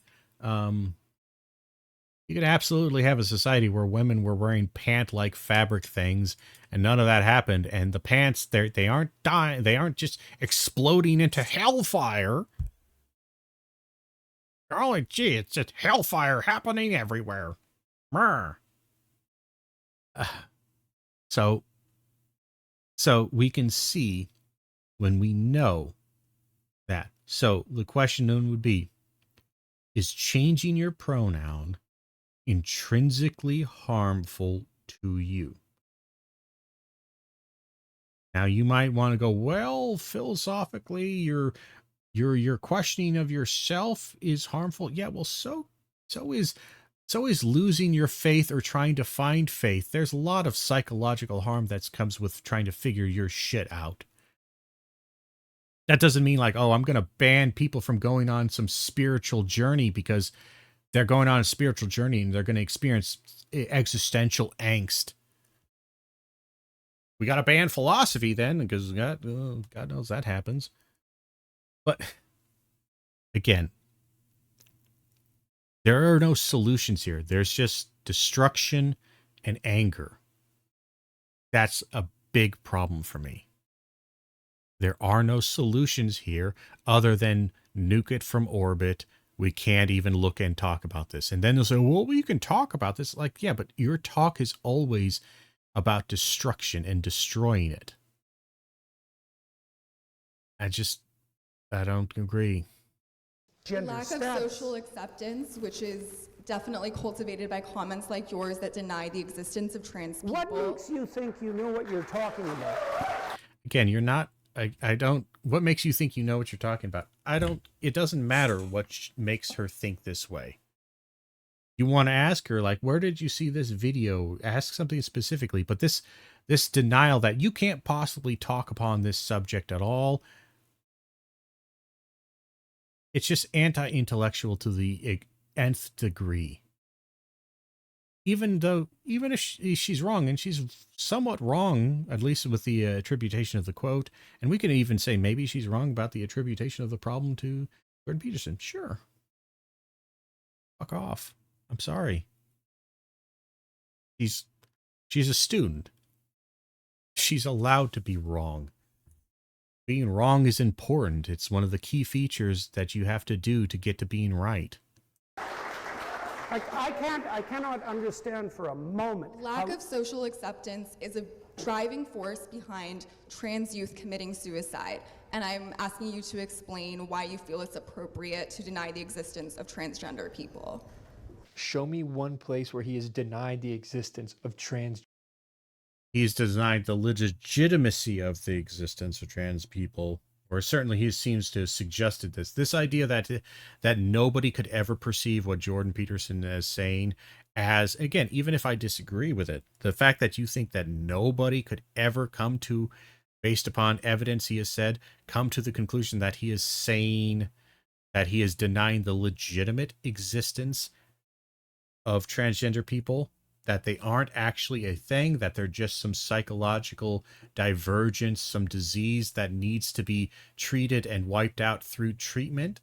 Speaker 6: You could absolutely have a society where women were wearing pant-like fabric things, and none of that happened. And the pants, they aren't dying. They aren't just exploding into hellfire. Oh, gee, it's just hellfire happening everywhere. So we can see when we know that. So the question then would be, is changing your pronoun intrinsically harmful to you? Now you might want to go, well, philosophically, your questioning of yourself is harmful. Yeah, well, so is losing your faith or trying to find faith. There's a lot of psychological harm that comes with trying to figure your shit out. That doesn't mean like, oh, I'm going to ban people from going on some spiritual journey because they're going on a spiritual journey and they're going to experience existential angst. We got to ban philosophy then because God knows that happens. But again, there are no solutions here. There's just destruction and anger. That's a big problem for me. There are no solutions here other than nuke it from orbit. We can't even look and talk about this. And then they'll say, well, you can talk about this. Like, yeah, but your talk is always about destruction and destroying it. I don't agree.
Speaker 7: Lack of social acceptance, which is definitely cultivated by comments like yours that deny the existence of trans people.
Speaker 8: What makes you think you know what you're talking about?
Speaker 6: Again, you're not I don't, what makes you think you know what you're talking about? It doesn't matter what makes her think this way. You want to ask her, like, where did you see this video? Ask something specifically, but this denial that you can't possibly talk upon this subject at all, it's just anti-intellectual to the nth degree. Even if she's wrong, and she's somewhat wrong, at least with the attribution of the quote, and we can even say maybe she's wrong about the attribution of the problem to Jordan Peterson. Sure. Fuck off. I'm sorry. She's a student. She's allowed to be wrong. Being wrong is important. It's one of the key features that you have to do to get to being right.
Speaker 8: I cannot understand for a moment.
Speaker 7: Lack of social acceptance is a driving force behind trans youth committing suicide, and I'm asking you to explain why you feel it's appropriate to deny the existence of transgender people.
Speaker 2: Show me one place where he has denied the existence of trans.
Speaker 6: He's denied the legitimacy of the existence of trans people, or certainly he seems to have suggested this idea that nobody could ever perceive what Jordan Peterson is saying as, again, even if I disagree with it, the fact that you think that nobody could ever come to, based upon evidence he has said, come to the conclusion that he is saying that he is denying the legitimate existence of transgender people, that they aren't actually a thing, that they're just some psychological divergence, some disease that needs to be treated and wiped out through treatment.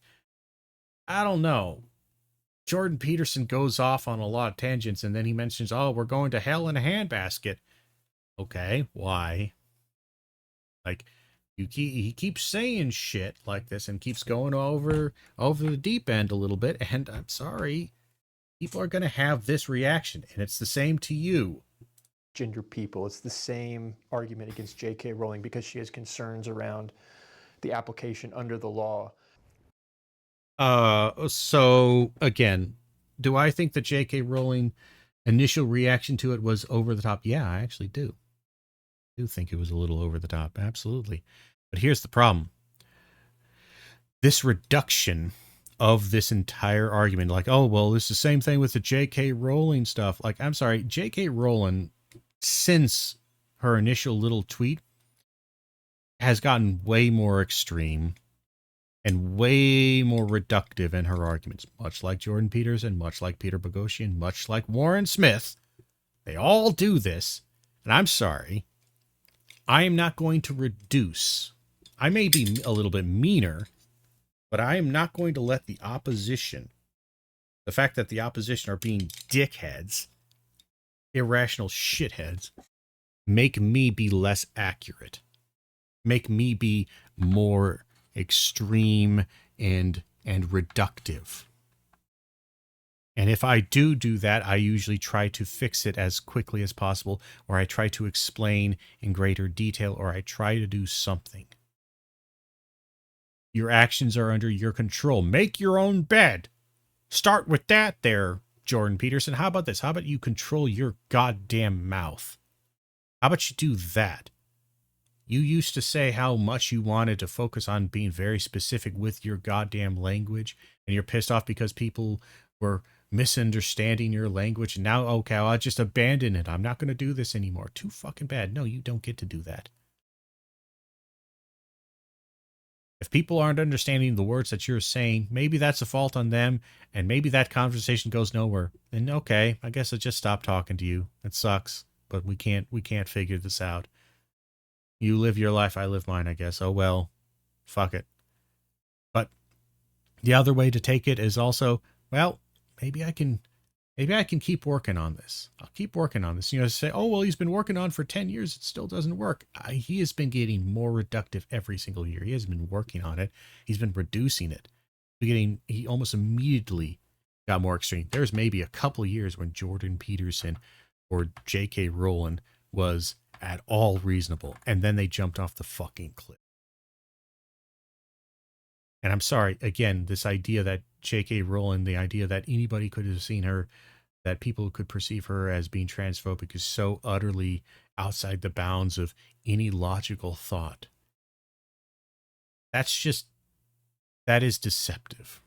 Speaker 6: I don't know. Jordan Peterson goes off on a lot of tangents, and then he mentions, oh, we're going to hell in a handbasket. Okay, why? Like, he keeps saying shit like this and keeps going over the deep end a little bit, and I'm sorry, people are going to have this reaction, and it's the same to you.
Speaker 2: Gender people. It's the same argument against J.K. Rowling because she has concerns around the application under the law.
Speaker 6: So again, do I think that J.K. Rowling initial reaction to it was over the top? Yeah, I actually do. I do think it was a little over the top. Absolutely. But here's the problem. This reduction of this entire argument, like, oh, well, it's the same thing with the J.K. Rowling stuff. Like, I'm sorry, J.K. Rowling, since her initial little tweet, has gotten way more extreme and way more reductive in her arguments, much like Jordan Peterson, much like Peter Boghossian, much like Warren Smith. They all do this, and I'm sorry, I am not going to reduce. I may be a little bit meaner, but I am not going to let the opposition, the fact that the opposition are being dickheads, irrational shitheads, make me be less accurate, make me be more extreme and reductive. And if I do that, I usually try to fix it as quickly as possible, or I try to explain in greater detail, or I try to do something. Your actions are under your control. Make your own bed. Start with that there, Jordan Peterson. How about this? How about you control your goddamn mouth? How about you do that? You used to say how much you wanted to focus on being very specific with your goddamn language, and you're pissed off because people were misunderstanding your language. And now, okay, I'll just abandon it. I'm not going to do this anymore. Too fucking bad. No, you don't get to do that. If people aren't understanding the words that you're saying, maybe that's a fault on them, and maybe that conversation goes nowhere. Then okay, I guess I'll just stop talking to you. It sucks, but we can't figure this out. You live your life, I live mine, I guess. Oh well, fuck it. But the other way to take it is also, well, maybe I can keep working on this. I'll keep working on this. You know, say, oh, well, he's been working on for 10 years. It still doesn't work. He has been getting more reductive every single year. He has been working on it. He's been reducing it. He almost immediately got more extreme. There's maybe a couple of years when Jordan Peterson or J.K. Rowling was at all reasonable, and then they jumped off the fucking cliff. And I'm sorry, again, this idea that J.K. Rowling, the idea that anybody could have seen her, that people could perceive her as being transphobic, is so utterly outside the bounds of any logical thought. that is deceptive.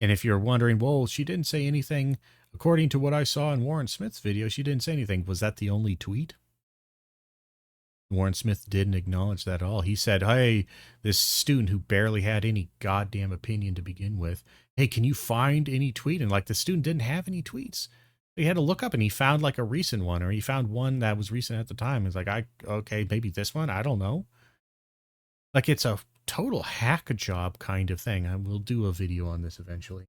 Speaker 6: And if you're wondering, well, she didn't say anything, according to what I saw in Warren Smith's video, she didn't say anything. Was that the only tweet? Warren Smith didn't acknowledge that at all. He said, hey, this student who barely had any goddamn opinion to begin with, hey, can you find any tweet? And like the student didn't have any tweets. He had to look up and he found like a recent one, or he found one that was recent at the time. It's like, okay, maybe this one. I don't know. Like it's a total hack job kind of thing. I will do a video on this eventually.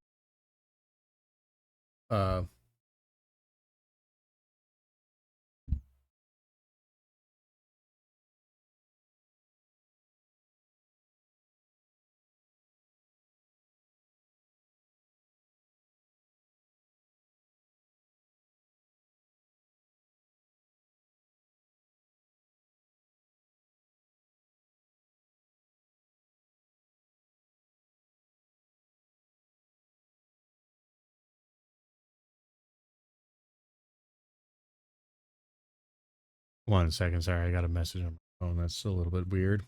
Speaker 6: One second, sorry, I got a message on my phone. That's a little bit weird.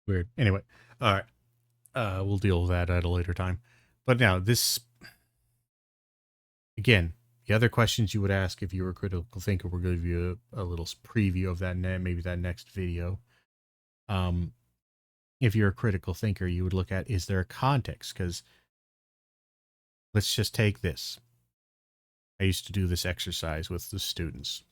Speaker 6: Weird. Anyway, all right. We'll deal with that at a later time. But now this, again, the other questions you would ask if you were a critical thinker, we're going to give you a little preview of that, maybe that next video. If you're a critical thinker, you would look at, is there a context? Because let's just take this. I used to do this exercise with the students.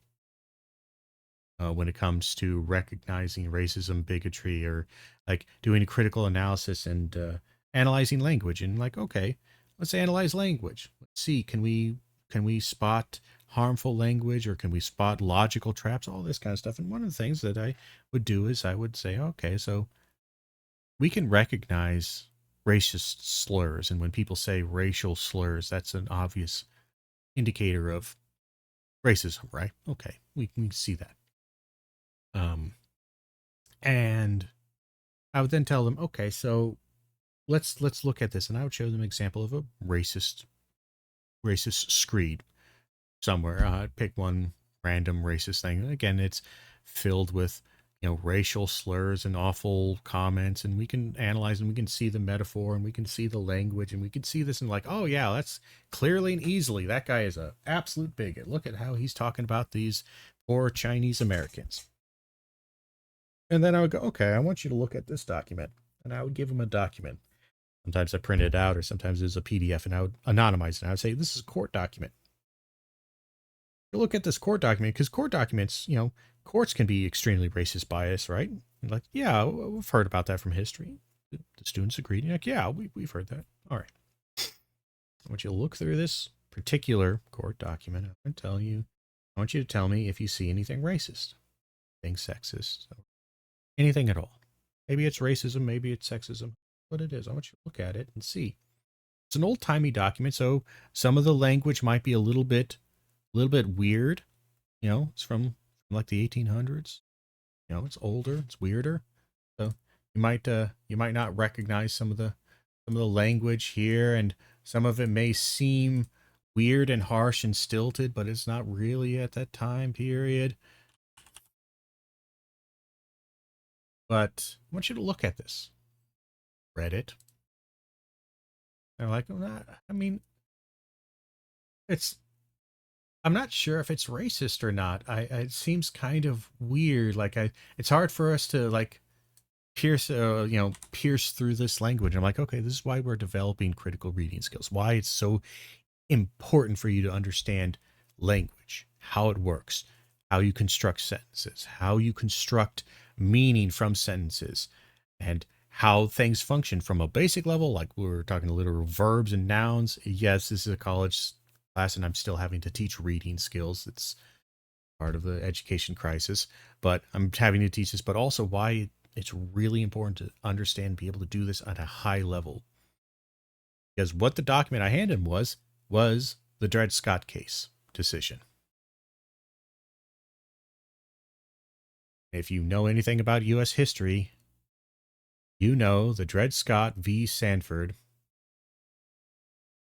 Speaker 6: When it comes to recognizing racism, bigotry, or like doing a critical analysis and analyzing language, and like, okay, let's analyze language. Let's see, can we spot harmful language, or can we spot logical traps, all this kind of stuff. And one of the things that I would do is I would say, okay, so we can recognize racist slurs, and when people say racial slurs, that's an obvious indicator of racism, right? Okay, we can see that. And I would then tell them, okay, so let's look at this. And I would show them an example of a racist screed somewhere. I'd pick one random racist thing. Again, it's filled with, racial slurs and awful comments, and we can analyze and we can see the metaphor and we can see the language and we can see this and like, oh yeah, that's clearly and easily, that guy is an absolute bigot. Look at how he's talking about these poor Chinese Americans. And then I would go, okay, I want you to look at this document. And I would give them a document. Sometimes I print it out, or sometimes it's a PDF, and I would anonymize it. And I would say, this is a court document. You look at this court document, because court documents, courts can be extremely racist bias, right? And like, yeah, we've heard about that from history. The students agreed. You're like, yeah, we've heard that. All right. I want you to look through this particular court document. I'm going to tell you, I want you to tell me if you see anything racist, anything sexist, anything at all. Maybe it's racism, maybe it's sexism, what it is. I want you to look at it and see. It's an old-timey document, so some of the language might be a little bit weird. It's from like the 1800s. It's older, it's weirder. So you might not recognize some of the language here, and some of it may seem weird and harsh and stilted, but it's not really at that time period. But I want you to look at this. Read it. They're like, well, I mean, I'm not sure if it's racist or not. It seems kind of weird. Like it's hard for us to like pierce through this language. I'm like, okay, this is why we're developing critical reading skills. Why it's so important for you to understand language, how it works, how you construct sentences, how you construct meaning from sentences, and how things function from a basic level, like we were talking literal verbs and nouns. Yes, this is a college class and I'm still having to teach reading skills. It's part of the education crisis, but I'm having to teach this, but also why it's really important to understand and be able to do this at a high level. Because what the document I handed him was the Dred Scott case decision. If you know anything about U.S. history, you know the Dred Scott v. Sanford,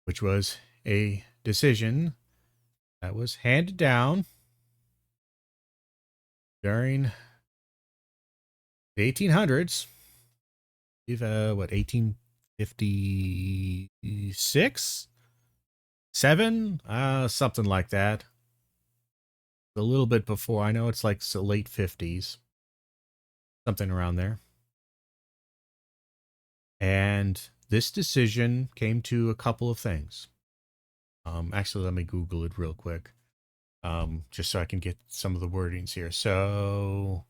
Speaker 6: which was a decision that was handed down during the 1800s. 1856? 7? Something like that. A little bit before. I know it's like late 50s. Something around there. And this decision came to a couple of things. Actually, let me Google it real quick. Just so I can get some of the wordings here. So,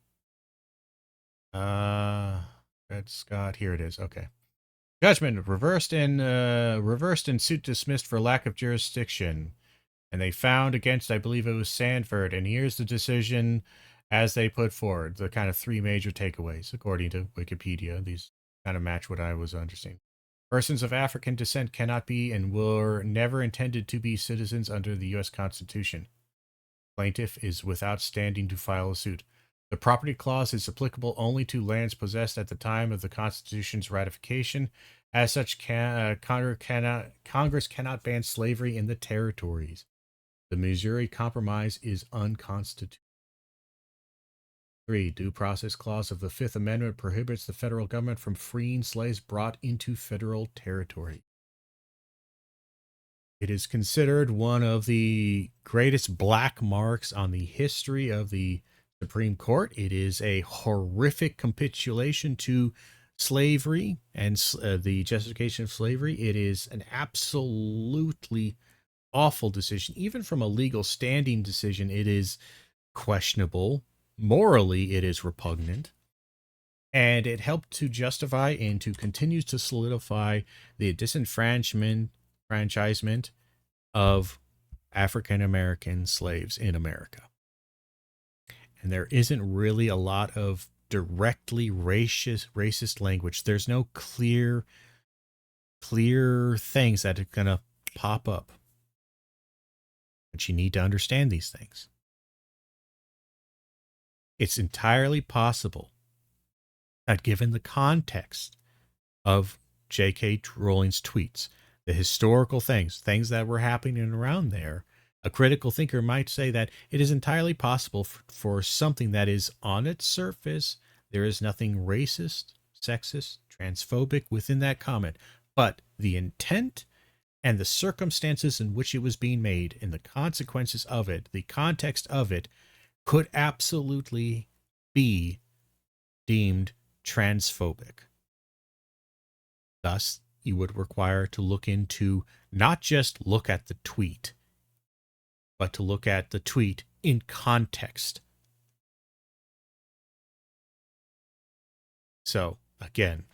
Speaker 6: Red Scott, here it is. Okay. Judgment reversed in suit dismissed for lack of jurisdiction. And they found against, I believe it was Sanford. And here's the decision as they put forward. The kind of three major takeaways, according to Wikipedia. These kind of match what I was understanding. Persons of African descent cannot be and were never intended to be citizens under the U.S. Constitution. Plaintiff is without standing to file a suit. The property clause is applicable only to lands possessed at the time of the Constitution's ratification. As such, Congress cannot ban slavery in the territories. The Missouri Compromise is unconstitutional. 3. Due process clause of the Fifth Amendment prohibits the federal government from freeing slaves brought into federal territory. It is considered one of the greatest black marks on the history of the Supreme Court. It is a horrific capitulation to slavery and the justification of slavery. It is an absolutely awful decision. Even from a legal standing decision, it is questionable. Morally, it is repugnant. And it helped to justify and to continue to solidify the disenfranchisement of African American slaves in America. And there isn't really a lot of directly racist language. There's no clear things that are going to pop up. But you need to understand these things. It's entirely possible that given the context of J.K. Rowling's tweets, the historical things that were happening around there, a critical thinker might say that it is entirely possible for something that is on its surface, there is nothing racist, sexist, transphobic within that comment, but the intent and the circumstances in which it was being made and the consequences of it, the context of it, could absolutely be deemed transphobic. Thus, you would require to look into, not just look at the tweet, but to look at the tweet in context. So, again,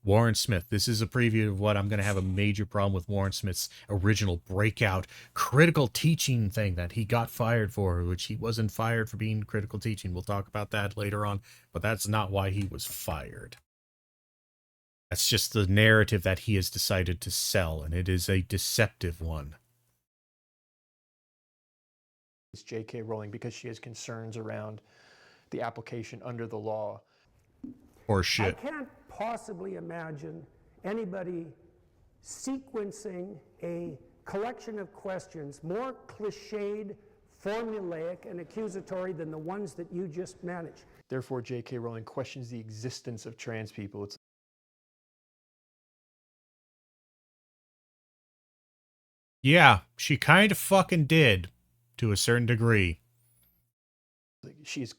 Speaker 6: Warren Smith. This is a preview of what I'm going to have a major problem with Warren Smith's original breakout critical teaching thing that he got fired for, which he wasn't fired for being critical teaching. We'll talk about that later on, but that's not why he was fired. That's just the narrative that he has decided to sell, and it is a deceptive one.
Speaker 2: It's J.K. Rowling because she has concerns around the application under the law.
Speaker 6: Or shit.
Speaker 8: I can't possibly imagine anybody sequencing a collection of questions more cliched, formulaic, and accusatory than the ones that you just managed.
Speaker 2: Therefore, J.K. Rowling questions the existence of trans people.
Speaker 6: Yeah, she kind of fucking did, to a certain degree.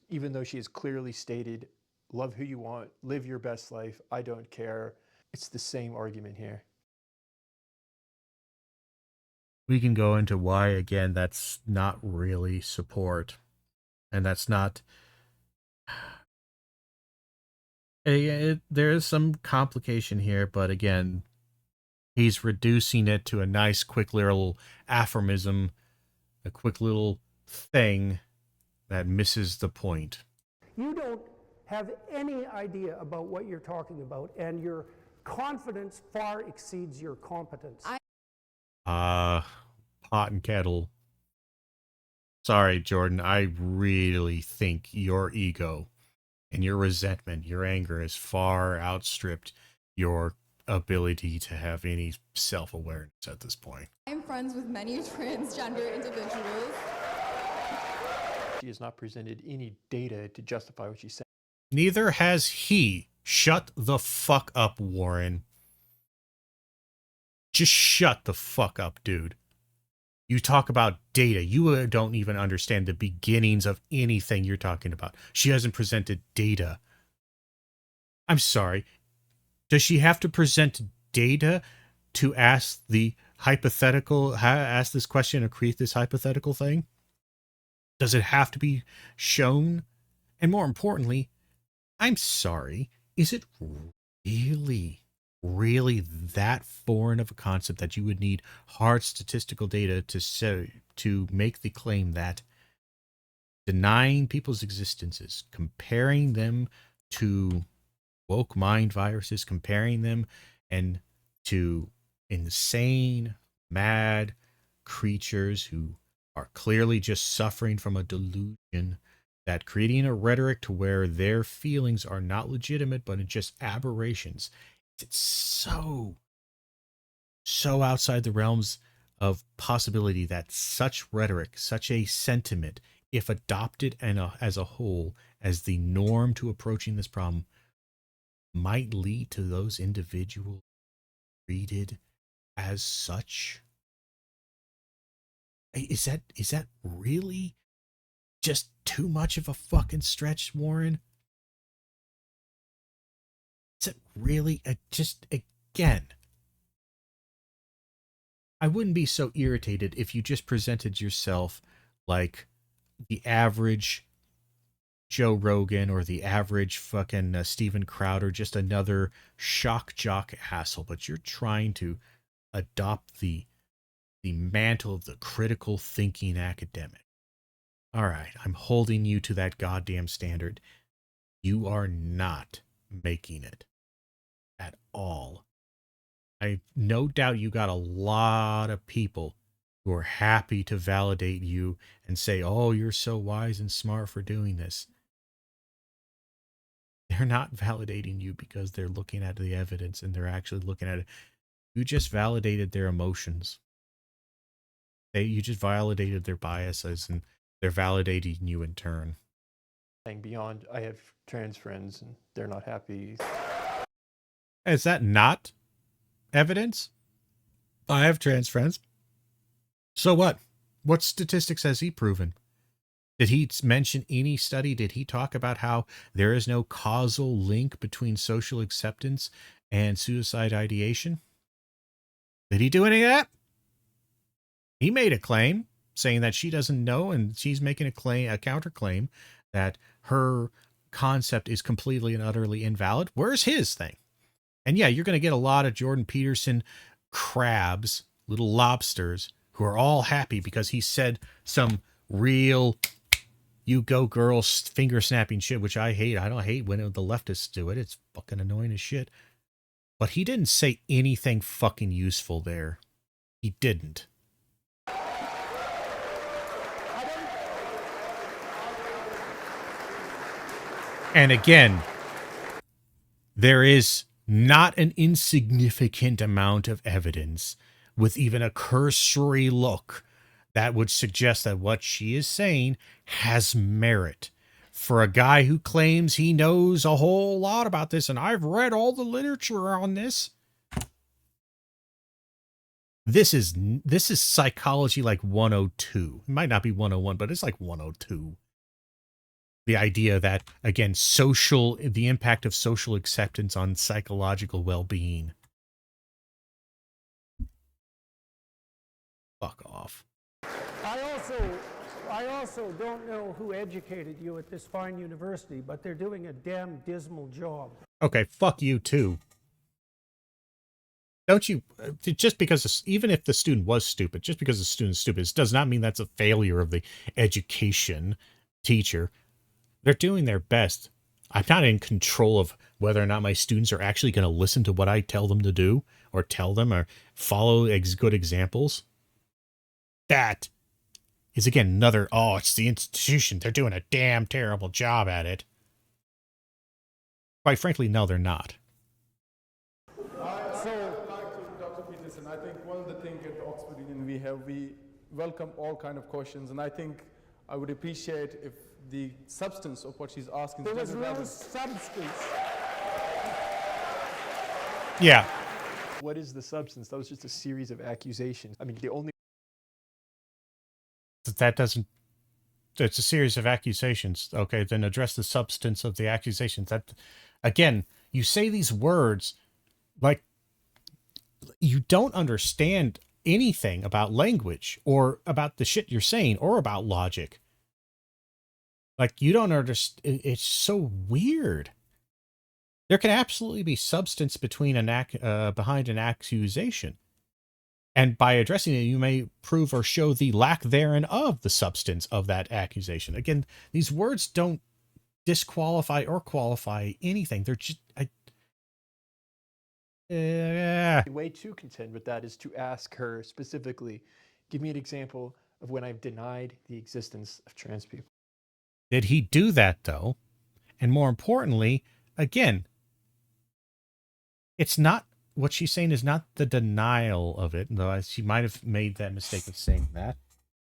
Speaker 2: Even though she has clearly stated, love who you want, live your best life, I don't care. It's the same argument here.
Speaker 6: We can go into why, again, that's not really support. And that's not... there is some complication here, but again, he's reducing it to a nice, quick little aphorism, a quick little thing that misses the point.
Speaker 8: You don't have any idea about what you're talking about, and your confidence far exceeds your competence.
Speaker 6: Pot and kettle Sorry, Jordan. I really think your ego and your resentment, your anger has far outstripped your ability to have any self-awareness at this point.
Speaker 7: I'm friends with many transgender individuals.
Speaker 2: She has not presented any data to justify what she's saying.
Speaker 6: Neither has he. Shut the fuck up, Warren. Just shut the fuck up, dude. You talk about data. You don't even understand the beginnings of anything you're talking about. She hasn't presented data. I'm sorry. Does she have to present data to ask the hypothetical, ask this question or create this hypothetical thing? Does it have to be shown? And more importantly, I'm sorry, is it really that foreign of a concept that you would need hard statistical data to make the claim that denying people's existences, comparing them to woke mind viruses, comparing them and to insane, mad creatures who are clearly just suffering from a delusion, that creating a rhetoric to where their feelings are not legitimate but just aberrations, it's so outside the realms of possibility that such rhetoric, such a sentiment, if adopted and as a whole as the norm to approaching this problem, might lead to those individuals treated as such. Is that really just too much of a fucking stretch, Warren? Is it really just again? I wouldn't be so irritated if you just presented yourself like the average Joe Rogan or the average fucking Steven Crowder, just another shock jock asshole, but you're trying to adopt the mantle of the critical thinking academic. All right, I'm holding you to that goddamn standard. You are not making it at all. I no doubt you got a lot of people who are happy to validate you and say, oh, you're so wise and smart for doing this. They're not validating you because they're looking at the evidence and they're actually looking at it. You just validated their emotions. You just validated their biases and they're validating you in turn.
Speaker 2: Beyond, I have trans friends and they're not happy.
Speaker 6: Is that not evidence? I have trans friends. So what? What statistics has he proven? Did he mention any study? Did he talk about how there is no causal link between social acceptance and suicide ideation? Did he do any of that? He made a claim saying that she doesn't know, and she's making a counterclaim that her concept is completely and utterly invalid. Where's his thing? And yeah, you're going to get a lot of Jordan Peterson crabs, little lobsters, who are all happy because he said some real you go girl finger snapping shit, which I hate. I don't hate when the leftists do it. It's fucking annoying as shit. But he didn't say anything fucking useful there. He didn't. And again, there is not an insignificant amount of evidence with even a cursory look that would suggest that what she is saying has merit. For a guy who claims he knows a whole lot about this, and I've read all the literature on this. This is psychology like 102. It might not be 101, but it's like 102. The idea that, again, the impact of social acceptance on psychological well-being. Fuck off.
Speaker 8: I also don't know who educated you at this fine university, but they're doing a damn dismal job.
Speaker 6: Okay, fuck you too. Don't you, just because, even if the student was stupid, just because the student's stupid, it does not mean that's a failure of the education teacher. They're doing their best. I'm not in control of whether or not my students are actually going to listen to what I tell them to do, or tell them, or follow good examples. That is again another, oh, it's the institution. They're doing a damn terrible job at it. Quite frankly, no, they're not.
Speaker 11: Dr. Peterson, I think one of the things at Oxford Union we welcome all kind of questions, and I think I would appreciate if the substance of what she's asking.
Speaker 8: There was no substance.
Speaker 6: Yeah.
Speaker 2: What is the substance? That was just a series of accusations. I mean, the only...
Speaker 6: That doesn't... It's a series of accusations. Okay, then address the substance of the accusations. That, again, you say these words like you don't understand anything about language or about the shit you're saying or about logic. Like, you don't understand. It's so weird. There can absolutely be substance between behind an accusation. And by addressing it, you may prove or show the lack therein of the substance of that accusation. Again, these words don't disqualify or qualify anything. They're just...
Speaker 2: The way to contend with that is to ask her specifically, give me an example of when I've denied the existence of trans people.
Speaker 6: Did he do that, though? And more importantly, again, it's not... What she's saying is not the denial of it, though she might have made that mistake of saying that.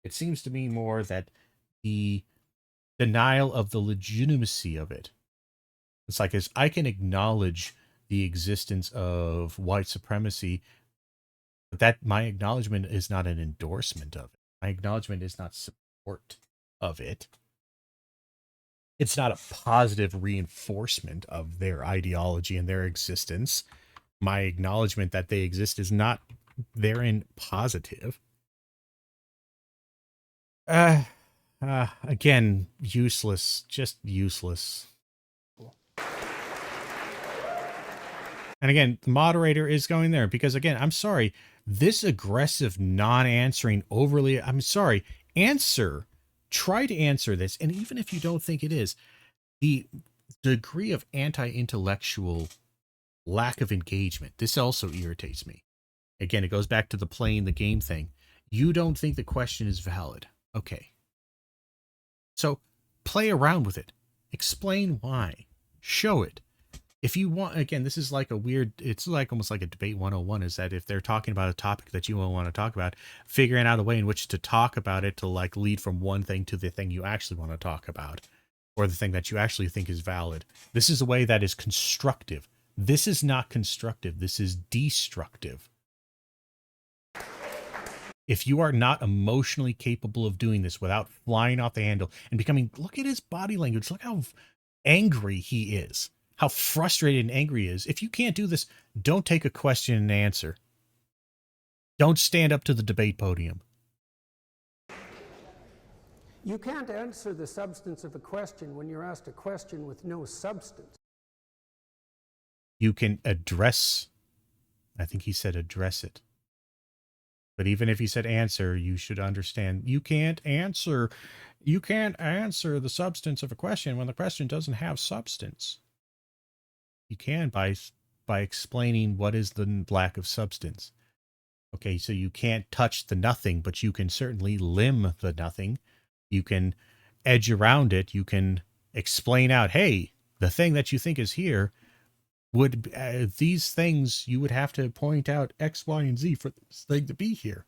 Speaker 6: It seems to me more that the denial of the legitimacy of it. It's like, as I can acknowledge the existence of white supremacy, but that my acknowledgement is not an endorsement of it. My acknowledgement is not support of it. It's not a positive reinforcement of their ideology and their existence. My acknowledgement that they exist is not therein positive. Again, useless, just useless. And again, the moderator is going there because, again, I'm sorry, this aggressive, non-answering, overly, I'm sorry, answer, try to answer this. And even if you don't think it is, the degree of anti-intellectual lack of engagement, this also irritates me. Again, it goes back to the playing the game thing. You don't think the question is valid. Okay. So play around with it. Explain why. Show it. If you want, again, this is like a weird, it's like almost like a debate 101, is that if they're talking about a topic that you want to talk about, figuring out a way in which to talk about it to like lead from one thing to the thing you actually want to talk about, or the thing that you actually think is valid. This is a way that is constructive. This is not constructive. This is destructive. If you are not emotionally capable of doing this without flying off the handle and becoming, look at his body language. Look how angry he is. How frustrated and angry he is. If you can't do this, don't take a question and answer. Don't stand up to the debate podium.
Speaker 8: You can't answer the substance of a question when you're asked a question with no substance.
Speaker 6: You can address, I think he said address it. But even if he said answer, you should understand you can't answer the substance of a question when the question doesn't have substance. You can by explaining what is the lack of substance. Okay, so you can't touch the nothing, but you can certainly limb the nothing. You can edge around it. You can explain out, hey, the thing that you think is here would, these things, you would have to point out X, Y, and Z for this thing to be here.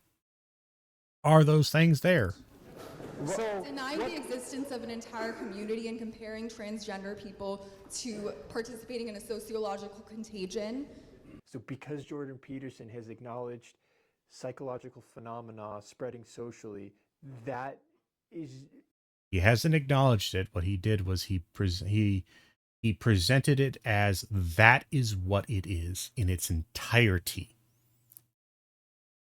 Speaker 6: Are those things there?
Speaker 7: So, denying the existence of an entire community and comparing transgender people to participating in a sociological contagion.
Speaker 2: So because Jordan Peterson has acknowledged psychological phenomena spreading socially, that is...
Speaker 6: He hasn't acknowledged it. What he did was he presented it as that is what it is in its entirety.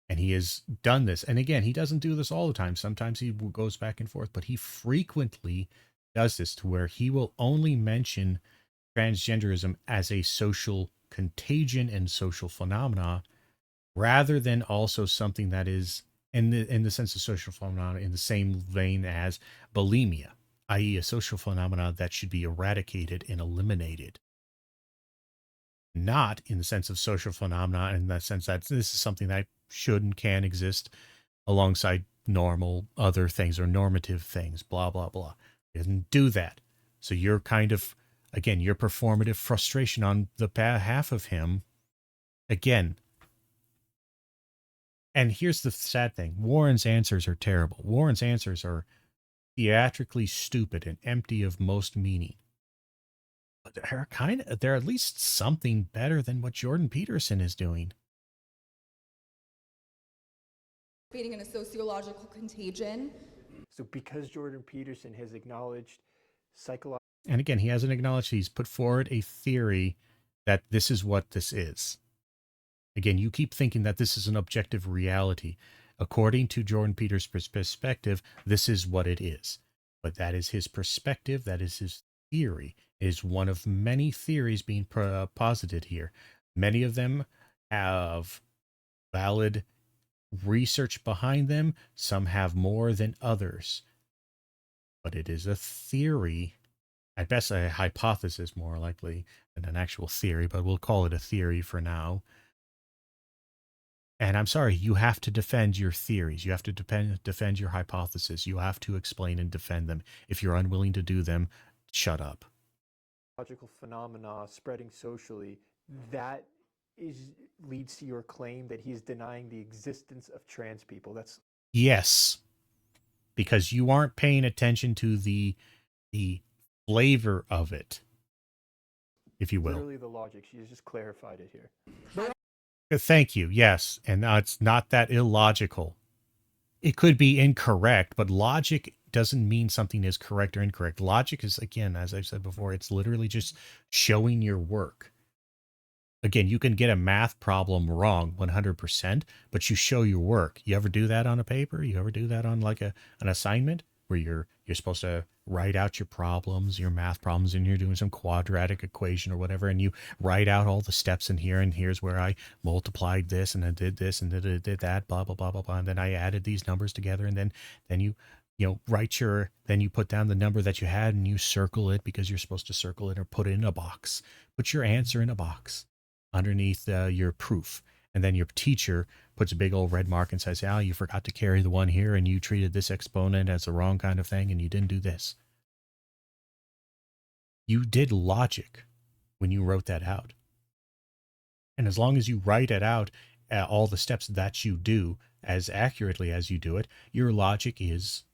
Speaker 6: And he has done this. And again, he doesn't do this all the time. Sometimes he goes back and forth, but he frequently does this to where he will only mention transgenderism as a social contagion and social phenomena, rather than also something that is in the sense of social phenomena in the same vein as bulimia, i.e. a social phenomena that should be eradicated and eliminated. Not in the sense of social phenomena in the sense that this is something that should and can exist alongside normal other things or normative things, blah, blah, blah. He doesn't do that. So you're kind of, again, your performative frustration on the behalf of him, again. And here's the sad thing. Warren's answers are terrible. Warren's answers are theatrically stupid and empty of most meaning. But they're at least something better than what Jordan Peterson is doing.
Speaker 7: In a sociological contagion.
Speaker 2: So because Jordan Peterson has acknowledged psychological...
Speaker 6: And again, he hasn't acknowledged, he's put forward a theory that this is what this is. Again, you keep thinking that this is an objective reality. According to Jordan Peterson's perspective, this is what it is. But that is his perspective, that is his theory. It is one of many theories being posited here. Many of them have valid research behind them. Some have more than others. But it is a theory, at best a hypothesis more likely than an actual theory, but we'll call it a theory for now. And I'm sorry, you have to defend your theories. You have to defend your hypothesis. You have to explain and defend them. If you're unwilling to do them, shut up.
Speaker 2: Logical phenomena spreading socially, that leads to your claim that he's denying the existence of trans people. That's...
Speaker 6: Yes, because you aren't paying attention to the flavor of it, if you will.
Speaker 2: Literally the logic. She just clarified it here.
Speaker 6: Thank you. Yes. And it's not that illogical. It could be incorrect, but logic doesn't mean something is correct or incorrect. Logic is, again, as I've said before, it's literally just showing your work. Again, you can get a math problem wrong 100%, but you show your work. You ever do that on a paper? You ever do that on like an assignment where you're supposed to write out your problems, your math problems, and you're doing some quadratic equation or whatever, and you write out all the steps in here, and here's where I multiplied this, and I did this, and did that, blah, blah, blah, blah, blah, and then I added these numbers together, and then you then you put down the number that you had, and you circle it because you're supposed to circle it or put it in a box. Put your answer in a box underneath your proof. And then your teacher puts a big old red mark and says, you forgot to carry the one here, and you treated this exponent as the wrong kind of thing, and you didn't do this. You did logic when you wrote that out. And as long as you write it out, all the steps that you do as accurately as you do it, your logic is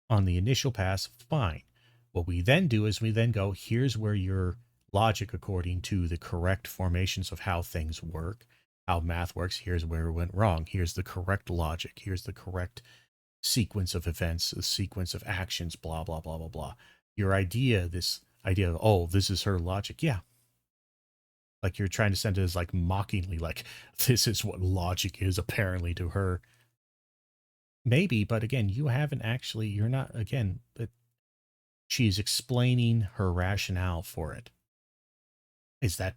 Speaker 6: on the initial pass fine. What we then do is we then go, here's where your logic according to the correct formations of how things work, how math works, here's where it went wrong. Here's the correct logic. Here's the correct sequence of events, a sequence of actions, blah, blah, blah, blah, blah. Your idea, this idea of, this is her logic. Yeah. Like you're trying to send it as like mockingly, like this is what logic is apparently to her. Maybe, but again, you haven't actually, you're not, again, but she's explaining her rationale for it. Is that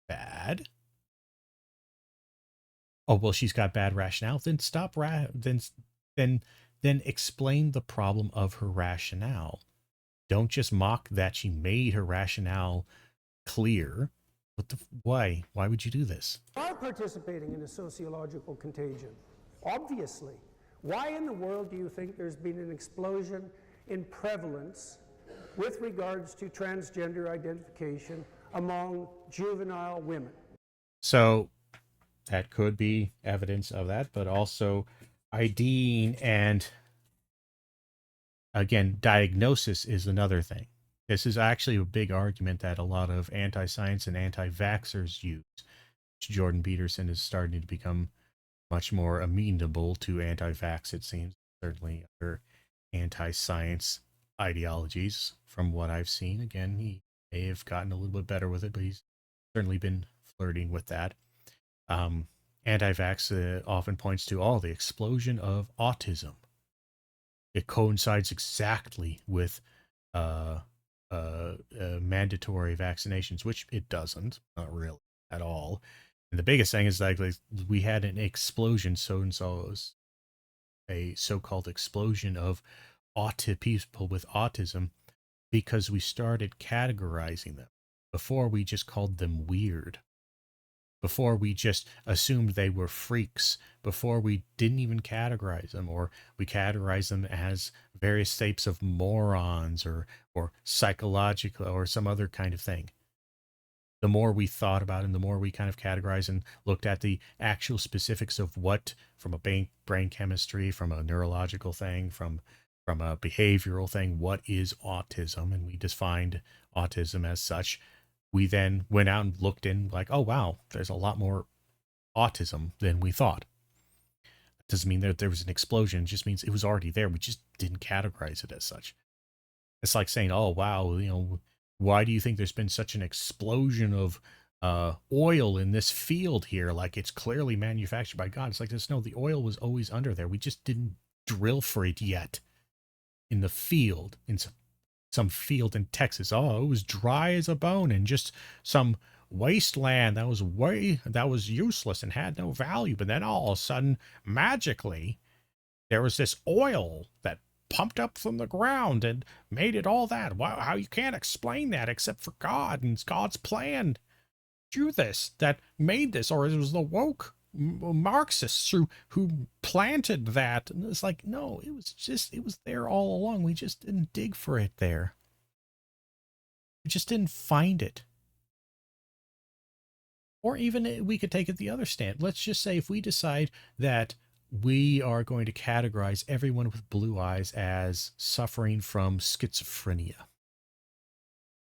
Speaker 6: bad? Oh, well, she's got bad rationale. Then stop. Then explain the problem of her rationale. Don't just mock that she made her rationale clear. Why? Why would you do this?
Speaker 8: Are participating in a sociological contagion. Obviously. Why in the world do you think there's been an explosion in prevalence with regards to transgender identification among juvenile women?
Speaker 6: So that could be evidence of that, but also IDing and, again, diagnosis is another thing. This is actually a big argument that a lot of anti-science and anti-vaxxers use. Jordan Peterson is starting to become much more amenable to anti-vax, it seems, certainly other anti-science ideologies from what I've seen. Again, he may have gotten a little bit better with it, but he's certainly been flirting with that. Anti-vax often points to the explosion of autism. It coincides exactly with mandatory vaccinations, which it doesn't, not really at all. And the biggest thing is like we had an explosion, a so-called explosion of people with autism because we started categorizing them. Before we just called them weird. before we just assumed they were freaks, before we didn't even categorize them, or we categorize them as various types of morons or psychological or some other kind of thing. The more we thought about it, the more we kind of categorized and looked at the actual specifics of what, from a brain chemistry, from a neurological thing, from a behavioral thing, what is autism, and we defined autism as such. We then went out and looked in like, oh, wow, there's a lot more autism than we thought. It doesn't mean that there was an explosion. It just means it was already there. We just didn't categorize it as such. It's like saying, oh, wow, why do you think there's been such an explosion of oil in this field here? Like, it's clearly manufactured by God. It's like this. No, the oil was always under there. We just didn't drill for it yet in the field, in some field in Texas. Oh, it was dry as a bone and just some wasteland that was useless and had no value. But then all of a sudden, magically, there was this oil that pumped up from the ground and made it all that. Wow, how you can't explain that except for God and God's plan to do this, that made this, or it was the woke Marxists who planted that. And it's like, no, it was there all along. We just didn't dig for it there. We just didn't find it. Or even we could take it the other stand. Let's just say if we decide that we are going to categorize everyone with blue eyes as suffering from schizophrenia.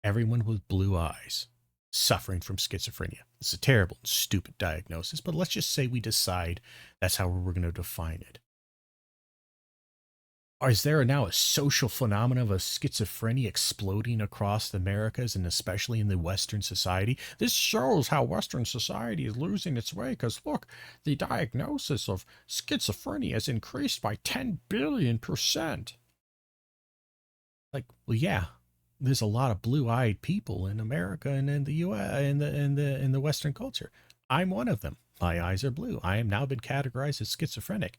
Speaker 6: Everyone with blue eyes suffering from schizophrenia. It's a terrible and stupid diagnosis, but let's just say we decide that's how we're going to define it. Is there now a social phenomenon of a schizophrenia exploding across the Americas and especially in the Western society? This shows how Western society is losing its way because, look, the diagnosis of schizophrenia has increased by 10 billion%. Like, well, yeah, there's a lot of blue-eyed people in America and in the U.S. in the Western culture. I'm one of them. My eyes are blue. I am now been categorized as schizophrenic.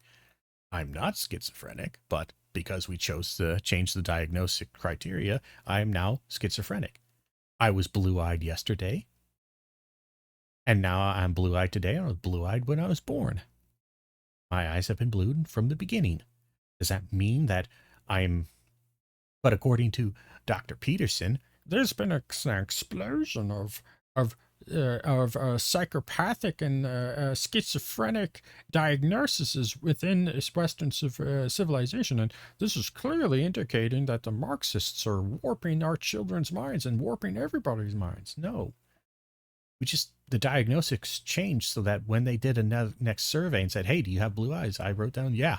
Speaker 6: I'm not schizophrenic, but because we chose to change the diagnostic criteria, I am now schizophrenic. I was blue-eyed yesterday, and now I'm blue-eyed today. I was blue-eyed when I was born. My eyes have been blue from the beginning. Does that mean that but according to Dr. Peterson, there's been an explosion of psychopathic and schizophrenic diagnoses within Western civilization. And this is clearly indicating that the Marxists are warping our children's minds and warping everybody's minds. No. The diagnostics changed so that when they did a next survey and said, hey, do you have blue eyes? I wrote down, yeah.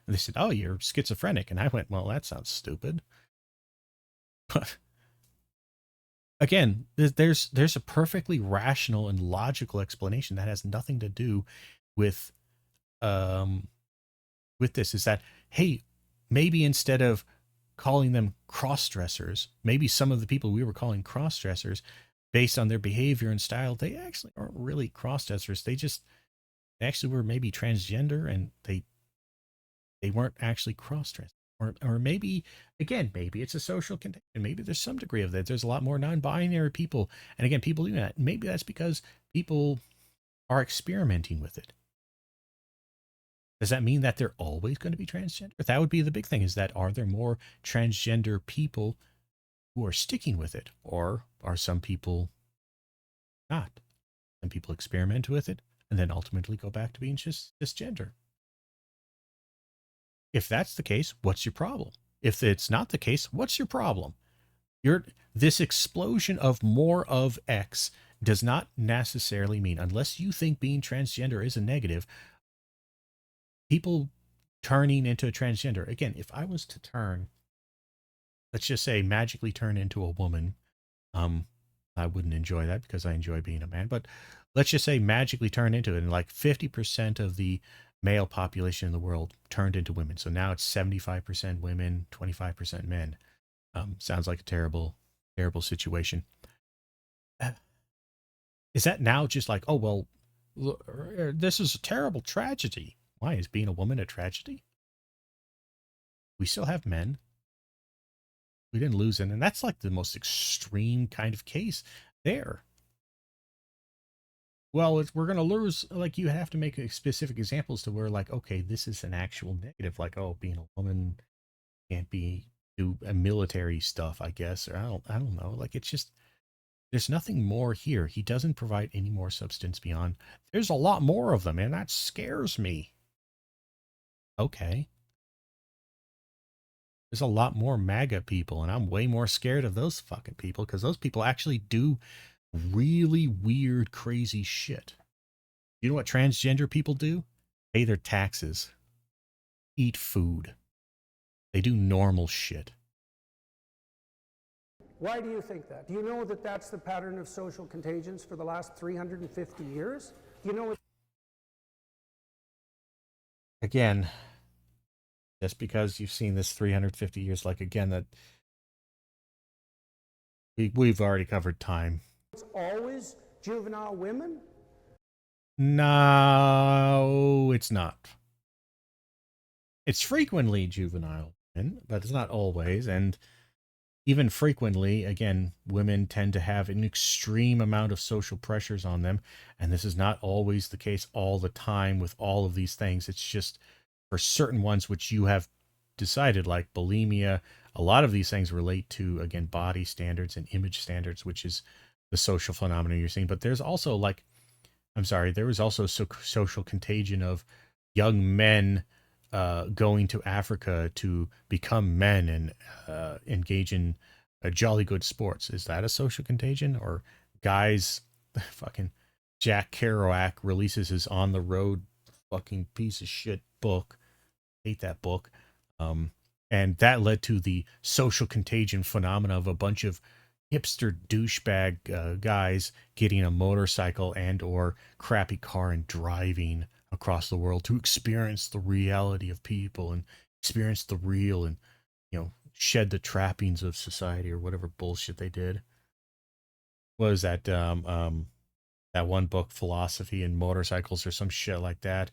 Speaker 6: And they said, oh, you're schizophrenic. And I went, well, that sounds stupid. But again, there's a perfectly rational and logical explanation that has nothing to do with this. Is that, hey, maybe instead of calling them cross-dressers, maybe some of the people we were calling cross-dressers, based on their behavior and style, they actually aren't really cross-dressers. They actually were maybe transgender, and they weren't actually cross-dressers. Or maybe, again, maybe it's a social contagion. Maybe there's some degree of that. There's a lot more non-binary people. And again, people do that. Maybe that's because people are experimenting with it. Does that mean that they're always going to be transgender? That would be the big thing, is that are there more transgender people who are sticking with it? Or are some people not? Some people experiment with it and then ultimately go back to being just cisgender. If that's the case, what's your problem? If it's not the case, what's your problem? This explosion of more of X does not necessarily mean, unless you think being transgender is a negative, people turning into a transgender. Again, if I was to turn, let's just say magically turn into a woman, I wouldn't enjoy that because I enjoy being a man, but let's just say magically turn into it, and like 50% of the male population in the world turned into women. So now it's 75% women, 25% men. Sounds like a terrible, terrible situation. Is that now just like, oh, well, this is a terrible tragedy? Why? Is being a woman a tragedy? We still have men. We didn't lose it. And that's like the most extreme kind of case there. well, we're going to lose, like, you have to make specific examples to where, like, okay, this is an actual negative, like, oh, being a woman can't do a military stuff, I guess, or I don't know. Like, it's just, there's nothing more here. He doesn't provide any more substance beyond, there's a lot more of them, and that scares me. Okay. There's a lot more MAGA people, and I'm way more scared of those fucking people, because those people actually do really weird, crazy shit. You know what transgender people do? Pay their taxes. Eat food. They do normal shit.
Speaker 8: Why do you think that? Do you know that that's the pattern of social contagions for the last 350 years? Do you know what?
Speaker 6: Again, just because you've seen this 350 years, like, again, that we've already covered time.
Speaker 8: It's always juvenile women?
Speaker 6: No, it's not. It's frequently juvenile women, but it's not always. And even frequently, again, women tend to have an extreme amount of social pressures on them. And this is not always the case all the time with all of these things. It's just for certain ones which you have decided, like bulimia. A lot of these things relate to, again, body standards and image standards, which is the social phenomenon you're seeing. But there's also, like, there was also social contagion of young men going to Africa to become men and engage in jolly good sports. Is that a social contagion? Or guys, fucking Jack Kerouac releases his On the Road fucking piece of shit book. Hate that book. And that led to the social contagion phenomena of a bunch of hipster douchebag guys getting a motorcycle and or crappy car and driving across the world to experience the reality of people and experience the real and, you know, shed the trappings of society or whatever bullshit they did. What was that? That one book, Philosophy and Motorcycles or some shit like that.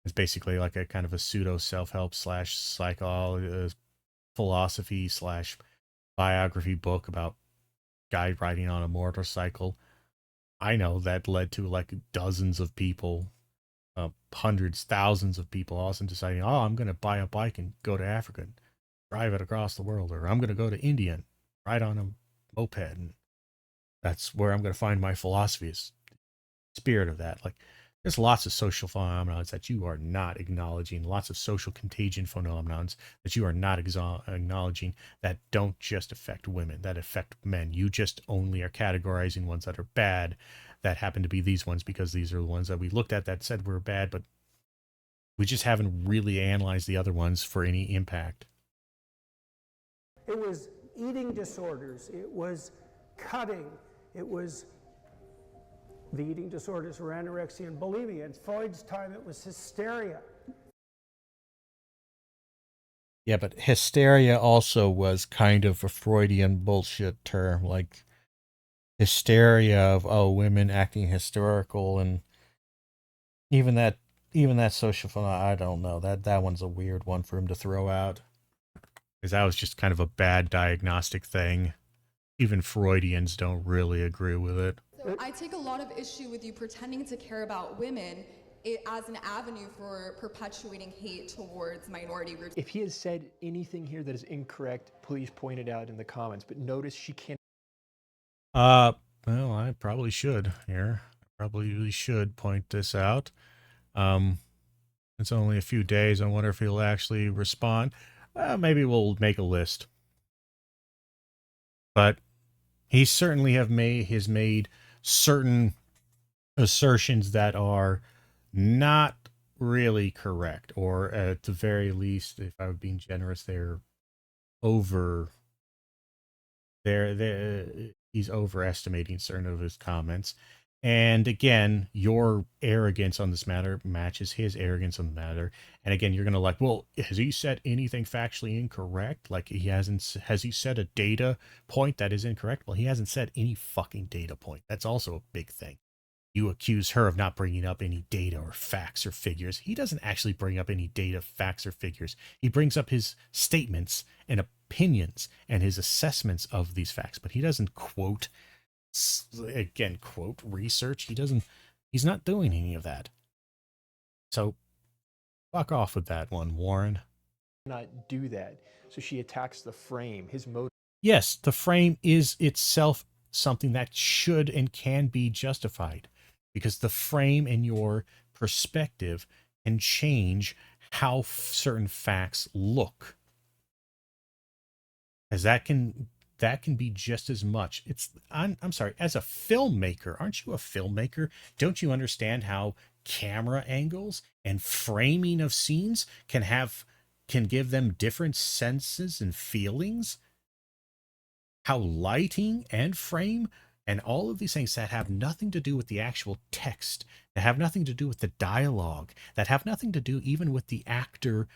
Speaker 6: It's basically like a kind of a pseudo self-help / psychology, philosophy / biography book about guy riding on a motorcycle. I know that led to like dozens of people, hundreds, thousands of people all of a sudden deciding, oh, I'm going to buy a bike and go to Africa and drive it across the world, or I'm going to go to India and ride on a moped, and that's where I'm going to find my philosophy. Is spirit of that. Like, there's lots of social phenomena that you are not acknowledging, lots of social contagion phenomena that you are not acknowledging, that don't just affect women, that affect men. You just only are categorizing ones that are bad, that happen to be these ones because these are the ones that we looked at that said were bad, but we just haven't really analyzed the other ones for any impact.
Speaker 8: It was eating disorders. It was cutting. It was the eating disorders were anorexia and bulimia. In Freud's time, it was hysteria.
Speaker 6: Yeah, but hysteria also was kind of a Freudian bullshit term, like hysteria of, oh, women acting hysterical, and even that social phenomenon, I don't know. That one's a weird one for him to throw out. Because that was just kind of a bad diagnostic thing. Even Freudians don't really agree with it.
Speaker 7: So I take a lot of issue with you pretending to care about women as an avenue for perpetuating hate towards minority groups.
Speaker 2: If he has said anything here that is incorrect, please point it out in the comments. But notice she can't.
Speaker 6: Well, I probably should here. I probably really should point this out. It's only a few days. I wonder if he'll actually respond. Maybe we'll make a list. But he certainly has made certain assertions that are not really correct, or at the very least, if I was being generous, he's overestimating certain of his comments. And again, your arrogance on this matter matches his arrogance on the matter. And again, you're going to like, well, has he said anything factually incorrect? Like, has he said a data point that is incorrect? Well, he hasn't said any fucking data point. That's also a big thing. You accuse her of not bringing up any data or facts or figures. He doesn't actually bring up any data, facts, or figures. He brings up his statements and opinions and his assessments of these facts, but he doesn't quote research. He doesn't He's not doing any of that. So fuck off with that one, Warren.
Speaker 2: Not do that. So she attacks the frame, his motive.
Speaker 6: Yes, the frame is itself something that should and can be justified, because the frame and your perspective can change how certain facts look. As that can be just as much. I'm sorry, as a filmmaker, aren't you a filmmaker? Don't you understand how camera angles and framing of scenes can give them different senses and feelings? How lighting and frame and all of these things that have nothing to do with the actual text, that have nothing to do with the dialogue, that have nothing to do even with the actor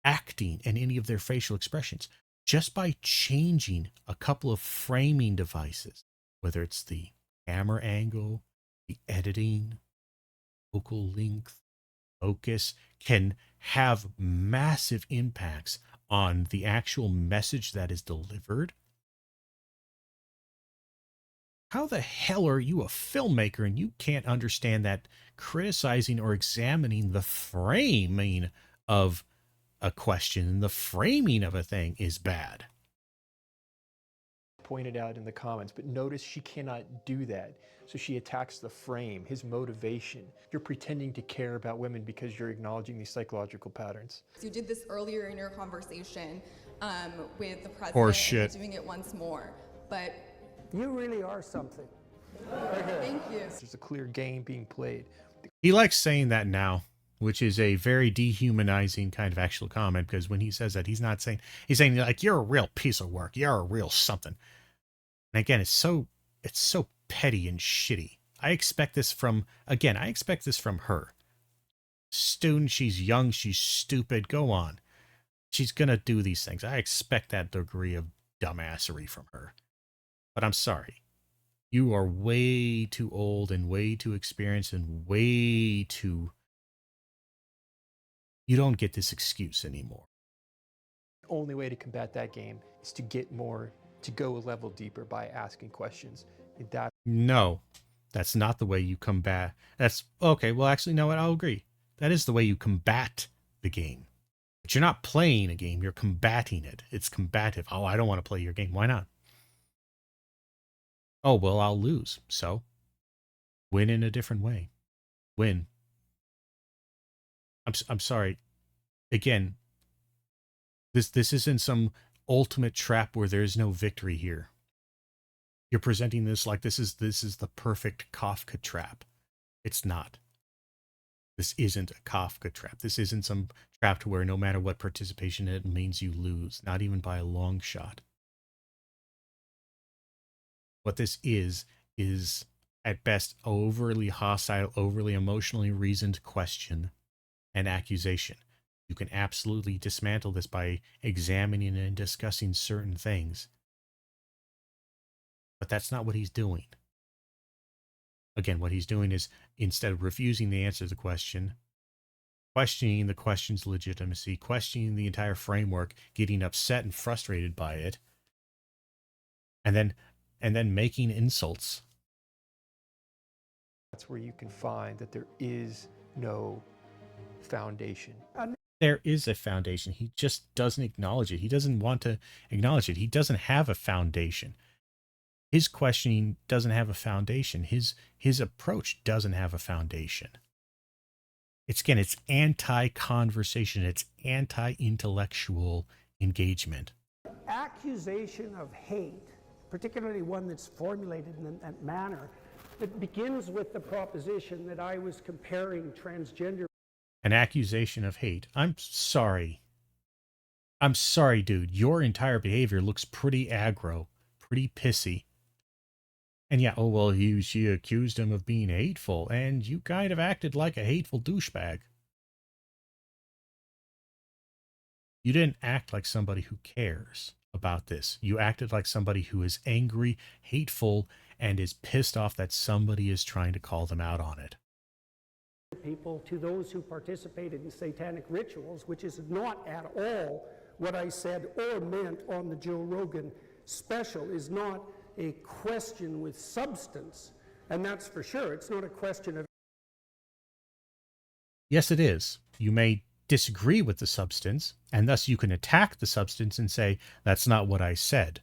Speaker 6: acting and any of their facial expressions, just by changing a couple of framing devices, whether it's the camera angle, the editing, focal length, focus, can have massive impacts on the actual message that is delivered. How the hell are you a filmmaker and you can't understand that criticizing or examining the framing of a question and the framing of a thing is bad?
Speaker 2: Pointed out in the comments, but notice she cannot do that. So she attacks the frame, his motivation. You're pretending to care about women because you're acknowledging these psychological patterns.
Speaker 7: You did this earlier in your conversation with the president.
Speaker 6: Horseshit.
Speaker 7: And doing it once more, but
Speaker 8: You really are something.
Speaker 7: thank you.
Speaker 2: There's a clear game being played.
Speaker 6: He likes saying that now, which is a very dehumanizing kind of actual comment, because when he says that, he's saying like, you're a real piece of work. You're a real something. And again, it's so petty and shitty. I expect this from her. Student, she's young, she's stupid. Go on. She's going to do these things. I expect that degree of dumbassery from her. But I'm sorry. You are way too old and way too experienced and way too... You don't get this excuse anymore.
Speaker 2: The only way to combat that game is to get more, to go a level deeper by asking questions. And
Speaker 6: No, that's not the way you combat. That's okay. Well, actually, no, I'll agree. That is the way you combat the game. But you're not playing a game. You're combating it. It's combative. Oh, I don't want to play your game. Why not? Oh, well, I'll lose. So win in a different way. Win. I'm sorry. Again, this isn't some ultimate trap where there is no victory here. You're presenting this like this is the perfect Kafka trap. It's not. This isn't a Kafka trap. This isn't some trap to where no matter what participation it means you lose, not even by a long shot. What this is at best overly hostile, overly emotionally reasoned question and accusation. You can absolutely dismantle this by examining and discussing certain things. But that's not what he's doing. Again, what he's doing is, instead of refusing the answer to the question, questioning the question's legitimacy, questioning the entire framework, getting upset and frustrated by it, and then making insults.
Speaker 2: That's where you can find that there is no foundation.
Speaker 6: There is a foundation. He just doesn't acknowledge it. He doesn't want to acknowledge it. He doesn't have a foundation. His questioning doesn't have a foundation. His approach doesn't have a foundation. It's anti-conversation. It's anti-intellectual engagement.
Speaker 8: Accusation of hate, particularly one that's formulated in that manner, that begins with the proposition that I was comparing transgender.
Speaker 6: An accusation of hate. I'm sorry. I'm sorry, dude. Your entire behavior looks pretty aggro, pretty pissy. And yeah, oh, well, she accused him of being hateful, and you kind of acted like a hateful douchebag. You didn't act like somebody who cares about this. You acted like somebody who is angry, hateful, and is pissed off that somebody is trying to call them out on it.
Speaker 8: People, to those who participated in satanic rituals, which is not at all what I said or meant on the Joe Rogan special, is not a question with substance, and that's for sure. It's not a question of
Speaker 6: Yes, it is. You may disagree with the substance, and thus you can attack the substance and say, that's not what I said.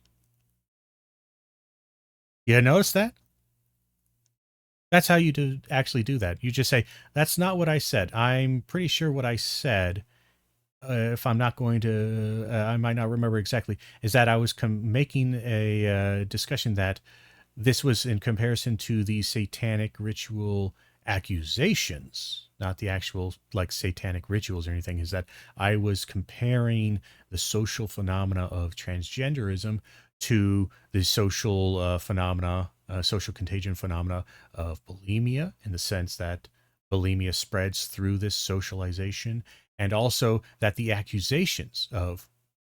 Speaker 6: You notice that? That's how you actually do that. You just say, that's not what I said. I'm pretty sure what I said, if I'm not going to, I might not remember exactly, is that I was making a discussion that this was in comparison to the satanic ritual accusations, not the actual like satanic rituals or anything, is that I was comparing the social phenomena of transgenderism to the social phenomena, social contagion phenomena of bulimia, in the sense that bulimia spreads through this socialization, and also that the accusations of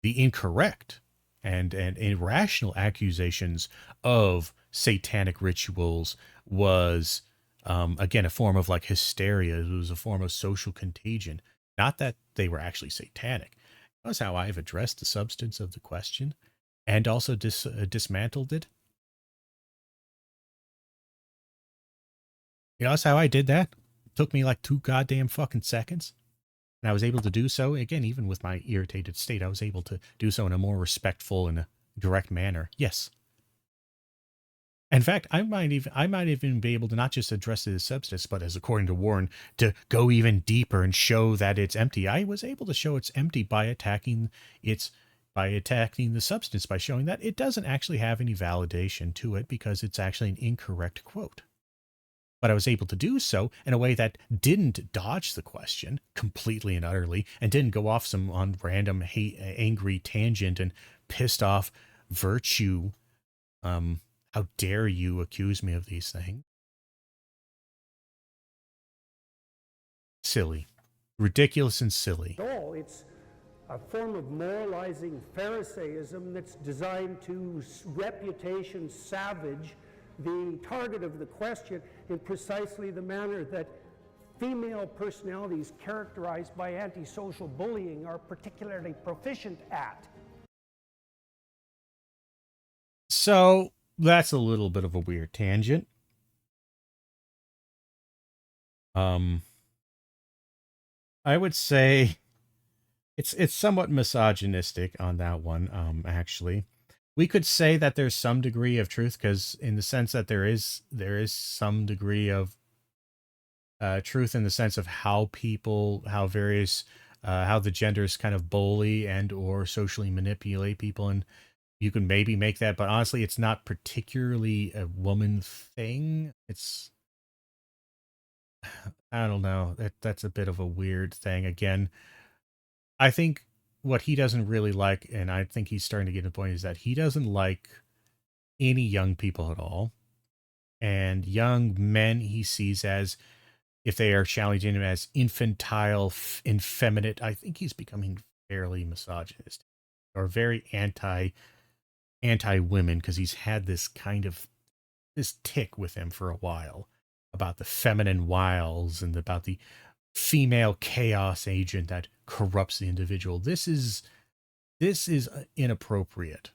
Speaker 6: the incorrect and irrational accusations of satanic rituals was again a form of like hysteria. It was a form of social contagion, not that they were actually satanic. That's how I've addressed the substance of the question and also dismantled it. You know, that's how I did that. It took me like 2 goddamn fucking seconds. And I was able to do so, again, even with my irritated state, I was able to do so in a more respectful and a direct manner. Yes. In fact, I might even be able to not just address the substance, but as according to Warren, to go even deeper and show that it's empty. I was able to show it's empty by attacking the substance, by showing that it doesn't actually have any validation to it because it's actually an incorrect quote. But I was able to do so in a way that didn't dodge the question completely and utterly, and didn't go off some on random angry tangent and pissed off virtue. How dare you accuse me of these things? Silly. Ridiculous and silly.
Speaker 8: It's a form of moralizing Pharisaism that's designed to reputation savage the target of the question in precisely the manner that female personalities characterized by antisocial bullying are particularly proficient at.
Speaker 6: So that's a little bit of a weird tangent. I would say it's somewhat misogynistic on that one, actually. We could say that there's some degree of truth, because in the sense that there is some degree of truth in the sense of how various how the genders kind of bully and or socially manipulate people, and you can maybe make that, but honestly, it's not particularly a woman thing. It's, I don't know. That's a bit of a weird thing. Again, I think what he doesn't really like, and I think he's starting to get to the point, is that he doesn't like any young people at all. And young men he sees as, if they are challenging him, as infantile, effeminate. I think he's becoming fairly misogynist or very anti-women, because he's had this kind of this tick with him for a while about the feminine wiles and about the female chaos agent that corrupts the individual. This is inappropriate.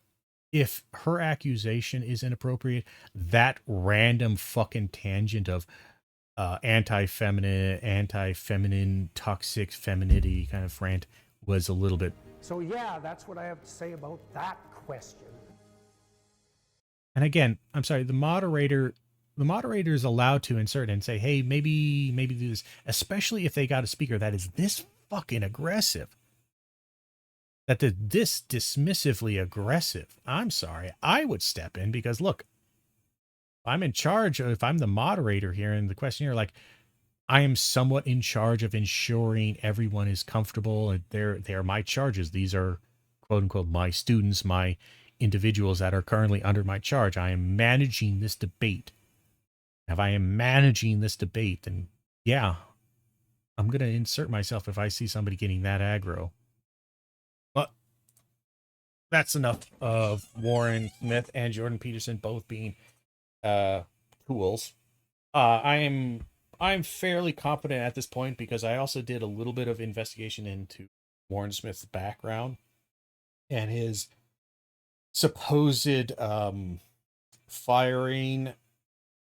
Speaker 6: If her accusation is inappropriate, that random fucking tangent of anti-feminine, toxic femininity kind of rant was a little bit.
Speaker 8: So yeah, that's what I have to say about that question.
Speaker 6: And again, I'm sorry, the moderator is allowed to insert and say, hey, maybe do this, especially if they got a speaker that is this fucking aggressive. That this dismissively aggressive. I'm sorry, I would step in, because look, I'm in charge. If I'm the moderator here in the questionnaire, like, I am somewhat in charge of ensuring everyone is comfortable. And they are my charges. These are, quote unquote, my students, my individuals that are currently under my charge. I am managing this debate. If I am managing this debate, then yeah, I'm going to insert myself if I see somebody getting that aggro. But that's enough of Warren Smith and Jordan Peterson both being tools. I'm fairly confident at this point, because I also did a little bit of investigation into Warren Smith's background and his supposed firing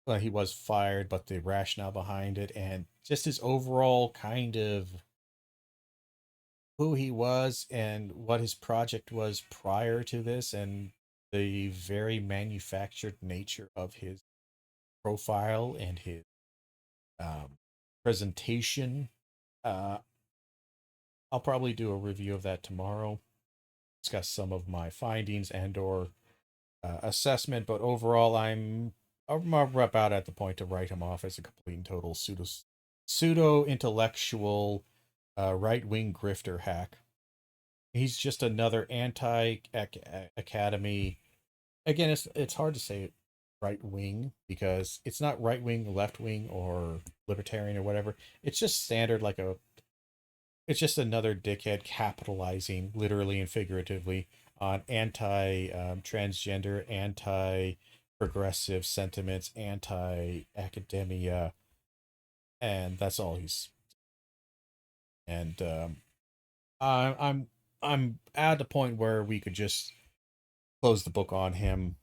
Speaker 1: well, he was fired, but the rationale behind it and just his overall kind of who he was and what his project was prior to this, and the very manufactured nature of his profile and his presentation. I'll probably do a review of that tomorrow, discuss some of my findings and or assessment, but overall I'm about at the point to write him off as a complete and total pseudo-intellectual right-wing grifter hack. He's just another anti-academy. Again, it's hard to say right-wing because it's not right-wing, left-wing, or libertarian or whatever. It's just standard, it's just another dickhead capitalizing literally and figuratively on anti-transgender, anti-progressive sentiments, anti-academia, and that's all he's. And I'm at the point where we could just close the book on him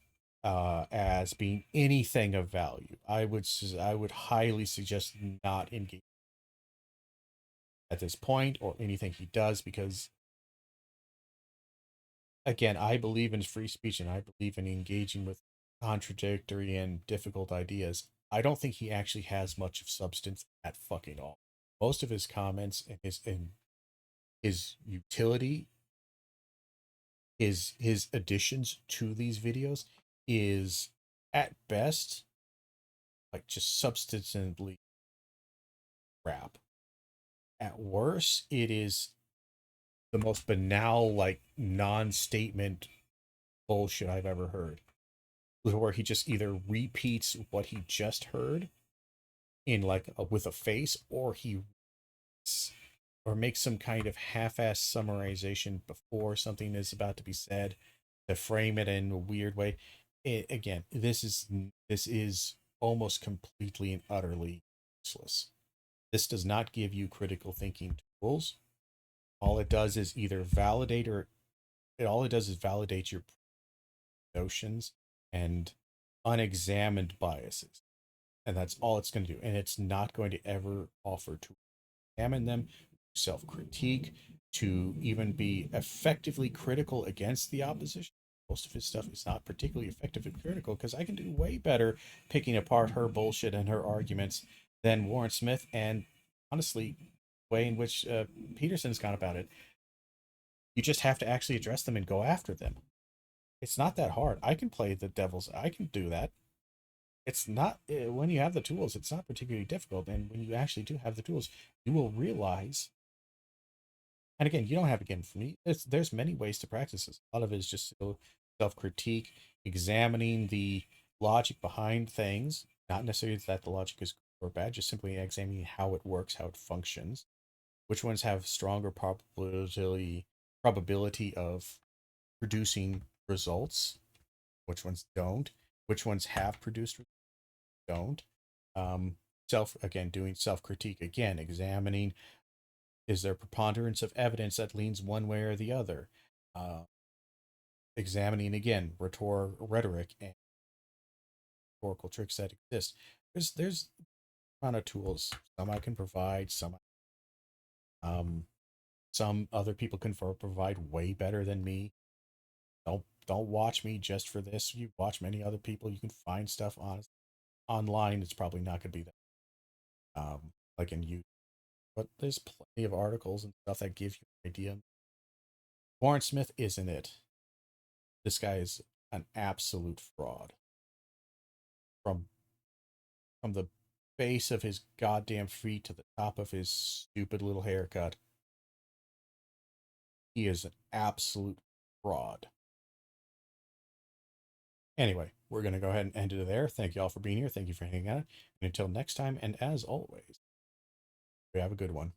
Speaker 1: as being anything of value. I would highly suggest not engage at this point or anything he does, because again, I believe in free speech and I believe in engaging with contradictory and difficult ideas. I don't think he actually has much of substance at fucking all. Most of his comments and his utility, his additions to these videos is at best like just substantively crap. At worst, it is the most banal, like non-statement bullshit I've ever heard, where he just either repeats what he just heard in with a face, or makes some kind of half-ass summarization before something is about to be said to frame it in a weird way. Again, this is almost completely and utterly useless. This does not give you critical thinking tools. All it does is either validate your notions and unexamined biases. And that's all it's going to do. And it's not going to ever offer to examine them, self-critique, to even be effectively critical against the opposition. Most of his stuff is not particularly effective and critical, because I can do way better picking apart her bullshit and her arguments than Warren Smith, and honestly, the way in which Peterson's gone about it. You just have to actually address them and go after them. It's not that hard. I can do that. It's not, when you have the tools, it's not particularly difficult. And when you actually do have the tools, you will realize, and again, you don't have to get from me. There's many ways to practice this. A lot of it is just self-critique, examining the logic behind things, not necessarily that the logic is good or bad, just simply examining how it works, how it functions, which ones have stronger probability of producing results, which ones don't, which ones have produced, don't. Doing self-critique, again, examining, is there preponderance of evidence that leans one way or the other? Examining, again, rhetoric and rhetorical tricks that exist. There's a ton of tools. Some I can provide, some other people can provide way better than me. Don't watch me just for this. You watch many other people. You can find stuff online. It's probably not going to be that like in YouTube, but there's plenty of articles and stuff that give you an idea. Warren Smith isn't it. This guy is an absolute fraud. From the base of his goddamn feet to the top of his stupid little haircut, he is an absolute fraud. Anyway, we're going to go ahead and end it there. Thank you all for being here. Thank you for hanging out. And until next time, and as always, we have a good one.